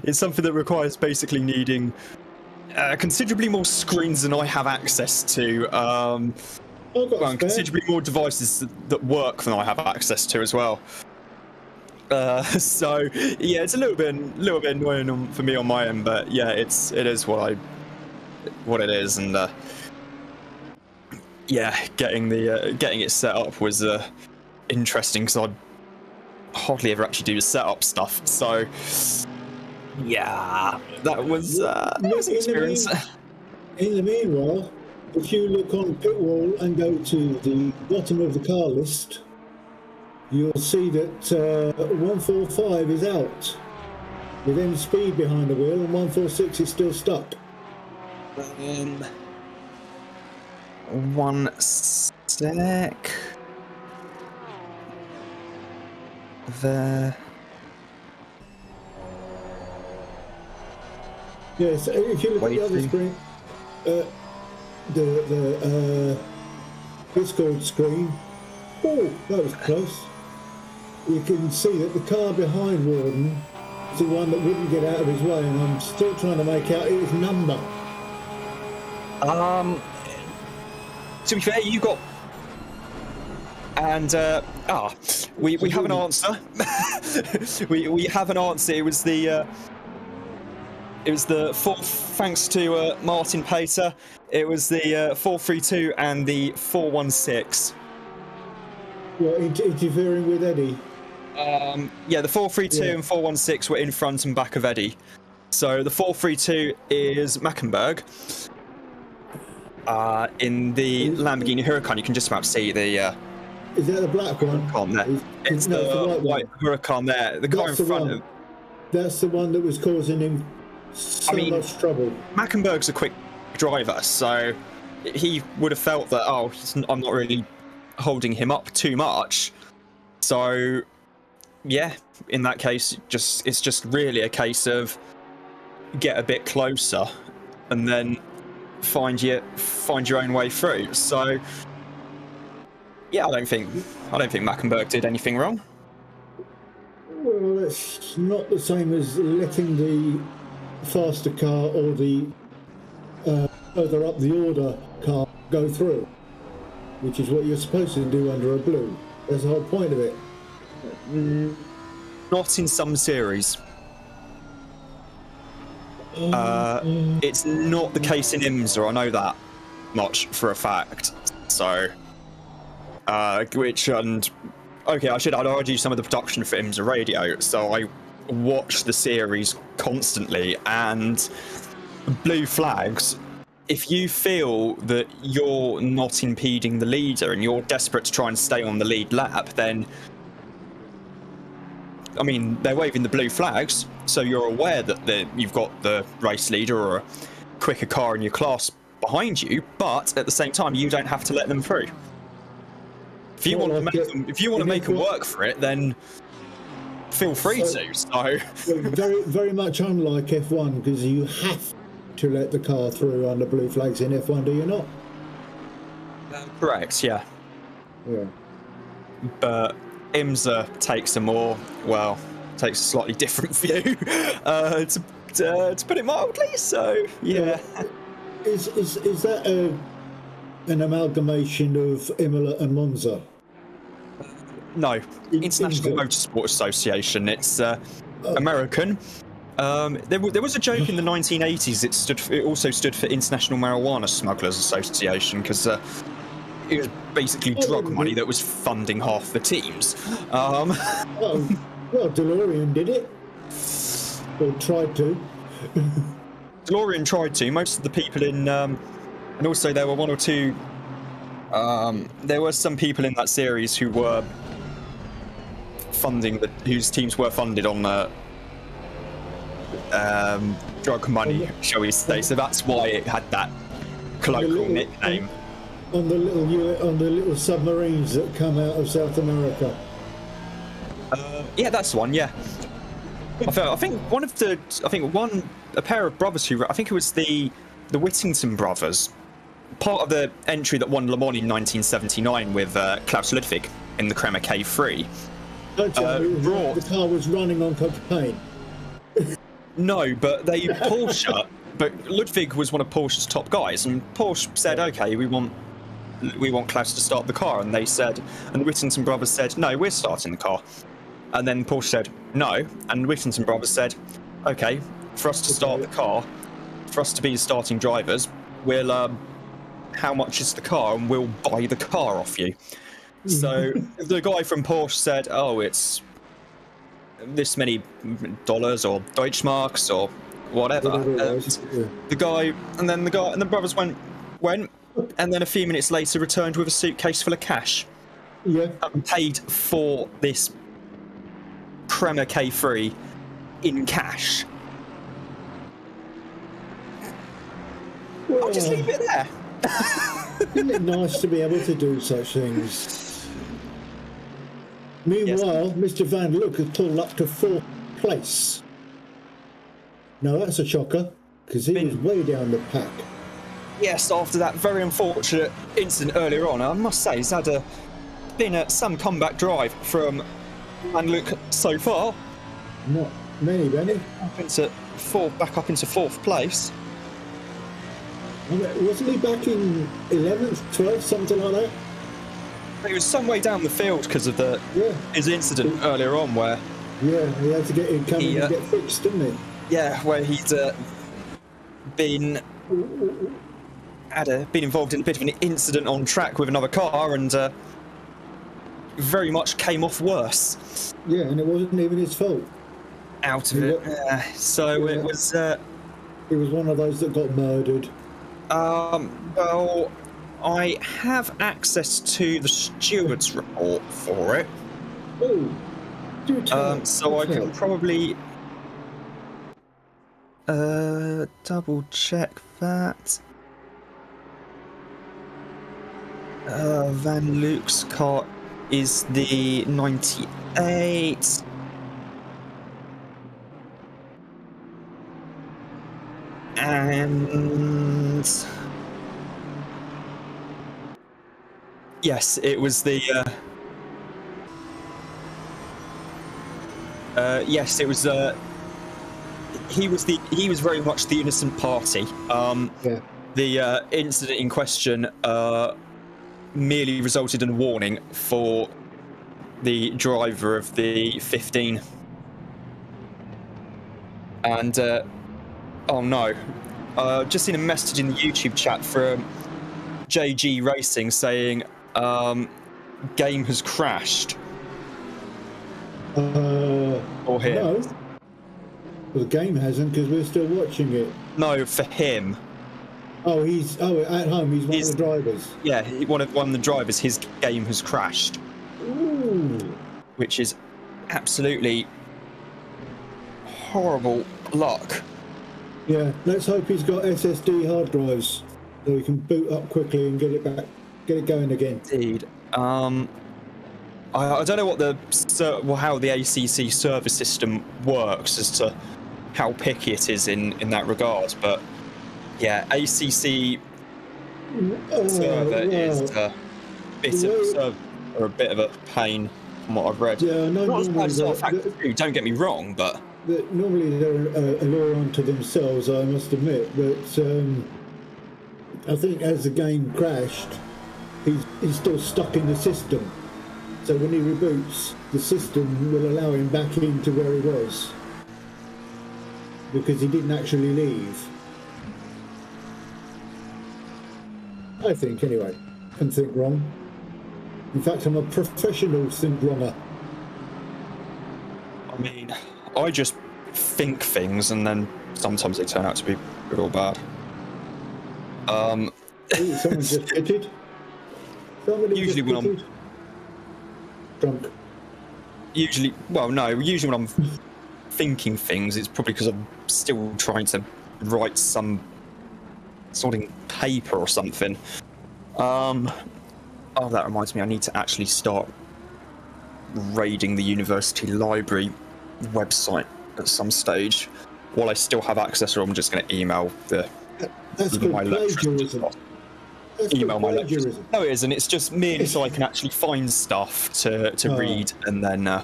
it's something that requires basically needing considerably more screens than I have access to. Well, considerably more devices that work than I have access to as well. So yeah, it's a little bit annoying for me on my end, but yeah, it is what it is, and yeah, getting it set up was interesting because I hardly ever actually do the setup stuff. So yeah, that was an experience. In the meanwhile, if you look on pit wall and go to the bottom of the car list, you'll see that 145 is out with end speed behind the wheel, and 146 is still stuck. One sec. There. Yes, if you look at the other screen, the Discord screen. Oh, that was close. You can see that the car behind Warden is the one that wouldn't get out of his way, and I'm still trying to make out his number. To be fair, you got, and we have an answer. we have an answer. It was the fourth, thanks to Martin Pater. It was the 432 and the 416. What, interfering with Eddie? Yeah, the 432 and 416 were in front and back of Eddie. So the 432 is Mackenberg. In the Lamborghini Huracan, you can just about see the. Is that the black one? Huracan there. It's the white Huracan there. The car in front of. That's the one that was causing him so much trouble. Mackenberg's a quick driver, so he would have felt that I'm not really holding him up too much. So yeah, in that case, it's just really a case of get a bit closer and then find your own way through. So Yeah, I don't think Mackenberg did anything wrong. Well, it's not the same as letting the faster car or the further up the order car go through, which is what you're supposed to do under a blue. That's the whole point of it. Not in some series. It's not the case in IMSA, I know that much for a fact. So, okay, I'd argue some of the production for IMSA Radio, so I watch the series constantly, and blue flags, if you feel that you're not impeding the leader and you're desperate to try and stay on the lead lap, then I mean, they're waving the blue flags, so you're aware that you've got the race leader or a quicker car in your class behind you, but at the same time, you don't have to let them through. If you want to make them work for it, then feel free to. So very, very much unlike F1, because you have to let the car through under blue flags in F1, do you not? Correct. Yeah. Yeah. But IMSA takes a slightly different view, to put it mildly. So yeah. Is that an amalgamation of Imola and Monza? No, International Motorsport Association. It's American. There was a joke in the 1980s. It also stood for International Marijuana Smugglers Association, because it was basically drug money that was funding half the teams. Well, DeLorean did it, or tried to. DeLorean tried to. Most of the people in, and also there were one or two. There were some people in that series who were whose teams were funded on drug money, shall we say? So that's why it had that colloquial nickname. On the little submarines that come out of South America. Yeah, that's the one. Yeah, I think a pair of brothers who, I think it was the Whittington brothers, part of the entry that won Le Mans in 1979 with Klaus Ludwig in the Kremer K3. The car was running on cocaine. No, but Porsche. But Ludwig was one of Porsche's top guys, and Porsche said, "Okay, we want Klaus to start the car," and the Whittington brothers said, "No, we're starting the car." And then Porsche said, "No," and Whittington brothers said, "Okay, for us to start the car, for us to be the starting drivers, we'll how much is the car, and we'll buy the car off you." So the guy from Porsche said, "Oh, it's this many dollars or Deutschmarks or whatever." The brothers went, and then a few minutes later returned with a suitcase full of cash. Yeah. And paid for this Kremer K3 in cash. Well, I'll just leave it there. Isn't it nice to be able to do such things? Meanwhile, Mr. Van Look has pulled up to 4th place. Now that's a shocker, because he was way down the pack. Yes, after that very unfortunate incident earlier on, I must say he's been some comeback drive from Van Look so far. Not many, Benny. Back up into 4th place. Wasn't he back in 11th, 12th, something like that? He was some way down the field because of his incident earlier on, where he had to get fixed, didn't he? Yeah, where he'd been involved in a bit of an incident on track with another car, and very much came off worse. Yeah, and it wasn't even his fault. Out of it. It was. He was one of those that got murdered. Well, I have access to the steward's report for it. Oh, do tell. So I can probably double check that. Van Look's car is the 98. And Yes, it was the. Yes, it was. He was very much the innocent party. Yeah. The incident in question merely resulted in a warning for the driver of the 15. And oh no, just seen a message in the YouTube chat from JG Racing saying game has crashed. Or him. No. Well, the game hasn't, because we're still watching it. No, for him. Oh, at home. He's one of the drivers. Yeah, one of the drivers. His game has crashed. Ooh. Which is absolutely horrible luck. Yeah, let's hope he's got SSD hard drives so he can boot up quickly and get it going again. Indeed. I don't know what how the ACC server system works as to how picky it is in that regard, but yeah, ACC server is a bit of a pain from what I've read. Yeah, no, not as bad as R2, don't get me wrong, but normally they're a law unto themselves, I must admit. But I think as the game crashed, he's still stuck in the system. So when he reboots, the system will allow him back into where he was, because he didn't actually leave. I think, anyway. Can think wrong. In fact, I'm a professional think wronger. I mean, I just think things and then sometimes they turn out to be good or bad. Ooh, someone just pitted. Usually when I'm drunk. Usually when I'm thinking things, it's probably because I'm still trying to write some sorting paper or something. Oh, that reminds me, I need to actually start raiding the university library website at some stage. While I still have access, or I'm just going to email my lecturers. Email my lecturers. No, it isn't. It's just merely so I can actually find stuff to read and then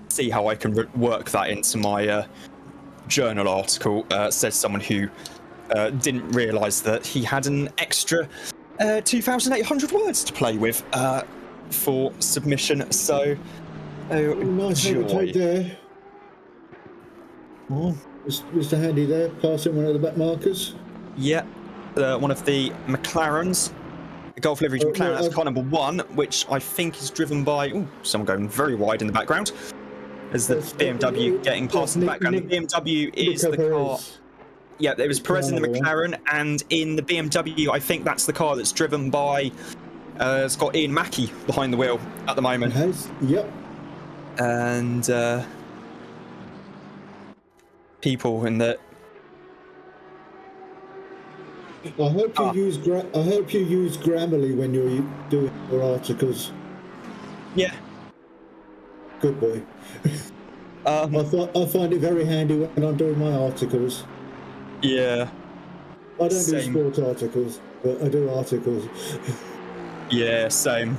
see how I can work that into my journal article. Says someone who didn't realise that he had an extra 2,800 words to play with for submission. So, nice take there. Oh. Mr. Handy there, passing one of the back markers. Yeah, one of the McLarens. The Golf livery McLaren, that's car number 1, which I think is driven by someone going very wide in the background. As the BMW getting past in the background. The BMW is the car. Yeah, there was Perez in the McLaren, and in the BMW, I think that's the car that's driven by. It's got Ian Mackey behind the wheel at the moment. It has, yep. And people in the. I hope you use Grammarly when you're doing your articles. Yeah. Good boy. I find it very handy when I'm doing my articles. Yeah. I don't do sport articles, but I do articles. Yeah, same.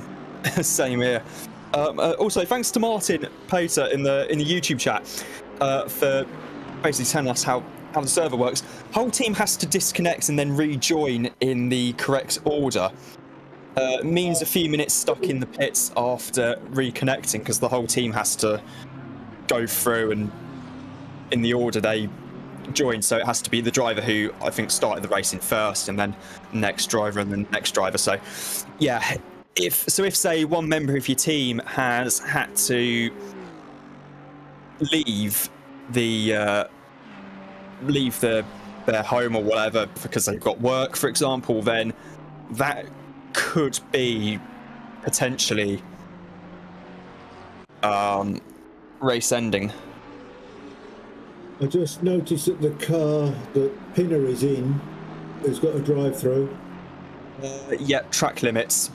Same here. Also, thanks to Martin Pater in the YouTube chat for basically telling us how the server works. Whole team has to disconnect and then rejoin in the correct order. Means a few minutes stuck in the pits after reconnecting, because the whole team has to go through and in the order they joined. So it has to be the driver who I think started the racing first, and then next driver, and then next driver. So yeah, if say one member of your team has had to leave their home or whatever because they've got work, for example, then that could be potentially race ending. I just noticed that the car that Pinner is in has got a drive-through. Yeah, track limits.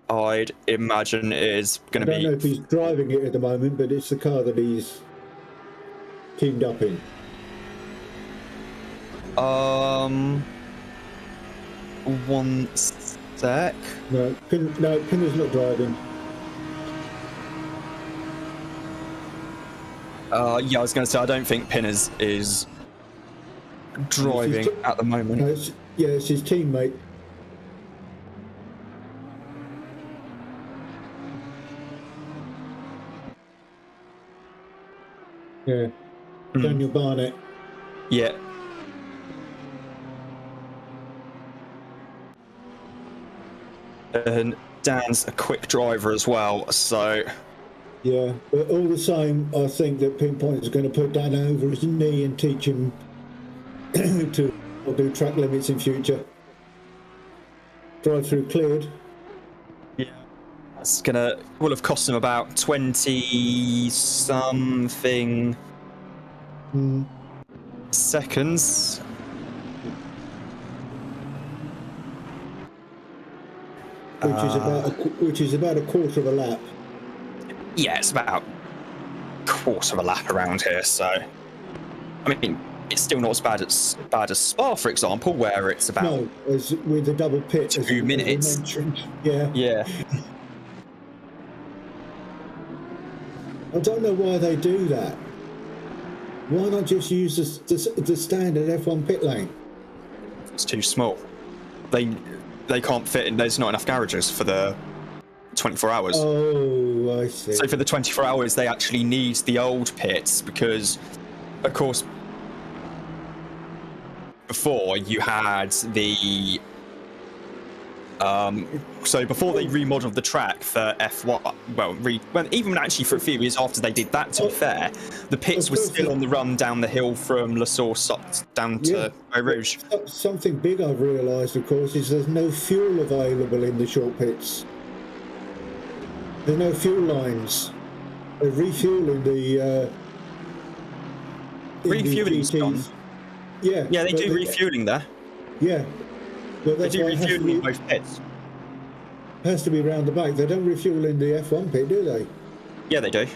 I'd imagine is going to be. I don't know if he's driving it at the moment, but it's the car that he's teamed up in. sec. No, Pinner's not driving. Yeah, I was going to say, I don't think Pinners is driving at the moment. No, it's his teammate. Yeah, Daniel Barnett. Yeah. And Dan's a quick driver as well, so... Yeah, but all the same, I think that Pinpoint is going to put Dan over his knee and teach him to do track limits in future. Drive through cleared. Yeah. That's will have cost him about 20-something seconds. Which is about a quarter of a lap. Yeah, it's about a quarter of a lap around here, so... I mean, it's still not as bad as Spa, for example, where it's about... No, as with the double pit. 2 minutes. Yeah. Yeah. I don't know why they do that. Why not just use the standard F1 pit lane? It's too small. They can't fit in. There's not enough garages for the 24 hours. Oh, I see. So for the 24 hours, they actually need the old pits because, of course, before you had the... so before they remodeled the track for F1, even actually for a few years after they did that, to be fair, the pits were still on the run down the hill from La Source down to Eau Rouge. Something big I've realised, of course, is there's no fuel available in the short pits. There's no fuel lines. They're refueling the... Refueling's gone. Yeah. Yeah, they do refueling there. Yeah. But They do refueling in both pits. Has to be round the back. They don't refuel in the F1 pit, do they? Yeah, they do.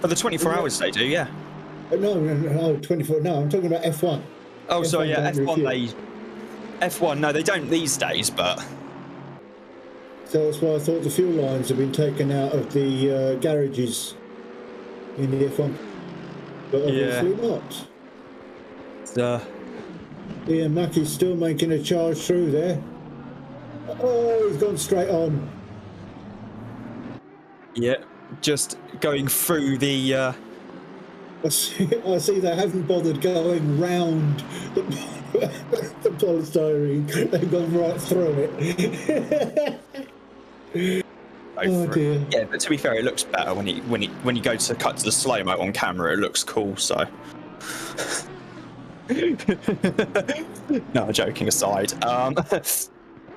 For the 24 hours, they do, yeah. No, 24. No, I'm talking about F1. Oh, F1 sorry, yeah, don't F1, F1, no, they don't these days, but... So that's why I thought the fuel lines have been taken out of the garages in the F1. But obviously not. Ian Mackey's still making a charge through there. Oh, he's gone straight on. Yeah, just going through the... I see they haven't bothered going round the polystyrene. They've gone right through it. Oh dear. Yeah, but to be fair, it looks better when you go to cut to the slow-mo on camera. It looks cool, so... No, joking aside.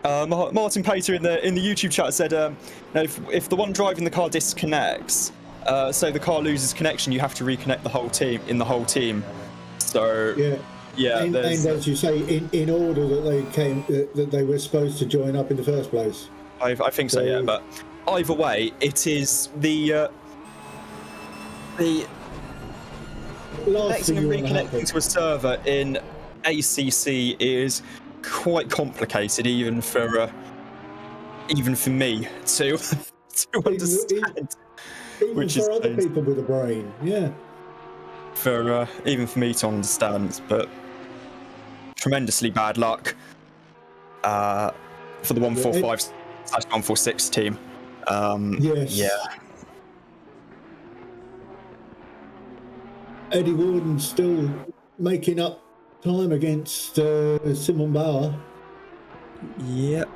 Martin Pater in the YouTube chat said, if the one driving the car disconnects, so the car loses connection, you have to reconnect the whole team. So yeah, and as you say, in order that they were supposed to join up in the first place. I think so, yeah. But either way, it is the connecting and reconnecting to a server in ACC is quite complicated, even for me to understand. Even for other people with a brain, yeah. Even for me to understand, but tremendously bad luck for the 145/146 team. Yes. Yeah. Eddie Warden's still making up time against Simon Bauer. Yep.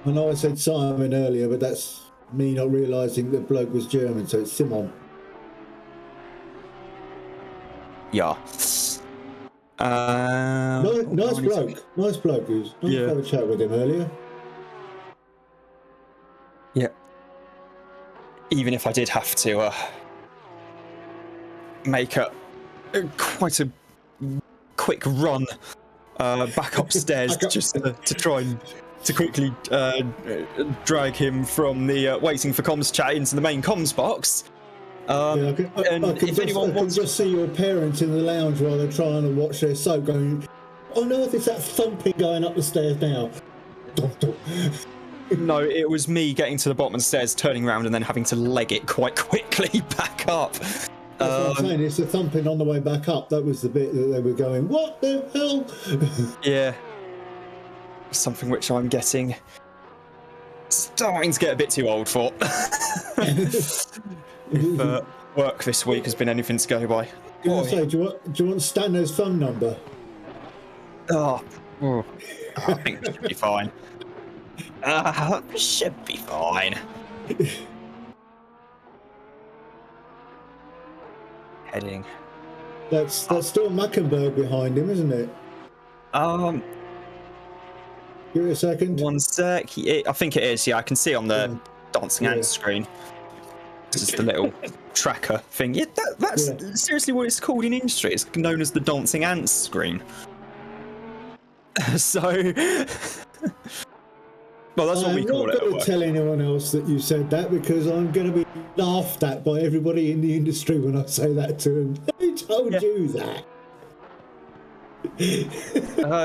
I know I said Simon earlier, but that's me not realising that bloke was German, so it's Simon. Yeah. Nice bloke. Nice bloke. It was nice to have a chat with him earlier. Yeah. Even if I did have to make quite a quick run back upstairs just to try and to quickly drag him from the waiting for comms chat into the main comms box. I can just see your parents in the lounge while they're trying to watch their soap going, on earth is that thumping going up the stairs now? No, it was me getting to the bottom of the stairs, turning around, and then having to leg it quite quickly back up. That's what I'm saying. It's the thumping on the way back up. That was the bit that they were going, what the hell? Yeah. Something which I'm starting to get a bit too old for. If work this week has been anything to go by. Say, do you want Stano's phone number? I think we should be fine. We should be fine. Heading. That's still Mackenberg behind him, isn't it? Give it a second. One sec. I think it is. Yeah, I can see on the dancing ant screen. This is the little tracker thing. Yeah, that's seriously what it's called in industry. It's known as the dancing ants screen. So, well, that's what we call it. I'm not going to tell anyone else that you said that, because I'm going to be laughed at by everybody in the industry when I say that to them. Who told you that?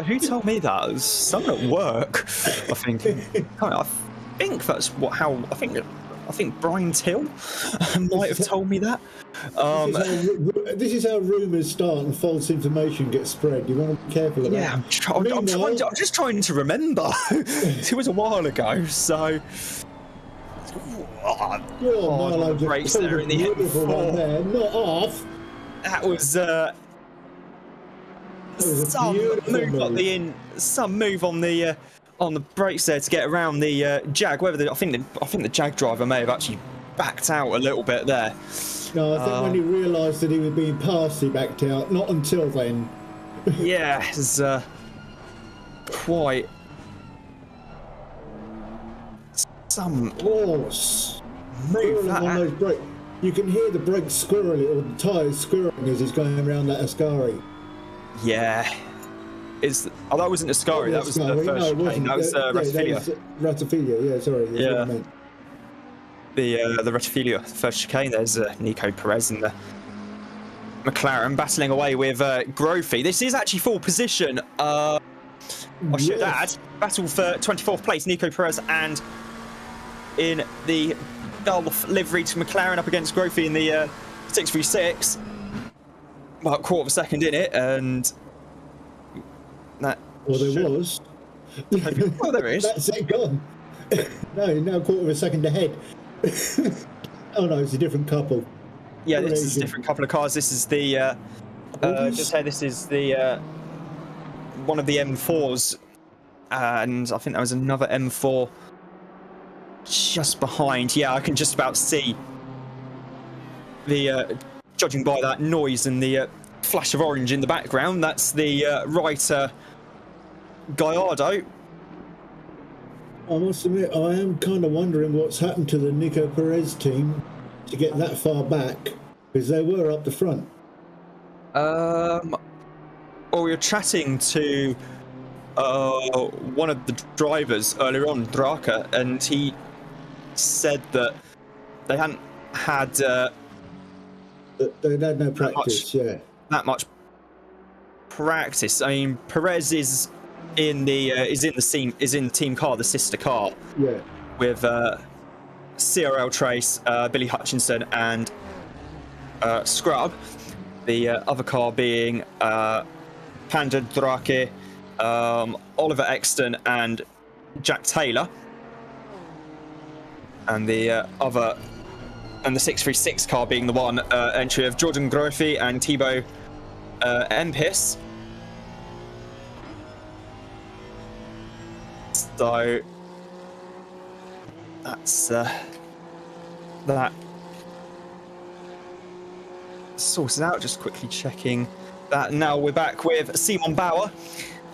Who told me that? It was someone at work, I think. I think Brian Till might have told me that. This is how rumours start and false information gets spread. You want to be careful of that. Yeah, I'm just trying to remember. It was a while ago, so. The brakes there in the one there, not off. That was some move on the brakes there to get around the Jag. I think the Jag driver may have actually backed out a little bit there. No, I think when he realised that he was being passed, he backed out. Not until then. Yeah, it's quite some force. Move on those brakes. You can hear the brakes squirreling, or the tyres squirreling as he's going around that Ascari. Yeah. That wasn't Ascari, that was the first chicane. That was Ratifilia. Ratifilia, yeah, sorry. Yeah. The Ratifilia, the first chicane. There's Nico Perez and the McLaren battling away with Grophy. This is actually full position. I should add, battle for 24th place, Nico Perez, and in the Gulf livery to McLaren up against Grophy in the 636. About a quarter of a second in it, and that. Well, there was. Well, there is. That's it gone. No, now a quarter of a second ahead. Oh no, it's a different couple. Yeah, this is a different couple of cars. This is the. Just say this is the one of the M4s, and I think there was another M4 just behind. Yeah, I can just about see the. Judging by that noise and the flash of orange in the background, that's the writer Gallardo. I must admit, I am kind of wondering what's happened to the Nico Perez team to get that far back, because they were up the front. Well, we were chatting to one of the drivers earlier on, Draka, and he said that they hadn't had. They had no practice, that much practice. I mean, Perez is in the team car, the sister car, with CRL Trace, Billy Hutchinson, and Scrub. The other car being Panda Drake, Oliver Exton, and Jack Taylor, and the other. And the 636 car being the one entry of Jordan Grophy and Thibaut Empis. So that's that sorted out. Just quickly checking that. Now we're back with Simon Bauer.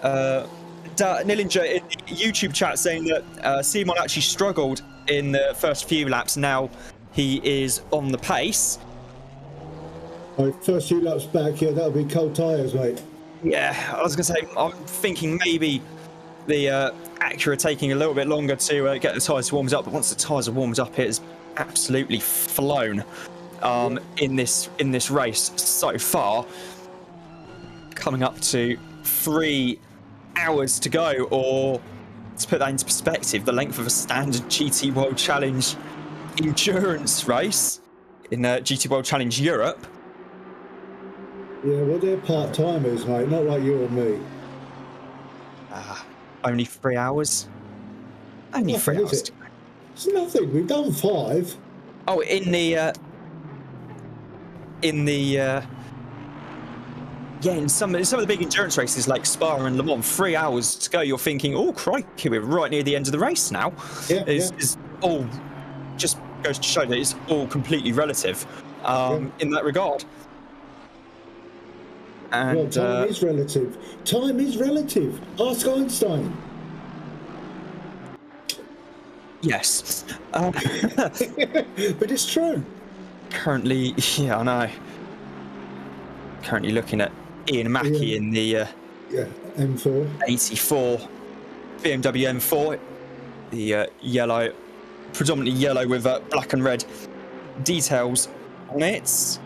Nillinger in the YouTube chat saying that Simon actually struggled in the first few laps. Now he is on the pace. First few laps back, that'll be cold tyres, mate. Yeah, I was going to say, I'm thinking maybe the Acura taking a little bit longer to get the tyres warmed up, but once the tyres are warmed up, it has absolutely flown in this race so far. Coming up to 3 hours to go, or to put that into perspective, the length of a standard GT World Challenge endurance race in GT World Challenge Europe. Yeah, well, they're part-timers, mate, not like you or me. Only 3 hours. Only Nothing, 3 hours. is it? It's nothing. We've done 5. Oh, in some of the big endurance races like Spa and Le Mans, 3 hours to go. You're thinking, oh crikey, we're right near the end of the race now. Yeah, Is all just goes to show that it's all completely relative in that regard. And well, time is relative. Time is relative. Ask Einstein. Yes. But it's true. Currently, yeah, I know. Currently looking at Ian Mackey in the M4 84 BMW M4, the yellow, predominantly yellow with black and red details on it.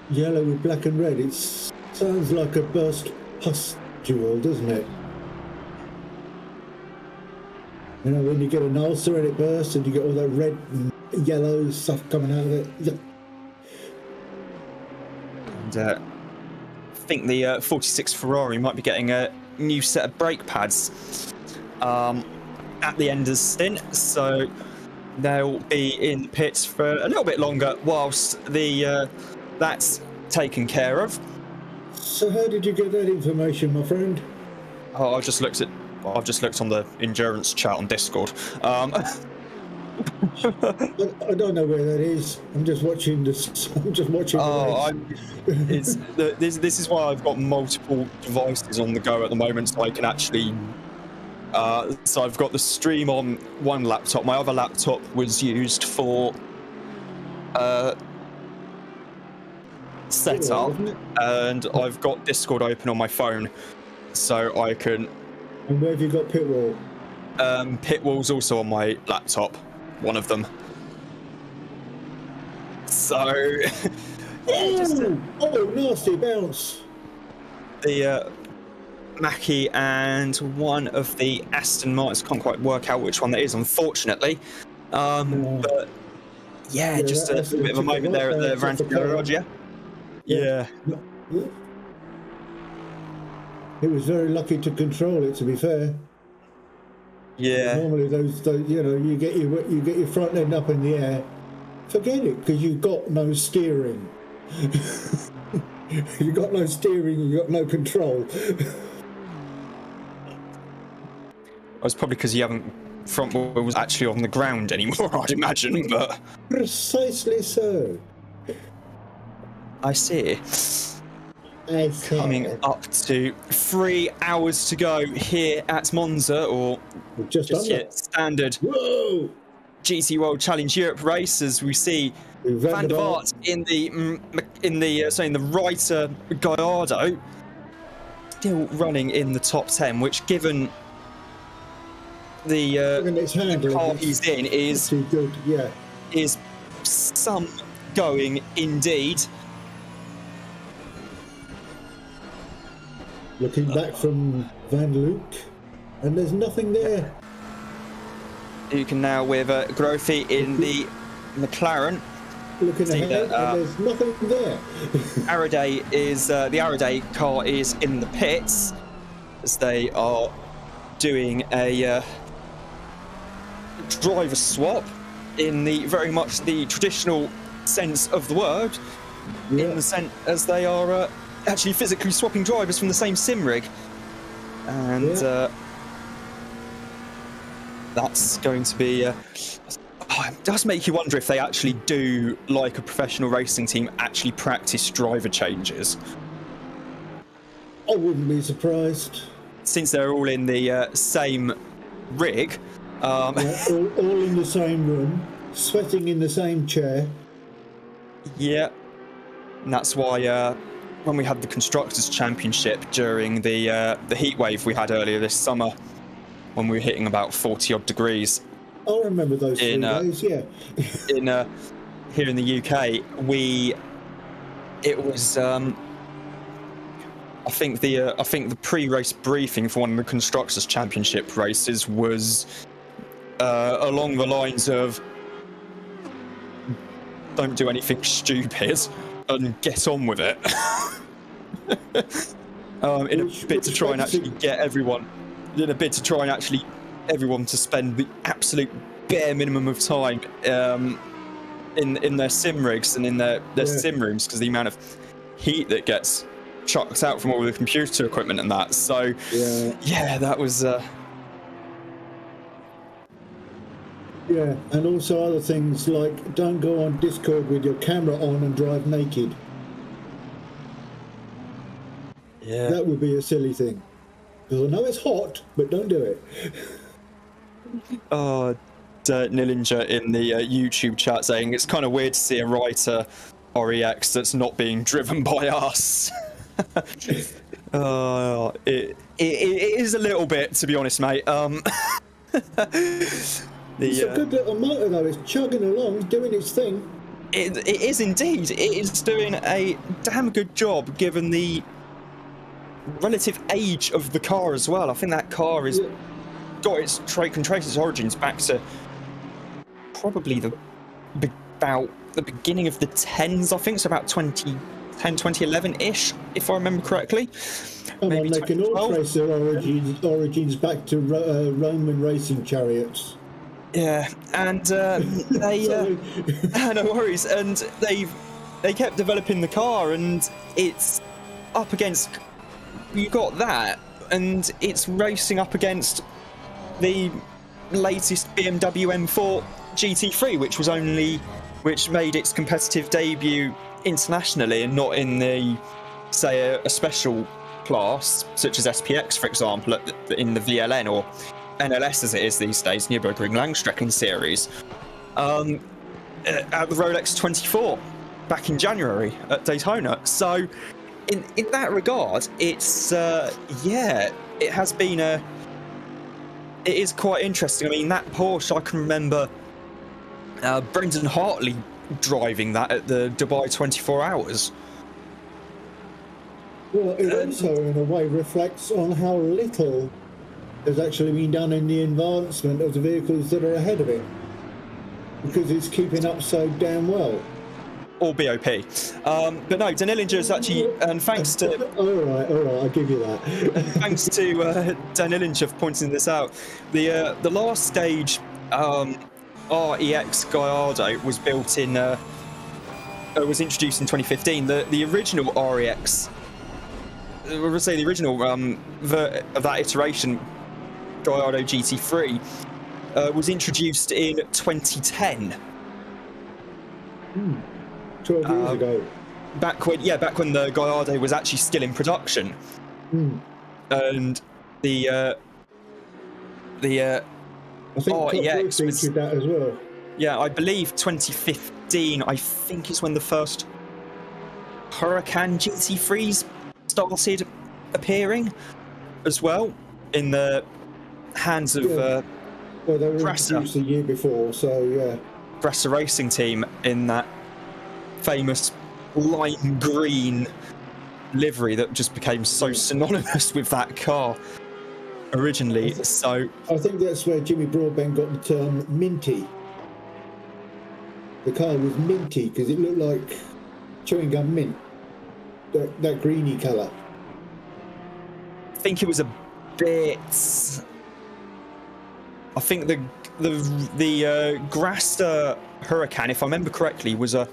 Yellow with black and red. It sounds like a burst pustule, doesn't it? You know, when you get an ulcer and it bursts and you get all that red and yellow stuff coming out of it. Yeah. And I think the 46 Ferrari might be getting a new set of brake pads at the end of the stint, so they'll be in the pits for a little bit longer whilst that's taken care of. So how did you get that information, my friend? Oh, I've just looked on the endurance chat on Discord. I don't know where that is. I'm just watching this. I'm just watching. This is why I've got multiple devices on the go at the moment, so I can actually. So I've got the stream on one laptop. My other laptop was used for setup, and I've got Discord open on my phone, so I can. And where have you got Pitwall? Pitwall's also on my laptop, one of them. So, nasty bounce. The Mackie and one of the Aston Martins, can't quite work out which one that is, unfortunately. But yeah, just a bit of a moment there at the Ranting Garage, yeah. It was very lucky to control it, to be fair. Yeah. Normally, those you get your front end up in the air. Forget it, because you've got no steering. You've got no steering. You've got no control. It's probably because you haven't front wheel was actually on the ground anymore, I'd imagine. But precisely so. I see. Coming up to 3 hours to go here at Monza, or just yet standard GT World Challenge Europe race, as we see Van der Vaart in the Reiter Gallardo still running in the top 10, which given the car he's in is good, is some going indeed. Looking back from Van Luke, and there's nothing there. You can now with Grothy in the McLaren. Looking ahead, and there's nothing there. Araday is the Araday car is in the pits as they are doing a driver swap in the very much the traditional sense of the word, in the sense as they are actually physically swapping drivers from the same sim rig, and that's going to be it does make you wonder if they actually do, like a professional racing team, actually practice driver changes. I wouldn't be surprised, since they're all in the same rig, all in the same room, sweating in the same chair. Yeah, and that's why when we had the Constructors' Championship during the heat wave we had earlier this summer, when we were hitting about 40-odd degrees. I remember those 3 days, here in the UK, we it was. I think the pre-race briefing for one of the constructors' championship races was along the lines of, "Don't do anything stupid and get on with it." In a bid to try and actually get everyone, everyone to spend the absolute bare minimum of time in their sim rigs and in their sim rooms, because the amount of heat that gets chucked out from all the computer equipment and that. So yeah, that was yeah, and also other things like don't go on Discord with your camera on and drive naked. yeah. That would be a silly thing. Because I know it's hot, but don't do it. Oh, Nillinger in the YouTube chat saying it's kind of weird to see a writer REX that's not being driven by us. It is a little bit, to be honest, mate. It's a good little motor though. It's chugging along, doing its thing. It is indeed. It is doing a damn good job given the relative age of the car as well. I think that car has got its can trace its origins back to probably about the beginning of the 10s. I think so, about 2011-ish, if I remember correctly. Maybe they can all trace their origins back to Roman racing chariots. Yeah, and they no worries, and they kept developing the car, and it's up against, you got that, and it's racing up against the latest BMW M4 GT3, which made its competitive debut internationally and not in the, say, a special class such as SPX, for example, in the VLN or NLS as it is these days, Nürburgring Langstrecken series, at the Rolex 24 back in January at Daytona. So in that regard, it's it has been it is quite interesting. I mean, that Porsche, I can remember Brendan Hartley driving that at the Dubai 24 Hours. Well, it also in a way reflects on how little has actually been done in the advancement of the vehicles that are ahead of it, because it's keeping up so damn well. Or BOP. But no, Danillinger is actually, and thanks to... all right, I'll give you that. Thanks to Danillinger for pointing this out. The last stage REX Gallardo was built in, was introduced in 2015. The original REX, I would say the original of that iteration, Gallardo GT3, was introduced in 2010. 12 years ago. Back when the Gallardo was actually still in production. And the I think REX was featured that as well. Yeah, I believe 2015, I think, is when the first Huracan GT3s started appearing as well in the hands of well, they were Grasser. introduced a year before, so yeah. Grasser Racing Team in that famous lime green livery that just became so synonymous with that car originally. So I think that's where Jimmy Broadbent got the term minty. The car was minty because it looked like chewing gum mint, that greeny colour. I think it was a bit. I think the Grasser Huracan, if I remember correctly, was a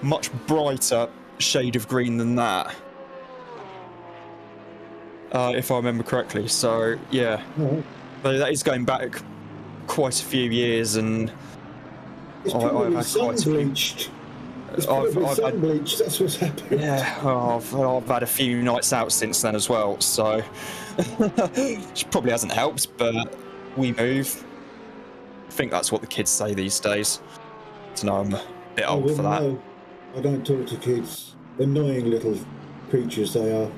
much brighter shade of green than that. If I remember correctly. So yeah, but that is going back quite a few years, and it's probably sun-bleached. It's probably sun-bleached, that's what's happened. Yeah, I've had a few nights out since then as well, so which probably hasn't helped, but we move. I think that's what the kids say these days. I don't know, I'm a bit old for that. Know. I don't talk to kids. Annoying little creatures they are.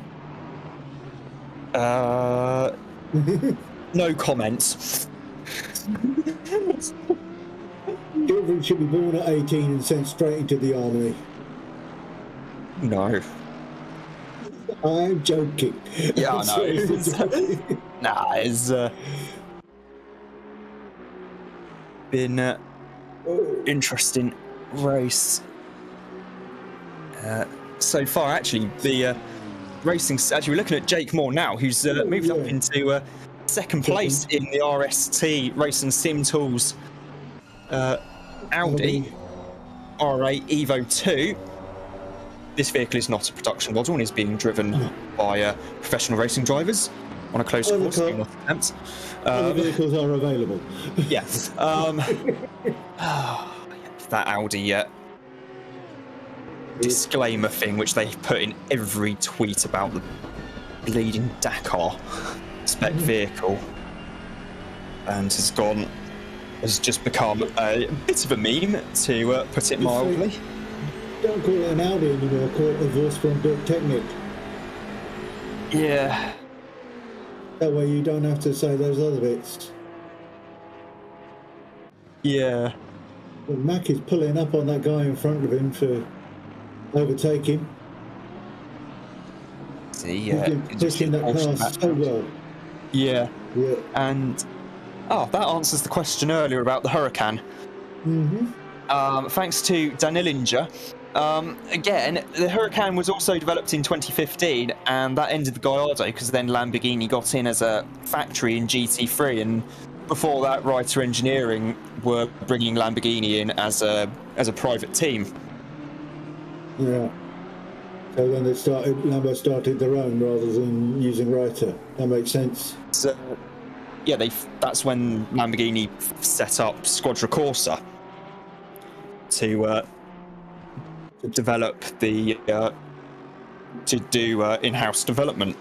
No comments. Children should be born at 18 and sent straight into the army. No. I'm joking. Yeah, I know. Nah, it's been interesting race so far. Actually, the racing. Actually, we're looking at Jake Moore now, who's moved up into second place in the RST Racing Sim Tools Audi R8 Evo 2. This vehicle is not a production model and is being driven by professional racing drivers on a close course. Other vehicles are available. Yes. That Audi disclaimer thing, which they put in every tweet about the bleeding Dakar spec vehicle, and has just become a bit of a meme, to put it mildly. Don't call it an Audi anymore, call it a Vorsprung built Technic. Yeah. That way you don't have to say those other bits. Yeah. Well, Mac is pulling up on that guy in front of him to overtake him. See, He's been pushing that car so well. Yeah. Yeah. And that answers the question earlier about the Huracan. Thanks to Danilinger. Again, the Huracan was also developed in 2015, and that ended the Gallardo because then Lamborghini got in as a factory in GT3, and before that, Reiter Engineering were bringing Lamborghini in as a private team. Yeah. So then Lambo started their own rather than using Reiter. That makes sense. So, yeah, that's when Lamborghini set up Squadra Corsa to develop to do in-house development.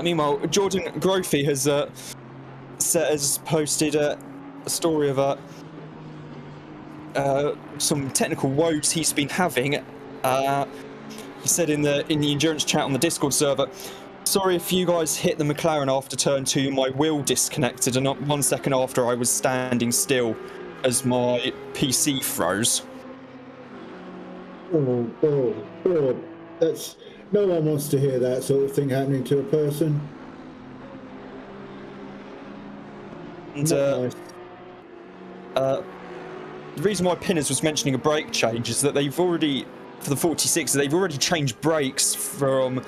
Meanwhile, Jordan Grophy has posted a story of some technical woes he's been having. He said in the endurance chat on the Discord server, "Sorry if you guys hit the McLaren after turn 2, my wheel disconnected, and not 1 second after I was standing still as my PC froze." Oh, that's... No one wants to hear that sort of thing happening to a person. And nice. The reason why Pinners was mentioning a brake change is that they've already, for the 46, they've already changed brakes from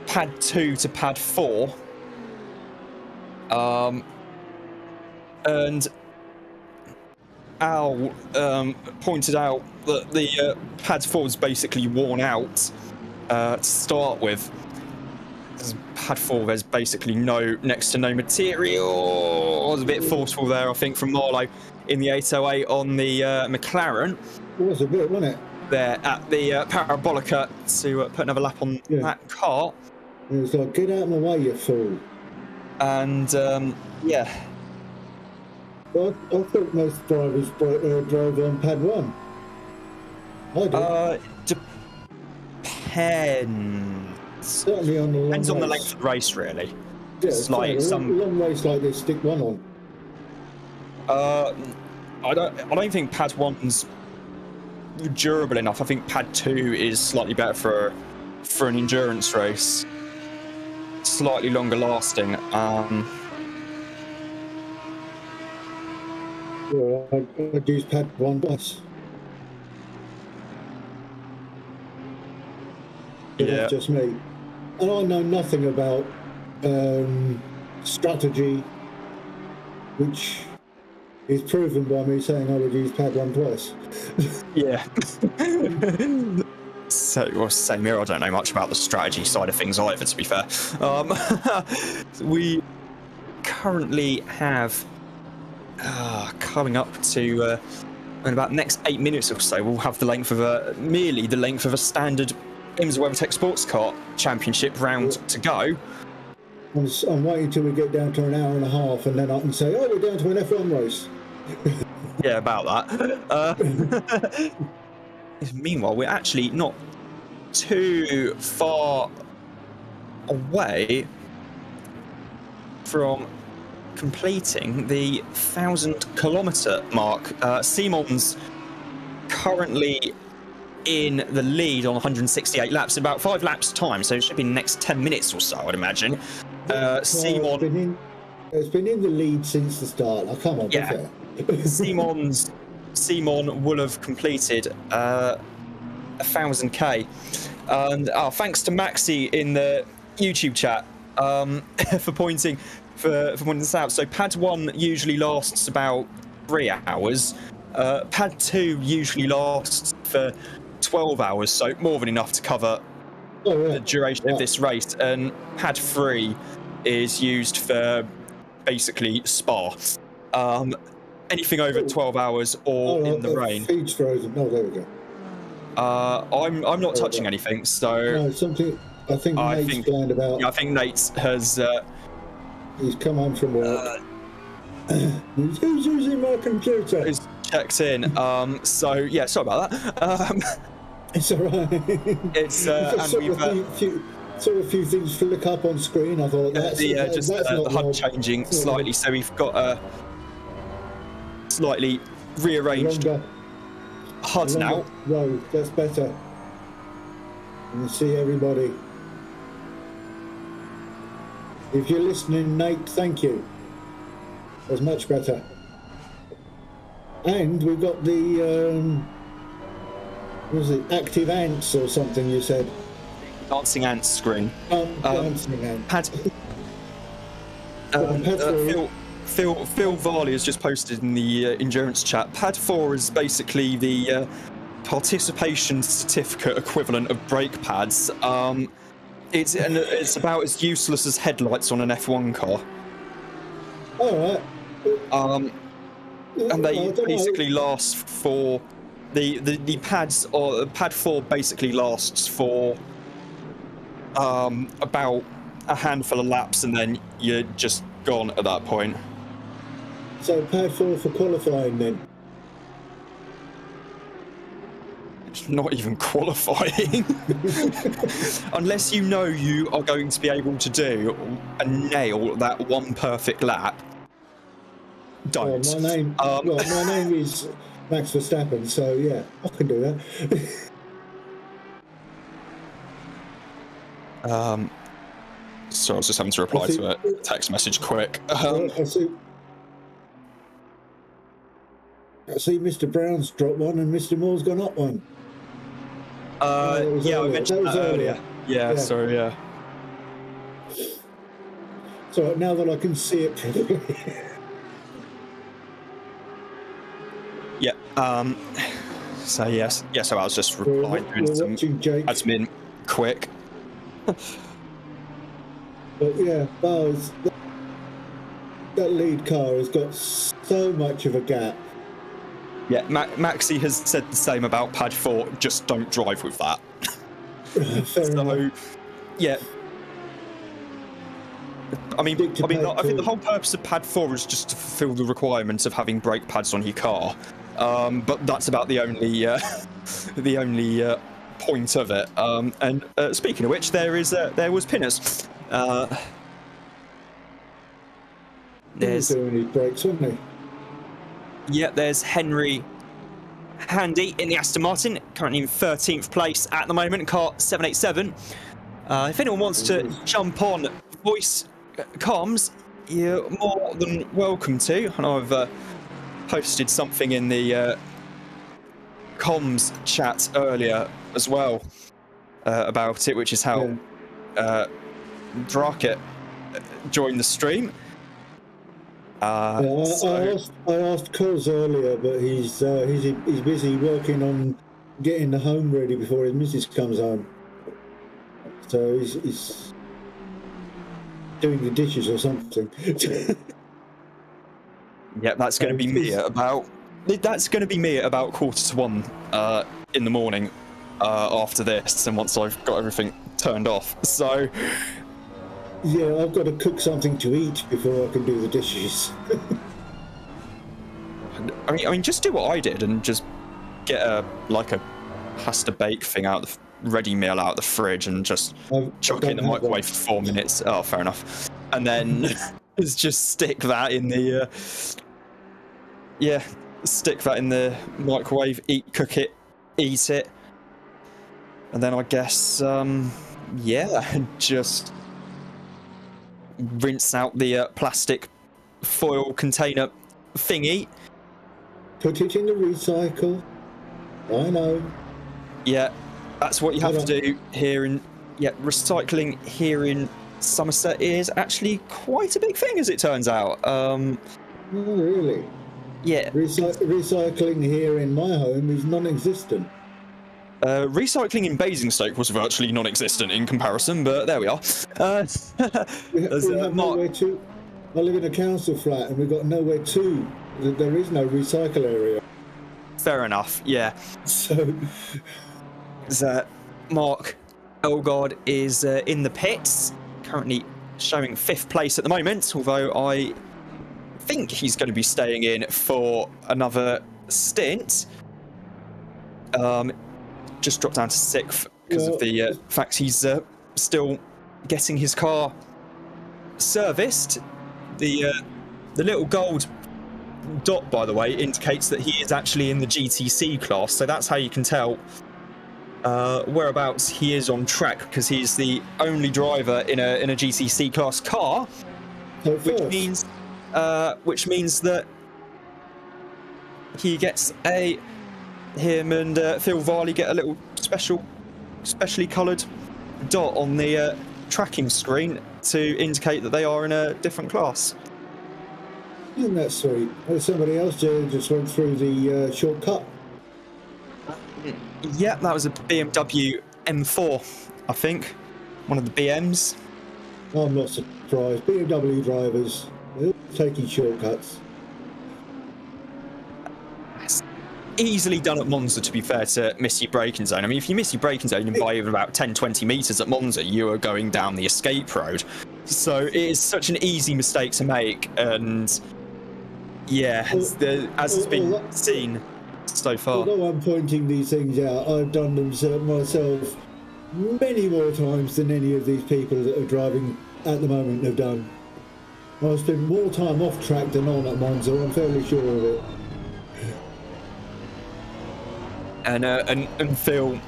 pad 2 to pad 4. And Al pointed out that the pad 4 was basically worn out to start with. Pad 4, there's basically next to no material. It was a bit forceful there, I think, from Marlowe in the 808 on the McLaren. It was a bit, wasn't it? There at the Parabolica to put another lap on that car. It was like, get out of my way, you fool. And, yeah. Well, I thought most drivers drove on pad 1. I did. Depends. Certainly on the long Depends race. on the length of the race, really. Yeah, it's like some long race like this, stick 1 on. I don't think pad 1's durable enough. I think pad 2 is slightly better for an endurance race. Slightly longer lasting. Yeah, I'd use pad 1 plus. But Yeah. that's just me. And I know nothing about strategy, which is proven by me saying I would use pad 1 twice. Yeah. Same here. I don't know much about the strategy side of things either, to be fair. We currently have coming up to in about the next 8 minutes or so, we'll have the length of merely the length of a standard IMSA WeatherTech Sports Car Championship round to go. I'm waiting till we get down to an hour and a half, and then I can say, "Oh, we're down to an F1 race." Yeah, about that. Meanwhile, we're actually not too far away from completing the 1,000-kilometre mark. Simon's currently in the lead on 168 laps, about 5 laps time, so it should be in the next 10 minutes or so, I would imagine. Simon... It's been in the lead since the start. Oh, come on, be fair. Simon will have completed 1,000k. And thanks to Maxi in the YouTube chat for pointing this out. So pad 1 usually lasts about 3 hours. Pad 2 usually lasts for 12 hours, so more than enough to cover the duration of this race. And pad 3 is used for basically spa. Anything over 12 hours or in the rain. Feed's frozen. Oh, there we go. I'm not touching anything, so... No, something... I think Nate's blind about... Yeah, I think Nate has... he's come home from work. Who's using my computer? He's checked in. So, yeah, sorry about that. It's all right. It's... saw a few things flick up on screen. I thought that's the HUD changing slightly, so we've got a slightly rearranged HUD now. Road, that's better. You can see everybody. If you're listening, Nate, thank you. That's much better. And we've got the what was it, active ants or something you said? Dancing ants screen. Dancing ants. Phil Varley has just posted in the endurance chat. Pad 4 is basically the participation certificate equivalent of brake pads. It's about as useless as headlights on an F1 car. All right. And they basically last for the pads, or pad 4 basically lasts for about a handful of laps, and then you're just gone at that point. So pad 4 for qualifying then? It's not even qualifying. Unless you know you are going to be able to do and nail that one perfect lap. Don't. Well, my name is Max Verstappen, so yeah, I can do that. So I was just having to reply to a text message quick. I see Mr. Brown's dropped one and Mr. Moore's gone up one. I mentioned that earlier. Yeah, sorry, yeah. So now that I can see it properly. Yeah. So yes. So I was just replying doing some admin quick. But yeah, that lead car has got so much of a gap. Yeah, Maxi has said the same about pad 4. Just don't drive with that. Yeah. I think the whole purpose of pad 4 is just to fulfil the requirements of having brake pads on your car. But that's about the only point of it. And speaking of which, there was Pinners. There's doing his brakes, wasn't he? Yeah, there's Henry Handy in the Aston Martin, currently in 13th place at the moment, car 787. If anyone wants to jump on voice comms, you're more than welcome to. And I've posted something in the comms chat earlier as well about it, which is how Draket joined the stream. I asked Cuz earlier, but he's busy working on getting the home ready before his missus comes home. So he's doing the dishes or something. Yeah, that's going to be me at about. That's going to be me at about 1:45 in the morning after this, and once I've got everything turned off. So. Yeah, I've got to cook something to eat before I can do the dishes. I mean, just do what I did and just get a pasta bake thing out, ready meal out of the fridge, and just chuck it in the microwave for 4 minutes. Oh, fair enough. And then is just stick that in the stick that in the microwave, cook it, eat it, and then I guess just rinse out the plastic foil container thingy. Put it in the recycle. I know. Yeah, that's what you have to do here in recycling here in Somerset is actually quite a big thing, as it turns out. Oh, really? Yeah. Recycling here in my home is non-existent. Recycling in Basingstoke was virtually non-existent in comparison, but there we are. We have nowhere to. I live in a council flat, and we've got nowhere to. There is no recycle area. Fair enough. Yeah. So, Mark Elgard is in the pits, currently showing 5th place at the moment. Although I think he's going to be staying in for another stint. Just dropped down to 6th because of the fact he's still getting his car serviced. The little gold dot, by the way, indicates that he is actually in the GTC class, so that's how you can tell whereabouts he is on track, because he's the only driver in a GTC class car, which means that he gets him and Phil Varley get a little specially coloured dot on the tracking screen to indicate that they are in a different class. Isn't that sweet? Somebody else just went through the shortcut. Yeah, that was a BMW M4, I think. One of the BMs. I'm not surprised. BMW drivers, they're taking shortcuts. It's easily done at Monza, to be fair, to miss your braking zone. I mean, if you miss your braking zone by even about 10-20 metres at Monza, you are going down the escape road. So it is such an easy mistake to make, and yeah, as it's been seen so far. Although I'm pointing these things out, I've done them myself many more times than any of these people that are driving at the moment have done. I've spent more time off track than on at Monza, I'm fairly sure of it. And Phil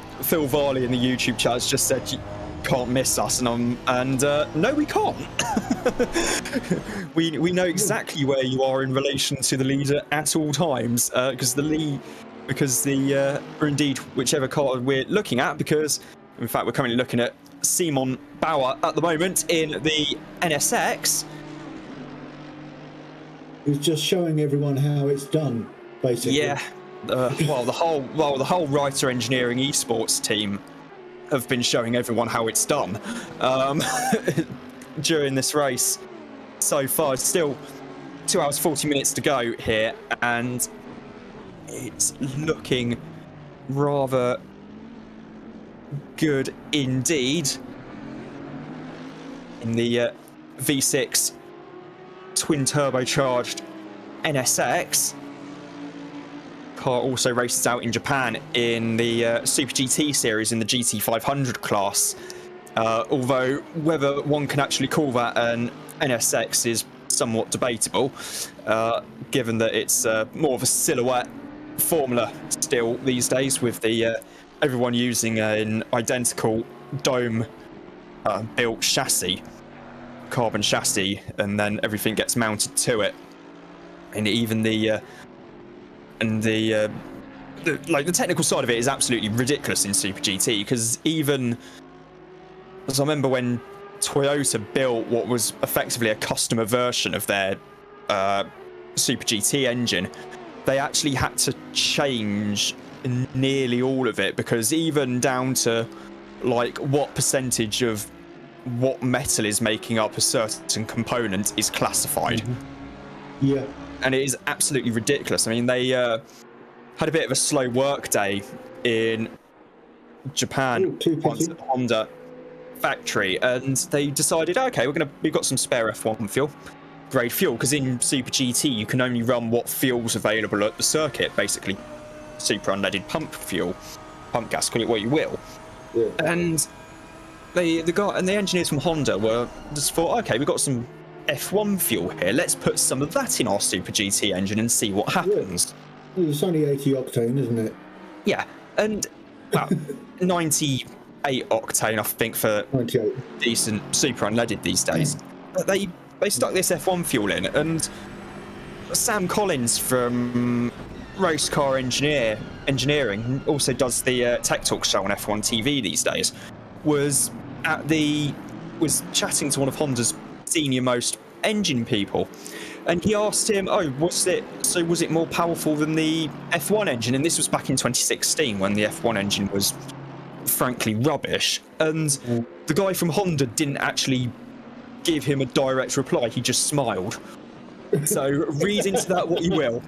Varley in the YouTube chat has just said you can't miss us, and no, we can't. we know exactly where you are in relation to the leader at all times, because or indeed whichever car we're looking at, because in fact we're currently looking at Simon Bauer at the moment in the NSX. He's just showing everyone how it's done, basically. Yeah. The whole Writer Engineering esports team have been showing everyone how it's done during this race so far. It's still 2 hours 40 minutes to go here, and it's looking rather good indeed in the V6 twin turbocharged NSX. Car also races out in Japan in the Super GT series in the GT500 class, although whether one can actually call that an NSX is somewhat debatable, given that it's more of a silhouette formula still these days, with the everyone using an identical dome built chassis, carbon chassis, and then everything gets mounted to it, and even the technical side of it is absolutely ridiculous in Super GT, because even as I remember when Toyota built what was effectively a customer version of their Super GT engine, they actually had to change nearly all of it, because even down to like what percentage of what metal is making up a certain component is classified. Yeah. And it is absolutely ridiculous. I mean, they had a bit of a slow work day in Japan once at the Honda factory, and they decided, okay, we've got some spare F1 fuel, grade fuel, because in Super GT you can only run what fuel's available at the circuit, basically super unleaded pump fuel, pump gas, call it what you will. Yeah. And the engineers from Honda were just thought, okay, we've got some F1 fuel here. Let's put some of that in our Super GT engine and see what happens. Well, it's only 80 octane, isn't it? Yeah, and, well, 98 octane, I think, for 98. decent super unleaded these days. But they stuck this F1 fuel in, and Sam Collins from Race Car Engineering, also does the Tech Talk show on F1 TV these days, was chatting to one of Honda's senior most engine people, and he asked him, was it more powerful than the F1 engine? And this was back in 2016 when the F1 engine was frankly rubbish, and the guy from Honda didn't actually give him a direct reply. He just smiled. So read into that what you will.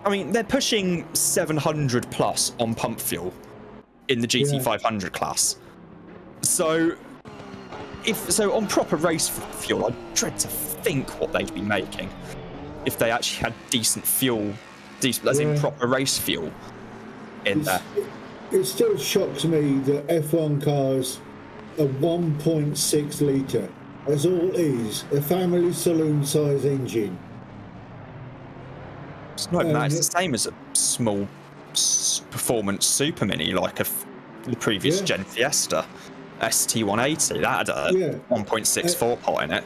I mean, they're pushing 700 plus on pump fuel in the GT500 class. So on proper race fuel, I dread to think what they'd be making if they actually had decent fuel, as in proper race fuel in there. It still shocks me that F1 cars are 1.6 litre. That's all it is. A family saloon size engine. It's not even that. It's the same as a small performance super mini like the previous gen Fiesta ST180. That had a 1.64 pot in it.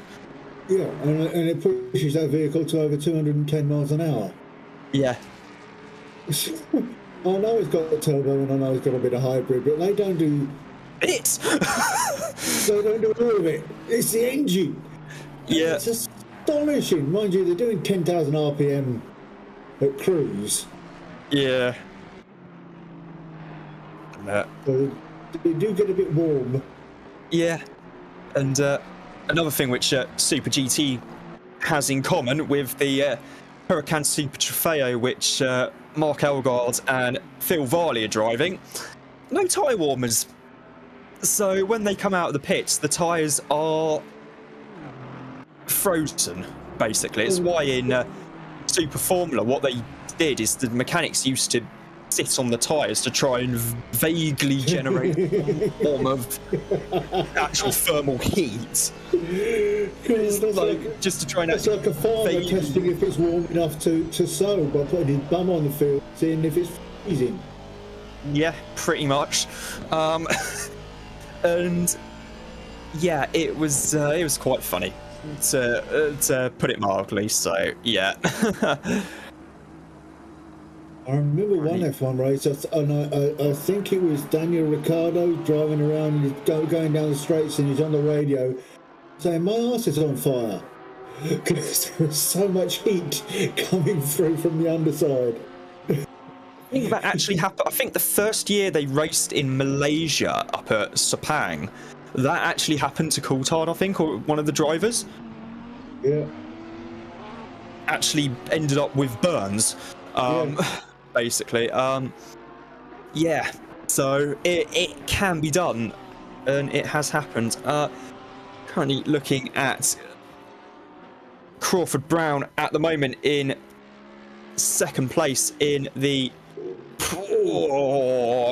Yeah, and it pushes that vehicle to over 210 miles an hour. Yeah. I know it's got a turbo and I know it's got a bit of hybrid, but they don't do it. They don't do all of it. It's the engine. Yeah. It's astonishing. Mind you, they're doing 10,000 RPM at cruise. Yeah. So they do get a bit warm. Yeah. And another thing which Super GT has in common with the Huracan Super Trofeo, which Mark Elgard and Phil Varley are driving, no tyre warmers. So when they come out of the pits, the tyres are frozen, basically. It's why in Super Formula, what they did is the mechanics used to sit on the tyres to try and vaguely generate a form of actual thermal heat. Just to try and... It's like a farmer testing if it's warm enough to sow by putting his bum on the field, seeing if it's freezing. Yeah, pretty much. And yeah, it was quite funny, to put it mildly. So yeah. I remember one F1 race, and I think it was Daniel Ricciardo driving around, going down the straights, and he's on the radio saying, "My arse is on fire," because there was so much heat coming through from the underside. I think that actually happened. I think the first year they raced in Malaysia up at Sepang, that actually happened to Coulthard, I think, or one of the drivers. Yeah. Actually ended up with burns. Basically. Yeah. So it can be done, and it has happened. Currently looking at Crawford Brown at the moment in second place in the Porsche,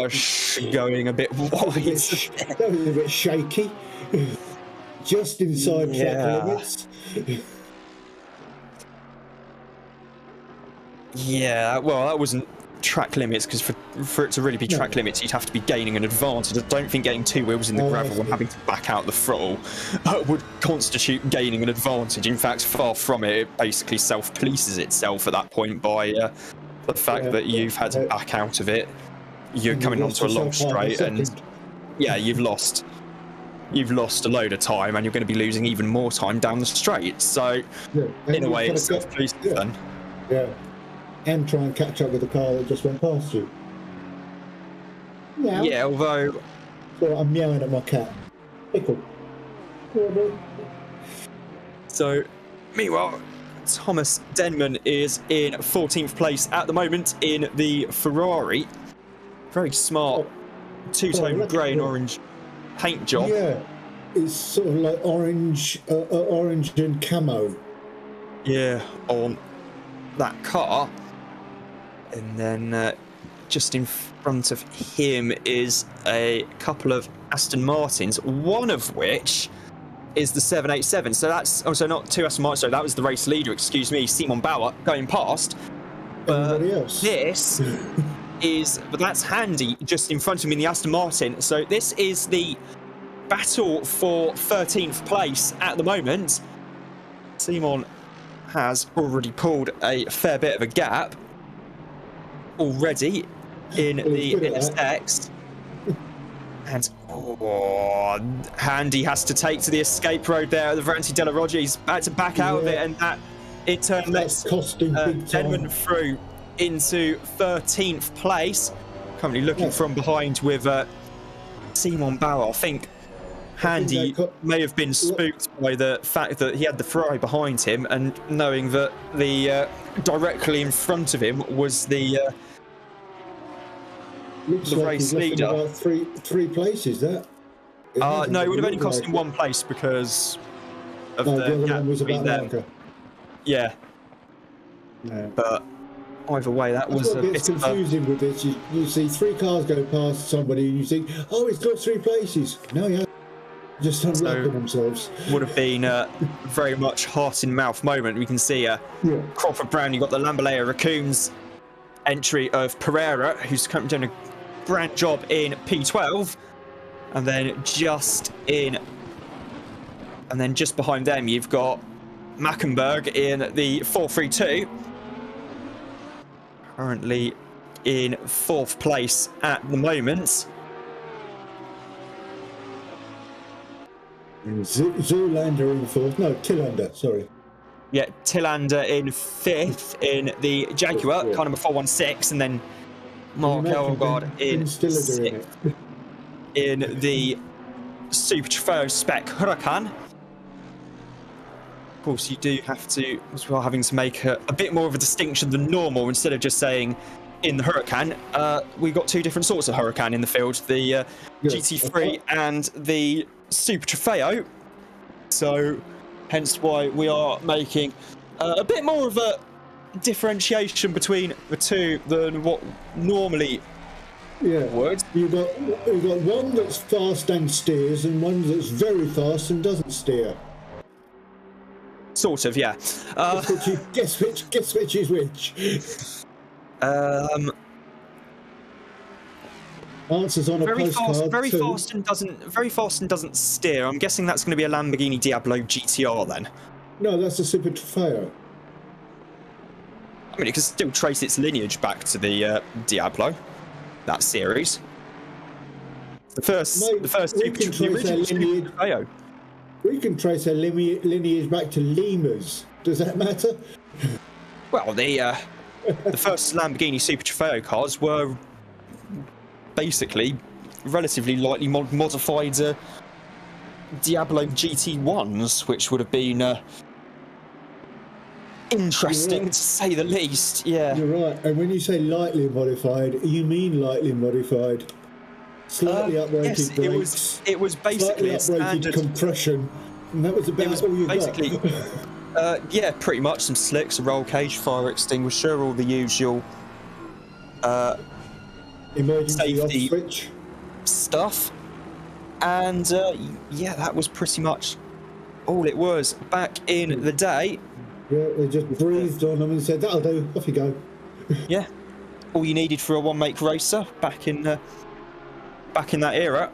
going a bit wide. That was a bit shaky. Just inside track limits. Yeah, well, that wasn't track limits, because for it to really be track limits, you'd have to be gaining an advantage. I don't think getting two wheels in the gravel and having to back out the throttle would constitute gaining an advantage. In fact, far from it. It basically self-polices itself at that point by the fact that you've had to back out of it. You're coming onto a long straight, and yeah, you've lost a load of time, and you're going to be losing even more time down the straight. So in a way, it's self-policing then. Yeah. And try and catch up with the car that just went past you. Meow. Yeah, although... So I'm meowing at my cat. Pickle. So, meanwhile, Thomas Denman is in 14th place at the moment in the Ferrari. Very smart two-tone grey and orange paint job. Yeah, it's sort of like orange and camo. Yeah, on that car. And then just in front of him is a couple of Aston Martins, one of which is the 787. So that's also not 2 Aston Martin. So that was the race leader, excuse me, Simon Bauer going past. Everybody else. This but that's Handy just in front of him in the Aston Martin. So this is the battle for 13th place at the moment. Simon has already pulled a fair bit of a gap already in the NSX. And Handy has to take to the escape road there at the Verenti della Roggia. He's about to back out of it, and that in turn lets Denman through into 13th place. Currently looking from behind with Simon Bauer. I think Handy may have been spooked by the fact that he had the Ferrari behind him, and knowing that the directly in front of him was the race leader. About three places. That. No, it would have only cost him 1 place because of the gap between them. Yeah. But either way, that was a bit confusing with this. You see 3 cars go past somebody, and you think, "Oh, he's got 3 places." No, he hasn't. Just unwrapping themselves. Would have been very much heart in mouth moment. We can see Crawford Brown. You got the Lambalea Raccoons entry of Pereira, who's doing a grand job in P12, and then just behind them you've got Mackenberg in the 432, currently in 4th place at the moment. Zoolander in 4th. No, Tillander, sorry. Yeah, Tillander in 5th in the Jaguar, car number 416, and then Mark Elgard in 6th in the Super Trofeo Spec Huracan. Of course, you do have to, as well, having to make a bit more of a distinction than normal. Instead of just saying in the Huracan, we got 2 different sorts of Huracan in the field, the GT3 and the Super Trofeo. So hence why we are making a bit more of a differentiation between the two than what normally would. You've got one that's fast and steers, and one that's very fast and doesn't steer. Sort of, yeah. Guess which is which. Answers on a postcard. Very fast and doesn't steer. I'm guessing that's going to be a Lamborghini Diablo GTR then. No, that's a Super Trofeo. I mean, it can still trace its lineage back to the Diablo, that series. The original Super Trofeo. We can trace our lineage back to lemurs. Does that matter? Well, the first Lamborghini Super Trofeo cars were basically relatively lightly modified Diablo GT1s, which would have been interesting to say the least. Yeah, you're right. And when you say lightly modified, you mean lightly modified. Slightly uprated brakes. It was basically a standard compression, and that was about all you basically got. Yeah, pretty much. Some slicks, a roll cage, fire extinguisher, all the usual emergency off safety switch stuff, and yeah, that was pretty much all it was back in the day. Yeah, they just breathed on them and said, "That'll do. Off you go." Yeah, all you needed for a one-make racer back in that era.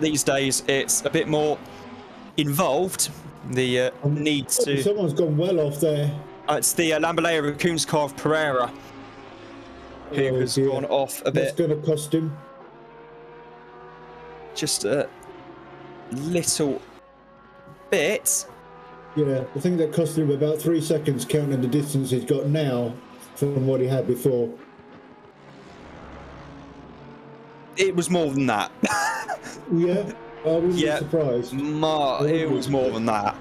These days, it's a bit more involved. The needs to. Someone's gone well off there. It's the Lambalea Raccoons car of Pereira, who has gone off a bit. That's going to cost him. Just a little bit. Yeah, I think that cost him about 3 seconds, counting the distance he's got now from what he had before. It was more than that. Yeah, I wouldn't be surprised. It was more than that.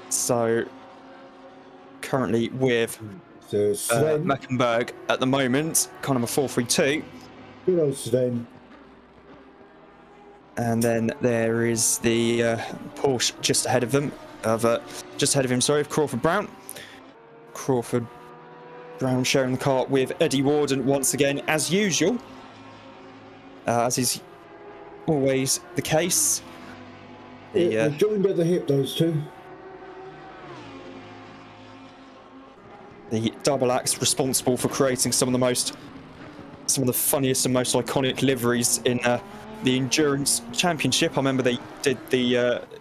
So, currently with Mackenberg at the moment, car number 432. Good old Sven. And then there is the Porsche just ahead of them, of Crawford Brown. Crawford Brown sharing the car with Eddie Warden once again, as usual, as is always the case. They're joined at the hip, those two. The double axe responsible for creating some of the funniest and most iconic liveries in the Endurance Championship. I remember they did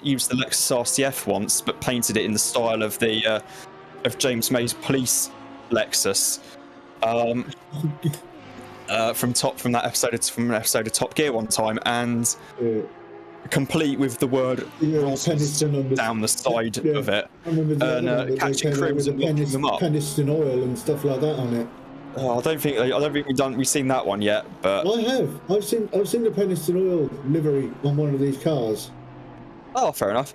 used the Lexus RCF once, but painted it in the style of the of James May's police Lexus. From an episode of Top Gear one time, and complete with the word Peniston down the side of it. And catching crews and locking them up. Peniston oil and stuff like that on it. Oh, I don't think we've seen that one yet, but I have. I've seen the Peniston oil livery on one of these cars. Oh, fair enough.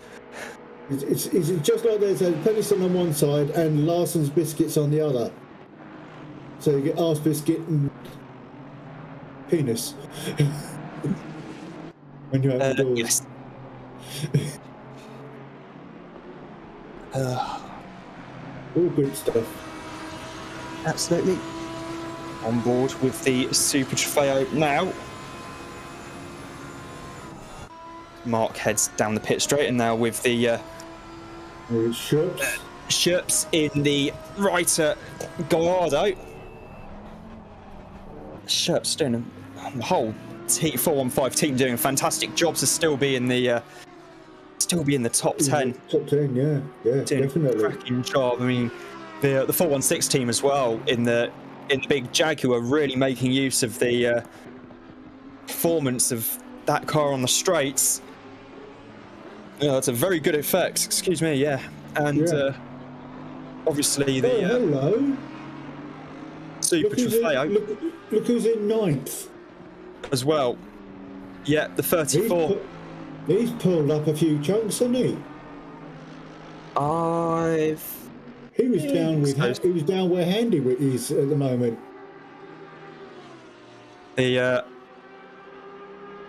It's just like there's a Peniston on one side and Larson's biscuits on the other. So you get arse biscuit and penis when you have the doors. Yes. All good stuff. Absolutely. On board with the Super Trofeo now. Mark heads down the pit straight, and now with the Sherps in the Reiter Gallardo. Sherps doing the whole 415 team doing a fantastic job to still be in the top 10. Top 10, yeah, doing definitely. A cracking job. I mean, the 416 team as well in the big Jaguar really making use of the performance of that car on the straights. It's a very good effect. Excuse me, yeah, and obviously the hello. Super Trofeo. Look who's in 9th as well. Yeah, the 34. He's pulled up a few chunks, hasn't he? He was down where Handy is at the moment. The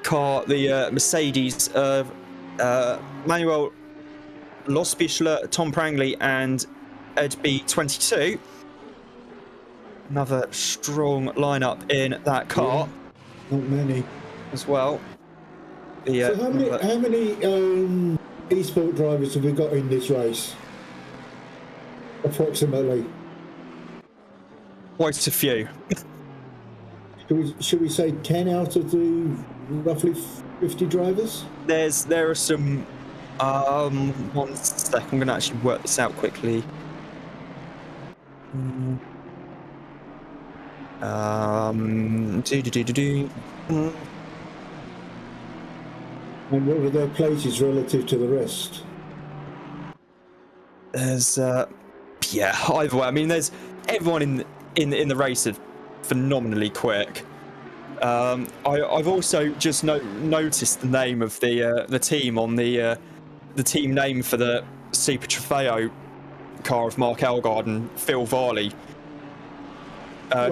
car, the Mercedes, Manuel Lospichler, Tom Prangley, and Ed B22. Another strong lineup in that car. Not many. As well. So how many eSport drivers have we got in this race? Approximately. Quite a few. Should we say 10 out of the roughly 50 drivers? There are some. 1 sec. I'm going to actually work this out quickly. And what are their places relative to the rest? There's either way. I mean, there's everyone in the race is phenomenally quick. I've also just noticed the name of the team on the team name for the Super Trofeo car of Mark Elgard and Phil Varley.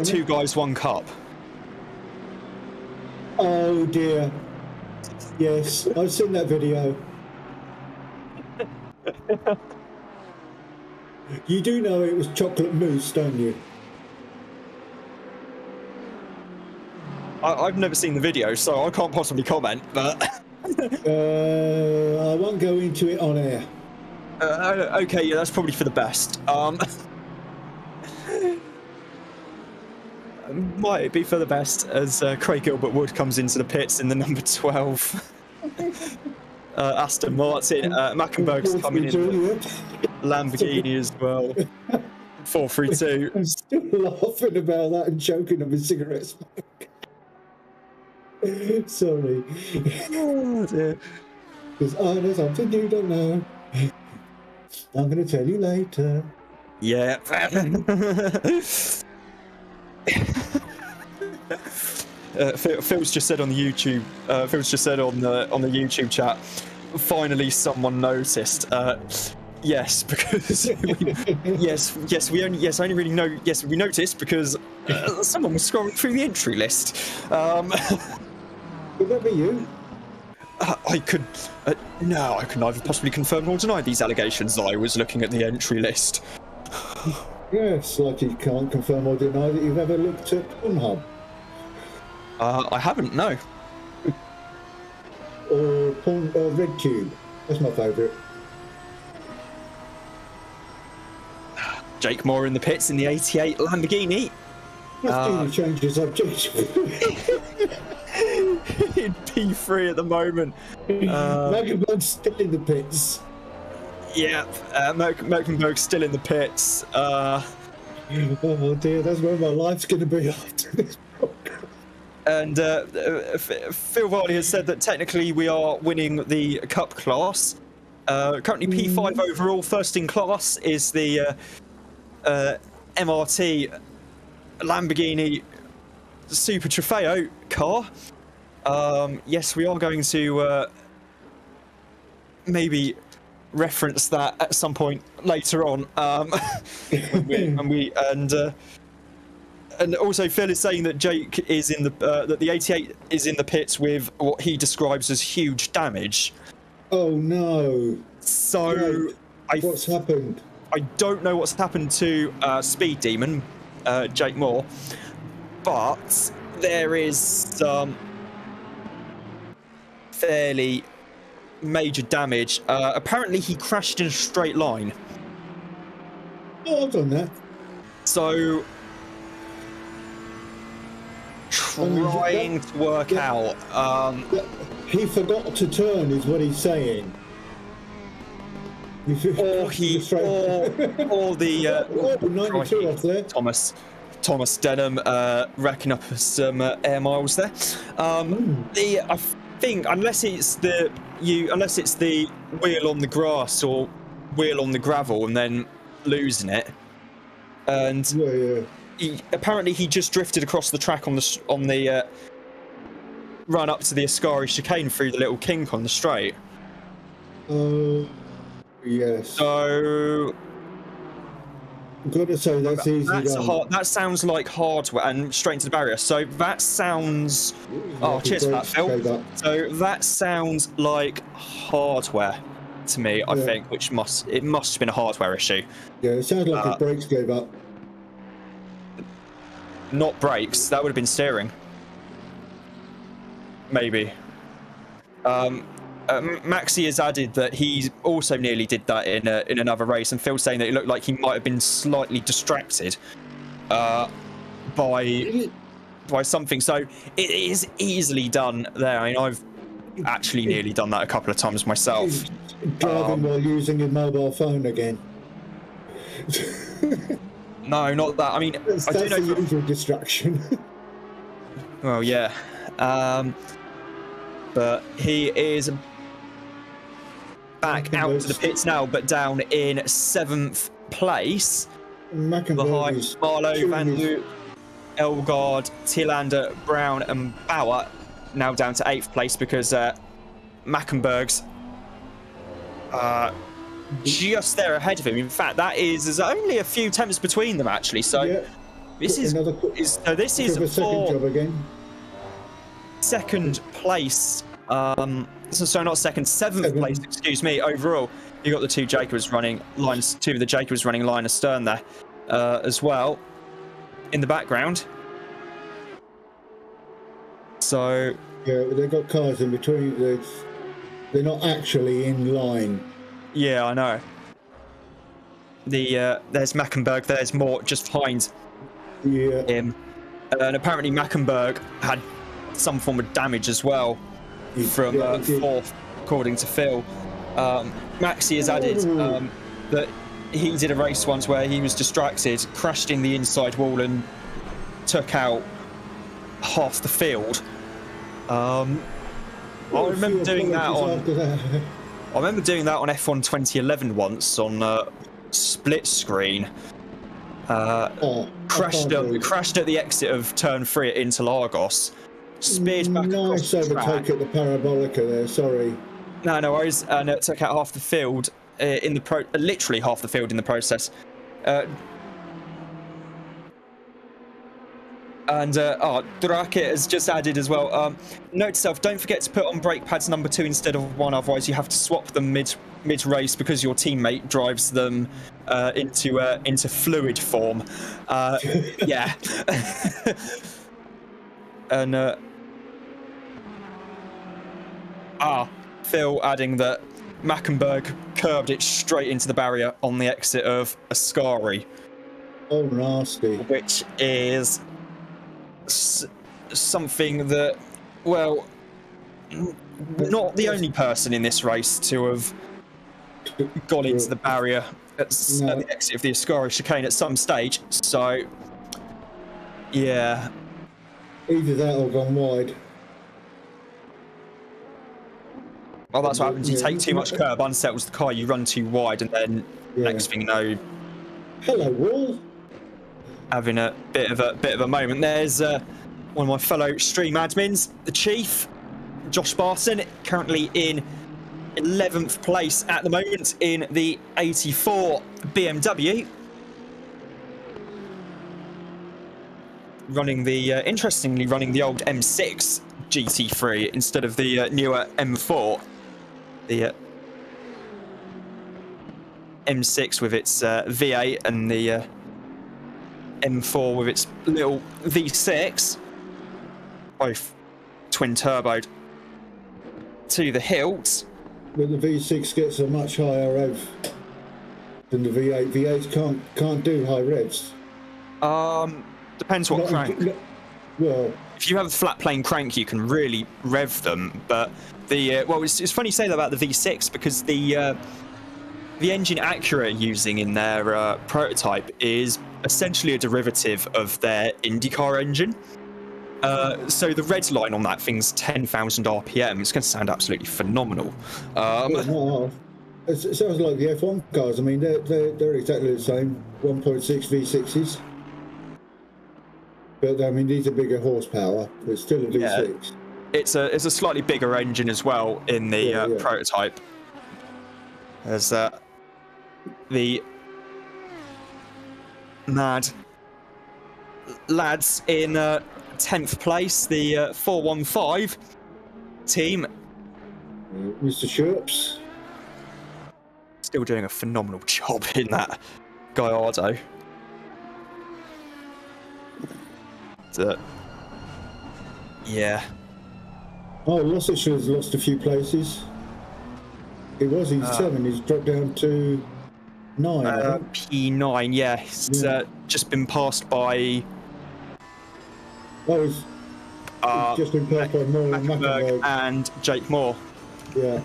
2 guys, 1 cup. Oh dear. Yes, I've seen that video. You do know it was chocolate mousse, don't you? I've never seen the video, so I can't possibly comment, but... I won't go into it on air. Okay, yeah, that's probably for the best. Might be for the best as Craig Gilbert Wood comes into the pits in the number 12. Aston Martin, Mackenberg's coming in. Lamborghini as well. 432. I'm still laughing about that and choking on my cigarette smoke. Sorry. Oh dear. Because there's something you don't know. I'm going to tell you later. Yeah. Phil's just said on the YouTube. Phil's just said on the YouTube chat. Finally, someone noticed. Yes, because we noticed because someone was scrolling through the entry list. Would that be you? I could. No, I could neither possibly confirm nor deny these allegations. I was looking at the entry list. Yes, like you can't confirm or deny that you've ever looked at Pornhub. I haven't, no. or Red Tube. That's my favourite. Jake Moore in the pits in the 88 Lamborghini. Let's change the subject. In P3 at the moment. Mecklenburg's still in the pits. Yeah, Mecklenburg's still in the pits. Oh dear, that's where my life's going to be after this podcast. And Phil Varley has said that technically we are winning the Cup class. Currently P5 overall, first in class is the MRT Lamborghini Super Trofeo car. Yes, we are going to maybe reference that at some point later on. And also Phil is saying that Jake is in the that the 88 is in the pits with what he describes as huge damage. Oh no! So what's happened? I don't know what's happened to Speed Demon, Jake Moore, but there is some fairly major damage. Apparently he crashed in a straight line. Oh, I've done that. So trying to work out. He forgot to turn, is what he's saying. Or the 92 off there. Thomas Denham racking up some air miles there. I think unless it's the wheel on the grass or wheel on the gravel and then losing it, and apparently he just drifted across the track on the run up to the Ascari chicane through the little kink on the straight. Yes. So I've got to say that's easy. That sounds like hardware and straight into the barrier. So that sounds. Oh, cheers for that, Phil. So that sounds like hardware to me. I think, which must have been a hardware issue. Yeah, it sounds like his brakes gave up. Not brakes. That would have been steering. Maybe. Maxi has added that he also nearly did that in another race, and Phil's saying that it looked like he might have been slightly distracted by something. So it is easily done there. I mean, I've actually nearly done that a couple of times myself. Driving while using your mobile phone again. No, not that. I mean, that's the usual distraction. Well, yeah. But he is back out to the pits now, but down in 7th place behind Marlowe, Van Doet, Elgaard, Tillander, Brown and Bauer, now down to 8th place because Mackenberg's just there ahead of him. In fact, there's only a few tenths between them actually. So this is second job again. Second place. So not second, 7th place. Excuse me. Overall, you got the two Jacobs running lines. Two of the Jacobs running line astern there as well in the background. So yeah, they've got cars in between. They're not actually in line. Yeah, I know. There's Mackenberg. There's Moore just behind him, and apparently Mackenberg had some form of damage as well from 4th, according to Phil. Maxi has added that he did a race once where he was distracted, crashed in the inside wall and took out half the field. I remember doing that on F1 2011 once on split screen. Crashed at the exit of turn 3 at Interlagos. Speared back across the track. Nice overtake at the Parabolica there, sorry. No worries, and it took out half the field literally half the field in the process. Draket has just added as well. Note to self: don't forget to put on brake pads number 2 instead of 1, otherwise you have to swap them mid race because your teammate drives them into fluid form. Yeah. And Phil adding that Mackenberg curbed it straight into the barrier on the exit of Ascari, Oh, nasty. which is something that, well, not the only person in this race to have gone into the barrier at the exit of the Ascari chicane at some stage. So, yeah. Either that or gone wide. Well, that's what happens. You take too much curb, unsettles the car, you run too wide, and then next thing you know, hello, wall. having a bit of a moment. There's one of my fellow stream admins, the Chief, Josh Barton, currently in 11th place at the moment in the 84 BMW. Running the, interestingly, running the old M6 GT3 instead of the newer M4. The M6 with its V8 and the M4 with its little V6, both twin turboed to the hilt. But the V6 gets a much higher rev than the V8. V8s can't do high revs. Depends what crank. Well, if you have a flat plane crank, you can really rev them. But the well, it's funny you say that about the V6 because the engine Acura are using in their prototype is essentially a derivative of their IndyCar engine. So the red line on that thing's 10,000 RPM. It's going to sound absolutely phenomenal. It sounds like the F1 cars. I mean, they're exactly the same 1.6 V6s. But I mean, these are bigger horsepower. It's still a V6. Yeah. It's a slightly bigger engine as well in the prototype. There's the mad lads in 10th place, the 415 team. Mr. Sherps. Still doing a phenomenal job in that Gallardo. Yeah. Oh, Lossich has lost a few places. He was in 7, he's dropped down to 9. P9, yeah. He's just been passed by... Oh, he's just been passed by Moore and Mackenberg. And Jake Moore. Yeah.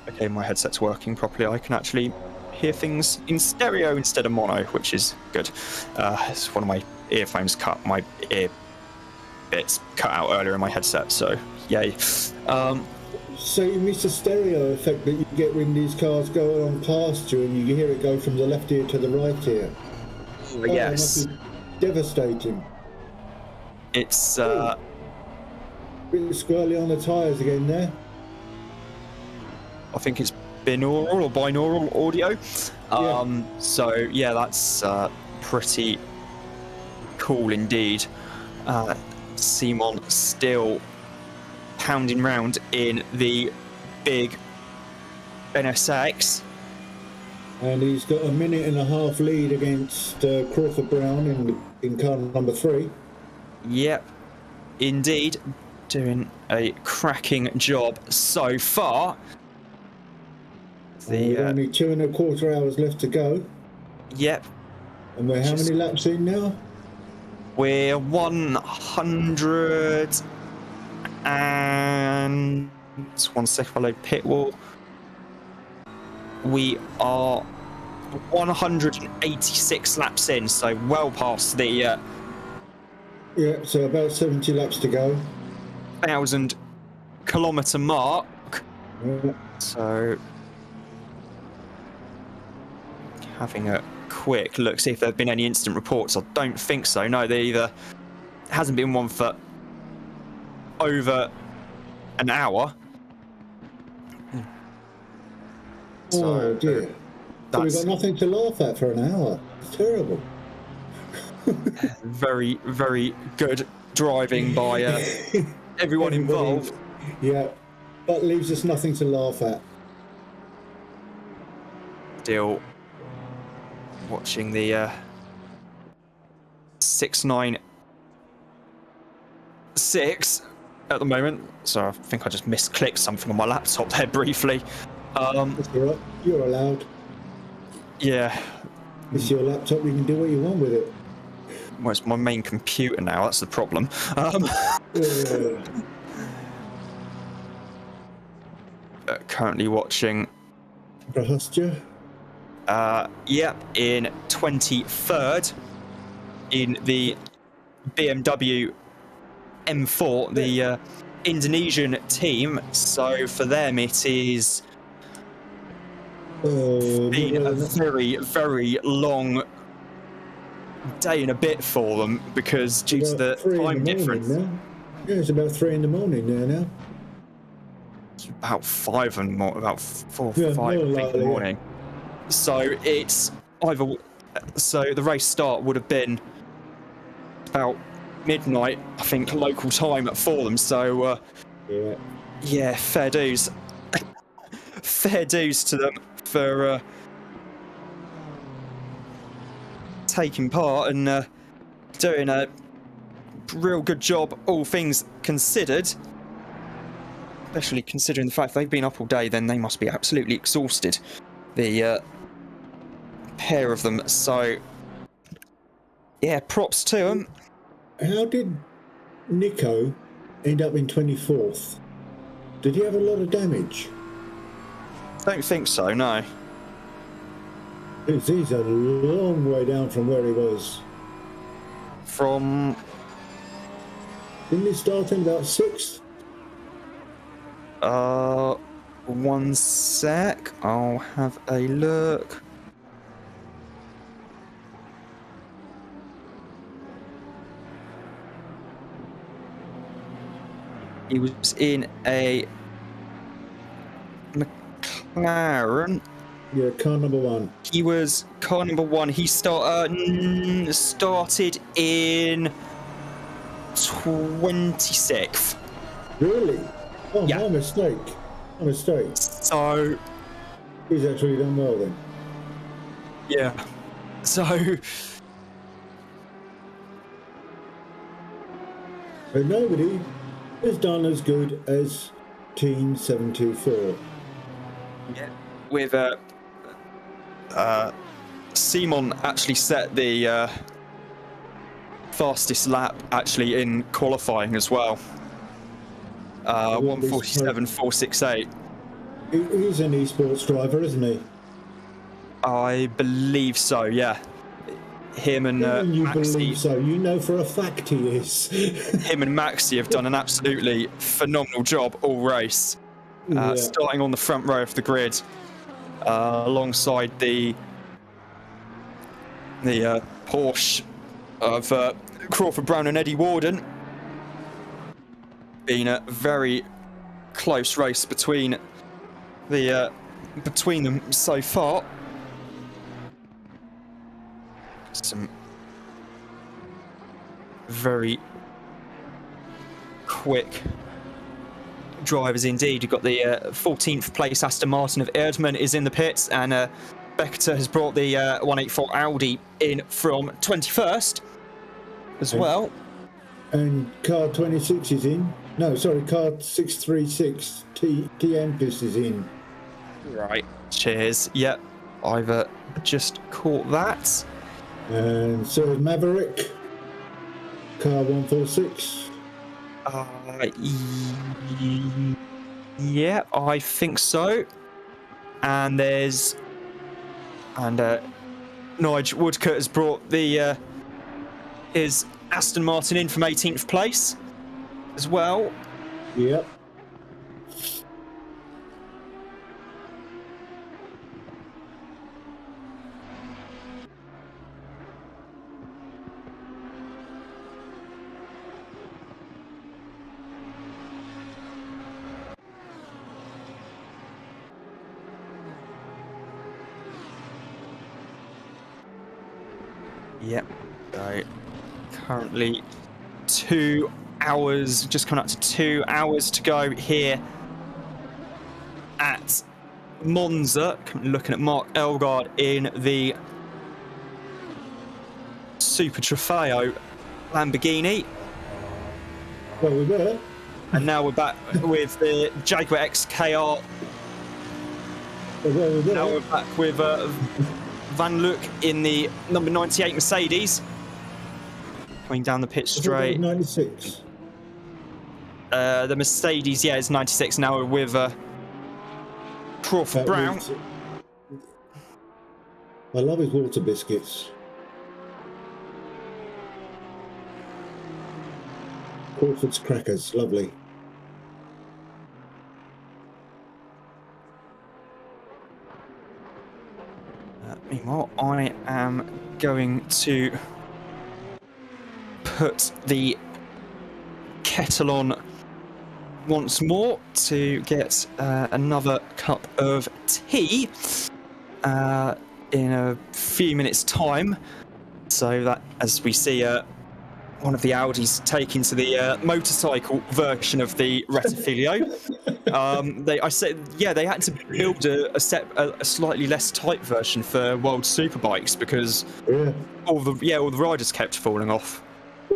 Okay, my headset's working properly. I can actually hear things in stereo instead of mono, which is good. It's one of my earphones cut, my ear bits cut out earlier in my headset, so yay. So you miss the stereo effect that you get when these cars go along past you and you hear it go from the left ear to the right ear. Yes. It must be devastating. It's bit squirrely on the tyres again there. I think it's binaural or binaural audio. So yeah, that's pretty cool indeed. Simon still pounding round in the big NSX. And he's got a minute and a half lead against Crawford Brown in car number 3. Yep, indeed. Doing a cracking job so far. Only 2.25 hours left to go. Yep. And we're how many laps in now? We're 100 and... one second, follow pit wall. We are 186 laps in, so well past the... yeah, so about 70 laps to go. 1,000 kilometre mark. Yeah. So... having a quick look, see if there have been any instant reports. I don't think so. No, there either hasn't been one for over an hour. Oh dear. So we've got nothing to laugh at for an hour. It's terrible. Very, very good driving by everyone involved. Yeah, but leaves us nothing to laugh at. Still watching the 6-9 P6 at the moment. So I think I just misclicked something on my laptop there briefly. That's all right. You're allowed. Yeah. It's your laptop. You can do what you want with it. Well, it's my main computer now. That's the problem. Currently watching. Rahastya. Yeah, in 23rd in the BMW M4, the Indonesian team. So for them, it is been a very, very long day and a bit for them because due to the time difference. Yeah, it's about 3 in the morning there now. It's about 5 and more, about 4 or 5 I think, in the morning. So it's either. So the race start would have been about midnight, I think, local time for them. So yeah, fair dues. Fair dues to them for taking part and doing a real good job, all things considered. Especially considering the fact they've been up all day, then they must be absolutely exhausted. The pair of them. So yeah, props to them. How did Nico end up in 24th? Did he have a lot of damage? Don't think so, no. He's a long way down from where he was. From... Didn't he start in about 6th? One sec. I'll have a look. He was in a McLaren. Yeah, car number 1. He was car number 1. He started in 26th. Really? Oh, yeah. My mistake. My mistake. So he's actually done well then. Yeah. So but nobody has done as good as Team 724. yeah, with Simon actually set the fastest lap actually in qualifying as well. 1:47.468. He's an esports driver, isn't he? I believe so. Yeah. Him and you Maxi. Believe so? You know for a fact he is. Him and Maxi have done an absolutely phenomenal job all race. Starting on the front row of the grid, alongside the Porsche of Crawford Brown and Eddie Warden. Been a very close race between them so far. Some very quick drivers indeed. You've got the 14th place Aston Martin of Erdmann is in the pits, and Beckter has brought the 184 Audi in from 21st as well. And car 26 is in. No, sorry, car 636 Tempest is in. Right, cheers. Yep, I've just caught that. And so is Maverick, car 146. Yeah, I think so. And there's Nigel Woodcote has brought the his Aston Martin in from 18th place as well. Yep. Yep. So currently 2 hours, just coming up to 2 hours to go here at Monza. Looking at Mark Elgard in the Super Trofeo Lamborghini. Well, we were. And now we're back with the Jaguar XKR. Well, we were. Now we're back with Van Luck in the number 98 Mercedes. Coming down the pit straight. 96. The Mercedes, yeah, is 96 now. We're with Crawford Brown. I love his water biscuits. Crawford's crackers, lovely. Meanwhile, I am going to put the kettle on once more to get another cup of tea in a few minutes' time. So that, as we see, one of the Audis taking to the motorcycle version of the Rettifilio. They had to build a slightly less tight version for World Superbikes because all the riders kept falling off.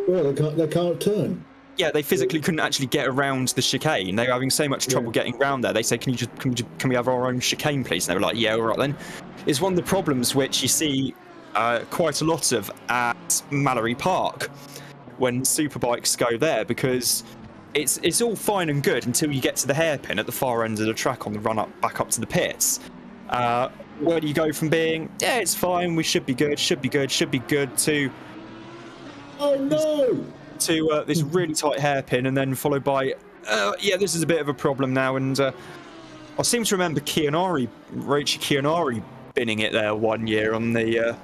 Well, they can't turn. Yeah, they physically couldn't actually get around the chicane. They were having so much trouble getting around there. They said, "Can we have our own chicane, please?" And they were like, "Yeah, all right then." It's one of the problems which you see quite a lot of at Mallory Park when superbikes go there, because it's all fine and good until you get to the hairpin at the far end of the track on the run up back up to the pits. Where do you go from being, yeah, it's fine, we should be good, to oh no, to this really tight hairpin, and then followed by this is a bit of a problem now. And I seem to remember Richie Chianari binning it there one year on the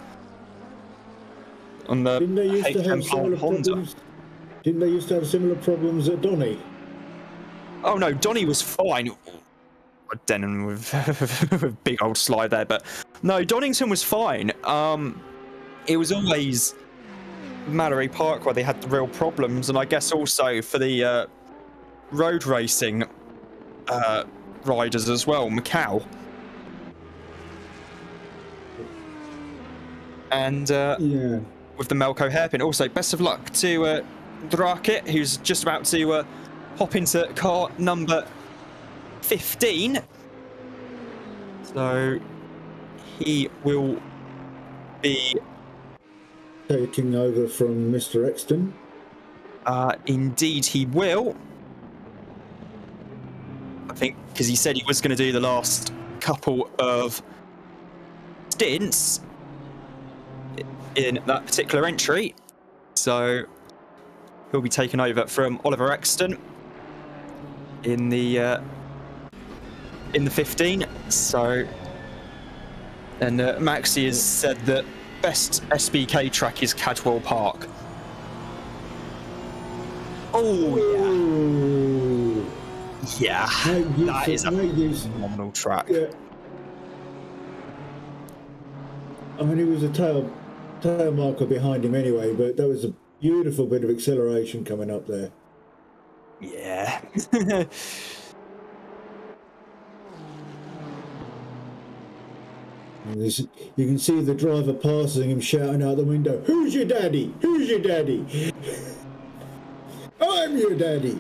Didn't they used to have similar Honda. problems? Didn't they used to have similar problems at Donny? Oh no, Donny was fine. Denon with a big old slide there, but no, Donington was fine. It was always Mallory Park where they had the real problems, and I guess also for the road racing riders as well, Macau. And with the Melco hairpin. Also, best of luck to Drakit, who's just about to hop into car number 15. So he will be taking over from Mr. Exton. Indeed he will. I think because he said he was going to do the last couple of stints in that particular entry. So he'll be taken over from Oliver Exton in the 15. So, and Maxi has said that best SBK track is Cadwell Park. Oh yeah, that is a phenomenal track. Yeah. I mean, it was a tail marker behind him anyway, but there was a beautiful bit of acceleration coming up there. Yeah. You can see the driver passing him, shouting out the window, "Who's your daddy? Who's your daddy? I'm your daddy."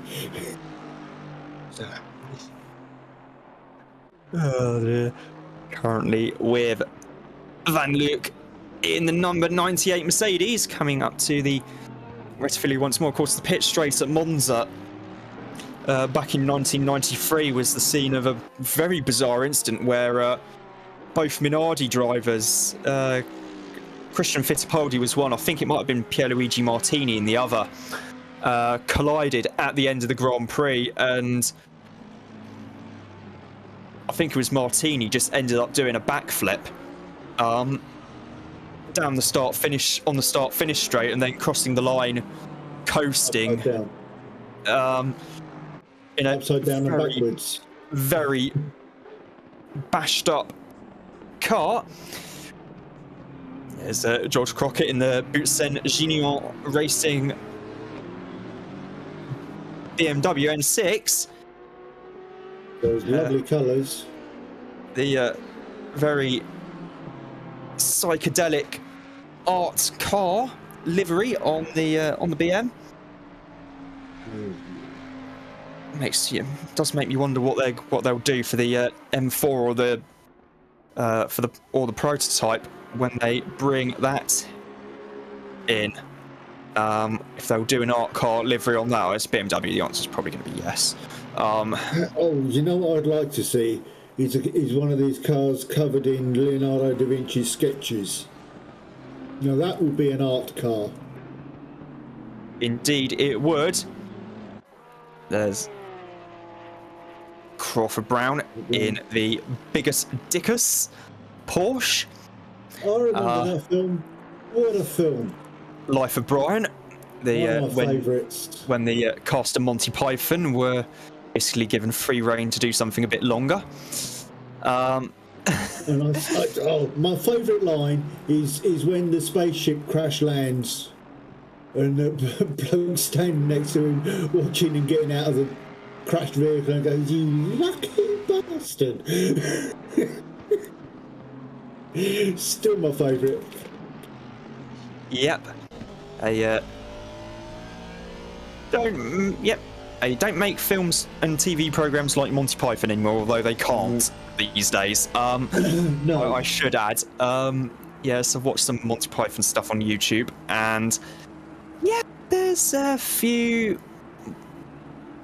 Currently with Van Luck in the number 98 Mercedes, coming up to the Rettifilio once more. Of course, the pit straight at Monza back in 1993 was the scene of a very bizarre incident where both Minardi drivers, Christian Fittipaldi was one, I think it might have been Pierluigi Martini in the other, collided at the end of the Grand Prix, and I think it was Martini just ended up doing a backflip down the start-finish, on the start-finish straight, and then crossing the line, coasting. In a upside down and backwards. Very bashed up car. There's George Crockett in the Boutsen Gignon Racing BMW N6. Those lovely colours. The very psychedelic art car livery on the BM. does make me wonder what they'll do for the M4 or the prototype when they bring that in. If they'll do an art car livery on that, as BMW, the answer is probably going to be yes. You know what I'd like to see is one of these cars covered in Leonardo da Vinci's sketches. Now that would be an art car. Indeed, it would. There's Crawford Brown in the biggest Dickus Porsche. I remember that film. What a film! Life of Brian. One of my favourites. When the cast of Monty Python were basically given free rein to do something a bit longer. And my favourite line is when the spaceship crash lands and the bloke standing next to him watching and getting out of the crashed vehicle and goes, "You lucky bastard." Still my favourite. Yep. They don't make films and TV programs like Monty Python anymore, although they can't these days. No. I should add. Yes, I've watched some Monty Python stuff on YouTube, and yeah, there's a few.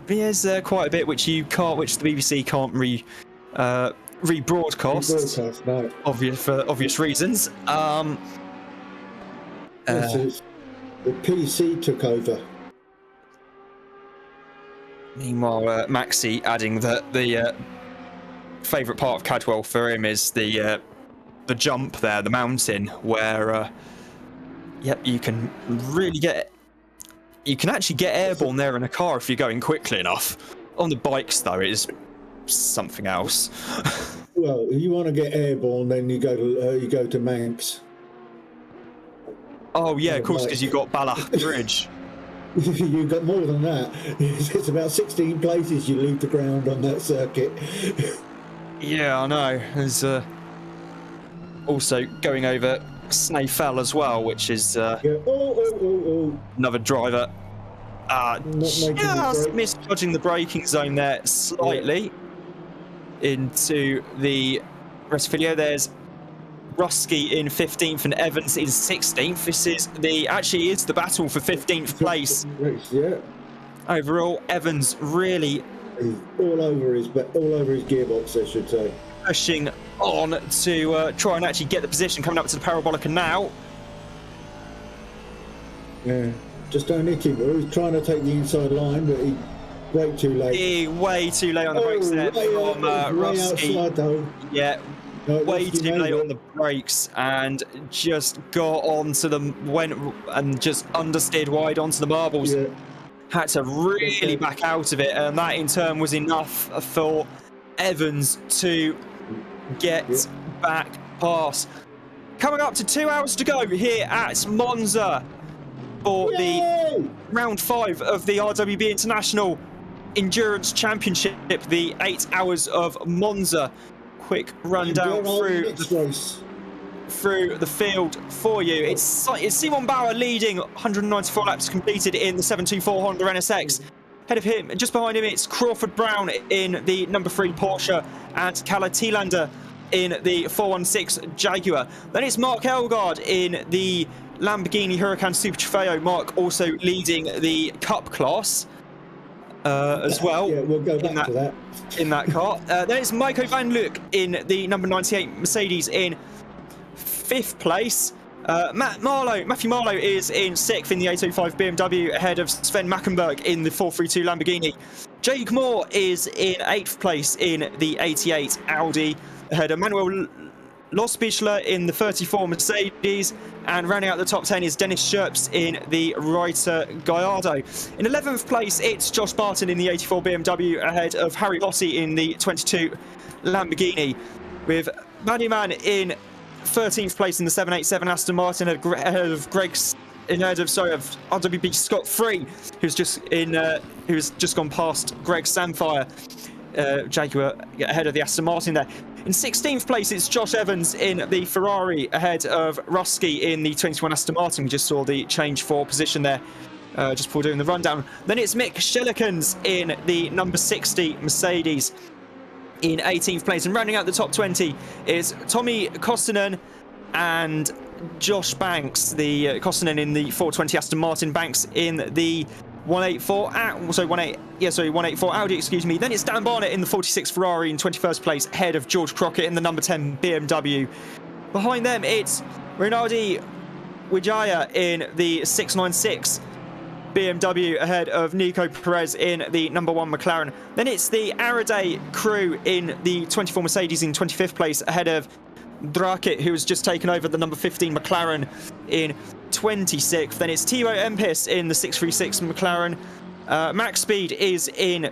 There's quite a bit which the BBC can't rebroadcast, no. for obvious reasons. The PC took over. Meanwhile, Maxi adding that the favourite part of Cadwell for him is the jump there, the mountain, where you can actually get airborne there in a car if you're going quickly enough. On the bikes, though, it is something else. Well, if you want to get airborne, then you go to Manx. Oh yeah, of course, because you've got Ballach Bridge. You've got more than that. It's about 16 places you leave the ground on that circuit. Yeah, I know. There's also going over Snaefell as well, which is another driver. Just misjudging the braking zone there slightly into the rest of the video. There's Rusky in 15th and Evans in 16th. This is the battle for 15th place. Yeah. Overall, Evans really all over his gearbox, I should say. Pushing on to try and actually get the position, coming up to the Parabolica now. Yeah, just don't hit him. He was trying to take the inside line, but he braked too late. Way too late on the brakes there from Rusky. Yeah. No, way too late on the brakes and just got onto them, went and just understeered wide onto the marbles. Yeah. Had to really back out of it, and that in turn was enough for Evans to get back past. Coming up to 2 hours to go here at Monza for the round 5 of the RWB International Endurance Championship, the 8 hours of Monza. Quick rundown through the field for you. It's Simon Bauer leading, 194 laps completed in the 724 Honda NSX. Ahead of him, just behind him, it's Crawford Brown in the number 3 Porsche and Kalle Thielander in the 416 Jaguar. Then it's Mark Elgaard in the Lamborghini Huracan Super Trofeo. Mark also leading the Cup class as well. Yeah, we'll go back to that. In that car. Then it's Michael Van Luck in the number 98 Mercedes in 5th place. Matthew Marlowe is in 6th in the 805 BMW ahead of Sven Mackenberg in the 432 Lamborghini. Jake Moore is in 8th place in the 88 Audi ahead of Manuel Losbichler in the 34 Mercedes, and rounding out the top 10 is Dennis Scherps in the Reiter Gallardo. In 11th place, it's Josh Barton in the 84 BMW ahead of Harry Rossi in the 22 Lamborghini, with Mandyman in 13th place in the 787 Aston Martin ahead of RWB Scott Free, who's just gone past Greg Samfire. Jaguar ahead of the Aston Martin there. In 16th place, it's Josh Evans in the Ferrari ahead of Rusky in the 21 Aston Martin. We just saw the change for position there just before doing the rundown. Then it's Mick Schellekens in the number 60 Mercedes in 18th place. And rounding out the top 20 is Tommy Koskinen and Josh Banks, the Koskinen in the 420 Aston Martin, Banks in the 184 Audi, excuse me. Then it's Dan Barnett in the 46 Ferrari in 21st place, ahead of George Crockett in the number 10 BMW. Behind them, it's Rinaldi Wijaya in the 696 BMW, ahead of Nico Perez in the number 1 McLaren. Then it's the Araday crew in the 24 Mercedes in 25th place, ahead of Draket, who has just taken over the number 15 McLaren in 26th. Then it's Thibaut Empis in the 636 McLaren. Max Speed is in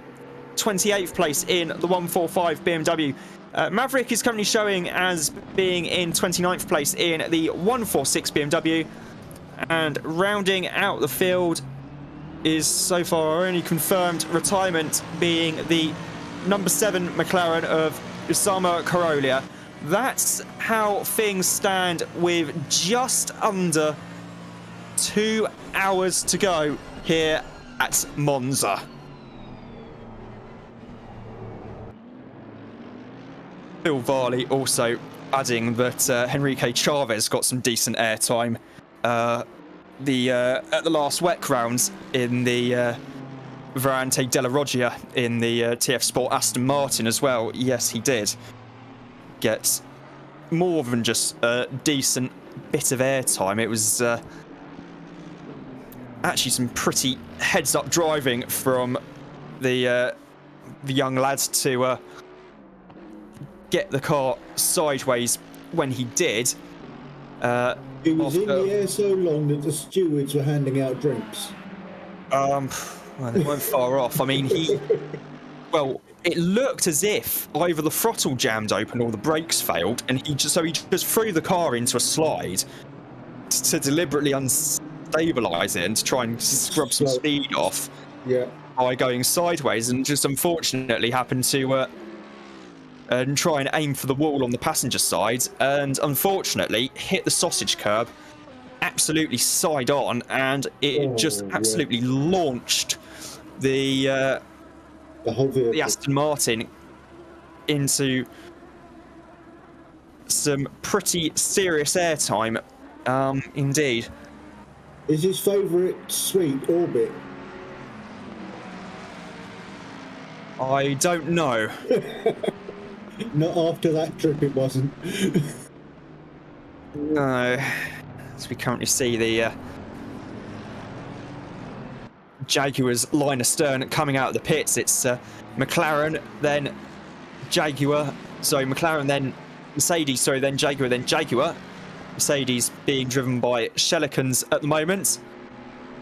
28th place in the 145 BMW. Maverick is currently showing as being in 29th place in the 146 BMW. And rounding out the field is so far our only confirmed retirement being the number 7 McLaren of Usama Karolia. That's how things stand with just under 2 hours to go here at Monza. Phil Varley also adding that Henrique Chavez got some decent airtime at the last WEC rounds in the Variante della Roggia in the TF Sport Aston Martin as well. Yes, he did get more than just a decent bit of airtime. It was actually some pretty heads-up driving from the young lads to get the car sideways when he did. It was in the air so long that the stewards were handing out drinks. Well, they weren't far off. I mean, well, it looked as if either the throttle jammed open or the brakes failed, and he just threw the car into a slide to deliberately unstabilize it and to try and scrub some speed off by going sideways, and just unfortunately happened to and try and aim for the wall on the passenger side, and unfortunately hit the sausage curb absolutely side on, and it just absolutely launched the Aston Martin into some pretty serious airtime, indeed. Is his favourite sweet Orbit? I don't know. Not after that trip, it wasn't. No. As we currently see the Jaguar's line astern coming out of the pits. It's McLaren, then Jaguar. Sorry, McLaren, then Mercedes. Sorry, then Jaguar, then Jaguar. Mercedes being driven by Schellekens at the moment.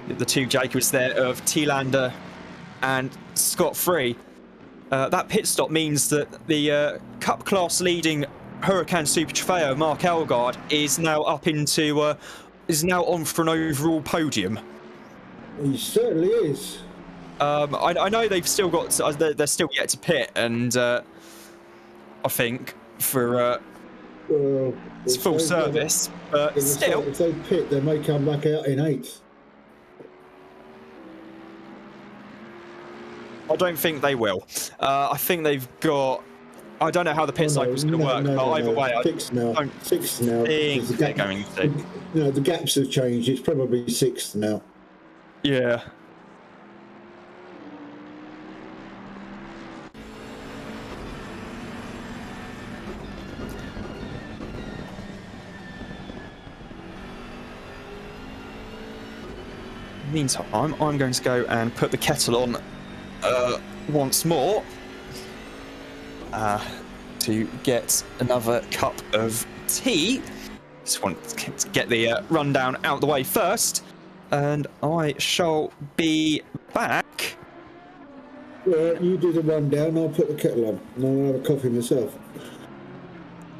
The two Jaguars there of Thielander and Scott Free. That pit stop means that the Cup class leading Huracan Super Trofeo Mark Elgard is now up into is now on for an overall podium. He certainly is. I know they've still got they're still yet to pit, and I think for it's full service, but still, if they pit, they may come back out in 8th. I don't think they will. I think they've got. I don't know how the pit cycle's going to work, but either way, I don't Sixth now. think they're going to. You know, the gaps have changed. It's probably 6th now. Yeah. Meantime, I'm going to go and put the kettle on once more to get another cup of tea. Just want to get the rundown out the way first, and I shall be back. Well, you do the rundown, I'll put the kettle on, and I'll have a coffee myself.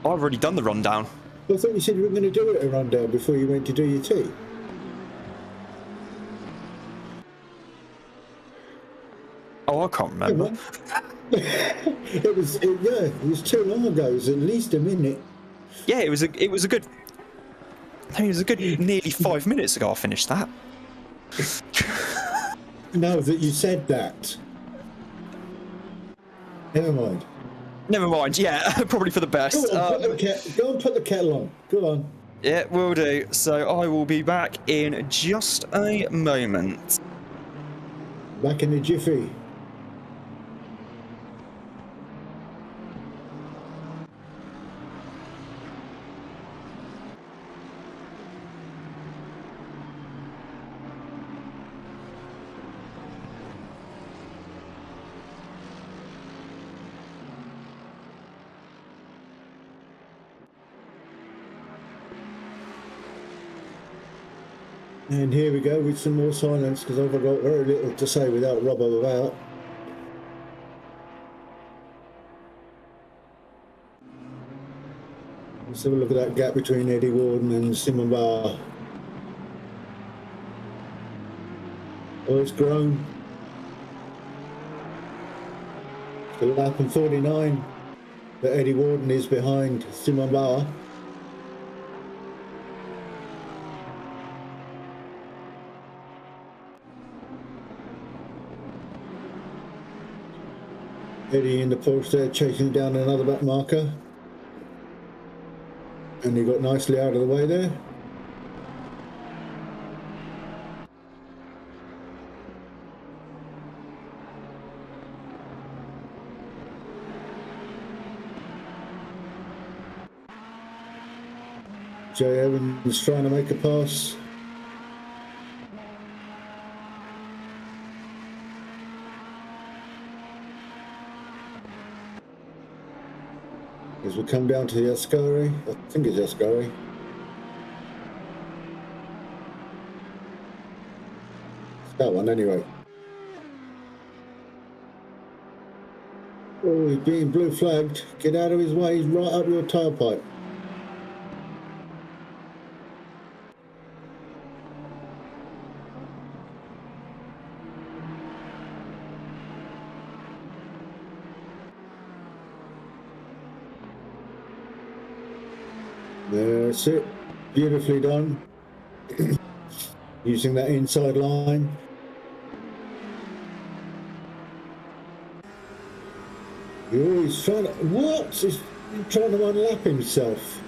I've already done the rundown. I thought you said you were going to do a rundown before you went to do your tea. Oh, I can't remember. It was too long ago. It was at least a minute. Yeah, it was a good. I think it was a good nearly 5 minutes ago I finished that. know that you said that. Never mind. Never mind. Yeah, probably for the best. Go on, go and put the kettle on. Go on. Yeah, will do. So I will be back in just a moment. Back in a jiffy. And here we go with some more silence because I've got very little to say without Robbo about. Let's have a look at that gap between Eddie Warden and Simon Barr. Oh, it's grown. It's a lap and 49 that Eddie Warden is behind Simon Barr. Eddie in the Porsche there chasing down another back marker. And he got nicely out of the way there. Jay Evans trying to make a pass. As we come down to the Ascari, I think it's Ascari. It's that one anyway. Oh, he's being blue flagged. Get out of his way, he's right up your tailpipe. That's it. Beautifully done. Using that inside line. Oh, he's trying to... What? He's trying to unlap himself.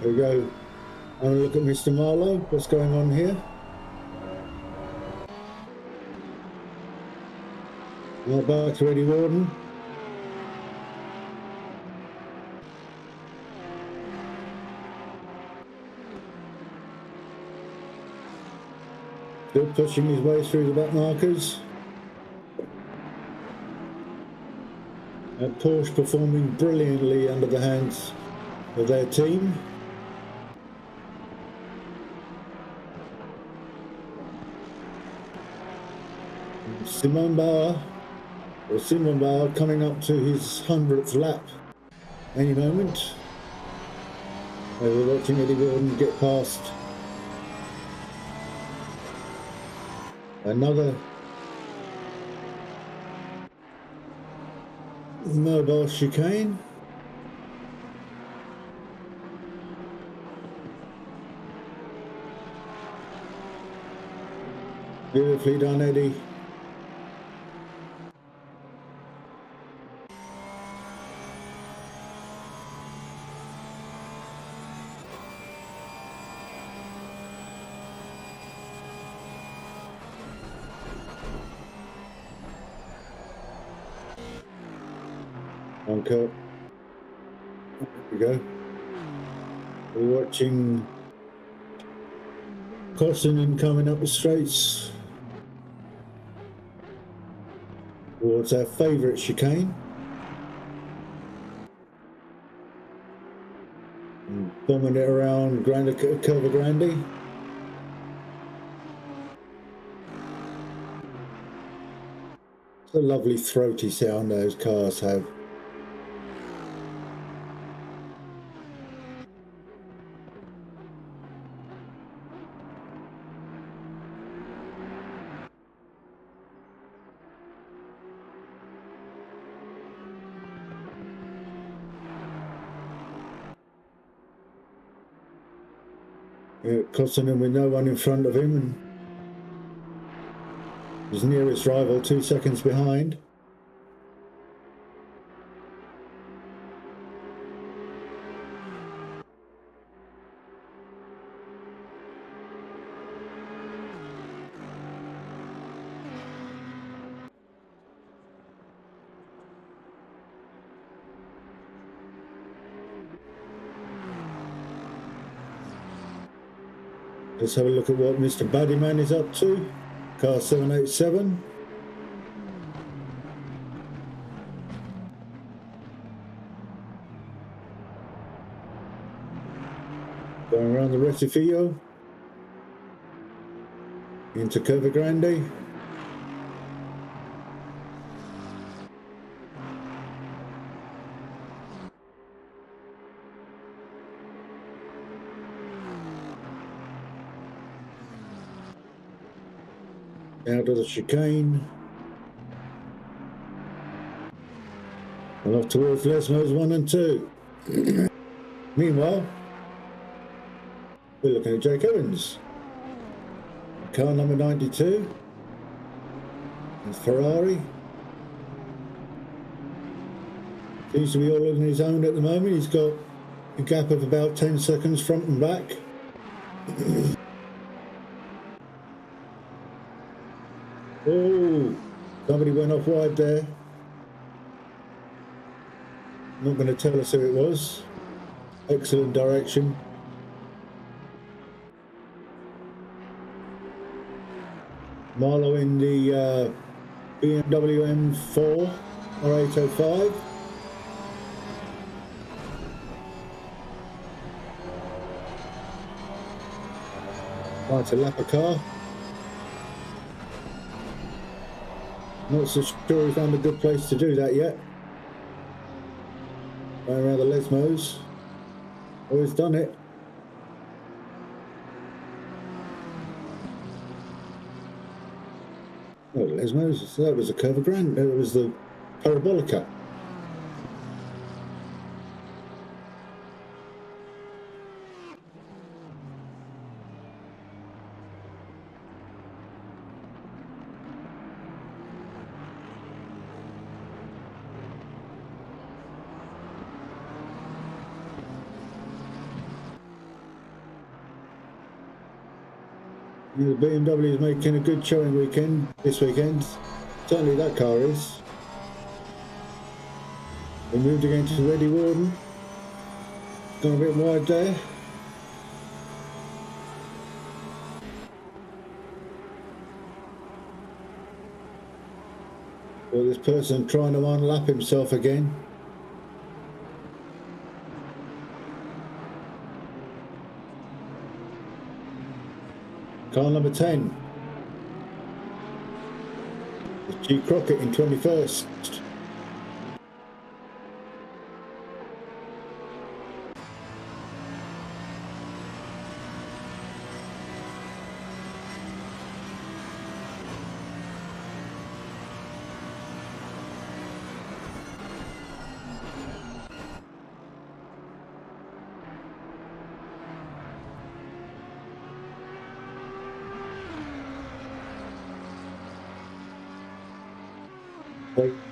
There we go. I'm going to look at Mr. Marlowe. What's going on here? Now back to Eddie Warden. Still pushing his way through the back markers. And Porsche performing brilliantly under the hands of their team. Simon Bauer coming up to his 100th lap any moment. We're watching Eddie Gordon get past another mobile chicane. Beautifully done, Eddie. There we go. We're watching Kossinen coming up the straights towards our favourite chicane. And bombing it around Curva Grande. It's a lovely throaty sound those cars have. Kosonen with no one in front of him, and his nearest rival 2 seconds behind. Let's have a look at what Mr. Baddyman is up to. Car 787. Going around the Recifillo into Curva Grande. Out of the chicane. And off towards Lesmo's 1 and 2. Meanwhile, we're looking at Jake Evans. Car number 92. And Ferrari. Seems to be all on his own at the moment. He's got a gap of about 10 seconds front and back. Oh, somebody went off wide there. Not going to tell us who it was. Excellent direction. Marlow in the BMW M4 R805. Right to lap a car. Not so sure we found a good place to do that yet. Going around the Lesmos. Always done it. Oh, Lesmos, that was a Curva Grande. That was the Parabolica. The BMW is making a good showing this weekend. Certainly that car is. We moved against Reddy Warden. Gone a bit wide there. Well, this person trying to unlap himself again. Car number 10. G. Crockett in 21st.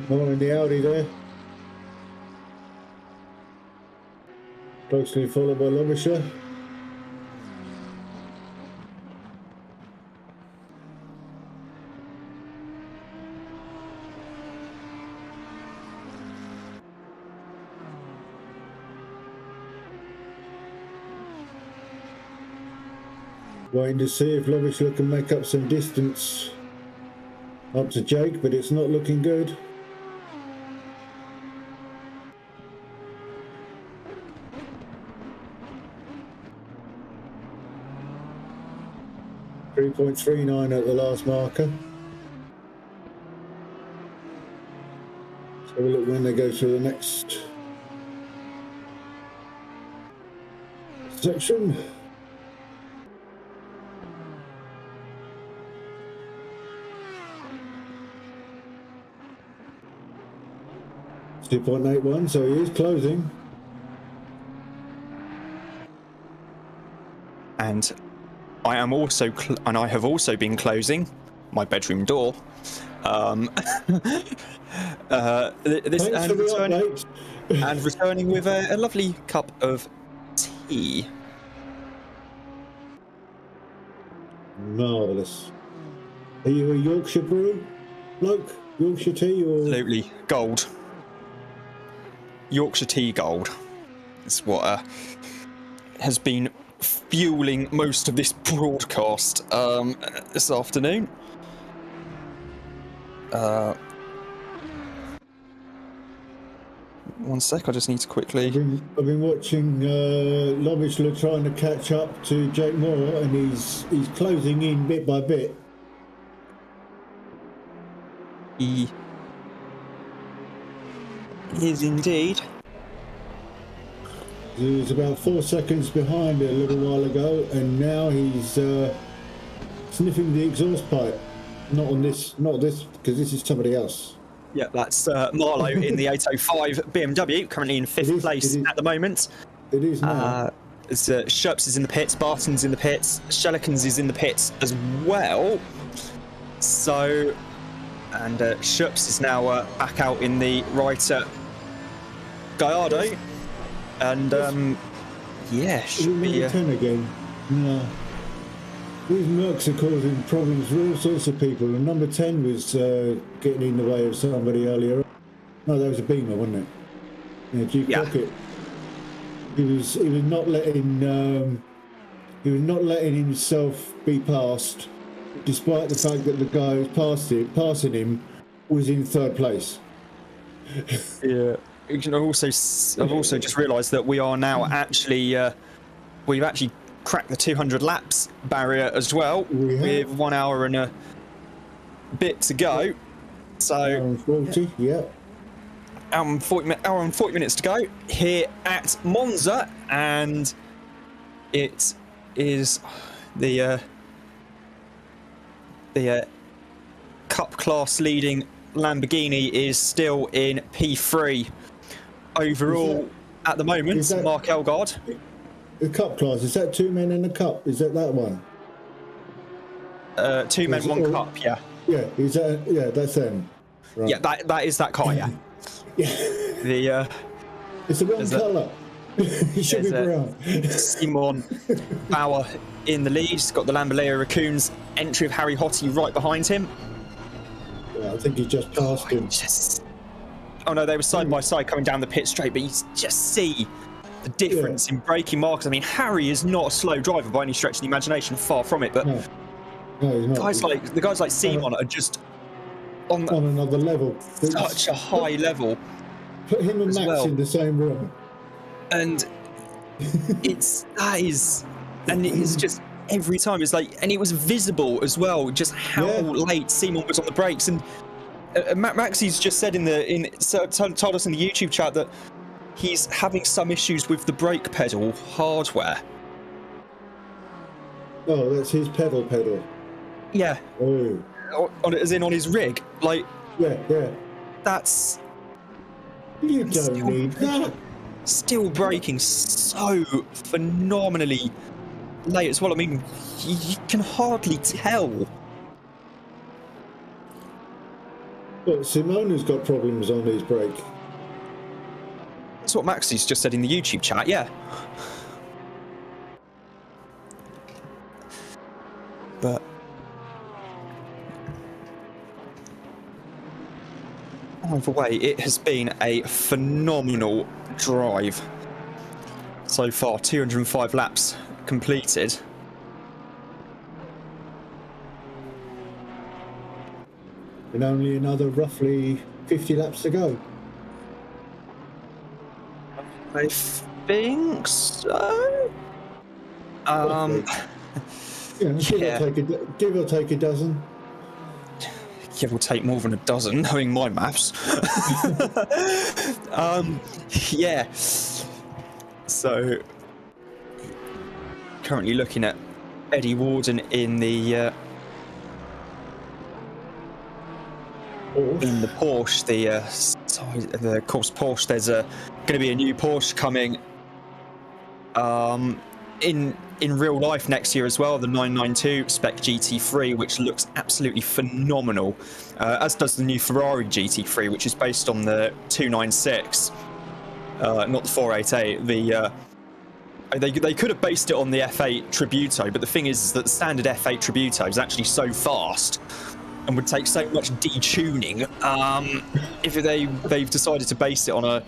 More in the Audi there. Closely followed by Lobisher. Waiting to see if Lobisher can make up some distance up to Jake, but it's not looking good. .39 at the last marker. Let's have a look when they go through the next section. .81, so he is closing. and I am also, and I have also been closing my bedroom door. This and returning with a lovely cup of tea. Marvellous. Are you a Yorkshire brew bloke? Yorkshire tea or? Absolutely. Gold. Yorkshire tea gold. It's what has been fueling most of this broadcast this afternoon. One sec, I just need to quickly... I've been watching Lobishler trying to catch up to Jake Moore, and he's closing in bit by bit. He is indeed. He was about 4 seconds behind a little while ago, and now he's sniffing the exhaust pipe. Not this, because this is somebody else. Yeah, that's Marlowe in the 805 BMW, currently in fifth place at the moment. It is now. Sherps is in the pits, Barton's in the pits, Shellikens is in the pits as well. So, and Sherps is now back out in the right Gallardo. And, yeah, should be... 10 again. No. These Mercs are causing problems for all sorts of people, and number 10 was getting in the way of somebody earlier. No, that was a Beamer, wasn't it? Yeah, Duke Crockett. He was not letting himself be passed, despite the fact that the guy who was passing him was in third place. Yeah. I've also just realised that we are now actually we've actually cracked the 200 laps barrier as well, with 1 hour and a bit to go. So hour and 40, yeah. Hour and 40 minutes to go here at Monza, and it is the Cup class leading Lamborghini is still in P3 overall at the moment. Mark Elgard. The Cup class, is that 2 men in the Cup? Is that one? 2 men, 1 Cup, yeah. Yeah, that's them. Right. Yeah, that is that car, yeah. Yeah. It's the wrong colour. It should be brown. Simon Bauer in the lead. He's got the Lamborghini Raccoons entry of Harry Hottie right behind him. Yeah, I think he just passed him. Oh no, they were side by side coming down the pit straight, but you just see the difference in braking marks. I mean, Harry is not a slow driver by any stretch of the imagination, far from it, but no, he's not. The guys like Simon are just on another level. Such a high level. Put him and Max in the same room. And it's just every time it's like, and it was visible as well, just how late Simon was on the brakes. And Maxie's just said told us in the YouTube chat that he's having some issues with the brake pedal hardware. Oh, that's his pedal. Yeah. Oh. As in on his rig. Like. Yeah. That's. You don't need that. Still braking so phenomenally late as well. I mean, you can hardly tell. Well, Simona's got problems on his brake. That's what Maxie's just said in the YouTube chat, yeah. But either way, it has been a phenomenal drive so far. 205 laps completed. And only another roughly 50 laps to go. I think so. Give or take a dozen. Give or take more than a dozen, knowing my maths. Yeah. So, currently looking at Eddie Warden in the Porsche, the course Porsche. There's going to be a new Porsche coming in in real life next year as well, the 992 spec GT3, which looks absolutely phenomenal, as does the new Ferrari GT3, which is based on the 296, not the 488. They could have based it on the F8 Tributo, but the thing is that the standard F8 Tributo is actually so fast and would take so much detuning. If they've decided to base it on a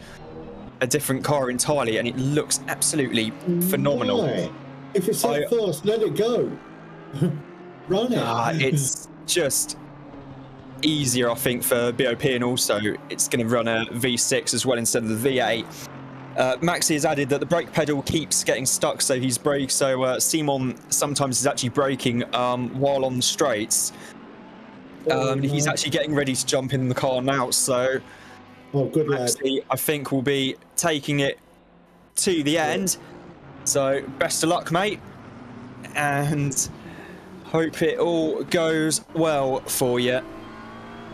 different car entirely, and it looks absolutely phenomenal. Why? If it's that fast, let it go. Run it. It's just easier, I think, for BOP, and also it's going to run a V6 as well instead of the V8. Maxi has added that the brake pedal keeps getting stuck, so he's so Simon sometimes is actually braking while on the straights. He's actually getting ready to jump in the car now, so good Maxi, I think, will be taking it to the end. So best of luck, mate, and hope it all goes well for you.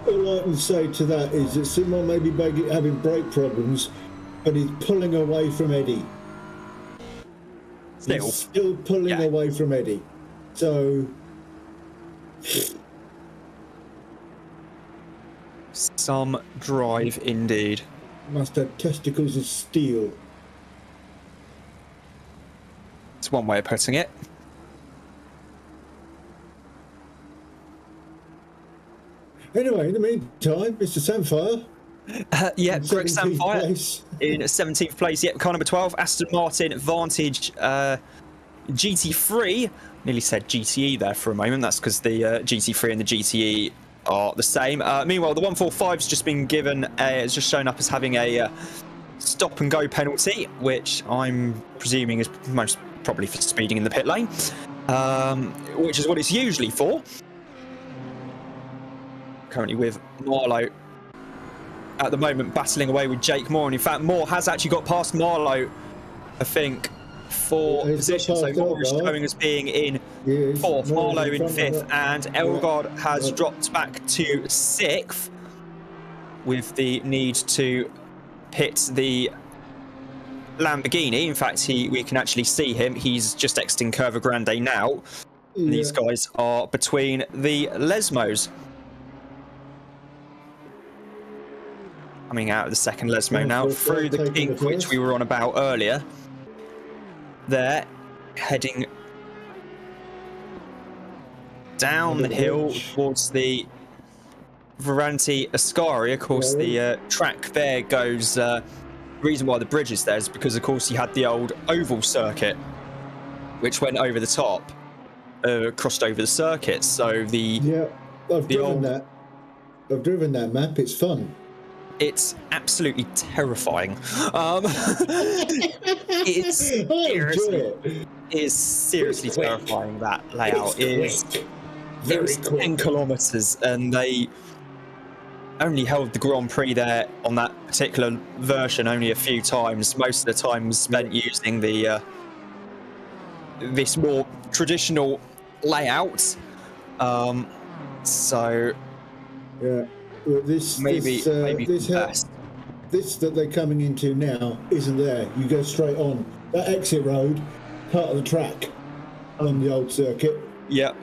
All I can say to that is that Simon may be having brake problems, but he's pulling away from Eddie. He's still pulling away from Eddie. So some drive indeed. Must have testicles of steel. It's one way of putting it. Anyway, in the meantime, Mr. Samfire. Greg Samfire in 17th place. Yep, car number 12, Aston Martin Vantage GT3. Nearly said GTE there for a moment. That's because the GT3 and the GTE are the same. Meanwhile, the 145's just been given, it's just shown up as having a stop and go penalty, which I'm presuming is most probably for speeding in the pit lane, which is what it's usually for. Currently with Marlowe at the moment battling away with Jake Moore, and in fact Moore has actually got past Marlowe, I think, for position, so Moore is showing as being in 4th, Marlowe in 5th, and Elgard has dropped back to 6th with the need to pit the Lamborghini. In fact, we can actually see him. He's just exiting Curva Grande now. Yeah. These guys are between the Lesmos. Coming out of the second Lesmo now, through the kink, which we were on about earlier. They're heading down the hill towards the Verranti Ascari. Of course, the track there goes... the reason why the bridge is there is because, of course, you had the old oval circuit, which went over the top, crossed over the circuit. So I've driven that map. It's fun. It's absolutely terrifying. It's seriously terrifying. That layout is 10 kilometers, and they only held the Grand Prix there on that particular version only a few times. Most of the time was spent using the this more traditional layout. So this that they're coming into now isn't there. You go straight on that exit road, part of the track on the old circuit. Yep.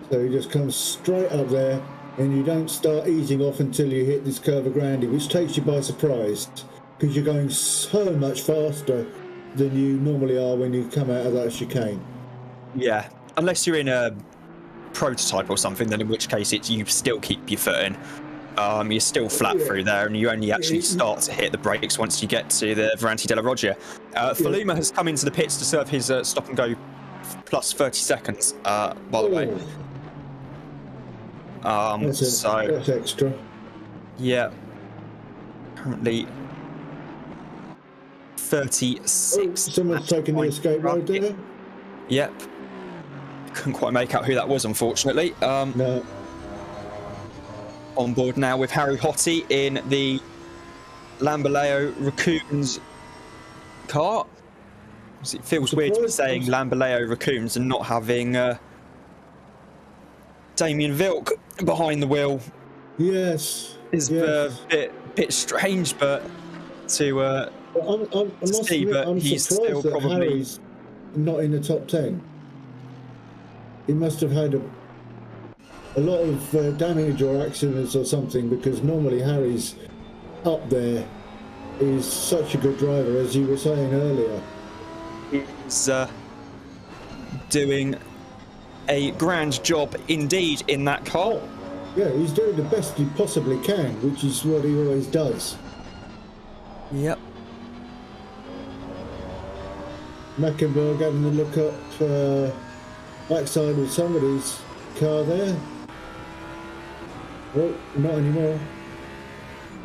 So you just come straight up there, and you don't start easing off until you hit this Curva Grande, which takes you by surprise because you're going so much faster than you normally are when you come out of that chicane. Yeah, unless you're in a prototype or something, then in which case you still keep your foot in. You're still flat through there, and you only actually start to hit the brakes once you get to the Verranti della Roggia. Faluma has come into the pits to serve his stop and go plus 30 seconds, by the way. That's extra. Yeah. Currently 36. Someone's taking the escape road there? Yep. Couldn't quite make out who that was, unfortunately. No. On board now with Harry Hottie in the Lamboleo Raccoons car. It feels weird to be saying Lamboleo Raccoons and not having Damien Vilk behind the wheel. Yes. Is a bit strange, but to I must see, admit, but I'm he's surprised still that probably- Harry's not in the top 10. He must have had a lot of damage or accidents or something, because normally Harry's up there. He's such a good driver, as you were saying earlier. He's doing a grand job indeed in that car. Oh, yeah, he's doing the best he possibly can, which is what he always does. Yep. Mecklenburg having a look up backside of somebody's car there. Oh, not anymore.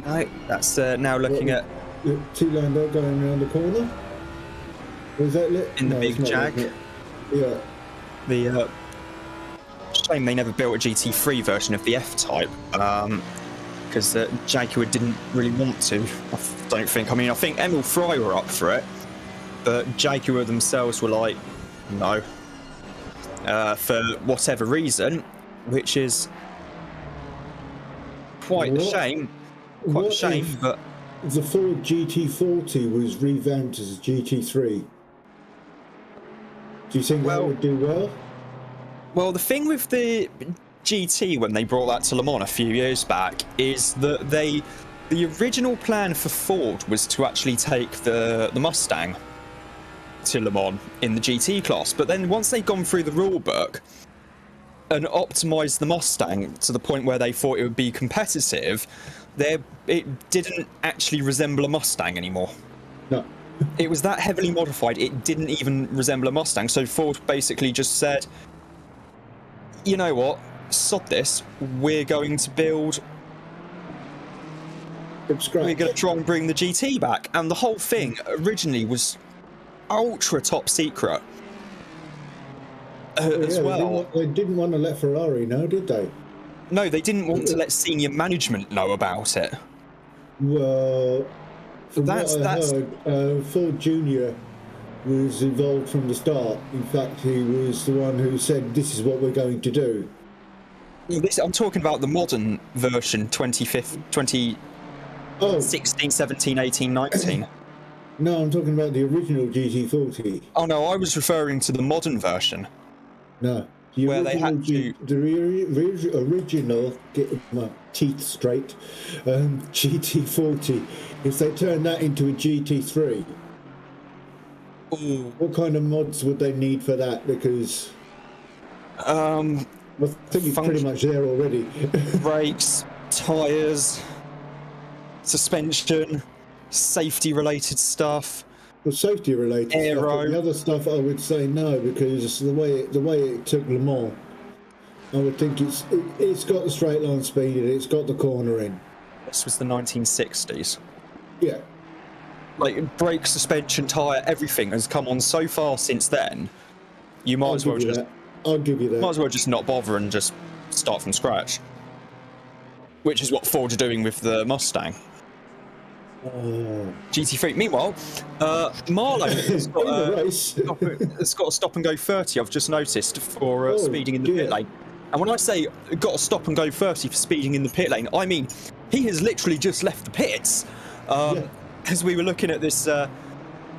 No, that's now looking at T-Lander going around the corner. Was that lit? in the No, big it's not Jag. lit. Yeah. The shame they never built a GT3 version of the F-Type, because Jaguar didn't really want to. I don't think. I mean, I think Emil Fry were up for it, but Jaguar themselves were like, no, for whatever reason, which is quite a shame. Quite a What shame, if but the Ford GT40 was revamped as a GT3? Do you think that would do well? Well, the thing with the GT when they brought that to Le Mans a few years back is that the original plan for Ford was to actually take the Mustang to Le Mans in the GT class, but then once they'd gone through the rule book and optimised the Mustang to the point where they thought it would be competitive, it didn't actually resemble a Mustang anymore. No. It was that heavily modified, it didn't even resemble a Mustang. So Ford basically just said, you know what, sod this, we're going to build... We're going to try and bring the GT back. And the whole thing originally was ultra top secret as well. They didn't want to let Ferrari know, did they? No, they didn't want to let senior management know about it. Well, from what I heard, Ford Jr. was involved from the start. In fact, he was the one who said, this is what we're going to do. I'm talking about the modern version, 2016, 17, 18, 19. No, I'm talking about the original GT40. Oh no, I was referring to the modern version. No. Where they had to... The original, get my teeth straight, GT40, if they turn that into a GT3, Ooh. what kind of mods would they need for that? Because I think it's pretty much there already. Brakes, tyres, suspension, safety-related stuff. Well, safety-related stuff, but the other stuff I would say no, because the way it took Le Mans, I would think it's got the straight line speed and it's got the corner in. This was the 1960s. Yeah. Like brake, suspension, tyre, everything has come on so far since then. You might as well just... I'll give you that. Might as well just not bother and just start from scratch. Which is what Ford are doing with the Mustang. GT3. Meanwhile, Marlow has got a stop and go 30, I've just noticed, for speeding in the pit lane. And when I say got to stop and go 30 for speeding in the pit lane, I mean he has literally just left the pits. As we were looking at this at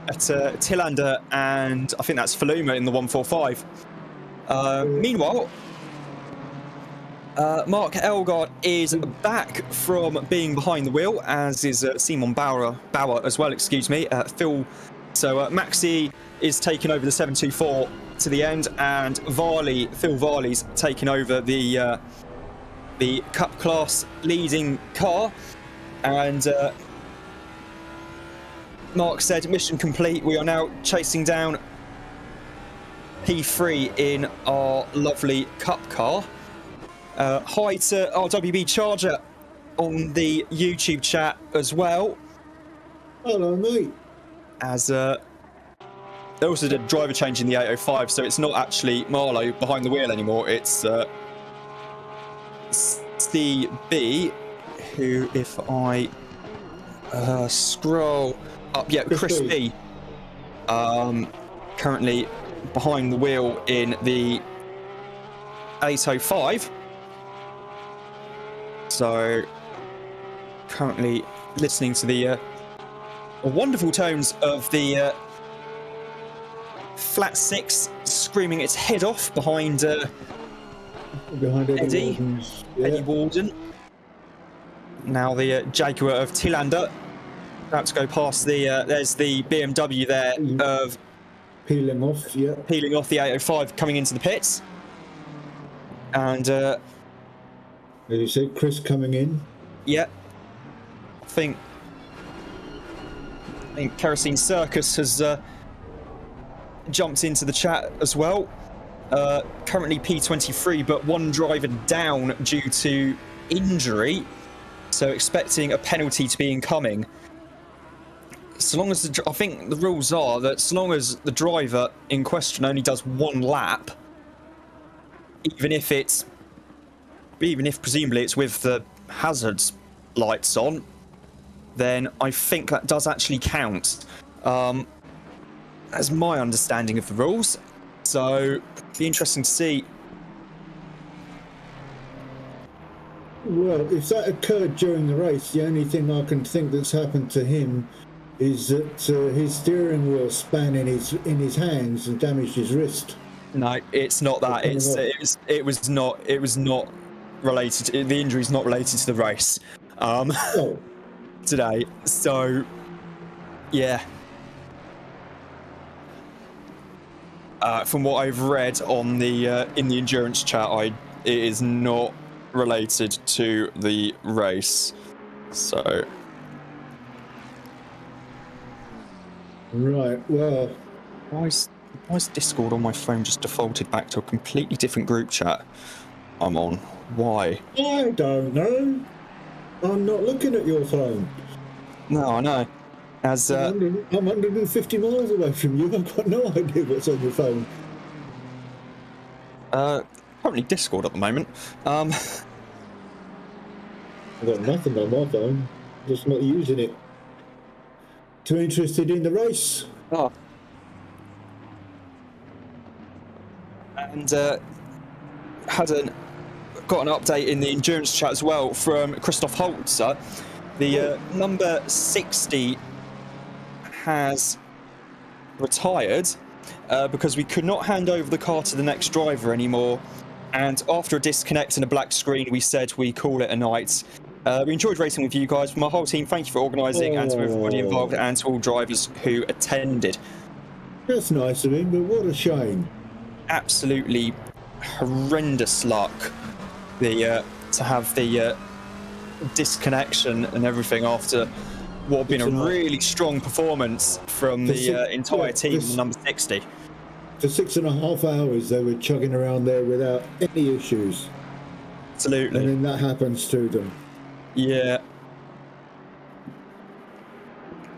Tillander and I think that's Faluma in the 145. Meanwhile, Mark Elgard is back from being behind the wheel, as is Simon Bauer as well, excuse me. Phil Maxi is taking over the 724 to the end, and Phil Varley's taking over the Cup class leading car. And Mark said, mission complete, we are now chasing down P3 in our lovely Cup car. Hi to RWB Charger on the YouTube chat as well. Hello, mate. As they also did a driver change in the 805, so it's not actually Marlow behind the wheel anymore. It's Steve B, who, if I scroll up, Chris B, currently behind the wheel in the 805. So, currently listening to the wonderful tones of the flat six screaming its head off behind Eddie. Eddie Walden. Now the Jaguar of Tillander about to go past the. There's the BMW there of peeling off the 805 coming into the pits, and as you said, Chris coming in. Yeah, I think Kerosene Circus has jumped into the chat as well. Currently P23, but one driver down due to injury, so expecting a penalty to be incoming. So long as I think the rules are that so long as the driver in question only does one lap, even if presumably it's with the hazards lights on, then I think that does actually count. That's my understanding of the rules. So it'd be interesting to see. Well, if that occurred during the race, the only thing I can think that's happened to him is that his steering wheel span in his hands and damaged his wrist. No, it's not that. It was not related. The injury's not related to the race. Today. So, yeah. From what I've read on the in the endurance chat, it is not related to the race. So. Right. Well. Why is Discord on my phone just defaulted back to a completely different group chat I'm on? Why? I don't know. I'm not looking at your phone. No, I know. As I'm 150 miles away from you. I've got no idea what's on your phone. Currently Discord at the moment. I've got nothing on my phone. Just not using it. Too interested in the race. Oh. And got an update in the endurance chat as well from Christoph Holzer. The number 60 has retired because we could not hand over the car to the next driver anymore. And after a disconnect and a black screen, we said we call it a night. We enjoyed racing with you guys. From my whole team, thank you for organising and to everybody involved and to all drivers who attended. That's nice of him, but what a shame. Absolutely horrendous luck to have the disconnection and everything after what had been a really strong performance from the entire team, number 60. For 6.5 hours they were chugging around there without any issues. Absolutely. And then that happens to them. Yeah.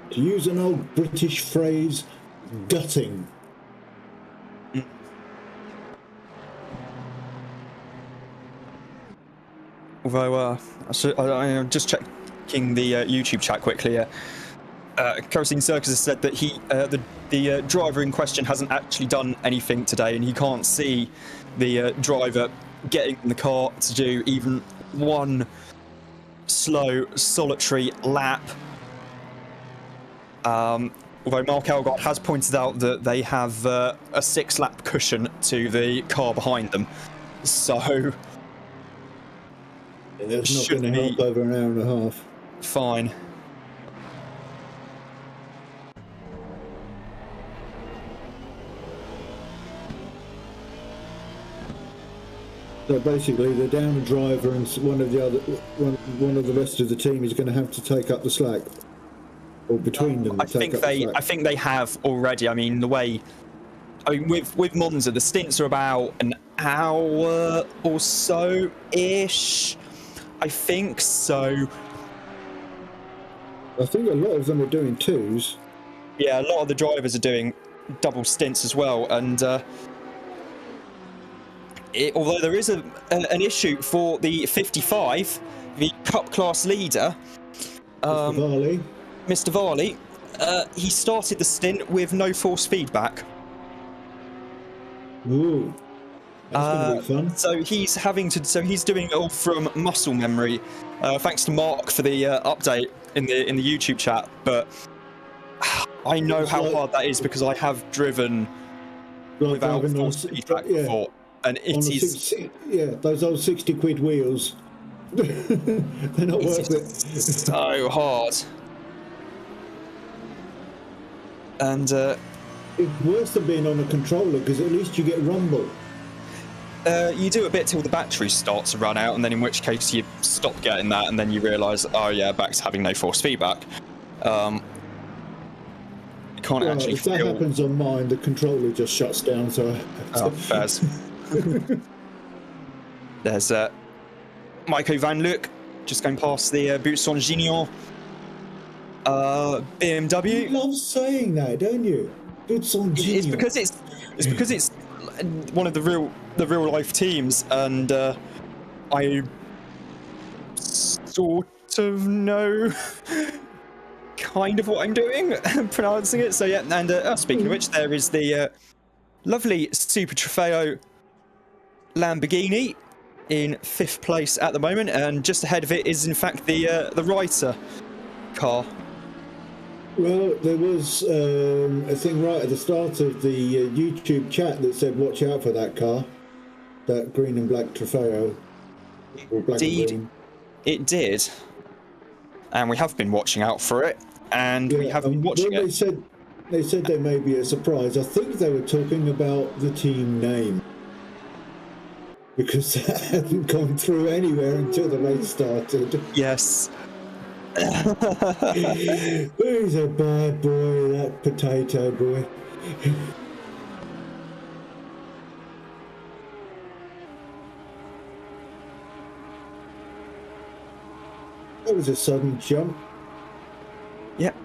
To use an old British phrase, gutting. Although, I'm just checking the YouTube chat quickly. Kerosene Circus has said that the driver in question hasn't actually done anything today, and he can't see the driver getting in the car to do even one slow, solitary lap. Although Mark Elgard has pointed out that they have a 6-lap cushion to the car behind them, so it's not going to help over an hour and a half. Fine. So basically, they're down a driver, and one of the rest of the team is going to have to take up the slack, or between them. I think they have already. I mean, with Monza, the stints are about an hour or so ish. I think so. I think a lot of them are doing twos. Yeah, a lot of the drivers are doing double stints as well, and although there is an issue for the 55, the Cup class leader, Mr. Varley, he started the stint with no force feedback. Ooh. That's gonna be fun. So he's doing it all from muscle memory. Thanks to Mark for the update in the YouTube chat. But I know It's how like- hard that is because I have driven Like without driving full on speed track yeah, before, and it on a is those old 60 quid wheels. They're not worth it. so hard. And It's worse than being on a controller because at least you get rumble. you do a bit till the battery starts to run out, and then in which case you stop getting that, and then you realise, oh yeah, back to having no force feedback. You can't Well, actually if that feel. happens on mine, the controller just shuts down. So Oh, fairs. There's Michael Van Luck just going past the Boutson Junior you BMW. love saying that, don't you? It's on It's because it's one of the real life teams, and I sort of know kind of what I'm doing pronouncing it. So yeah, and speaking of which, there is the lovely Super Trofeo Lamborghini in 5th place at the moment, and just ahead of it is in fact the Reiter car. Well, there was a thing right at the start of the YouTube chat that said, "Watch out for that car, that green and black Trofeo." Or black and Indeed, green. it did, and we have been watching out for it, and we have been and watching when it. They said there may be a surprise. I think they were talking about the team name because that hadn't gone through anywhere until the race started. Yes. He's a bad boy, that potato boy. That was a sudden jump. Yep.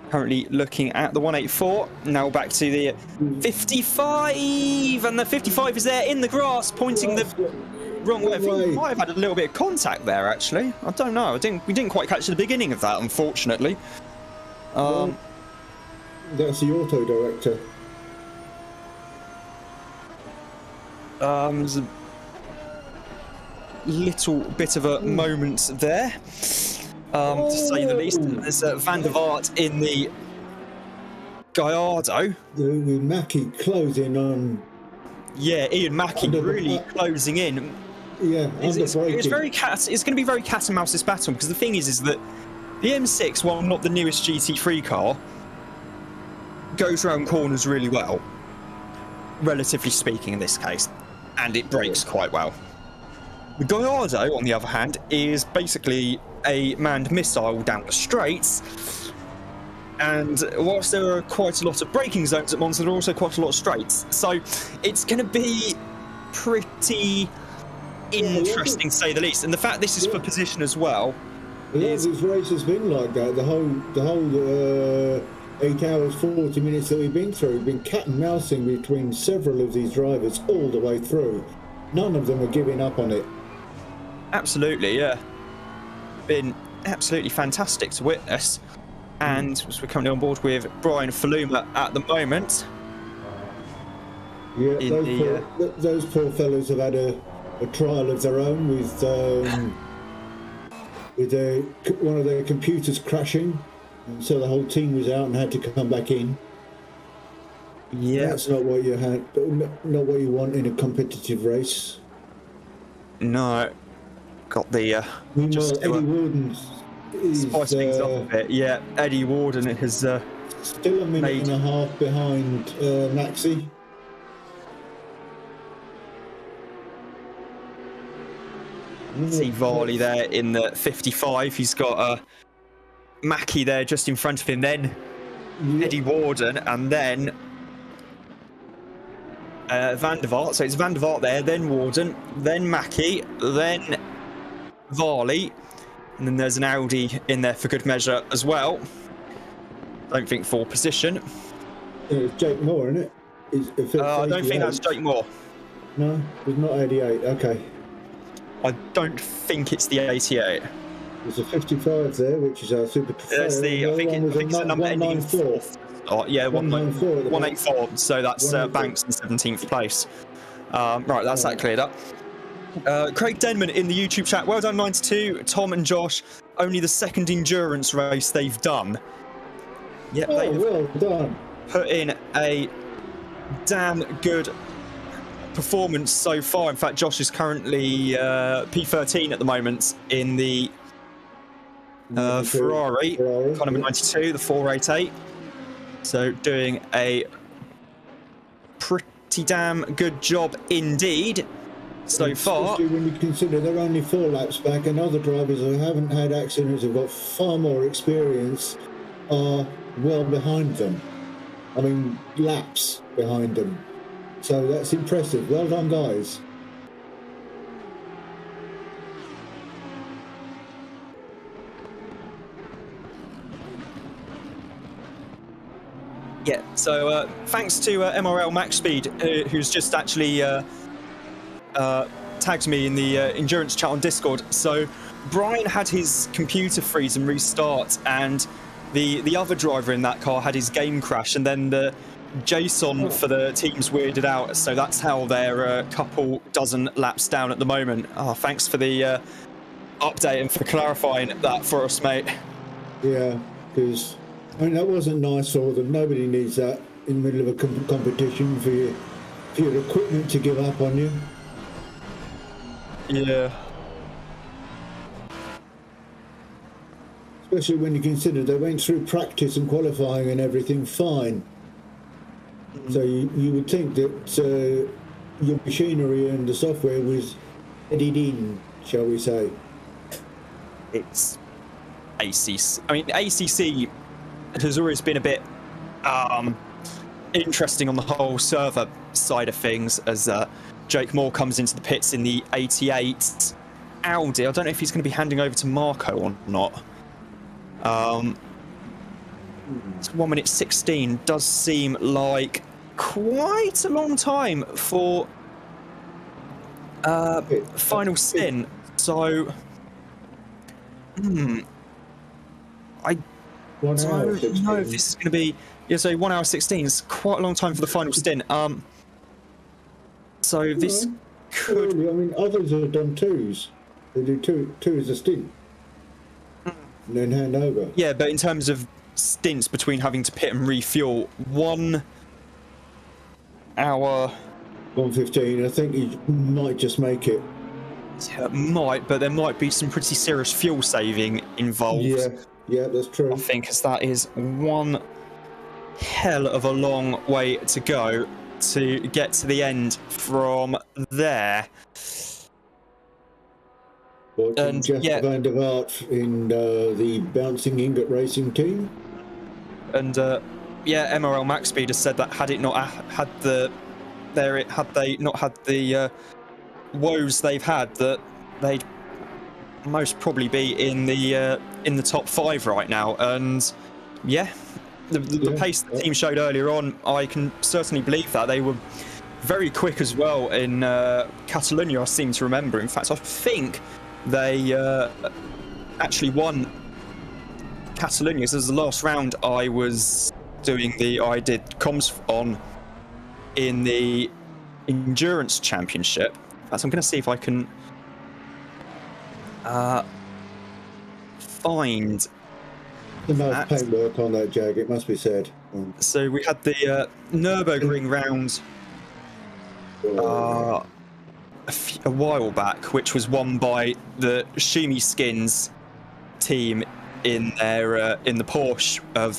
Currently looking at the 184. Now back to the 55, and the 55 is there in the grass, pointing the wrong way. I think we might have had a little bit of contact there, actually. I don't know. We didn't quite catch the beginning of that, unfortunately. That's the auto director. There's a little bit of a moment there, to say the least. There's Van der Vaart in the Gallardo. With Mackie closing on. Yeah, Ian Mackie Under the really back. closing in. Yeah, It's going to be very cat and mouse, this battle, because the thing is that the M6, while not the newest GT3 car, goes around corners really well, relatively speaking in this case, and it brakes quite well. The Gallardo, on the other hand, is basically a manned missile down the straights, and whilst there are quite a lot of braking zones at Monza, there are also quite a lot of straights, so it's going to be pretty interesting, to say the least. And the fact this is for position as well. A lot of this race has been like that. The whole 8 hours 40 minutes that we've been through, we've been cat and mousing between several of these drivers all the way through. None of them are giving up on it. Absolutely, yeah. Been absolutely fantastic to witness. And we're currently on board with Brian Faluma at the moment. Yeah, those poor fellows have had a trial of their own with one of their computers crashing, and so the whole team was out and had to come back in. Yeah, that's not what you had, not what you want in a competitive race. No, got the Meanwhile, Eddie Warden is spice things up a bit. Yeah, Eddie Warden has still a minute and a half behind Maxi. See Varley there in the 55. He's got Mackie there just in front of him. Then Eddie Warden, and then Van der Vaart. So it's Van der Vaart there, then Warden, then Mackie, then Varley, and then there's an Audi in there for good measure as well. Don't think for position. It's Jake Moore, isn't it? I don't think that's Jake Moore. No, it's not 88. Okay. I don't think it's the 88. There's a 55 there, which is our Super Trofeo. There's the, I think it's a number ending in 4th. Oh, yeah, 194. 184. So that's Banks in 17th place. Right, that's that cleared up. Craig Denman in the YouTube chat. Well done, 92. Tom and Josh. Only the second endurance race they've done. Yeah, Oh, they've well done. put in a damn good performance so far. In fact, Josh is currently P13 at the moment in the Ferrari, car number 92, the 488. So doing a pretty damn good job indeed so far. Especially when you consider they're only 4 laps back, and other drivers who haven't had accidents, who've got far more experience, are well behind them. I mean, laps behind them. So that's impressive. Well done, guys. Yeah, so thanks to MRL Max Speed, who's just actually tagged me in the endurance chat on Discord. So Brian had his computer freeze and restart, and the other driver in that car had his game crash, and then the JSON for the team's weirded out. So that's how they're a couple dozen laps down at the moment. Oh, thanks for the update and for clarifying that for us, mate. Yeah, because I mean that wasn't nice for them. Nobody needs that in the middle of a competition for your equipment to give up on you. Yeah. Especially when you consider they went through practice and qualifying and everything fine. So you would think that your machinery and the software was headed in, shall we say. It's ACC. I mean, ACC has always been a bit interesting on the whole server side of things, as Jake Moore comes into the pits in the 88 Audi. I don't know if he's going to be handing over to Marco or not. It's 1 minute 16. Does seem like quite a long time for final stint. So, I don't know if this is going to be. Yeah, so 1 hour 16 is quite a long time for the final stint. So this could. I mean, others have done 2s. They do two as a stint, and then hand over. Yeah, but in terms of stints between having to pit and refuel, 1 hour. 1:15. I think he might just make it. Yeah, might, but there might be some pretty serious fuel saving involved. Yeah, that's true. I think, as that is one hell of a long way to go to get to the end from there. And Jasper van der Vaart in the Bouncing Ingot Racing team. And MRL Max Speed has said that had they not had the woes they've had, that they'd most probably be in the top 5 right now. And the pace the team showed earlier on, I can certainly believe that. They were very quick as well in Catalonia, I seem to remember. In fact, I think they actually won Catalonia. This was the last round I did comms on in the Endurance Championship. In fact, I'm going to see if I can find The nice paintwork on that Jag, it must be said. So we had the Nürburgring round a while back, which was won by the Shumi Skins team in their in the Porsche of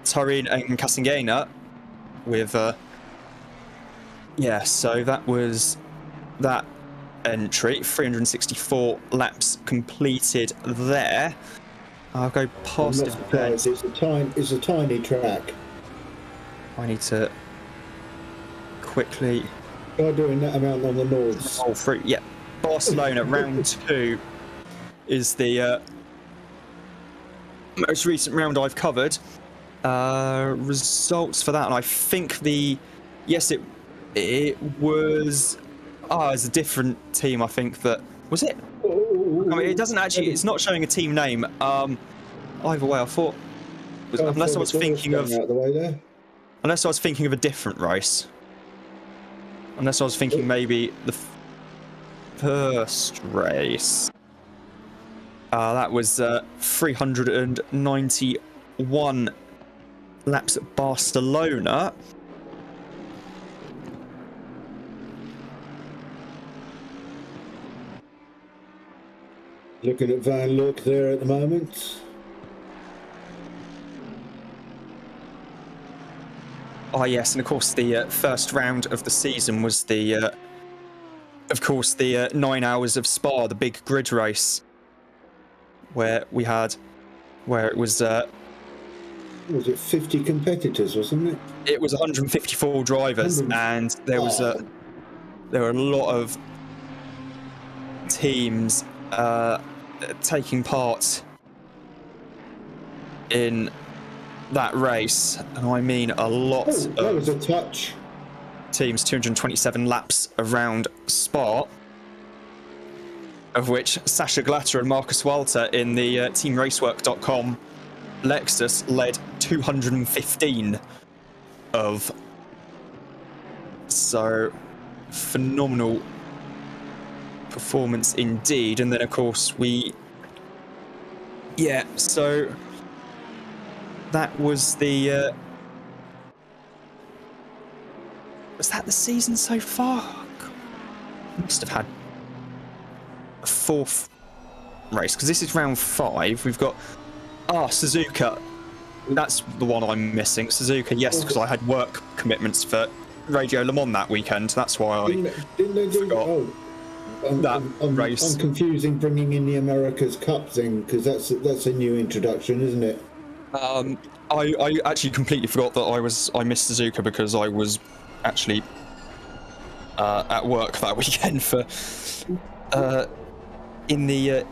Turin and Casingena with so that was that entry. 364 laps completed there. I'll go past it. It's a tiny track. I need to quickly Try doing that amount on the Nords. roll through. Yeah, Barcelona round 2 is the most recent round I've covered. Results for that, and I think it was it's a different team. I think that was it. I mean, it doesn't actually. It's not showing a team name. Either way, I thought, unless I was thinking of a different race. Unless I was thinking maybe the first race. That was 391 1 laps at Barcelona. Looking at Van Look there at the moment. Oh yes, and of course the first round of the season was the, of course, the 9 hours of Spa, the big grid race, where it was. Was it 50 competitors, wasn't it? It was 154 drivers, and there was there were a lot of teams taking part in that race, and I mean a lot that was a touch. Teams, 227 laps around Spa, of which Sasha Glatter and Marcus Walter in the teamracework.com Lexus led 215 of. So phenomenal performance indeed. And then of course so that was the was that the season so far? Must have had a 4th race, because this is round 5. We've got Suzuka. That's the one I'm missing. Suzuka, yes, because I had work commitments for Radio Le Mans that weekend. That's why I forgot that race. I'm confusing bringing in the America's Cup thing, because that's a new introduction, isn't it? I actually completely forgot that I missed Suzuka because I was actually at work that weekend for in the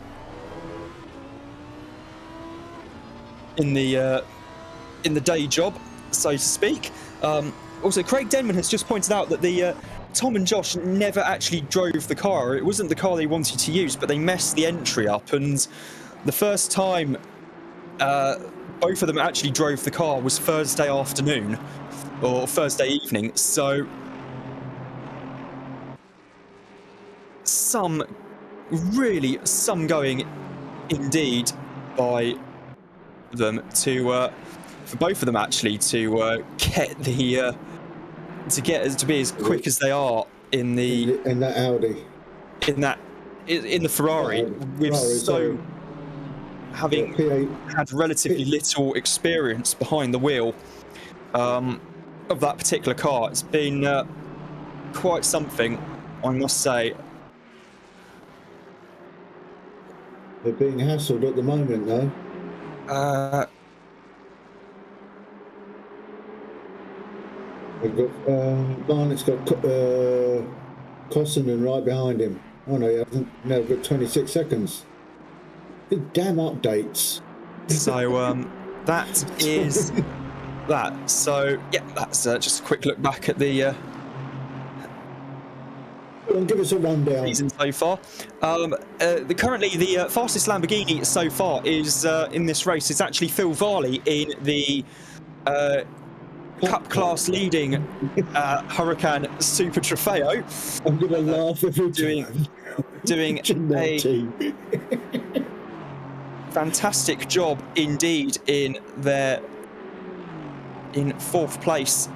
day job, so to speak. Also, Craig Denman has just pointed out that the Tom and Josh never actually drove the car. It wasn't the car they wanted to use, but they messed the entry up, and the first time both of them actually drove the car was Thursday afternoon or Thursday evening. So some going indeed by them to for both of them actually to get the to be as quick as they are in that Audi, in the Ferrari, with having had relatively little experience behind the wheel of that particular car. It's been quite something, I must say. They're being hassled at the moment, though. We've got Barnett's got Kossinen right behind him. Oh no, he hasn't. No, we've got 26 seconds. Good damn updates. So that is that. So yeah, that's just a quick look back at the give us a rundown. Season so far. Currently the fastest Lamborghini so far is in this race is actually Phil Varley in the Cup class leading Huracan Super Trofeo. I'm gonna laugh every doing a fantastic job indeed in 4th place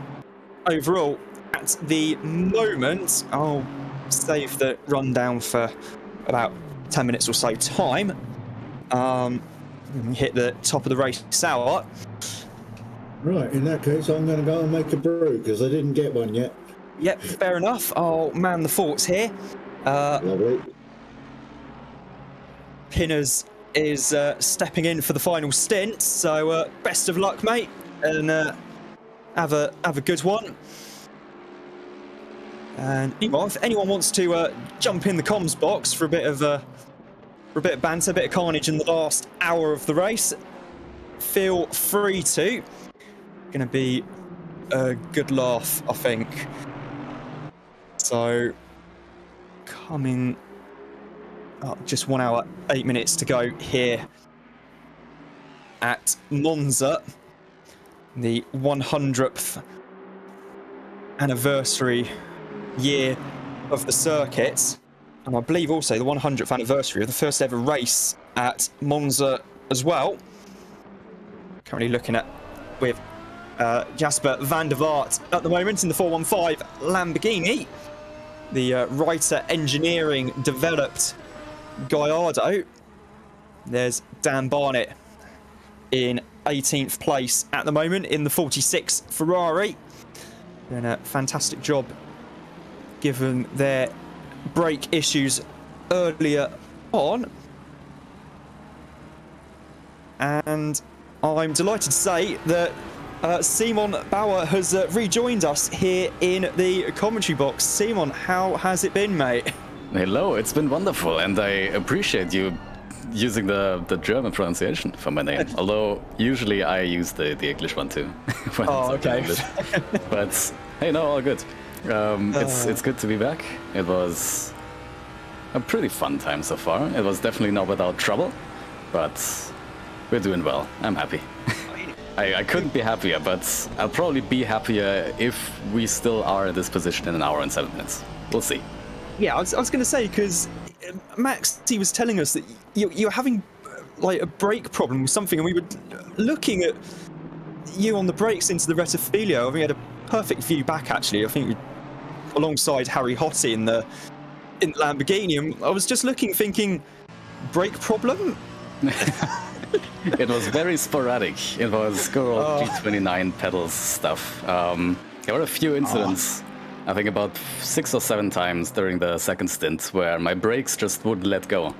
overall at the moment. I'll save the rundown for about 10 minutes or so time. Hit the top of the race hour. Right, in that case, I'm going to go and make a brew because I didn't get one yet. Yep, fair enough. I'll man the forts here. Lovely. Pinners is stepping in for the final stint, so best of luck, mate, and have a good one. And meanwhile, if anyone wants to jump in the comms box for a bit of banter, a bit of carnage in the last hour of the race, feel free to. Going to be a good laugh, I think. So, coming up, just 1 hour, 8 minutes to go here at Monza, the 100th anniversary year of the circuit, and I believe also the 100th anniversary of the first ever race at Monza as well. currently looking at with Jasper van der Vaart at the moment in the 415 Lamborghini. The Reiter Engineering developed Gallardo. There's Dan Barnett in 18th place at the moment in the 46 Ferrari. Doing a fantastic job given their brake issues earlier on. And I'm delighted to say that Simon Bauer has rejoined us here in the commentary box. Simon, how has it been, mate? Hello, it's been wonderful, and I appreciate you using the German pronunciation for my name. Although usually I use the English one too. Oh, okay. But hey, no, all good. It's good to be back. It was a pretty fun time so far. It was definitely not without trouble, but we're doing well. I'm happy. I couldn't be happier, but I'll probably be happier if we still are in this position in an hour and 7 minutes. We'll see. Yeah, I was going to say, because Max, he was telling us that you're having like a brake problem with something, and we were looking at you on the brakes into the Rettifilio. I think we had a perfect view back, actually. I think alongside Harry Hottie in the Lamborghini, and I was just looking, thinking, brake problem? It was very sporadic. It was good old G29 pedals stuff. There were a few incidents, I think about 6 or 7 times during the second stint, where my brakes just wouldn't let go.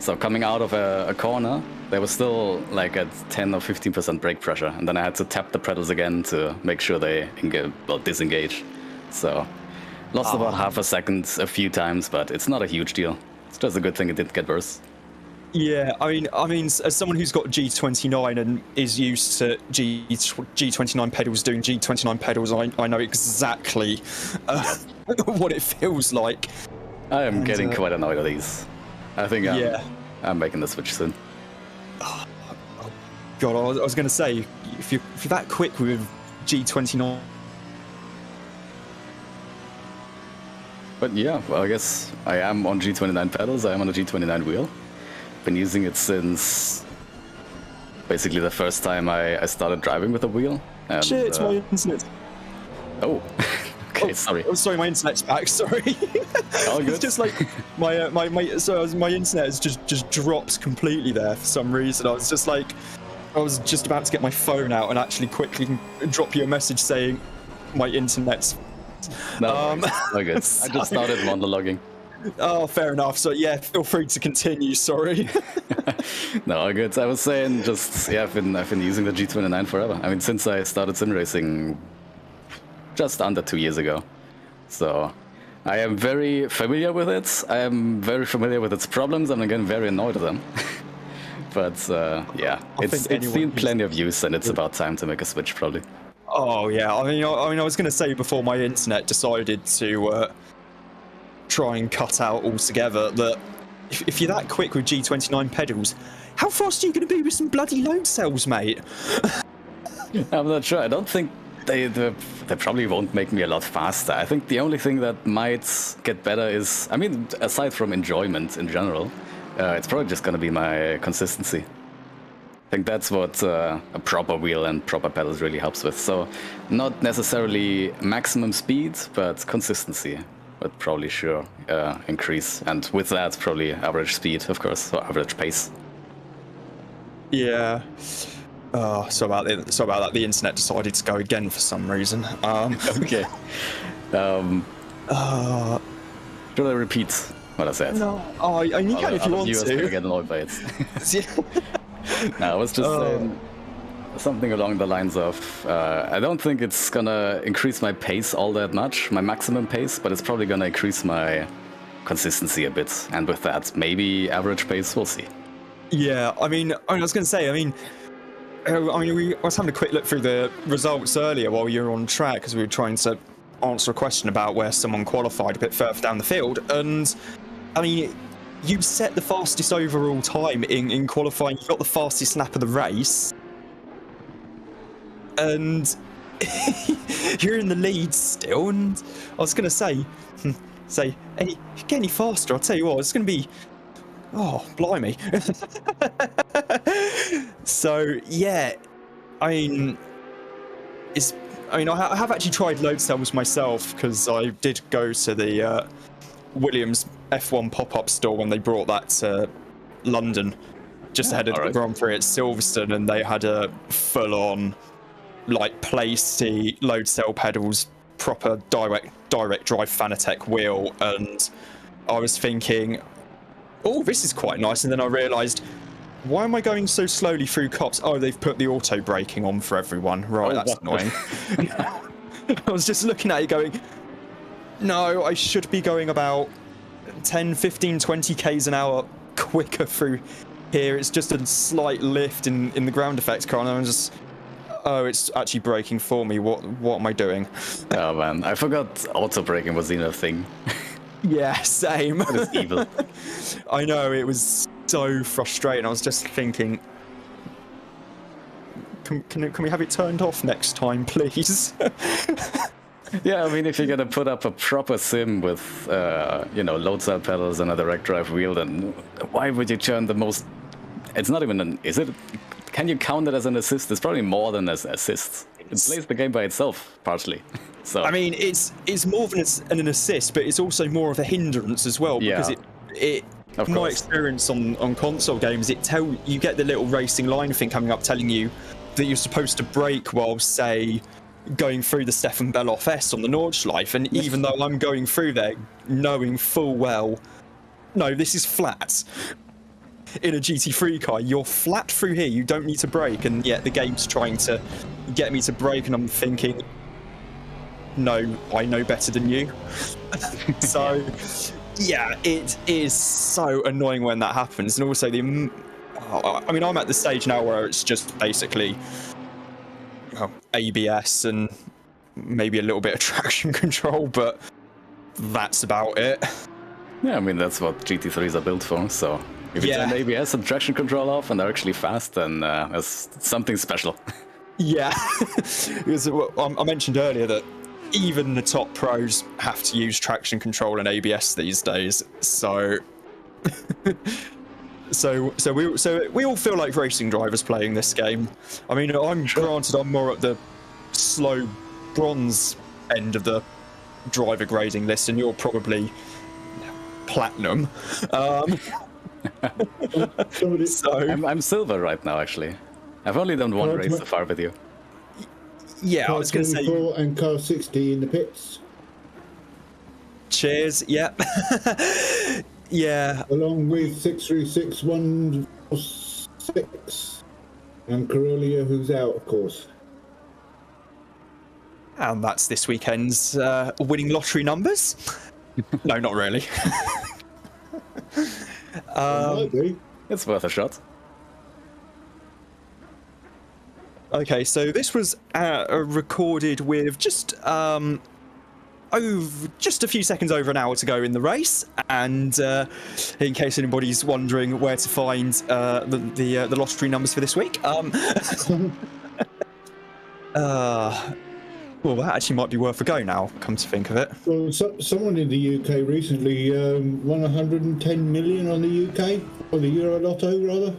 So coming out of a corner, they were still like at 10 or 15% brake pressure, and then I had to tap the pedals again to make sure they disengage. So lost about half a second a few times, but it's not a huge deal. It's just a good thing it didn't get worse. Yeah, I mean, as someone who's got G29 and is used to G29 pedals doing G29 pedals, I know exactly what it feels like. I am getting quite annoyed at these. I think I'm making the switch soon. Oh, God, I was going to say, if you're that quick with G29. But yeah, well, I guess I am on G29 pedals, I am on a G29 wheel. Been using it since basically the first time I started driving with a wheel. And, shit, it's my internet. Oh, okay, sorry. Oh, sorry, my internet's back. Sorry. All good. It's just like my internet has just dropped completely there for some reason. I was just about to get my phone out and actually quickly drop you a message saying my internet's. No, no good. I just started monologuing. Oh, fair enough. So yeah, feel free to continue. Sorry. No, all good. I was saying, I've been using the G29 forever. I mean, since I started sim racing, just under 2 years ago. So I am very familiar with it. I am very familiar with its problems. I'm again very annoyed at them. But yeah, it's seen plenty of use, and it's about time to make a switch, probably. Oh yeah. I mean, I was going to say before my internet decided to. Try and cut out altogether that if you're that quick with G29 pedals, how fast are you going to be with some bloody load cells, mate? I'm not sure. I don't think they probably won't make me a lot faster. I think the only thing that might get better is, I mean, aside from enjoyment in general, it's probably just going to be my consistency. I think that's what a proper wheel and proper pedals really helps with. So not necessarily maximum speed, but consistency would probably increase, and with that probably average speed, of course, or average pace. Yeah. Oh, so about that. The internet decided to go again for some reason. Okay. Should I repeat what I said? No. Oh, you can if you want to. Gonna get annoyed by it. No, I was just saying something along the lines of, I don't think it's gonna increase my pace all that much, my maximum pace, but it's probably gonna increase my consistency a bit, and with that, maybe average pace, we'll see. Yeah, I was gonna say, I was having a quick look through the results earlier while you were on track, because we were trying to answer a question about where someone qualified a bit further down the field, and I mean, you set the fastest overall time in qualifying, you got the fastest lap of the race, and you're in the lead still, and I was going to say, get any faster, I'll tell you what, it's going to be, oh, blimey. So, yeah, I have actually tried load cells myself because I did go to the Williams F1 pop-up store when they brought that to London just ahead of the Grand Prix at Silverstone, and they had a full-on like play-seat, load cell pedals, proper direct drive Fanatec wheel, and I was thinking, oh, this is quite nice, and then I realised, why am I going so slowly through cops? Oh, they've put the auto braking on for everyone. Right, that's annoying. I was just looking at it going, no, I should be going about 10, 15, 20 k's an hour quicker through here. It's just a slight lift in the ground effects car, and I'm just, oh, it's actually braking for me. What am I doing? Oh man, I forgot auto braking was even a thing. Yeah, same. That is evil. I know, it was so frustrating. I was just thinking, can we have it turned off next time, please? Yeah, I mean, if you're gonna put up a proper sim with, load cell pedals and a direct drive wheel, then why would you turn the most? It's not even an. Is it? Can you count it as an assist? It's probably more than an assist. It plays the game by itself, partially. So I mean, it's more than an assist, but it's also more of a hindrance as well, because it my experience on console games, you get the little racing line thing coming up telling you that you're supposed to brake while, say, going through the Stefan Beloff S on the Nordschleife, and even though I'm going through there knowing full well, no, this is flat. In a GT3 car, you're flat through here, you don't need to brake, and yet the game's trying to get me to brake, and I'm thinking, no, I know better than you. So, yeah, it is so annoying when that happens, and also I'm at the stage now where it's just basically ABS and maybe a little bit of traction control, but that's about it. Yeah, I mean, that's what GT3s are built for, so if you turn ABS and traction control off and they're actually fast, then it's something special. Yeah. Because I mentioned earlier that even the top pros have to use traction control and ABS these days, so we all feel like racing drivers playing this game. I mean, granted I'm more at the slow bronze end of the driver grading list, and you're probably platinum. So I'm silver right now, actually. I've only done one race so far with you. Yeah, I was going to say. And car 60 in the pits. Cheers. Yeah. Yeah. Along with 636146 and Corellia, who's out, of course. And that's this weekend's winning lottery numbers. No, not really. It's worth a shot. Okay, so this was recorded with just a few seconds over an hour to go in the race, and in case anybody's wondering where to find the lottery numbers for this week, well, that actually might be worth a go now, come to think of it. Well, someone in the UK recently won 110 million on the UK, on the Euro Lotto, rather.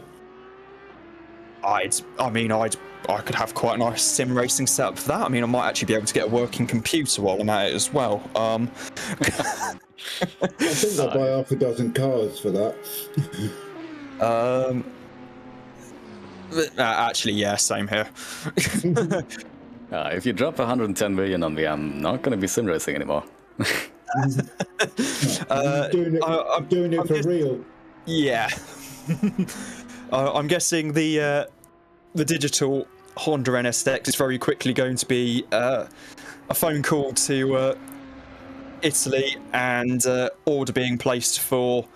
I could have quite a nice sim racing setup for that. I mean, I might actually be able to get a working computer while I'm at it as well. I think I'll buy half a dozen cars for that. Actually, yeah, same here. If you drop 110 million on me, I'm not going to be sim racing anymore. I'm doing it for real. Yeah. I'm guessing the digital Honda NSX is very quickly going to be a phone call to Italy and order being placed for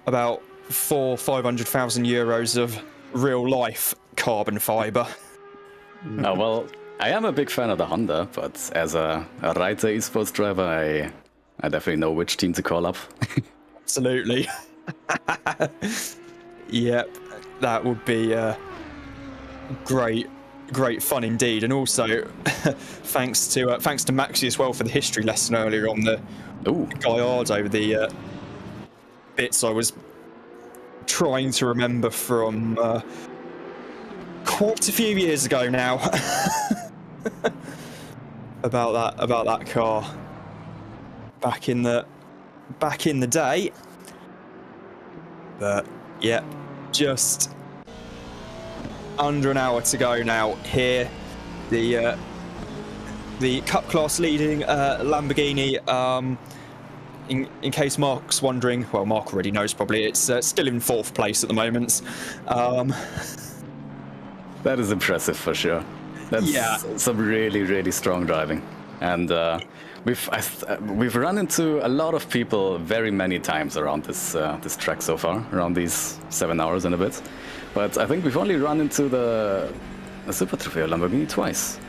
about 500,000 euros of real life carbon fiber. Oh, well, I am a big fan of the Honda, but as a Reiter esports driver, I definitely know which team to call up. Absolutely. Yep, that would be great fun indeed, and also thanks to Maxi as well for the history lesson earlier on the Gallardo, the bits I was trying to remember from quite a few years ago now. about that car. Back in the day. But yeah, just under an hour to go now here. The Cup class leading Lamborghini. In case Mark's wondering, well, Mark already knows probably, it's still in 4th place at the moment. That is impressive for sure. That's some really, really strong driving. And we've run into a lot of people very many times around this track so far, around these 7 hours and a bit. But I think we've only run into the Super Trofeo Lamborghini twice.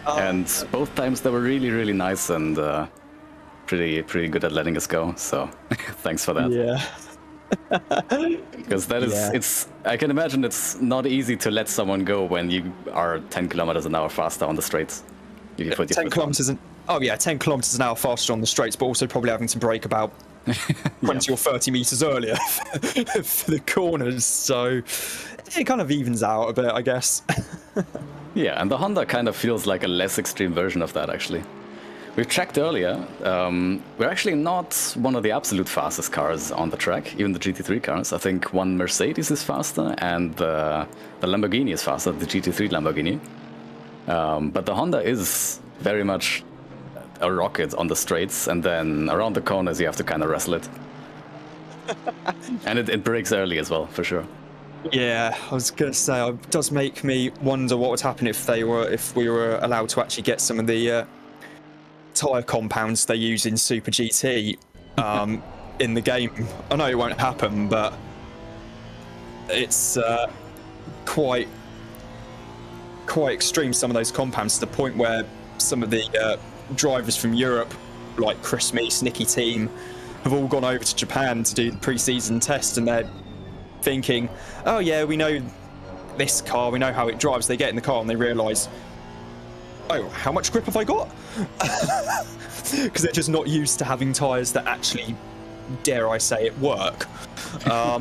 And both times they were really, really nice and pretty good at letting us go. So thanks for that. Yeah. Because that is, I can imagine it's not easy to let someone go when you are 10 kilometers an hour faster on the straights. If you put 10 kilometers an 10 kilometers an hour faster on the straights, but also probably having to brake about 20 or 30 meters earlier for the corners. So it kind of evens out a bit, I guess. Yeah, and the Honda kind of feels like a less extreme version of that, actually. We've checked earlier, we're actually not one of the absolute fastest cars on the track, even the GT3 cars. I think one Mercedes is faster and the Lamborghini is faster, the GT3 Lamborghini. But the Honda is very much a rocket on the straights, and then around the corners you have to kind of wrestle it. And it brakes early as well, for sure. Yeah, I was going to say, it does make me wonder what would happen if we were allowed to actually get some of the tyre compounds they use in Super GT in the game. I know it won't happen, but it's quite extreme, some of those compounds, to the point where some of the drivers from Europe, like Chris Meese, Nicky Team, have all gone over to Japan to do the pre-season test, and they're thinking, oh yeah, we know this car, we know how it drives. They get in the car and they realise, oh, how much grip have I got? Because they're just not used to having tyres that actually, dare I say it, work. How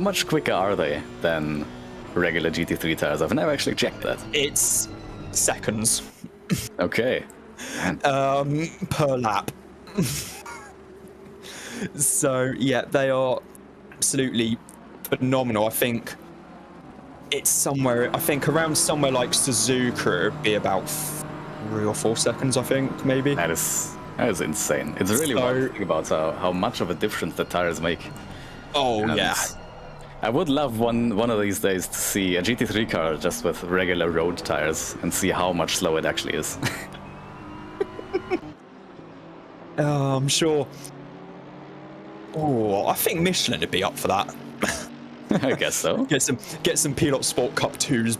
much quicker are they than regular GT3 tyres? I've never actually checked that. It's seconds. Okay. Per lap. So yeah, they are absolutely phenomenal. I think it's somewhere, around somewhere like Suzuka, it'd be about 3 or 4 seconds, I think, maybe. That is insane. It's really wild to think about how much of a difference the tires make. Oh, and yeah. I would love one of these days to see a GT3 car just with regular road tires and see how much slower it actually is. I'm sure. Oh, I think Michelin would be up for that. I guess so. Get some Pilot Sport Cup 2s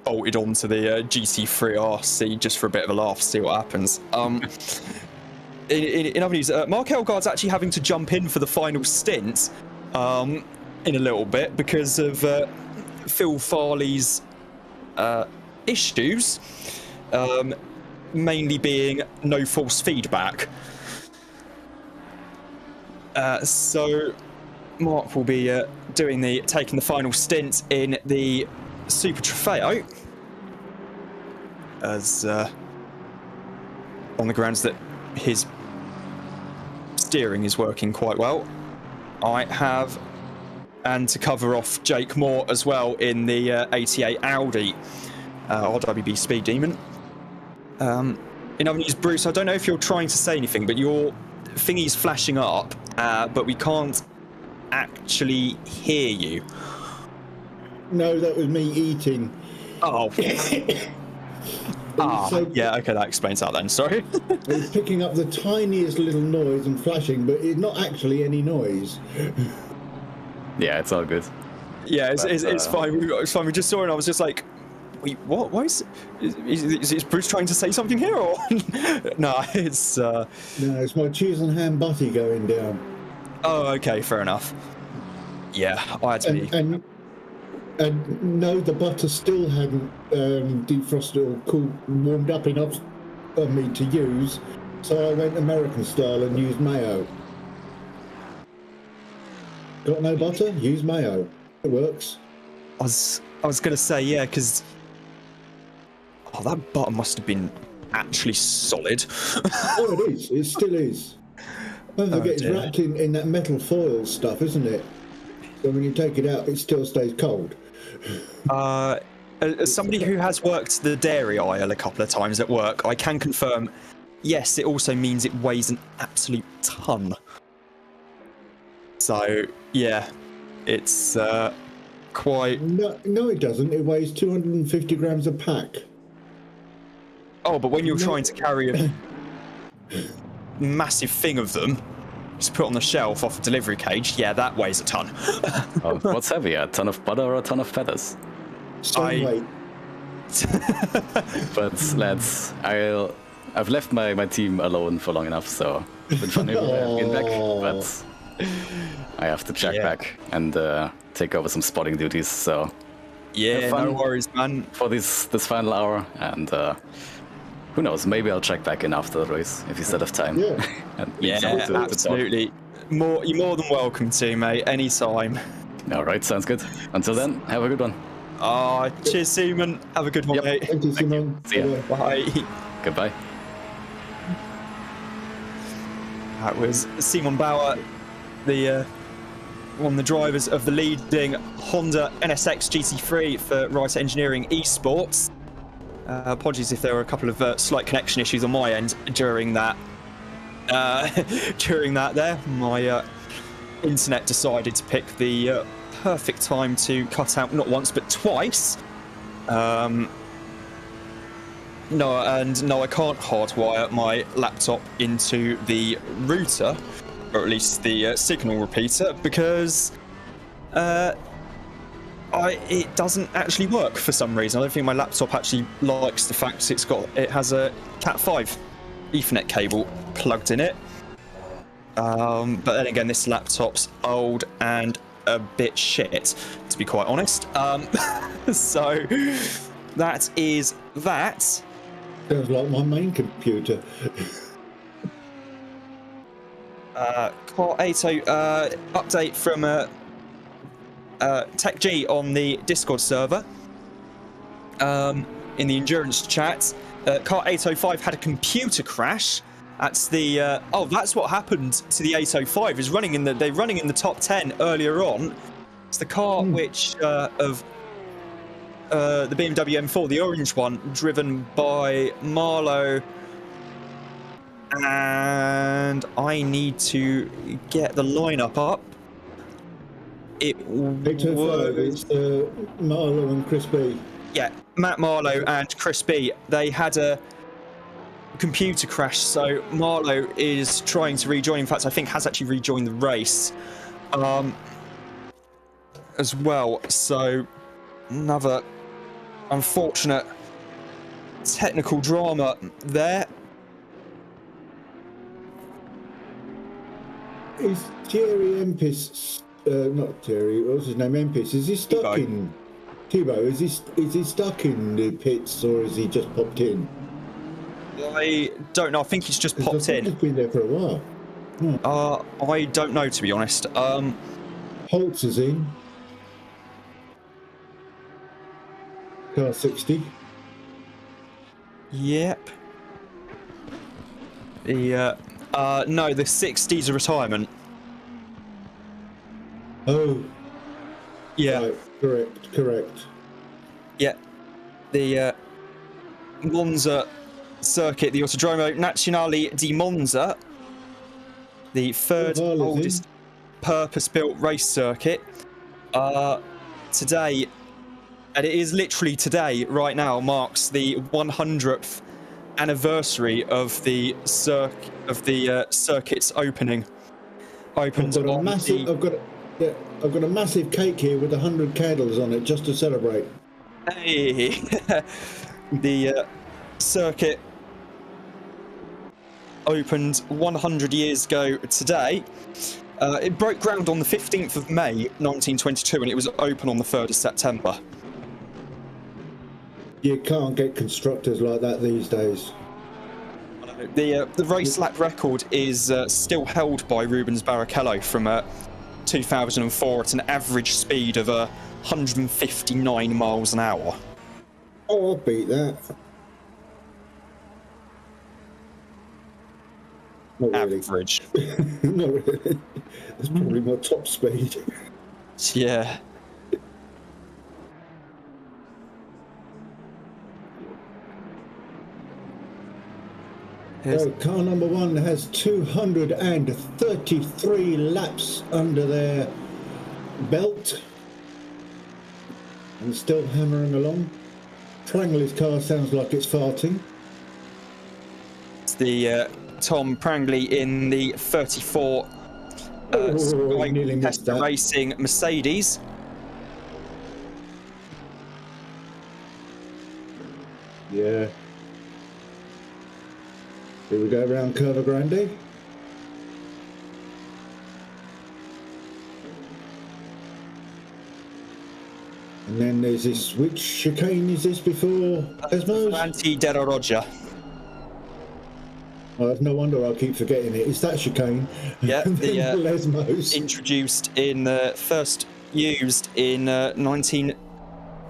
bolted onto the GT3 RC just for a bit of a laugh, see what happens. In other news, Mark Elgaard's actually having to jump in for the final stint in a little bit because of Phil Farley's issues, mainly being no force feedback. So Mark will be taking the final stint in the Super Trofeo, as on the grounds that his steering is working quite well. I have, and to cover off Jake Moore as well in the 88 Audi RWB Speed Demon. In other news, Bruce, I don't know if you're trying to say anything, but your thingy's flashing up, but we can't actually hear you. No, that was me eating. Oh. Yeah, okay, that explains that then, sorry. It was picking up the tiniest little noise and flashing, but it's not actually any noise. Yeah, it's all good. Yeah, it's fine. It's fine. We just saw it and I was just like, wait, what? Why is Bruce trying to say something here? Or no, it's... No, it's my cheese and ham butty going down. Oh, okay, fair enough. Yeah, I had to be... And no, the butter still hadn't defrosted or warmed up enough for me to use, so I went American style and used mayo. Got no butter? Use mayo. It works. was going to say, yeah, because that button must have been actually solid. Oh, it is. It still is. Don't forget, it's wrapped in that metal foil stuff, isn't it? So when you take it out, it still stays cold. As somebody who has worked the dairy aisle a couple of times at work, I can confirm, yes, it also means it weighs an absolute ton. So, yeah, it's quite... No, it doesn't. It weighs 250 grams a pack. Oh, but when you're trying to carry a massive thing of them, just put on the shelf off a delivery cage, yeah, that weighs a ton. Oh, what's heavier, a ton of butter or a ton of feathers? Same weight. But lads, I've left my team alone for long enough, so it's been fun being back, but I have to check back and take over some spotting duties, so yeah, no worries, man. For this final hour, and who knows, maybe I'll check back in after the race if you still have time. Yeah, yeah, absolutely. You're more than welcome to, mate, anytime. Alright, sounds good. Until then, have a good one. Cheers, Seaman. Have a good one, mate. Thank you, Simon. See ya. Bye. Goodbye. That was Simon Bauer, one of the drivers of the leading Honda NSX GT3 for Wright Engineering Esports. Apologies if there were a couple of slight connection issues on my end during that. There, my internet decided to pick the perfect time to cut out not once but twice. No, I can't hardwire my laptop into the router, or at least the signal repeater, because it doesn't actually work for some reason. I don't think my laptop actually likes the fact it has a Cat5 Ethernet cable plugged in it. But then again, this laptop's old and a bit shit, to be quite honest. So that is that. Sounds like my main computer. Car 80 update from Tech G on the Discord server. In the endurance chat, car 805 had a computer crash. That's the that's what happened to the 805. Is running in the top 10 earlier on. It's the car which of the BMW M4, the orange one, driven by Marlowe. And I need to get the lineup up. It 805, it's Marlowe and Chris B. Yeah, Matt Marlowe and Chris B. They had a computer crash, so Marlowe is trying to rejoin. In fact, I think has actually rejoined the race as well. So another unfortunate technical drama there. Is Thierry Empis, not Thierry, what's his name, Empis, is he stuck in... Thibaut, is he stuck in the pits, or is he just popped in? I don't know, I think he's just popped in. He's been there for a while. I don't know, to be honest. Holtz is in. Car 60. Yep. No, the 60's a retirement. Oh. Yeah. Right, correct. Yeah. The Monza circuit, the Autodromo Nazionale di Monza, the third oldest purpose-built race circuit. Today, and it is literally today, right now, marks the 100th anniversary of the circuit's opening. Opens I've got a massive cake here with 100 candles on it just to celebrate. Hey, the circuit opened 100 years ago today. It broke ground on the 15th of May 1922 and it was open on the 3rd of September. You can't get constructors like that these days. The race lap record is still held by Rubens Barrichello from 2004 at an average speed of 159 miles an hour. Oh, I'll beat that. Not really. Average. Not really. That's probably my top speed. Yeah. So car number 1 has 233 laps under their belt and still hammering along. Prangley's car sounds like it's farting. It's the Tom Prangley in the 34 nearly missed that. Racing Mercedes. Yeah. Here we go around Curva Grande. And then there's this, which chicane is this before Esmos? Anti-Della Roger. Oh, no wonder I keep forgetting it. It's that chicane. Yeah, And the then Lesmos. introduced in first used in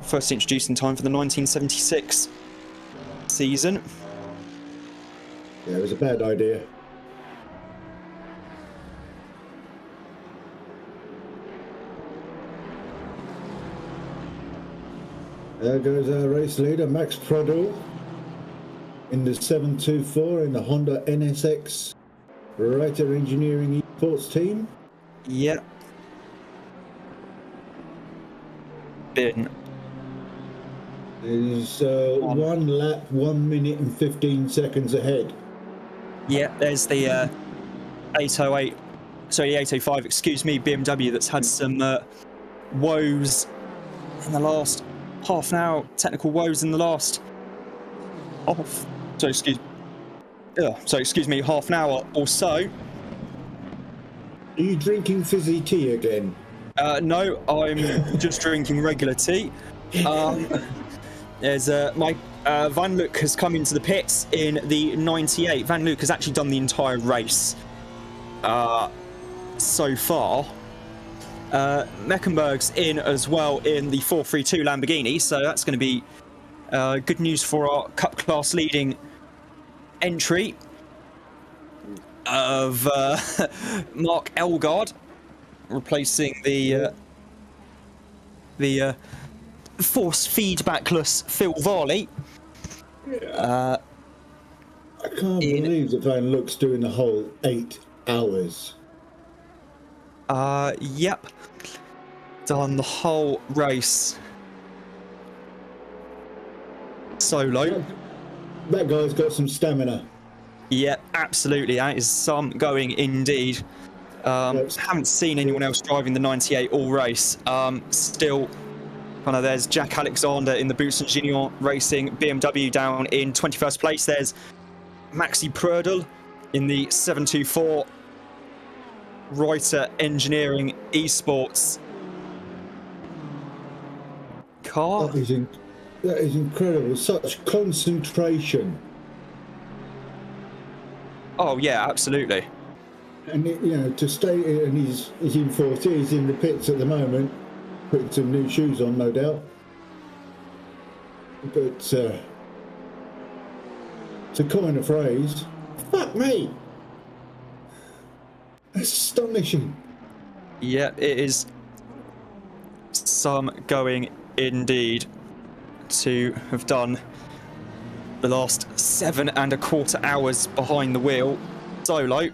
first introduced in time for the 1976 season. Yeah, it was a bad idea. There goes our race leader, Max Prodel, in the 724 in the Honda NSX Writer Engineering Esports team. Yeah. Been Is 1 lap, 1 minute and 15 seconds ahead. Yeah, there's the 805, excuse me, BMW that's had some woes in the last half an hour, technical woes in the last half an hour or so. Are you drinking fizzy tea again? No, I'm just drinking regular tea. There's my Van Luke has come into the pits in the 98. Van Luke has actually done the entire race so far. Meckenberg's in as well in the 432 Lamborghini, so that's going to be good news for our Cup Class leading entry of Mark Elgard, replacing the force feedbackless Phil Varley. I can't believe that Van Luke's doing the whole 8 hours. Yep. Done the whole race solo. That guy's got some stamina. Yeah, absolutely. That is some going indeed. Haven't seen anyone else driving the 98 all race. Still, kind of, there's Jack Alexander in the Boots and Gignon Racing BMW down in 21st place. There's Maxi Prödel in the 724 Reuter Engineering Esports car. That is incredible. Such concentration. Oh yeah, absolutely. And to stay, and he's in 40. He's in the pits at the moment, putting some new shoes on, no doubt. But to coin a phrase, fuck me. That's astonishing. Yeah, it is some going indeed to have done the last 7.25 hours behind the wheel solo.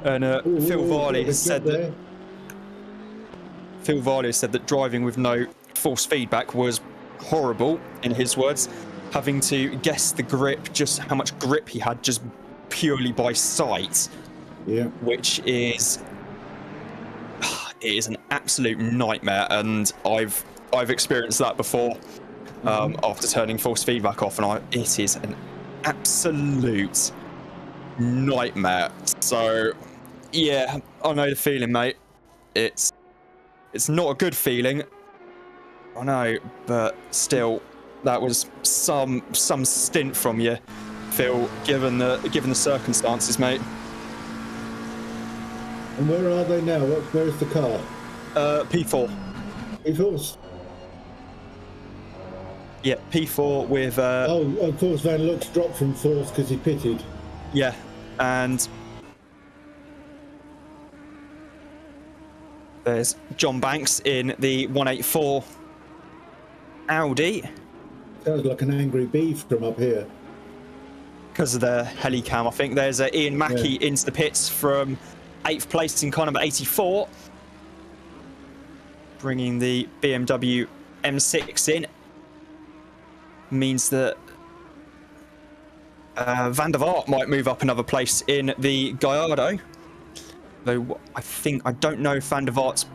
And Phil Varley has said that driving with no force feedback was horrible, in his words, having to guess the grip, just how much grip he had just purely by sight. Yeah. Which is an absolute nightmare, and I've experienced that before after turning force feedback off, and it is an absolute nightmare. So yeah, I know the feeling, mate. It's not a good feeling, I know, but still, that was some stint from you, Phil, given the circumstances, mate. And where are they now? Where's the car? P4. P4's. Yeah, P4 with... Oh, of course, Van Luck's dropped from 4th because he pitted. Yeah, and... There's John Banks in the 184 Audi. Sounds like an angry bee from up here. Because of the helicam, I think. There's Ian Mackey into the pits from 8th place in car number 84. Bringing the BMW M6 in. Means that Van der Vaart might move up another place in the Gallardo. Though I don't know if Van der Vaart's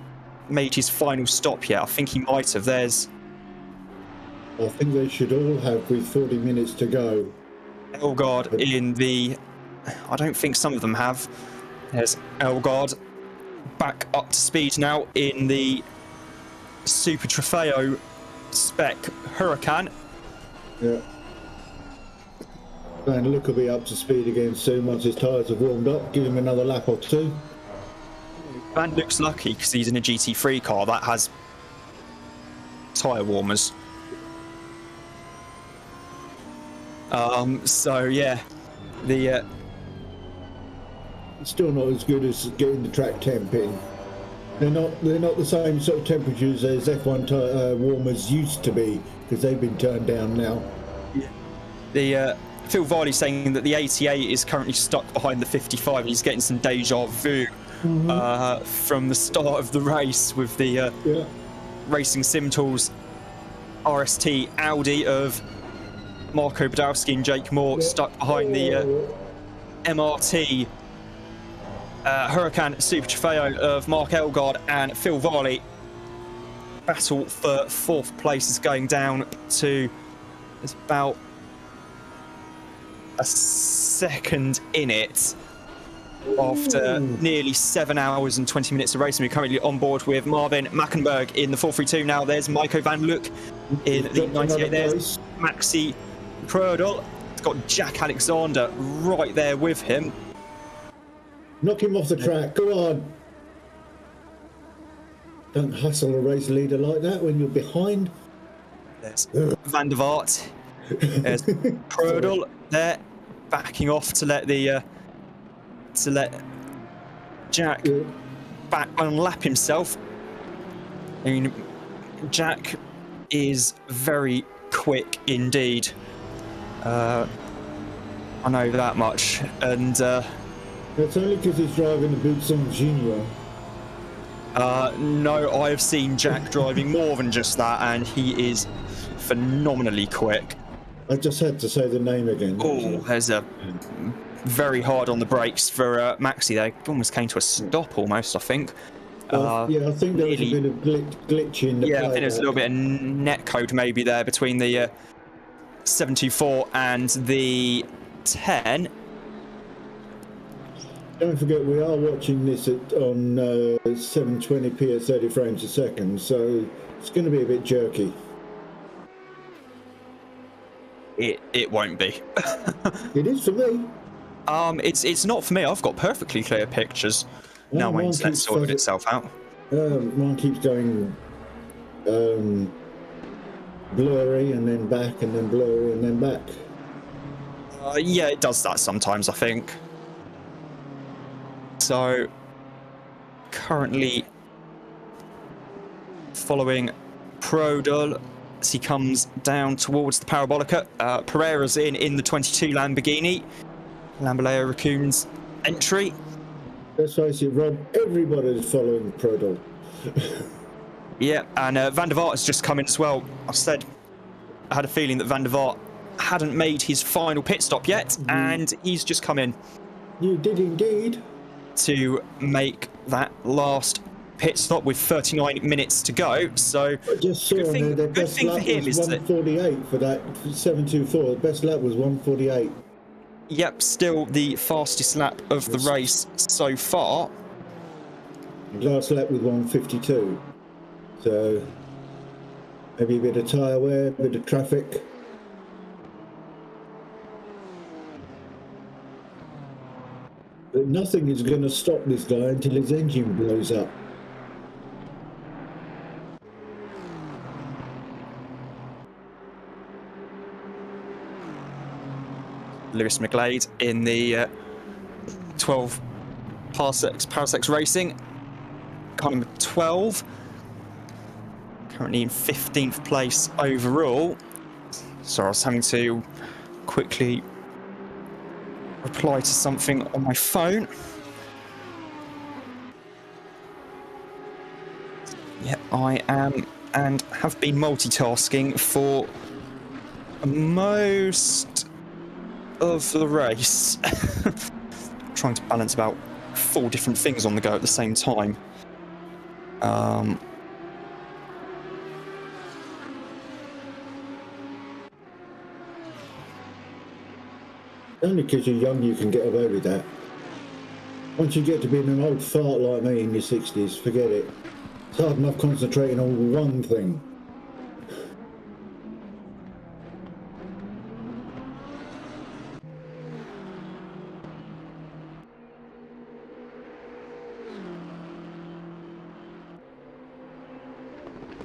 made his final stop yet. I think he might have. There's... I think they should all have with 40 minutes to go. Elgaard in the... I don't think some of them have. There's Elgaard back up to speed now in the Super Trofeo spec Huracan. Yeah. Van Luck will be up to speed again soon once his tyres have warmed up. Give him another lap or two. Van Luck's lucky because he's in a GT3 car that has tyre warmers. So yeah, the it's still not as good as getting the track temp in. They're not the same sort of temperatures as F1 warmers used to be because they've been turned down now. Yeah. The Phil Varley saying that the 88 is currently stuck behind the 55. He's getting some deja vu from the start of the race with the Racing Sim Tools RST Audi of Marco Badowski and Jake Moore stuck behind the MRT Huracan Super Trofeo of Mark Elgaard and Phil Varley. Battle for 4th place is going down to... There's about a second in it after nearly 7 hours and 20 minutes of racing. We're currently on board with Marvin Mackenberg in the 432 now. There's Maiko Van Luck in the 98. There's Maxi Prudel. It's got Jack Alexander right there with him. Knock him off the track. Go on. Don't hustle a race leader like that when you're behind. There's Van der Vaart. There's Prudel there, backing off to let Jack back unlap himself. I mean, Jack is very quick indeed. I know that much, and that's only because he's driving a Boutson Junior. No, I have seen Jack driving more than just that, and he is phenomenally quick. I just had to say the name again. Oh, there's a very hard on the brakes for Maxi. They almost came to a stop, almost. I think. I think there was a bit of glitch in the play. I think there's a little bit of net code maybe there between the 724 and the 10. Don't forget, we are watching this on 720p at 30 frames a second, so it's going to be a bit jerky. It won't be. It is for me. It's not for me. I've got perfectly clear pictures. Now my internet sorted itself out. Mine keeps going blurry and then back and then blurry and then back. Yeah, it does that sometimes, I think. So, currently following Prodol as he comes down towards the Parabolica. Pereira's in the 22 Lamborghini. Lamboleo Raccoon's entry. Let's face it, Rob, everybody's following Prodol. Yeah, and Van der Vaart has just come in as well. I had a feeling that Van der Vaart hadn't made his final pit stop yet, and he's just come in. You did indeed. To make that last pit stop with 39 minutes to go. So, I just saw the best lap was 148 for that 724. The best lap was 148. Yep, still the fastest lap of the race so far. Last lap with 152. So, maybe a bit of tyre wear, a bit of traffic. But But nothing is going to stop this guy until his engine blows up. Lewis McGlade in the 12 Parsecs Racing, car number 12, currently in 15th place overall. So I was having to quickly reply to something on my phone. Yeah, I am and have been multitasking for most of the race. Trying to balance about 4 different things on the go at the same time. Only because you're young you can get away with that. Once you get to being an old fart like me in your 60s, forget it. It's hard enough concentrating on one thing.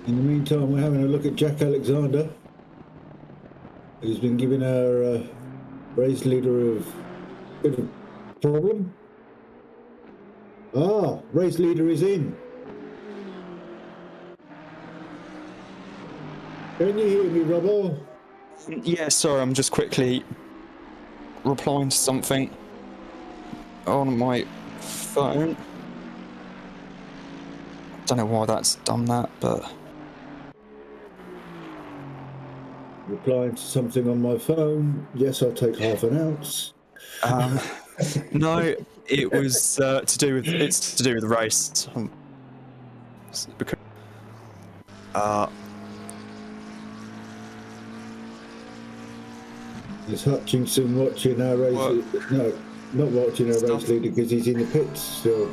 In the meantime, we're having a look at Jack Alexander, who's been giving our race leader a bit of problem. Ah, race leader is in. Can you hear me, Robbo? Yeah, sorry, I'm just quickly replying to something on my phone. Don't know why that's done that, but... Replying to something on my phone. Yes, I'll take half an ounce. No, it was to do with the race. Is Hutchinson watching our race? What? No, not watching our race leader because he's in the pits still.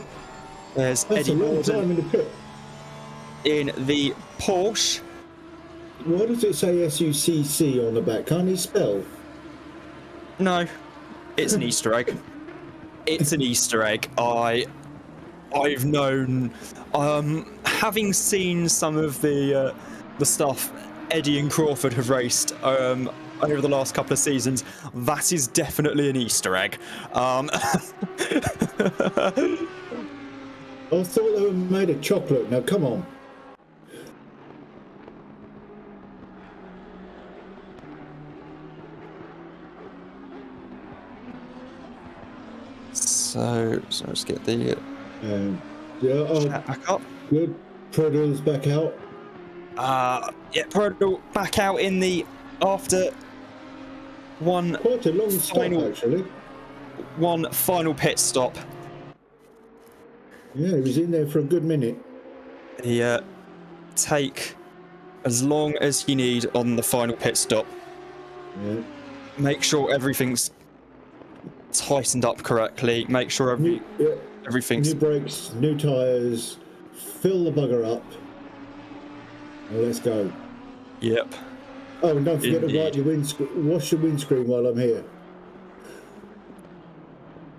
There's That's Eddie a long Morden time in the pit. in the Porsche. Why does it say SUCC on the back? Can't he spell? No, it's an Easter egg. It's an Easter egg. I've known, having seen some of the stuff Eddie and Crawford have raced over the last couple of seasons, that is definitely an Easter egg. I thought they were made of chocolate. Now, come on. So let's get the chat back up. Good. Prodell's back out. Yeah, Prodell back out in the after one Quite a long stop, actually. One final pit stop. Yeah, he was in there for a good minute. Take as long as you need on the final pit stop. Yeah. Make sure everything's tightened up correctly. Make sure everything's... New brakes, new tyres, fill the bugger up. Well, let's go. Yep. Oh, and don't forget to wipe your windscreen. Wash your windscreen while I'm here.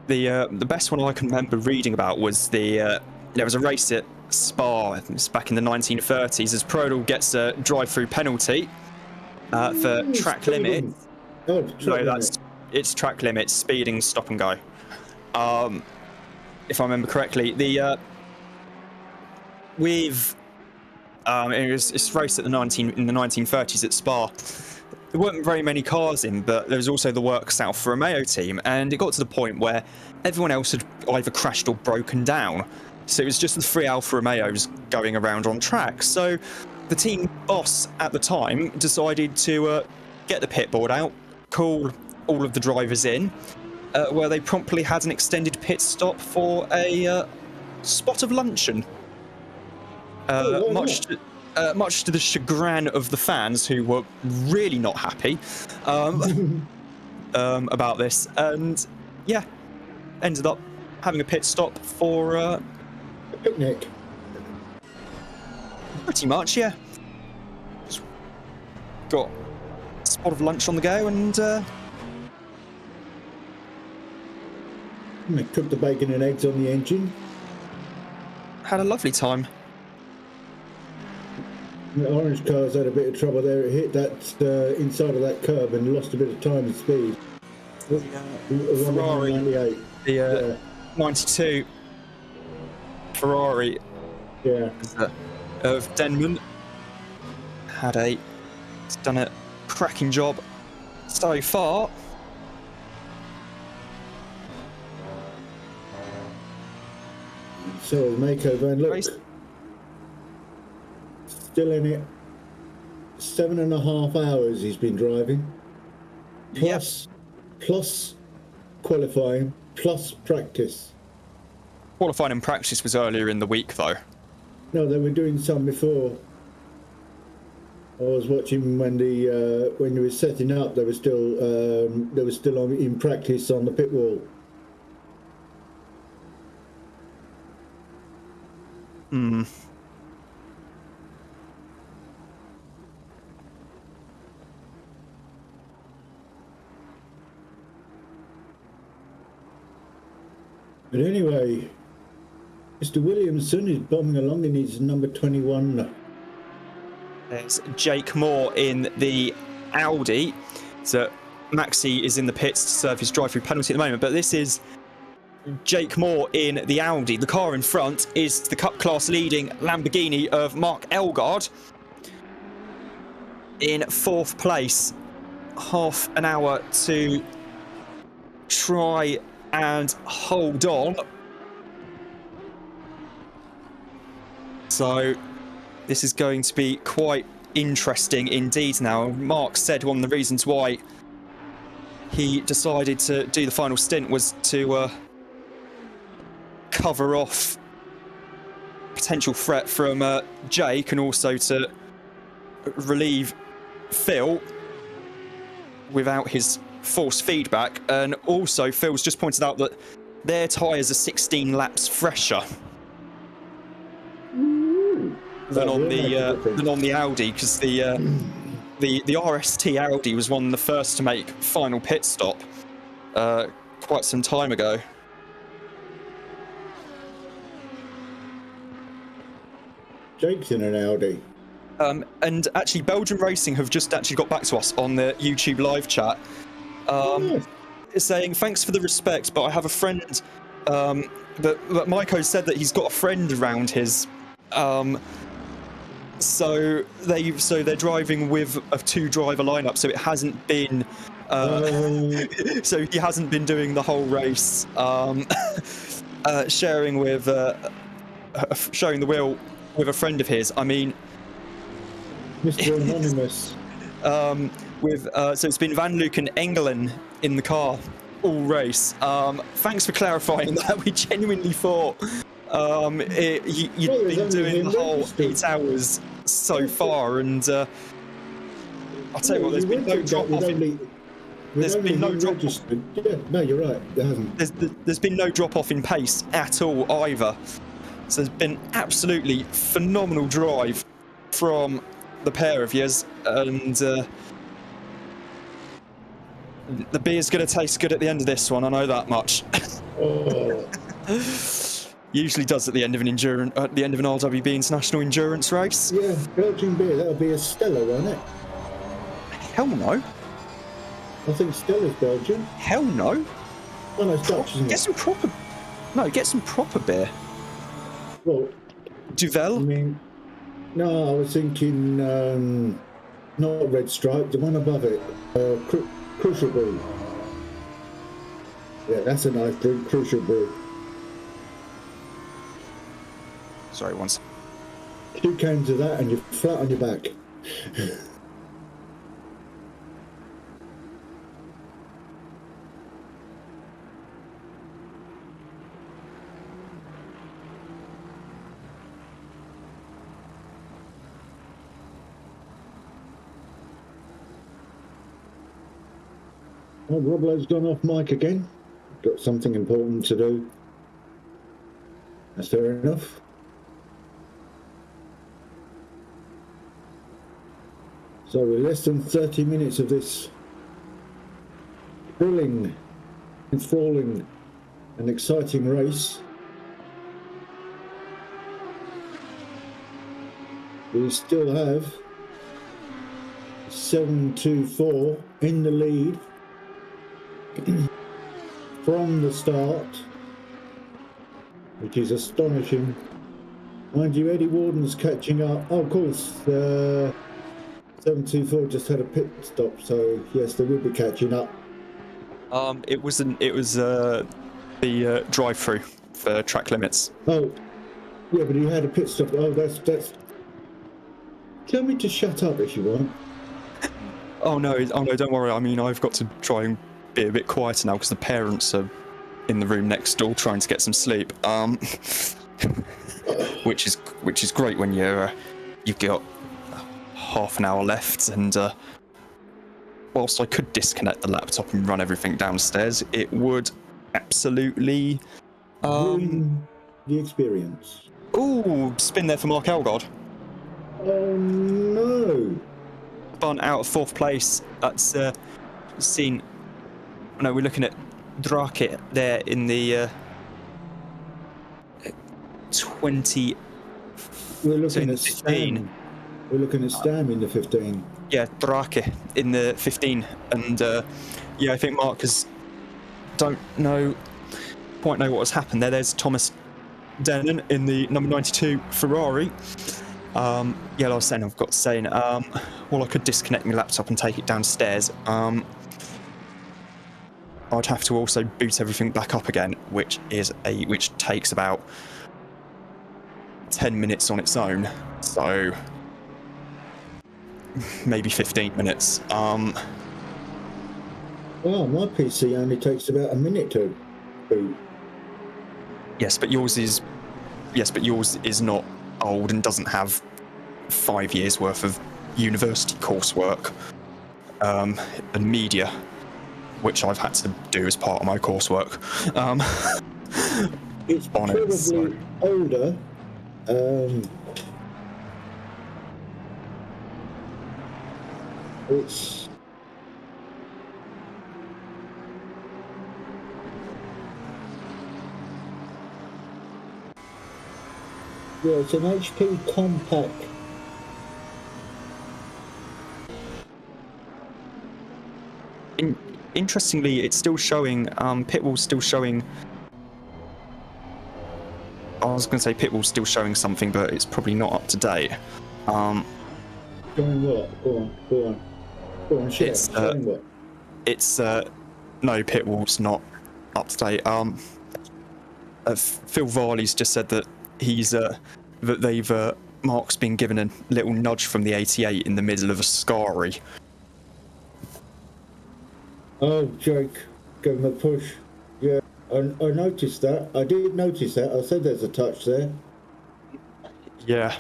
The best one I can remember reading about was there was a race at Spa, I think it was back in the 1930s, as Prodell gets a drive-through penalty for track limit. Oh, it's track limits, speeding, stop and go. If I remember correctly, it's raced at in the 1930s at Spa. There weren't very many cars in, but there was also the Works Alfa Romeo team, and it got to the point where everyone else had either crashed or broken down. So it was just the 3 Alfa Romeos going around on track. So the team boss at the time decided to get the pit board out, call all of the drivers in, where they promptly had an extended pit stop for a spot of luncheon. Much to the chagrin of the fans, who were really not happy about this, and yeah, ended up having a pit stop for a picnic. Pretty much, yeah. Just got a spot of lunch on the go, and And they cooked the bacon and eggs on the engine. Had a lovely time. The orange car's had a bit of trouble there. It hit that inside of that curb and lost a bit of time and speed. Ferrari, 98. the 92 Ferrari of Denman it's done a cracking job so far. So Mako Van, look, still in it. 7.5 hours he's been driving. Plus qualifying, plus practice. Qualifying and practice was earlier in the week, though. No, they were doing some before. I was watching when he was setting up. They were still in practice on the pit wall. Hmm. But anyway, Mr. Williamson is bombing along in his number 21. There's Jake Moore in the Audi. So Maxi is in the pits to serve his drive-through penalty at the moment, but this is Jake Moore in the Audi. The car in front is the Cup Class leading Lamborghini of Mark Elgard in 4th place. Half an hour to try and hold on. So this is going to be quite interesting indeed now. Mark said one of the reasons why he decided to do the final stint was to cover off potential threat from Jake, and also to relieve Phil without his force feedback. And also Phil's just pointed out that their tyres are 16 laps fresher than on the Audi, because the RST Audi was one of the first to make final pit stop quite some time ago. Jake's in an Audi. And actually, Belgian Racing have just actually got back to us on the YouTube live chat, saying thanks for the respect, but I have a friend. But Maiko said that he's got a friend around his. So they're driving with a 2-driver lineup. So it hasn't been. So he hasn't been doing the whole race, sharing the wheel with a friend of his. I mean, Mr. Anonymous. So it's been Van Luke and Engelen in the car all race. Thanks for clarifying that. We genuinely thought you'd been doing the whole 8 hours so far, and I'll tell you what, there's been no drop off. There's been no drop off. Yeah, no, you're right. There hasn't. There's been no drop off in pace at all either. So there's been absolutely phenomenal drive from the pair of yous, and the beer's going to taste good at the end of this one. I know that much. Oh. Usually does at the end of an RWB international endurance race. Yeah, Belgian beer. That'll be a Stella, won't it? Hell no. I think Stella's Belgian. Hell no. Oh no, it's Dutch, isn't it? Get some proper beer. Well, Duvel? I mean, no, I was thinking not Red Stripe, the one above it, Crucial Brew. Yeah, that's a nice drink, Crucial Brew. Sorry, once. 2 cans of that and you're flat on your back. Oh, Roblo's gone off mic again. Got something important to do. That's fair enough. So we're less than 30 minutes of this thrilling, enthralling An exciting race. We still have 724 in the lead from the start, which is astonishing. Mind you, Eddie Warden's catching up. Oh, of course, 724 just had a pit stop, so yes, they will be catching up. It was the drive-through for track limits. Oh, yeah, but he had a pit stop. Oh, that's. Tell me to shut up if you want. Oh no, don't worry. I mean, I've got to try and be a bit quieter now because the parents are in the room next door trying to get some sleep. Which is great when you've got half an hour left, and whilst I could disconnect the laptop and run everything downstairs, it would absolutely ruin the experience. Ooh, spin there for Mark Elgard. Oh no! Spun out of 4th place. That's seen. No, we're looking at Drake there in the 20. We're looking so at 15. Stam. We're looking at Stam in the 15. Yeah, Drake in the 15, and yeah, I think Mark don't quite know what has happened there. There's Thomas Denon in the number 92 Ferrari. Yeah, like I was saying, I've got to say, well, I could disconnect my laptop and take it downstairs. I'd have to also boot everything back up again, which takes about 10 minutes on its own. So maybe 15 minutes. Well, my PC only takes about a minute to boot. Yes, but yours is not old and doesn't have 5 years worth of university coursework and media, which I've had to do as part of my coursework. It's probably older. It's it's an HP compact. Interestingly, it's still showing. Pitbull's still showing. I was going to say Pitbull's still showing something, but it's probably not up to date. Showing what? Go on. Showing what? It's no, Pitbull's not up to date. Phil Varley's just said that Mark's been given a little nudge from the 88 in the middle of Ascari. Oh, Jake, give him a push. Yeah, I noticed that. I did notice that. I said there's a touch there. Yeah.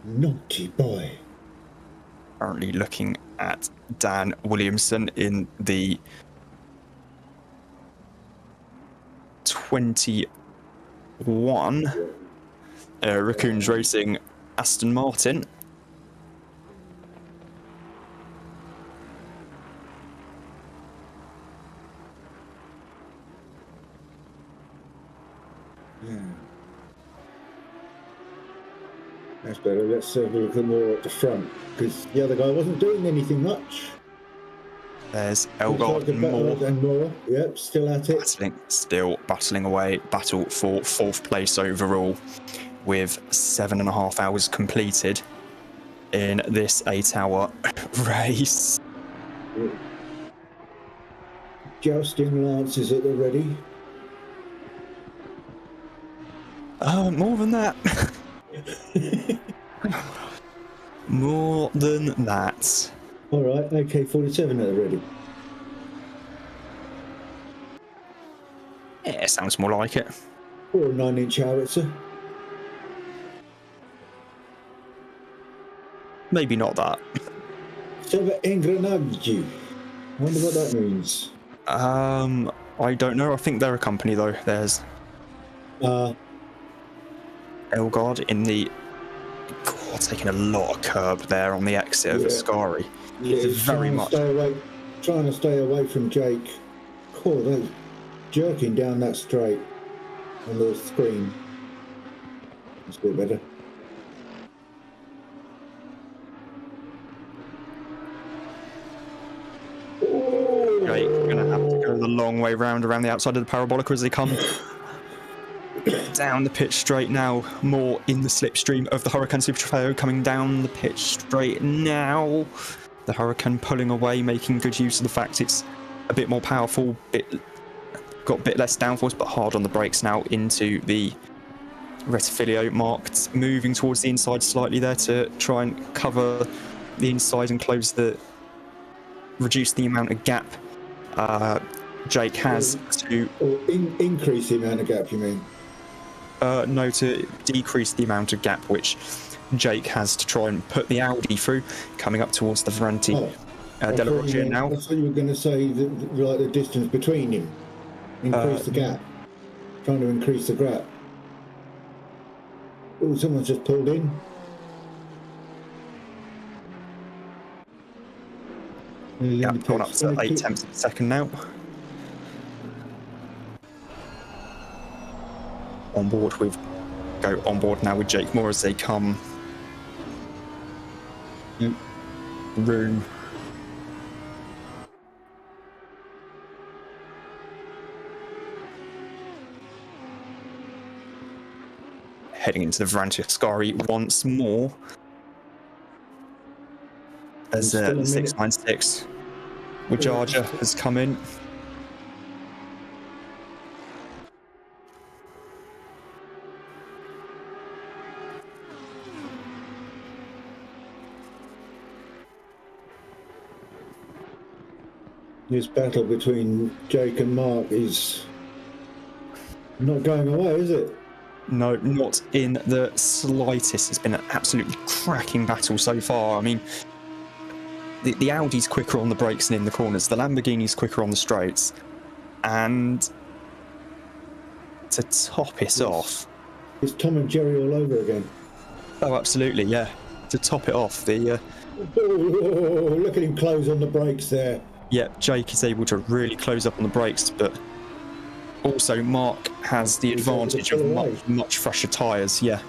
Naughty boy. Currently looking at Dan Williamson in the 21. Raccoons Racing Aston Martin. That's better. Let's have a look more at the front, because the other guy wasn't doing anything much. There's Elgard and Moore. Yep, still at it. Battling away. Battle for 4th place overall, with 7.5 hours completed in this 8-hour race. Yep. Jousting lances at the ready. More than that. More than that. All right, AK-47 at the ready. Yeah, sounds more like it. Or a 9-inch howitzer. Maybe not that. Server engrenage. I wonder what that means. I don't know. I think they're a company though. There's Elgard in the taking a lot of curb there on the exit of Ascari. Yeah, It's very much. trying to stay away from Jake. Oh, they're jerking down that straight on the screen. That's a bit better. Great, we're going to have to go the long way round around the outside of the parabolic as they come down the pitch straight now, more in the slipstream of the Hurricane Super Trofeo, coming down the pitch straight now. The Hurricane pulling away, making good use of the fact it's a bit more powerful, got a bit less downforce, but hard on the brakes now into the Retifilio, marked, moving towards the inside slightly there to try and cover the inside and reduce the amount of gap Jake has to... Or increase the amount of gap, you mean? No, to decrease the amount of gap which Jake has to try and put the Audi through, coming up towards the Ferranti Della Roggia now. I thought you were going to say like the distance between him. Increase the gap. Trying to increase the gap. Oh, someone's just pulled in. Yeah, gone up to 8 tenths per second now. On board now with Jake Moore as they come. Room. Heading into the Ferranti Ascari once more. As 696 Wajaja has come in. This battle between Jake and Mark is not going away, is it? No, not in the slightest. It's been an absolutely cracking battle so far. I mean, the Audi's quicker on the brakes and in the corners. The Lamborghini's quicker on the straights. And to top it off... It's Tom and Jerry all over again. Oh, absolutely, yeah. To top it off, the... Oh, look at him close on the brakes there. Yeah, Jake is able to really close up on the brakes, but also Mark has the advantage of much fresher tyres. Yeah,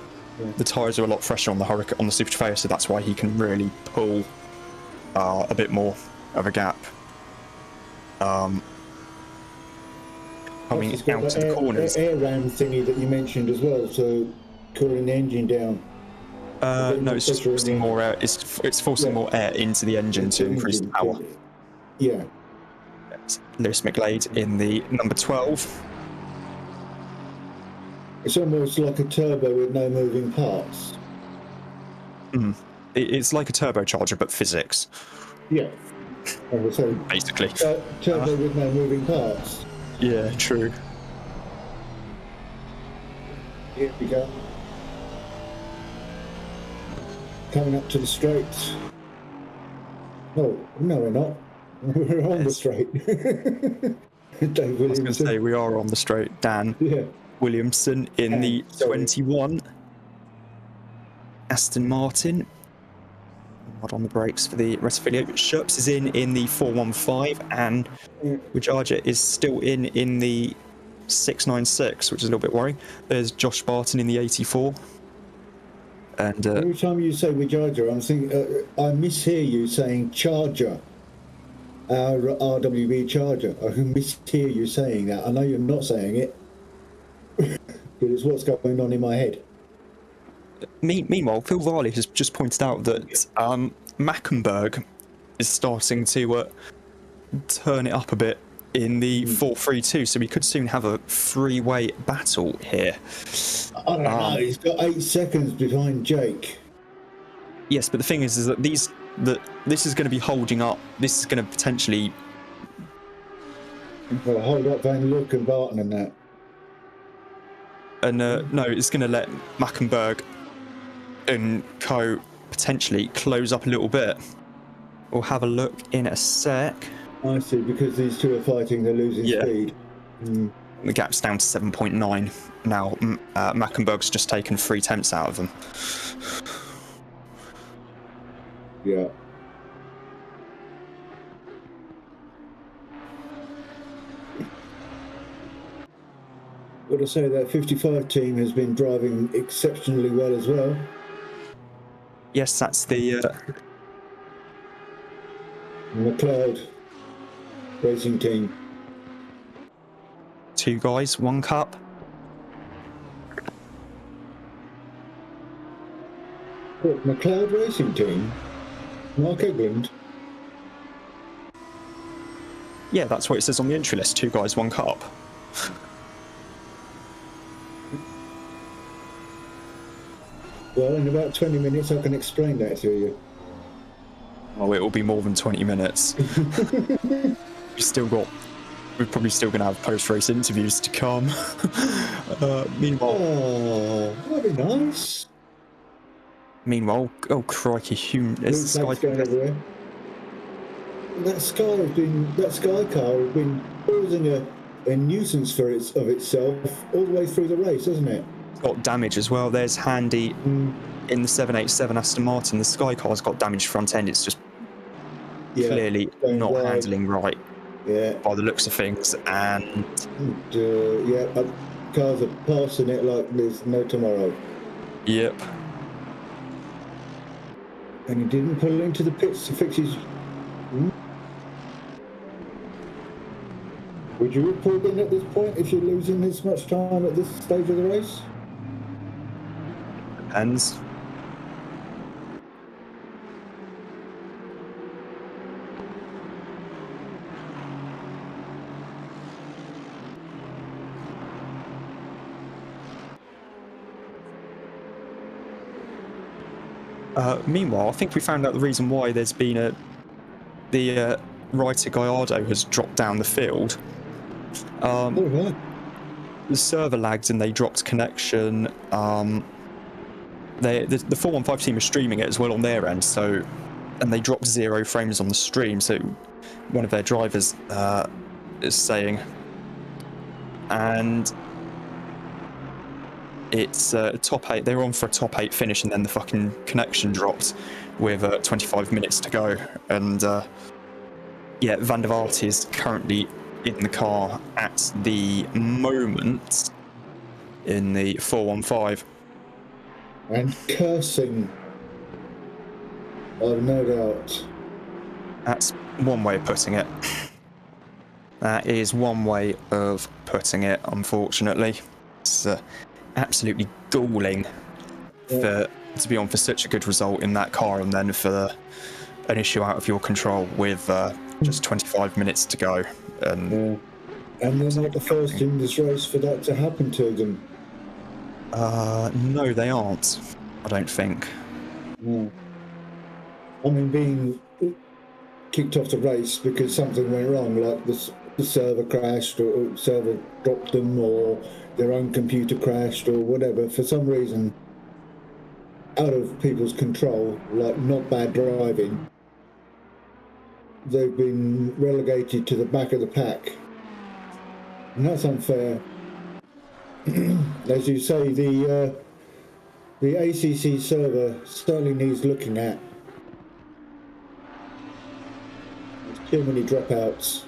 the tyres are a lot fresher on the Hurricane, on the Super Trofeo, so that's why he can really pull a bit more of a gap. Coming out to the corners. Air ram thingy that you mentioned as well, so cooling the engine down. No, it's just forcing more air. It's forcing more air into the engine to increase the power. Yeah. Lewis McGlade in the number 12. It's almost like a turbo with no moving parts. It's like a turbocharger, but physics. Yeah. So basically. Turbo with no moving parts. Yeah, true. Here we go. Coming up to the straights. Oh, no, we're not. We're on the straight. Dave Williamson. I was going to say, we are on the straight. Dan Williamson in the 21. Aston Martin. Hard on the brakes for the Retifilio. Sherps is in the 415, and Wajaja is still in the 696, which is a little bit worrying. There's Josh Barton in the 84. And every time you say Wajaja, I'm thinking I mishear you saying Charger. Our RWB Charger. I can mishear you saying that. I know you're not saying it, but it's what's going on in my head. Meanwhile, Phil Varley has just pointed out that Mackenberg is starting to turn it up a bit in the 432, so we could soon have a three-way battle here. I don't know. He's got 8 seconds behind Jake. Yes, but the thing is that this is going to be holding up. This is going to potentially hold up Van Look and Barton and that. And no, it's going to let Mackenberg and co potentially close up a little bit. We'll have a look in a sec. I see, because these two are fighting, they're losing speed. The gap's down to 7.9 now. Mackenberg's just taken 3 tenths out of them. Yeah. got to say that 55 team has been driving exceptionally well as well. Yes, that's the McLeod racing team. 2 guys, 1 cup. What, McLeod racing team? Mark Egland? Yeah, that's what it says on the entry list. 2 guys, 1 cup. Well, in about 20 minutes I can explain that to you. Oh, it will be more than 20 minutes. We're probably still going to have post-race interviews to come. Meanwhile, Oh, that'd be nice. oh crikey, Blue flag's going everywhere. That Sky car has been causing a nuisance of itself all the way through the race, hasn't it? got damage as well. There's Handy in the 787 Aston Martin. The Sky car's got damaged front end. It's just clearly not handling right. Yeah. By the looks of things, and cars are passing it like there's no tomorrow. Yep. And he didn't pull it into the pits to fix his. Would you have pulled in at this point if you're losing this much time at this stage of the race? Depends. Meanwhile, I think we found out the reason why there's been the Ryder Gallardo has dropped down the field. The server lagged and they dropped connection. The 415 team are streaming it as well on their end, and they dropped 0 frames on the stream. So one of their drivers is saying, and it's top 8. They were on for a top 8 finish, and then the fucking connection dropped with 25 minutes to go. And Van der Vaart is currently in the car at the moment in the 415. And cursing. I've no doubt. That's one way of putting it. That is one way of putting it, unfortunately. It's absolutely galling to be on for such a good result in that car, and then for an issue out of your control with just 25 minutes to go. And they're not the first in this race for that to happen to them. No, they aren't. I don't think. No. I mean, being kicked off the race because something went wrong, like the server crashed, or server dropped them, or their own computer crashed, or whatever, for some reason out of people's control, like not bad driving, they've been relegated to the back of the pack. And that's unfair. As you say, the ACC server certainly needs looking at. There's too many dropouts.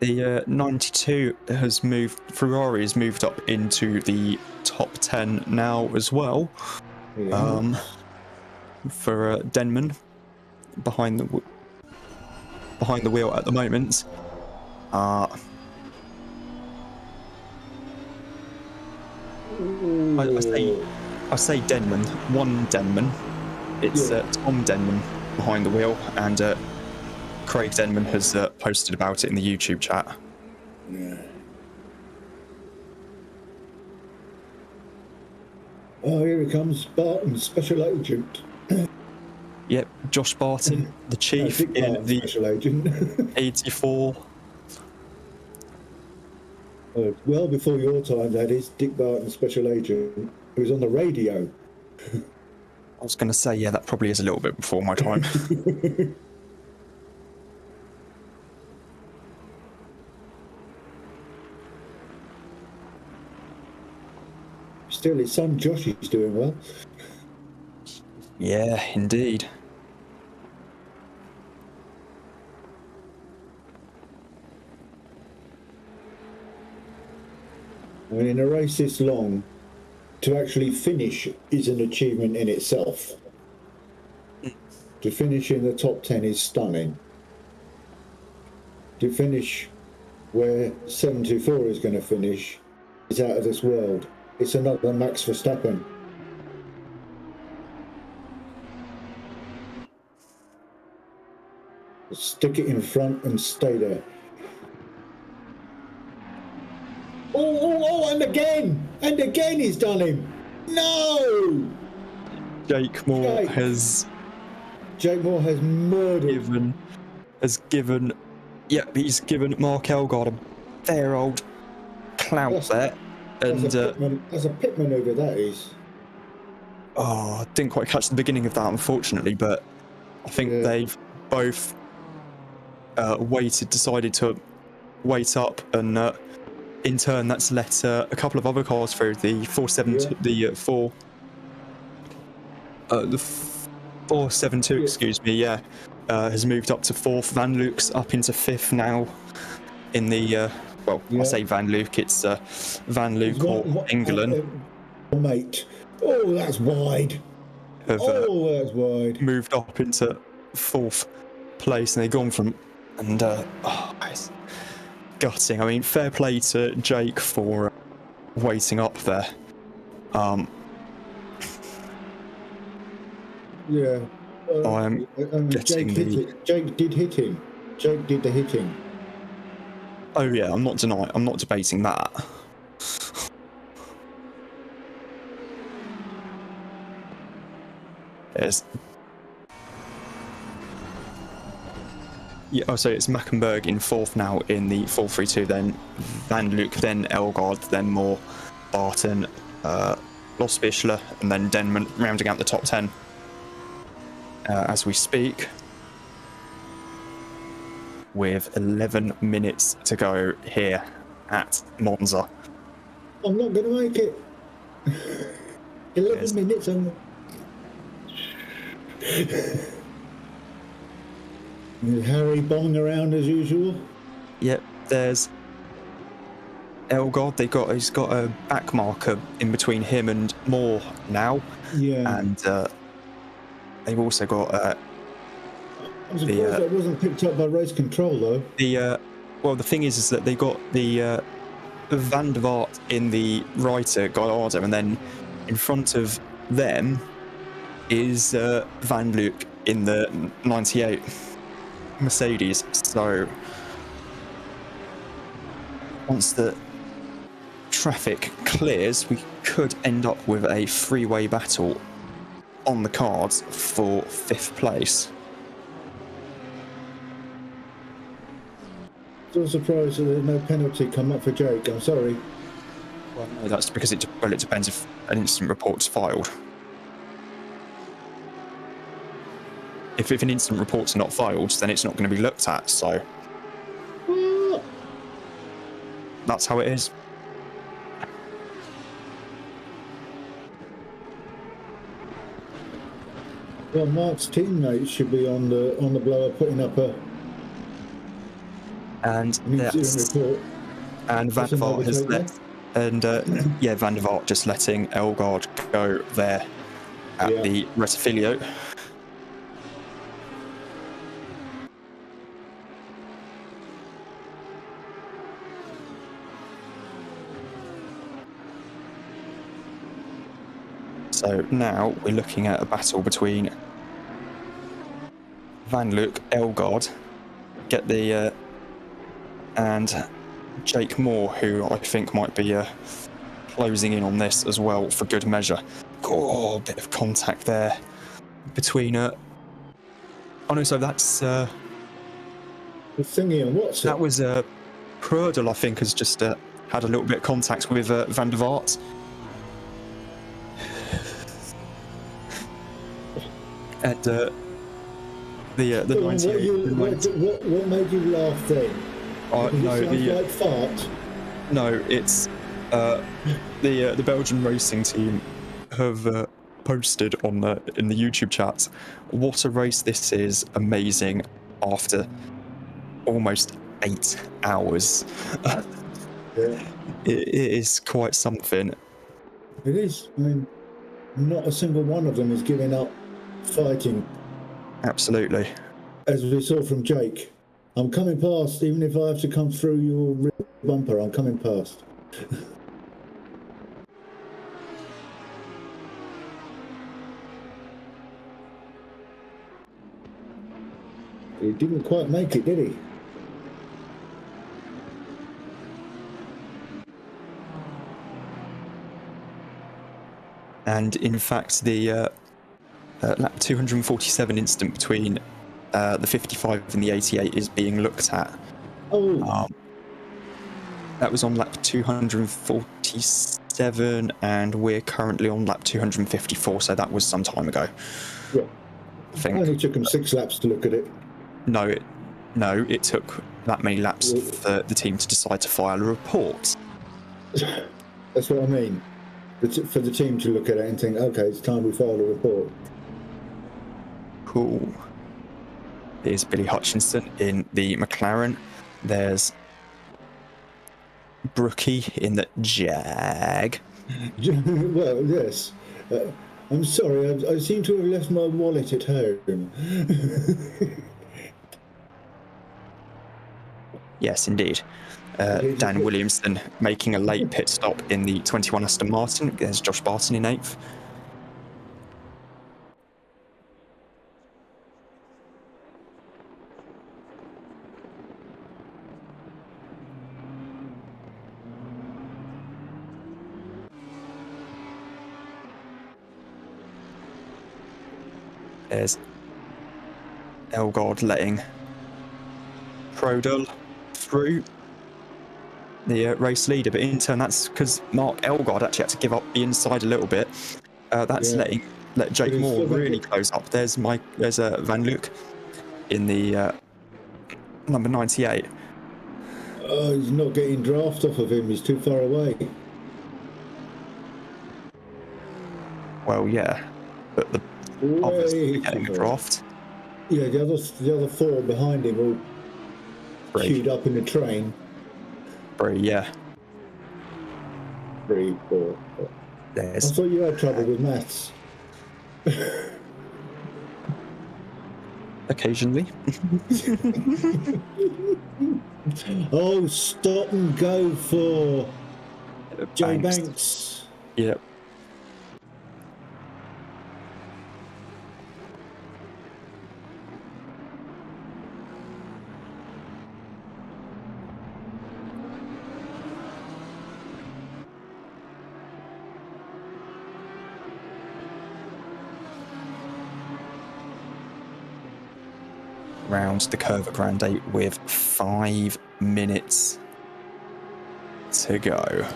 The 92 has moved. Ferrari has moved up into the top 10 now as well. Yeah. For Denman behind the wheel at the moment. I say Denman. One Denman. It's Tom Denman behind the wheel, and Craig Denman has posted about it in the YouTube chat. Yeah. Oh, here he comes, Barton, Special Agent. Yep, Josh Barton, the chief in the Special Agent. 84. Well before your time, that is, Dick Barton, Special Agent, who was on the radio. I was going to say, yeah, that probably is a little bit before my time. Still, his son Josh is doing well. Yeah, indeed. I mean, in a race this long, to actually finish is an achievement in itself. To finish in the top 10 is stunning. To finish where 724 is going to finish is out of this world. It's another Max Verstappen. Stick it in front and stay there. Oh, and again he's done him. No! Jake Moore has murdered. He's given Mark Elgard a fair old clout there. And that's a pit manoeuvre, that is. Oh, I didn't quite catch the beginning of that, unfortunately, but I think they've both decided to wait up, and in turn that's let a couple of other cars through. The 472, excuse me, has moved up to 4th. Van Luke's up into 5th now in the I say Van Luke, it's Van Luke or England. Mate, that's wide. That's wide. Moved up into 4th place, and they've gone from, and it's gutting. I mean, fair play to Jake for waiting up there. I'm getting Jake did hit him. Jake did the hitting. Oh yeah, I'm not debating that. So it's Mackenberg in 4th now in the 432, then Van Luke, then Elgard, then Moore, Barton, Losbichler, and then Denman rounding out the top 10 as we speak, with 11 minutes to go here at Monza. I'm not going to make it. 11 minutes and Harry bombing around as usual. Yep, there's Elgard. He's got a back marker in between him and Moore now. Yeah. And they've also got I'm surprised that wasn't picked up by race control though. The thing is that they got the Van der Vaart in the Reiter Gallardo, and then in front of them is Van Luke in the 98 Mercedes. So once the traffic clears, we could end up with a three-way battle on the cards for 5th place. Still surprised that there's no penalty come up for Jake. I'm sorry. Well, no, that's because it depends if an incident report's filed. If an incident report's not filed, then it's not going to be looked at, so that's how it is. Well, Mark's teammates should be on the blower putting up an incident report. And Van der Vaart has Van der Vaart just letting Elgard go there at the Rettifilio. So now we're looking at a battle between Van Luke, Elgard, and Jake Moore, who I think might be closing in on this as well for good measure. Oh, a bit of contact there between so that's the thingy on WhatsApp. That was Prudel, I think, has just had a little bit of contact with Van der Vaart. And the 98. What made you laugh then? Like fart. No, it's the Belgian racing team have posted in the YouTube chat. What a race this is! Amazing after almost 8 hours. Yeah, It is quite something. it is. I mean, not a single one of them is giving up fighting. Absolutely. As we saw from Jake, I'm coming past, even if I have to come through your rear bumper, I'm coming past. He didn't quite make it, did he? And in fact, the lap 247 incident between the 55 and the 88 is being looked at. Oh, That was on lap 247, and we're currently on lap 254, so that was some time ago. yeah. I think. Only took him 6 laps to look at it. No, it took that many laps for the team to decide to file a report. That's what I mean. For the team to look at it and think, okay, it's time we file a report. Cool. Here's Billy Hutchinson in the McLaren. There's Brookie in the Jag. Well, yes. I'm sorry, I seem to have left my wallet at home. Yes, indeed. Dan Williamson making a late pit stop in the 21 Aston Martin. There's Josh Barton in 8th. There's Elgard letting Prodel through the race leader, but in turn that's because Mark Elgard actually had to give up the inside a little bit. That's let Jake Moore really close up. There's Van Luke in the number 98. Oh, he's not getting draft off of him. He's too far away. Well, yeah, but the others are getting a draft. Yeah, the other 4 behind him all queued up in the train. 3, yeah. 3, 4. I thought you had trouble with maths. Occasionally. Oh, stop and go for Joe Banks. Yep. Round the curve at Grand 8 with 5 minutes to go.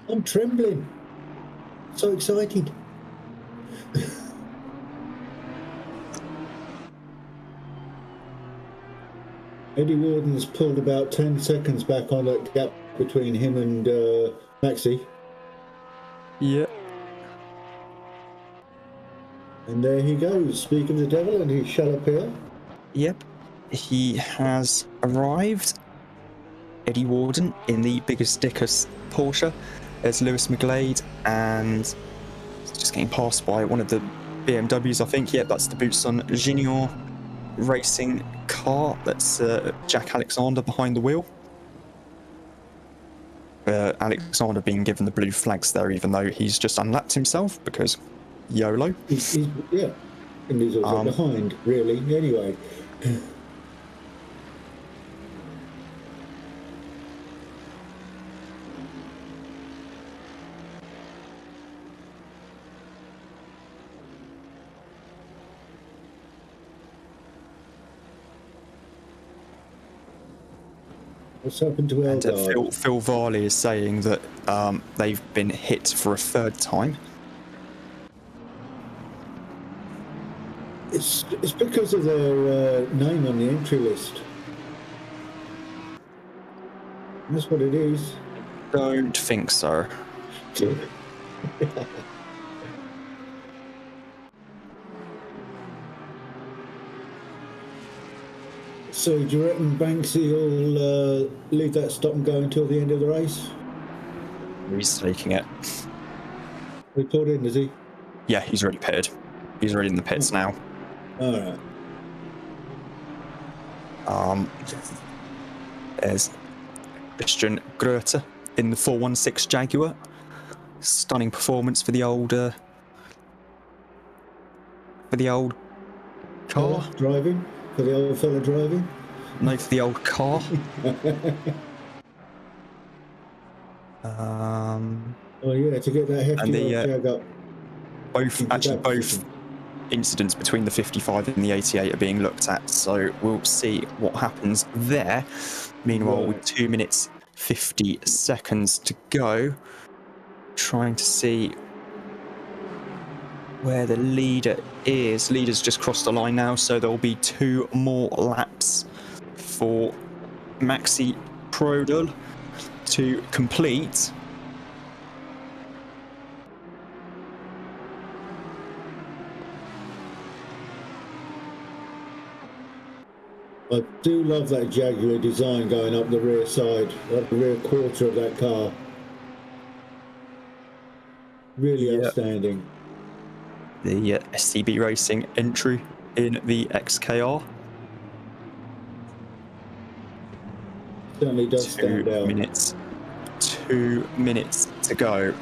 I'm trembling. So excited. Eddie Warden's pulled about 10 seconds back on that gap between him and Maxi. Yep. And there he goes. Speak of the devil, and he shall appear. Yep. He has arrived. Eddie Warden in the biggest Dickus Porsche. There's Lewis McGlade, and just getting passed by one of the BMWs, I think. Yep, that's the Boutson Junior racing car. That's Jack Alexander behind the wheel. Alexander being given the blue flags there, even though he's just unlapped himself because YOLO. Yeah, and he's also behind, really, anyway. What's happened to Elgard? And Phil Varley is saying that they've been hit for a 3rd time. It's because of their name on the entry list. That's what it is. Don't think so. So do you reckon Banksy will leave that stop and go until the end of the race? He's taking it. He pulled in, is he? Yeah, he's already pitted. He's already in the pits now. All right. There's Christian Grote in the 416 Jaguar. Stunning performance for the old car. Driving? For the old fella driving? No, for the old car. Oh yeah, to get that hefty And the, old Jag up. Both incidents between the 55 and the 88 are being looked at, so we'll see what happens there. Meanwhile, with 2 minutes 50 seconds to go, trying to see where the leader is. Leader's just crossed the line now, so there'll be 2 more laps for Maxi Prodel to complete. I do love that Jaguar design going up the rear side, up the rear quarter of that car. Really outstanding. The SCB Racing entry in the XKR. Certainly does stand out. 2 minutes to go.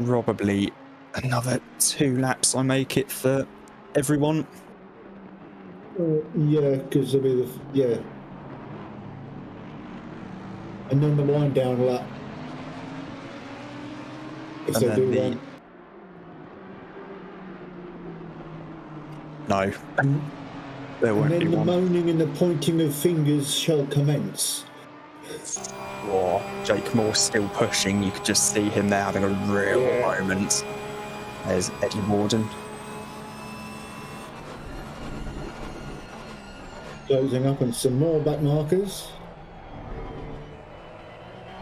Probably another 2 laps, I make it for everyone. Yeah, because there'll be and then the wind down lap. If they do one. No, there won't and be then the one. moaning and the pointing of fingers shall commence. Oh, Jake Moore still pushing. You could just see him there having a real moment. There's Eddie Warden. Closing up on some more back markers.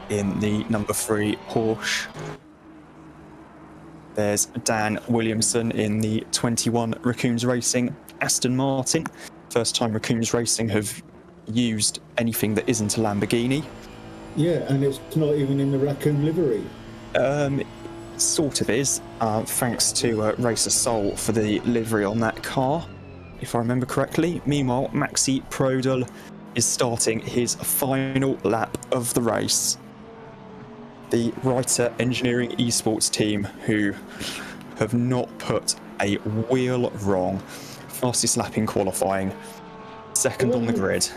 In the number 3 Porsche. There's Dan Williamson in the 21 Raccoons Racing Aston Martin. First time Raccoons Racing have used anything that isn't a Lamborghini. Yeah, and it's not even in the raccoon livery. Sort of is, thanks to Racer Soul for the livery on that car, if I remember correctly. Meanwhile, Maxi Prodel is starting his final lap of the race. The Writer Engineering Esports team, who have not put a wheel wrong. Fastest lap in qualifying, second on the grid.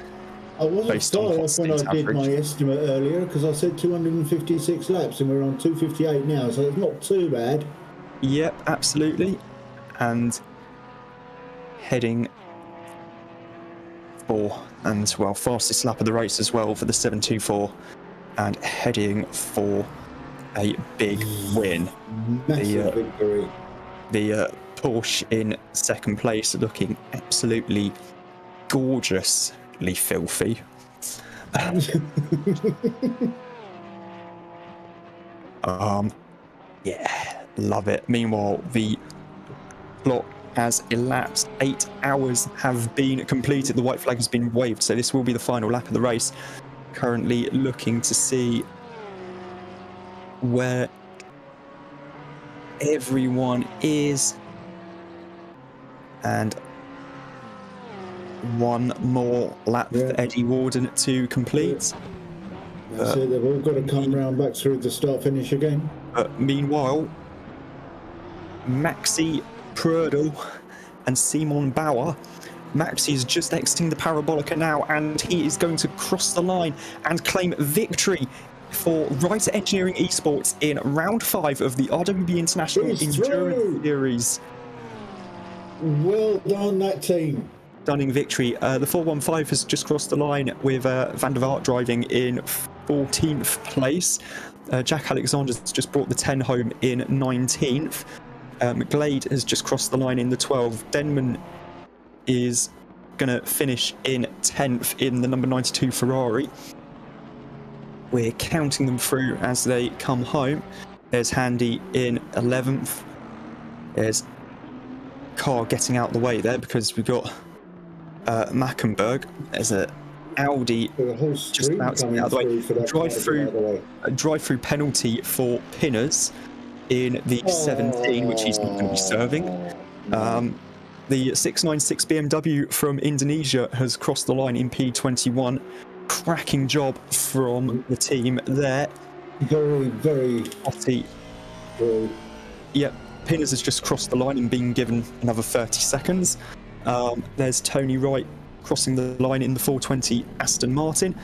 I wasn't far off when I did my estimate earlier, because I said 256 laps and we're on 258 now, so it's not too bad. Yep, absolutely. And heading for, fastest lap of the race as well for the 724, and heading for a big win. Massive victory. The Porsche in second place, looking absolutely gorgeously filthy. Yeah, love it. Meanwhile, the clock has elapsed. 8 hours have been completed. The white flag has been waved, so this will be the final lap of the race. Currently looking to see where everyone is, and one more lap for Eddie Warden to complete. That's it, they've all got to come round back through the start finish again. Meanwhile, Maxi Prodel and Simon Bauer. Maxi is just exiting the Parabolica now, and he is going to cross the line and claim victory for Writer Engineering Esports in round 5 of the RWB International Endurance Series. Well done, that team. Stunning victory. The 415 has just crossed the line with Van der Vaart driving in 14th place. Jack Alexander's just brought the 10 home in 19th. McGlade has just crossed the line in the 12. Denman is going to finish in 10th in the number 92 Ferrari. We're counting them through as they come home. There's Handy in 11th. There's car getting out the way there because we've got Mackenberg. There's a Audi just about to get out of the way. Drive-through penalty for Pinners in the 17, which he's not going to be serving. The 696 BMW from Indonesia has crossed the line in P21. Cracking job from the team there. Very Hottie. Very. Yep, Pinners has just crossed the line and been given another 30 seconds. There's Tony Wright crossing the line in the 420 Aston Martin.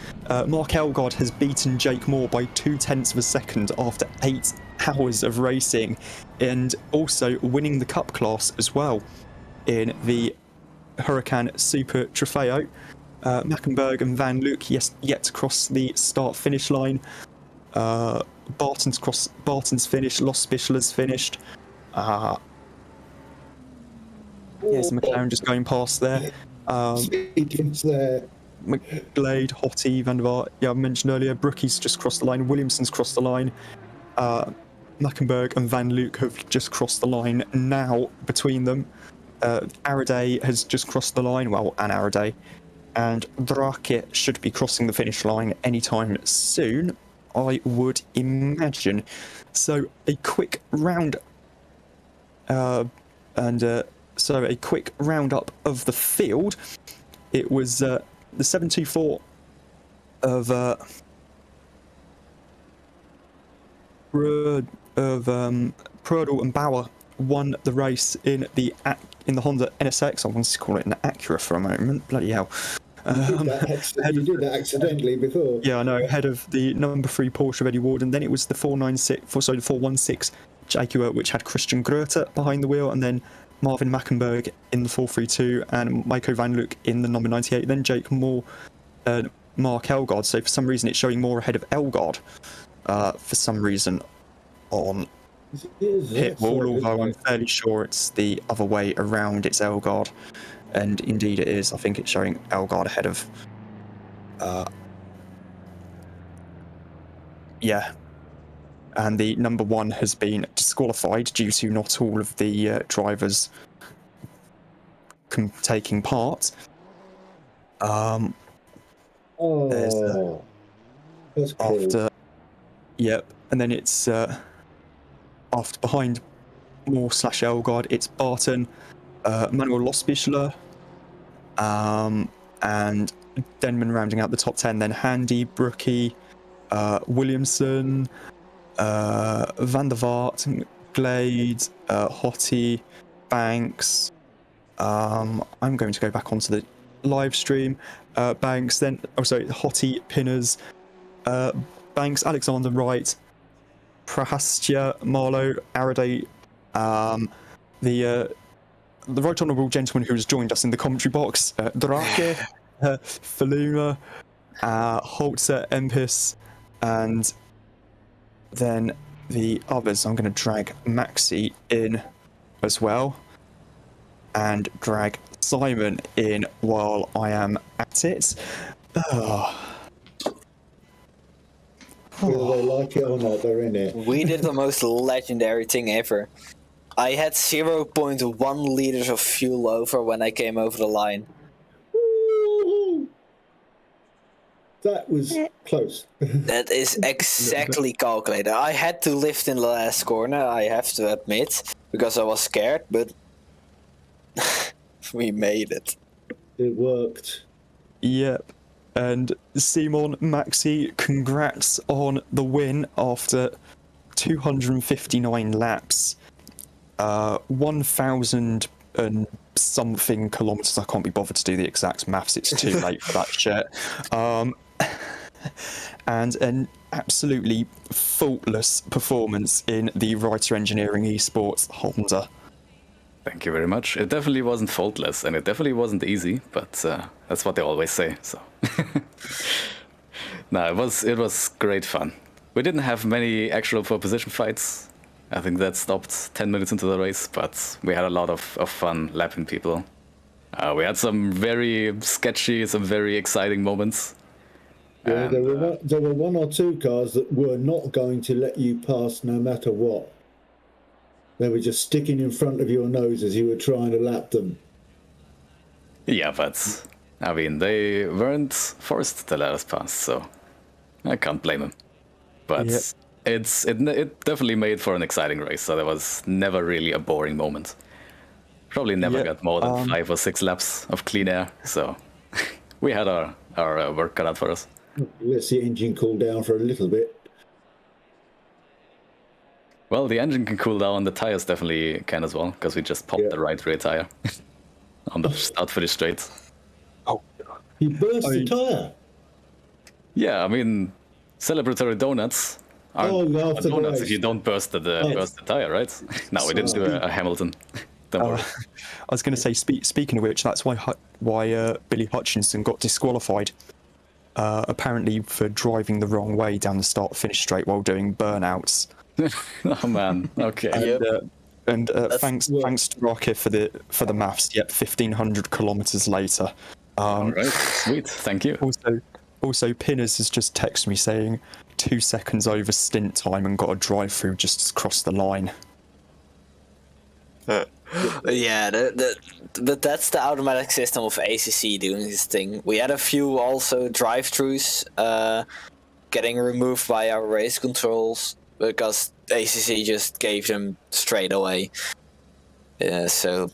Mark Elgard has beaten Jake Moore by 0.2 of a second after 8 hours of racing, and also winning the Cup class as well in the Huracan Super Trofeo. Mackenberg and Van Luke yet to cross the start-finish line. Barton's finished. Los Bischler's finished. There's McLaren just going past there. McGlade, Hottie, Van der Vaart. Yeah, I mentioned earlier. Brookie's just crossed the line. Williamson's crossed the line. Mackenberg and Van Luke have just crossed the line now between them. Araday has just crossed the line. Well, an Araday. And Drake should be crossing the finish line anytime soon, I would imagine. So a quick round, a quick roundup of the field. It was the 724 of Prudel and Bauer won the race in the Honda NSX. I wanted to call it an Acura for a moment. Bloody hell. You did that accidentally before. Yeah, I know. Ahead of the number 3 Porsche of Eddie Ward, and then it was the 416 Jaguar, which had Christian Grote behind the wheel, and then Marvin Mackenberg in the 432, and Michael Van Luke in the number 98. Then Jake Moore, Mark Elgard. So for some reason, it's showing Moore ahead of Elgard. For some reason, on pit wall, although I'm fairly sure it's the other way around. It's Elgard. And indeed it is. I think it's showing Elgard ahead of... yeah. And the number 1 has been disqualified due to not all of the drivers taking part. That's cool. After... Yep. And then it's... after behind Moore / Elgard, it's Barton, Manuel Losbichler, and Denman rounding out the top 10. Then Handy, Brookie, Williamson, Van der Vaart, Glade, Hottie, Banks. I'm going to go back onto the live stream. Banks, then Hottie, Pinners, Banks, Alexander Wright, Prahastya, Marlowe, Araday, the Right Honourable Gentleman who has joined us in the commentary box, Drake, Faluna, Holzer, Empis, and then the others. I'm going to drag Maxi in as well, and drag Simon in while I am at it. Whether they like it or not, they're in it. We did the most legendary thing ever. I had 0.1 liters of fuel over when I came over the line. Woo-hoo. That was close. That is exactly calculated. I had to lift in the last corner, I have to admit, because I was scared, but we made it. It worked. Yep. And Simon, Maxi, congrats on the win after 259 laps. 1,000 and something kilometers. I can't be bothered to do the exact maths. It's too late for that shit. And an absolutely faultless performance in the Writer Engineering Esports Honda. Thank you very much. It definitely wasn't faultless, and it definitely wasn't easy, but that's what they always say. So, no, it was great fun. We didn't have many actual pole position fights. I think that stopped 10 minutes into the race, but we had a lot of fun lapping people. We had some very sketchy, some very exciting moments. Yeah, And, there were one or two cars that were not going to let you pass no matter what. They were just sticking in front of your nose as you were trying to lap them. yeah, but I mean, they weren't forced to let us pass, so I can't blame them. But Yep. it definitely made for an exciting race, so there was never really a boring moment. Probably never Yep, got more than 5 or 6 laps of clean air, so we had our work cut out for us. Let's the engine cool down for a little bit. Well, the engine can cool down, the tires definitely can as well, because we just popped Yeah. the right rear tire on the start-finish straight. Oh, You burst the tyre. Yeah, I mean, celebratory donuts aren't after the donuts race. if you don't burst the tire, right? No, we didn't do a Hamilton. Don't worry. I was going to say, speaking of which, that's why Billy Hutchinson got disqualified. Apparently for driving the wrong way down the start-finish straight while doing burnouts. Oh man, okay. And thanks to Rocket for the maths. Yep, 1,500 kilometers later. All right, sweet, thank you. Also, Pinners has just texted me saying 2 seconds over stint time and got a drive through just across the line. Yeah, but that's the automatic system of ACC doing this thing. We had a few also drive-thrus getting removed by our race controls because ACC just gave them straight away. Yeah, so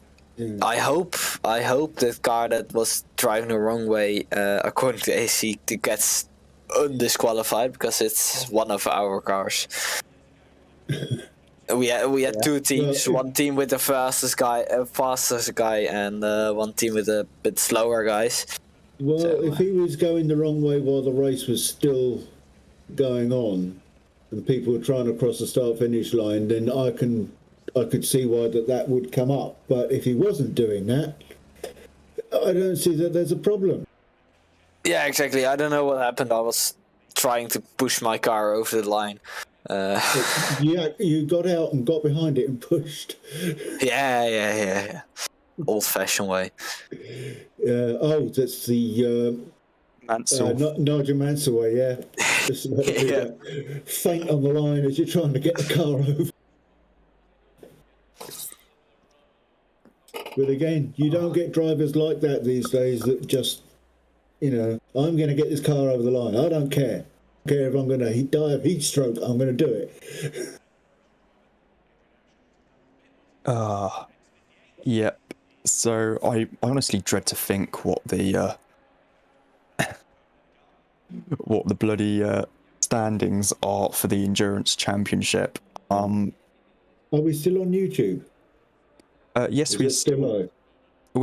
I hope that car that was driving the wrong way, according to ACC, gets undisqualified because it's one of our cars. We had two teams. One team with the fastest guy, and one team with a bit slower guys. Well, if he was going the wrong way while the race was still going on, and people were trying to cross the start-finish line, then I could see why that would come up. But if he wasn't doing that, I don't see that there's a problem. Yeah, exactly. I don't know what happened. I was trying to push my car over the line. Yeah, you got out and got behind it and pushed. Yeah. Old-fashioned way. That's the Mansell. Nigel Mansell way, yeah. Just faint on the line as you're trying to get the car over. But again, you don't get drivers like that these days that just, I'm going to get this car over the line. I don't care. I don't care if I'm going to die of heat stroke. I'm going to do it. Yep. So I honestly dread to think what the bloody standings are for the Endurance Championship. Are we still on YouTube? Yes, we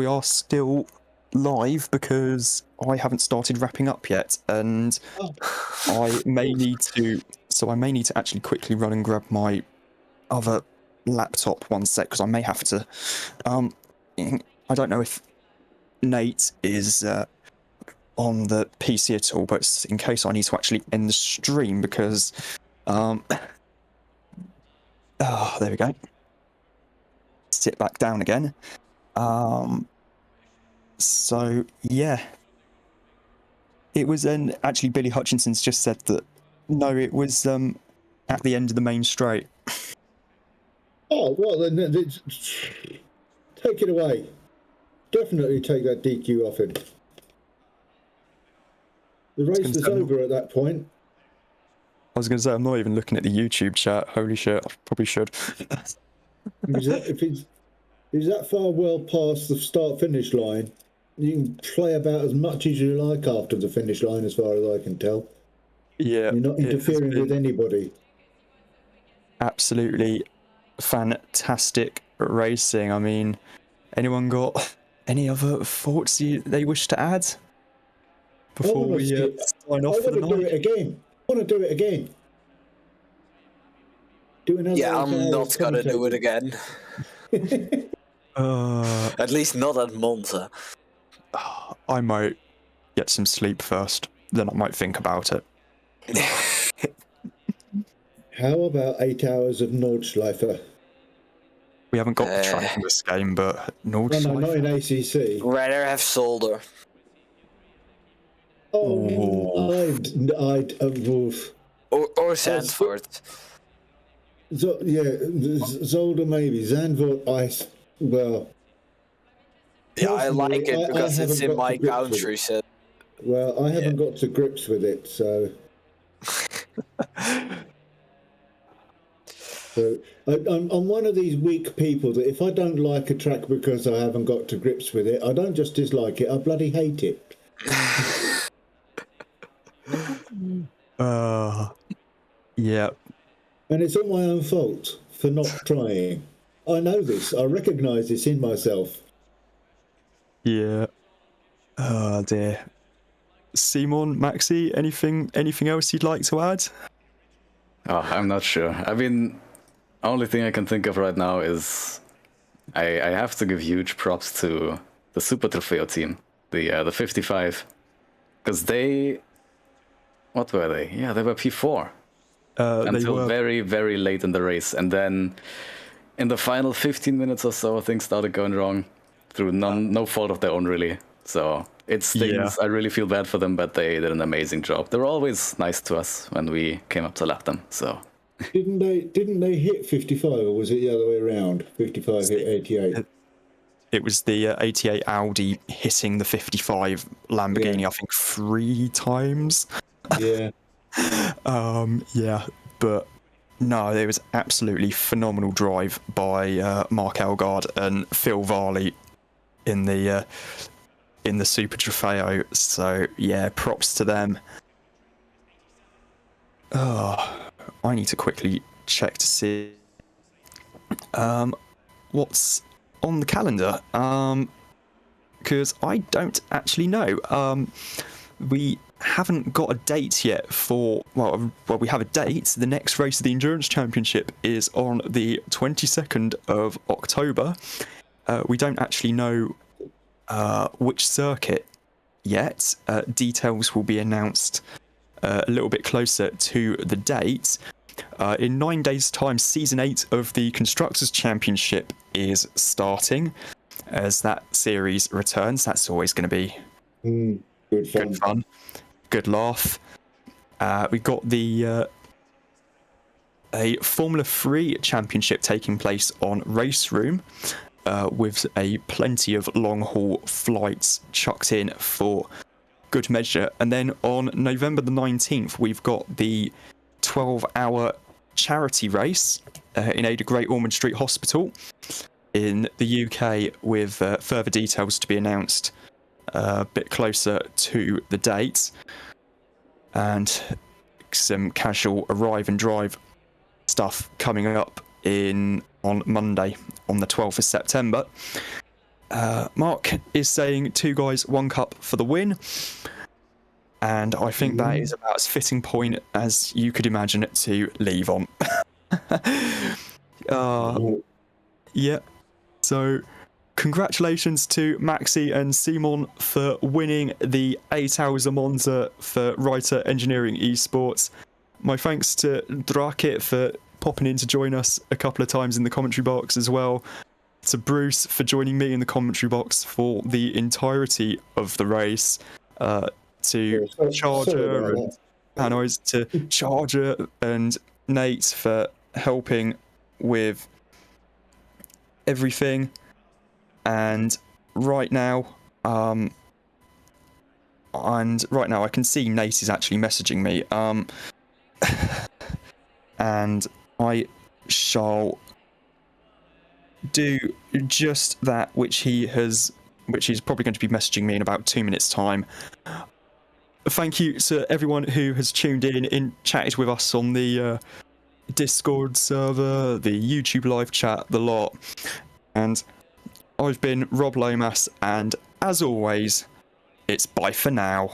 are still live because I haven't started wrapping up yet, and I may need to actually quickly run and grab my other laptop one sec because I may have to. I don't know if Nate is on the PC at all, but in case I need to actually end the stream because there we go. Sit back down again. So yeah, it was actually Billy Hutchinson's just said that no, it was at the end of the main straight. Oh well, then take it away. Definitely take that DQ off him. The race was over at that point. I was going to say I'm not even looking at the YouTube chat. Holy shit, I probably should. If he's that far well past the start-finish line, you can play about as much as you like after the finish line, as far as I can tell. Yeah, you're not interfering with anybody. Absolutely fantastic racing. I mean, anyone got any other thoughts they wish to add before we sign off for the night? I want to do it again. Do another. Yeah, I'm not gonna do it again. At least not at Monza. I might get some sleep first, then I might think about it. How about 8 hours of Nordschleife? We haven't got the track in this game, but Nordschleife. No, not in ACC. Rather have Solder. Oh, Or Zandvoort. Zolder maybe. Zandvoort, well. Yeah, I like it because it's in my country. So. Well, I haven't got to grips with it, so. So I'm one of these weak people that if I don't like a track because I haven't got to grips with it, I don't just dislike it, I bloody hate it. Yeah. And it's all my own fault for not trying. I know this. I recognise this in myself. Yeah. Oh dear. Simon, Maxi, anything else you'd like to add? Oh, I'm not sure. I mean, only thing I can think of right now is I have to give huge props to the Super Trofeo team, the 55, because what were they? Yeah, they were P4 until very, very late in the race, and then in the final 15 minutes or so, things started going wrong through no fault of their own, really. So it stings. Yeah. I really feel bad for them, but they did an amazing job. They were always nice to us when we came up to lap them. So didn't they hit 55, or was it the other way around? 55 hit 88. It was the 88 Audi hitting the 55 Lamborghini, I think 3 times. Yeah. Yeah, but no, it was absolutely phenomenal drive by Mark Elgard and Phil Varley in the Super Trofeo. So yeah, props to them. I need to quickly check to see what's on the calendar, because I don't actually know. We haven't got a date yet for, well, we have a date. The next race of the Endurance Championship is on the 22nd of October. We don't actually know which circuit yet. Details will be announced a little bit closer to the date. In 9 days' time, Season 8 of the Constructors' Championship is starting as that series returns. That's always going to be good fun, good laugh. We've got a Formula 3 Championship taking place on Race Room, with plenty of long-haul flights chucked in for good measure. And then on November the 19th, we've got the 12-hour charity race in aid of Great Ormond Street Hospital in the UK, with further details to be announced a bit closer to the date, and some casual arrive and drive stuff coming up on Monday on the 12th of September. Mark is saying 2 guys, 1 cup for the win, and I think that is about as fitting point as you could imagine it to leave on. Yeah, so congratulations to Maxi and Simon for winning the 8 Hours of Monza for Writer Engineering Esports. My thanks to Drake for popping in to join us a couple of times in the commentary box as well. To Bruce for joining me in the commentary box for the entirety of the race. To Charger and Panois, to Charger and Nate for helping with everything. And right now I can see Nate is actually messaging me. And I shall do just that which he's probably going to be messaging me in about 2 minutes' time. Thank you to everyone who has tuned in, chatted with us on the Discord server, the YouTube live chat, the lot. And I've been Rob Lomas, and as always, it's bye for now.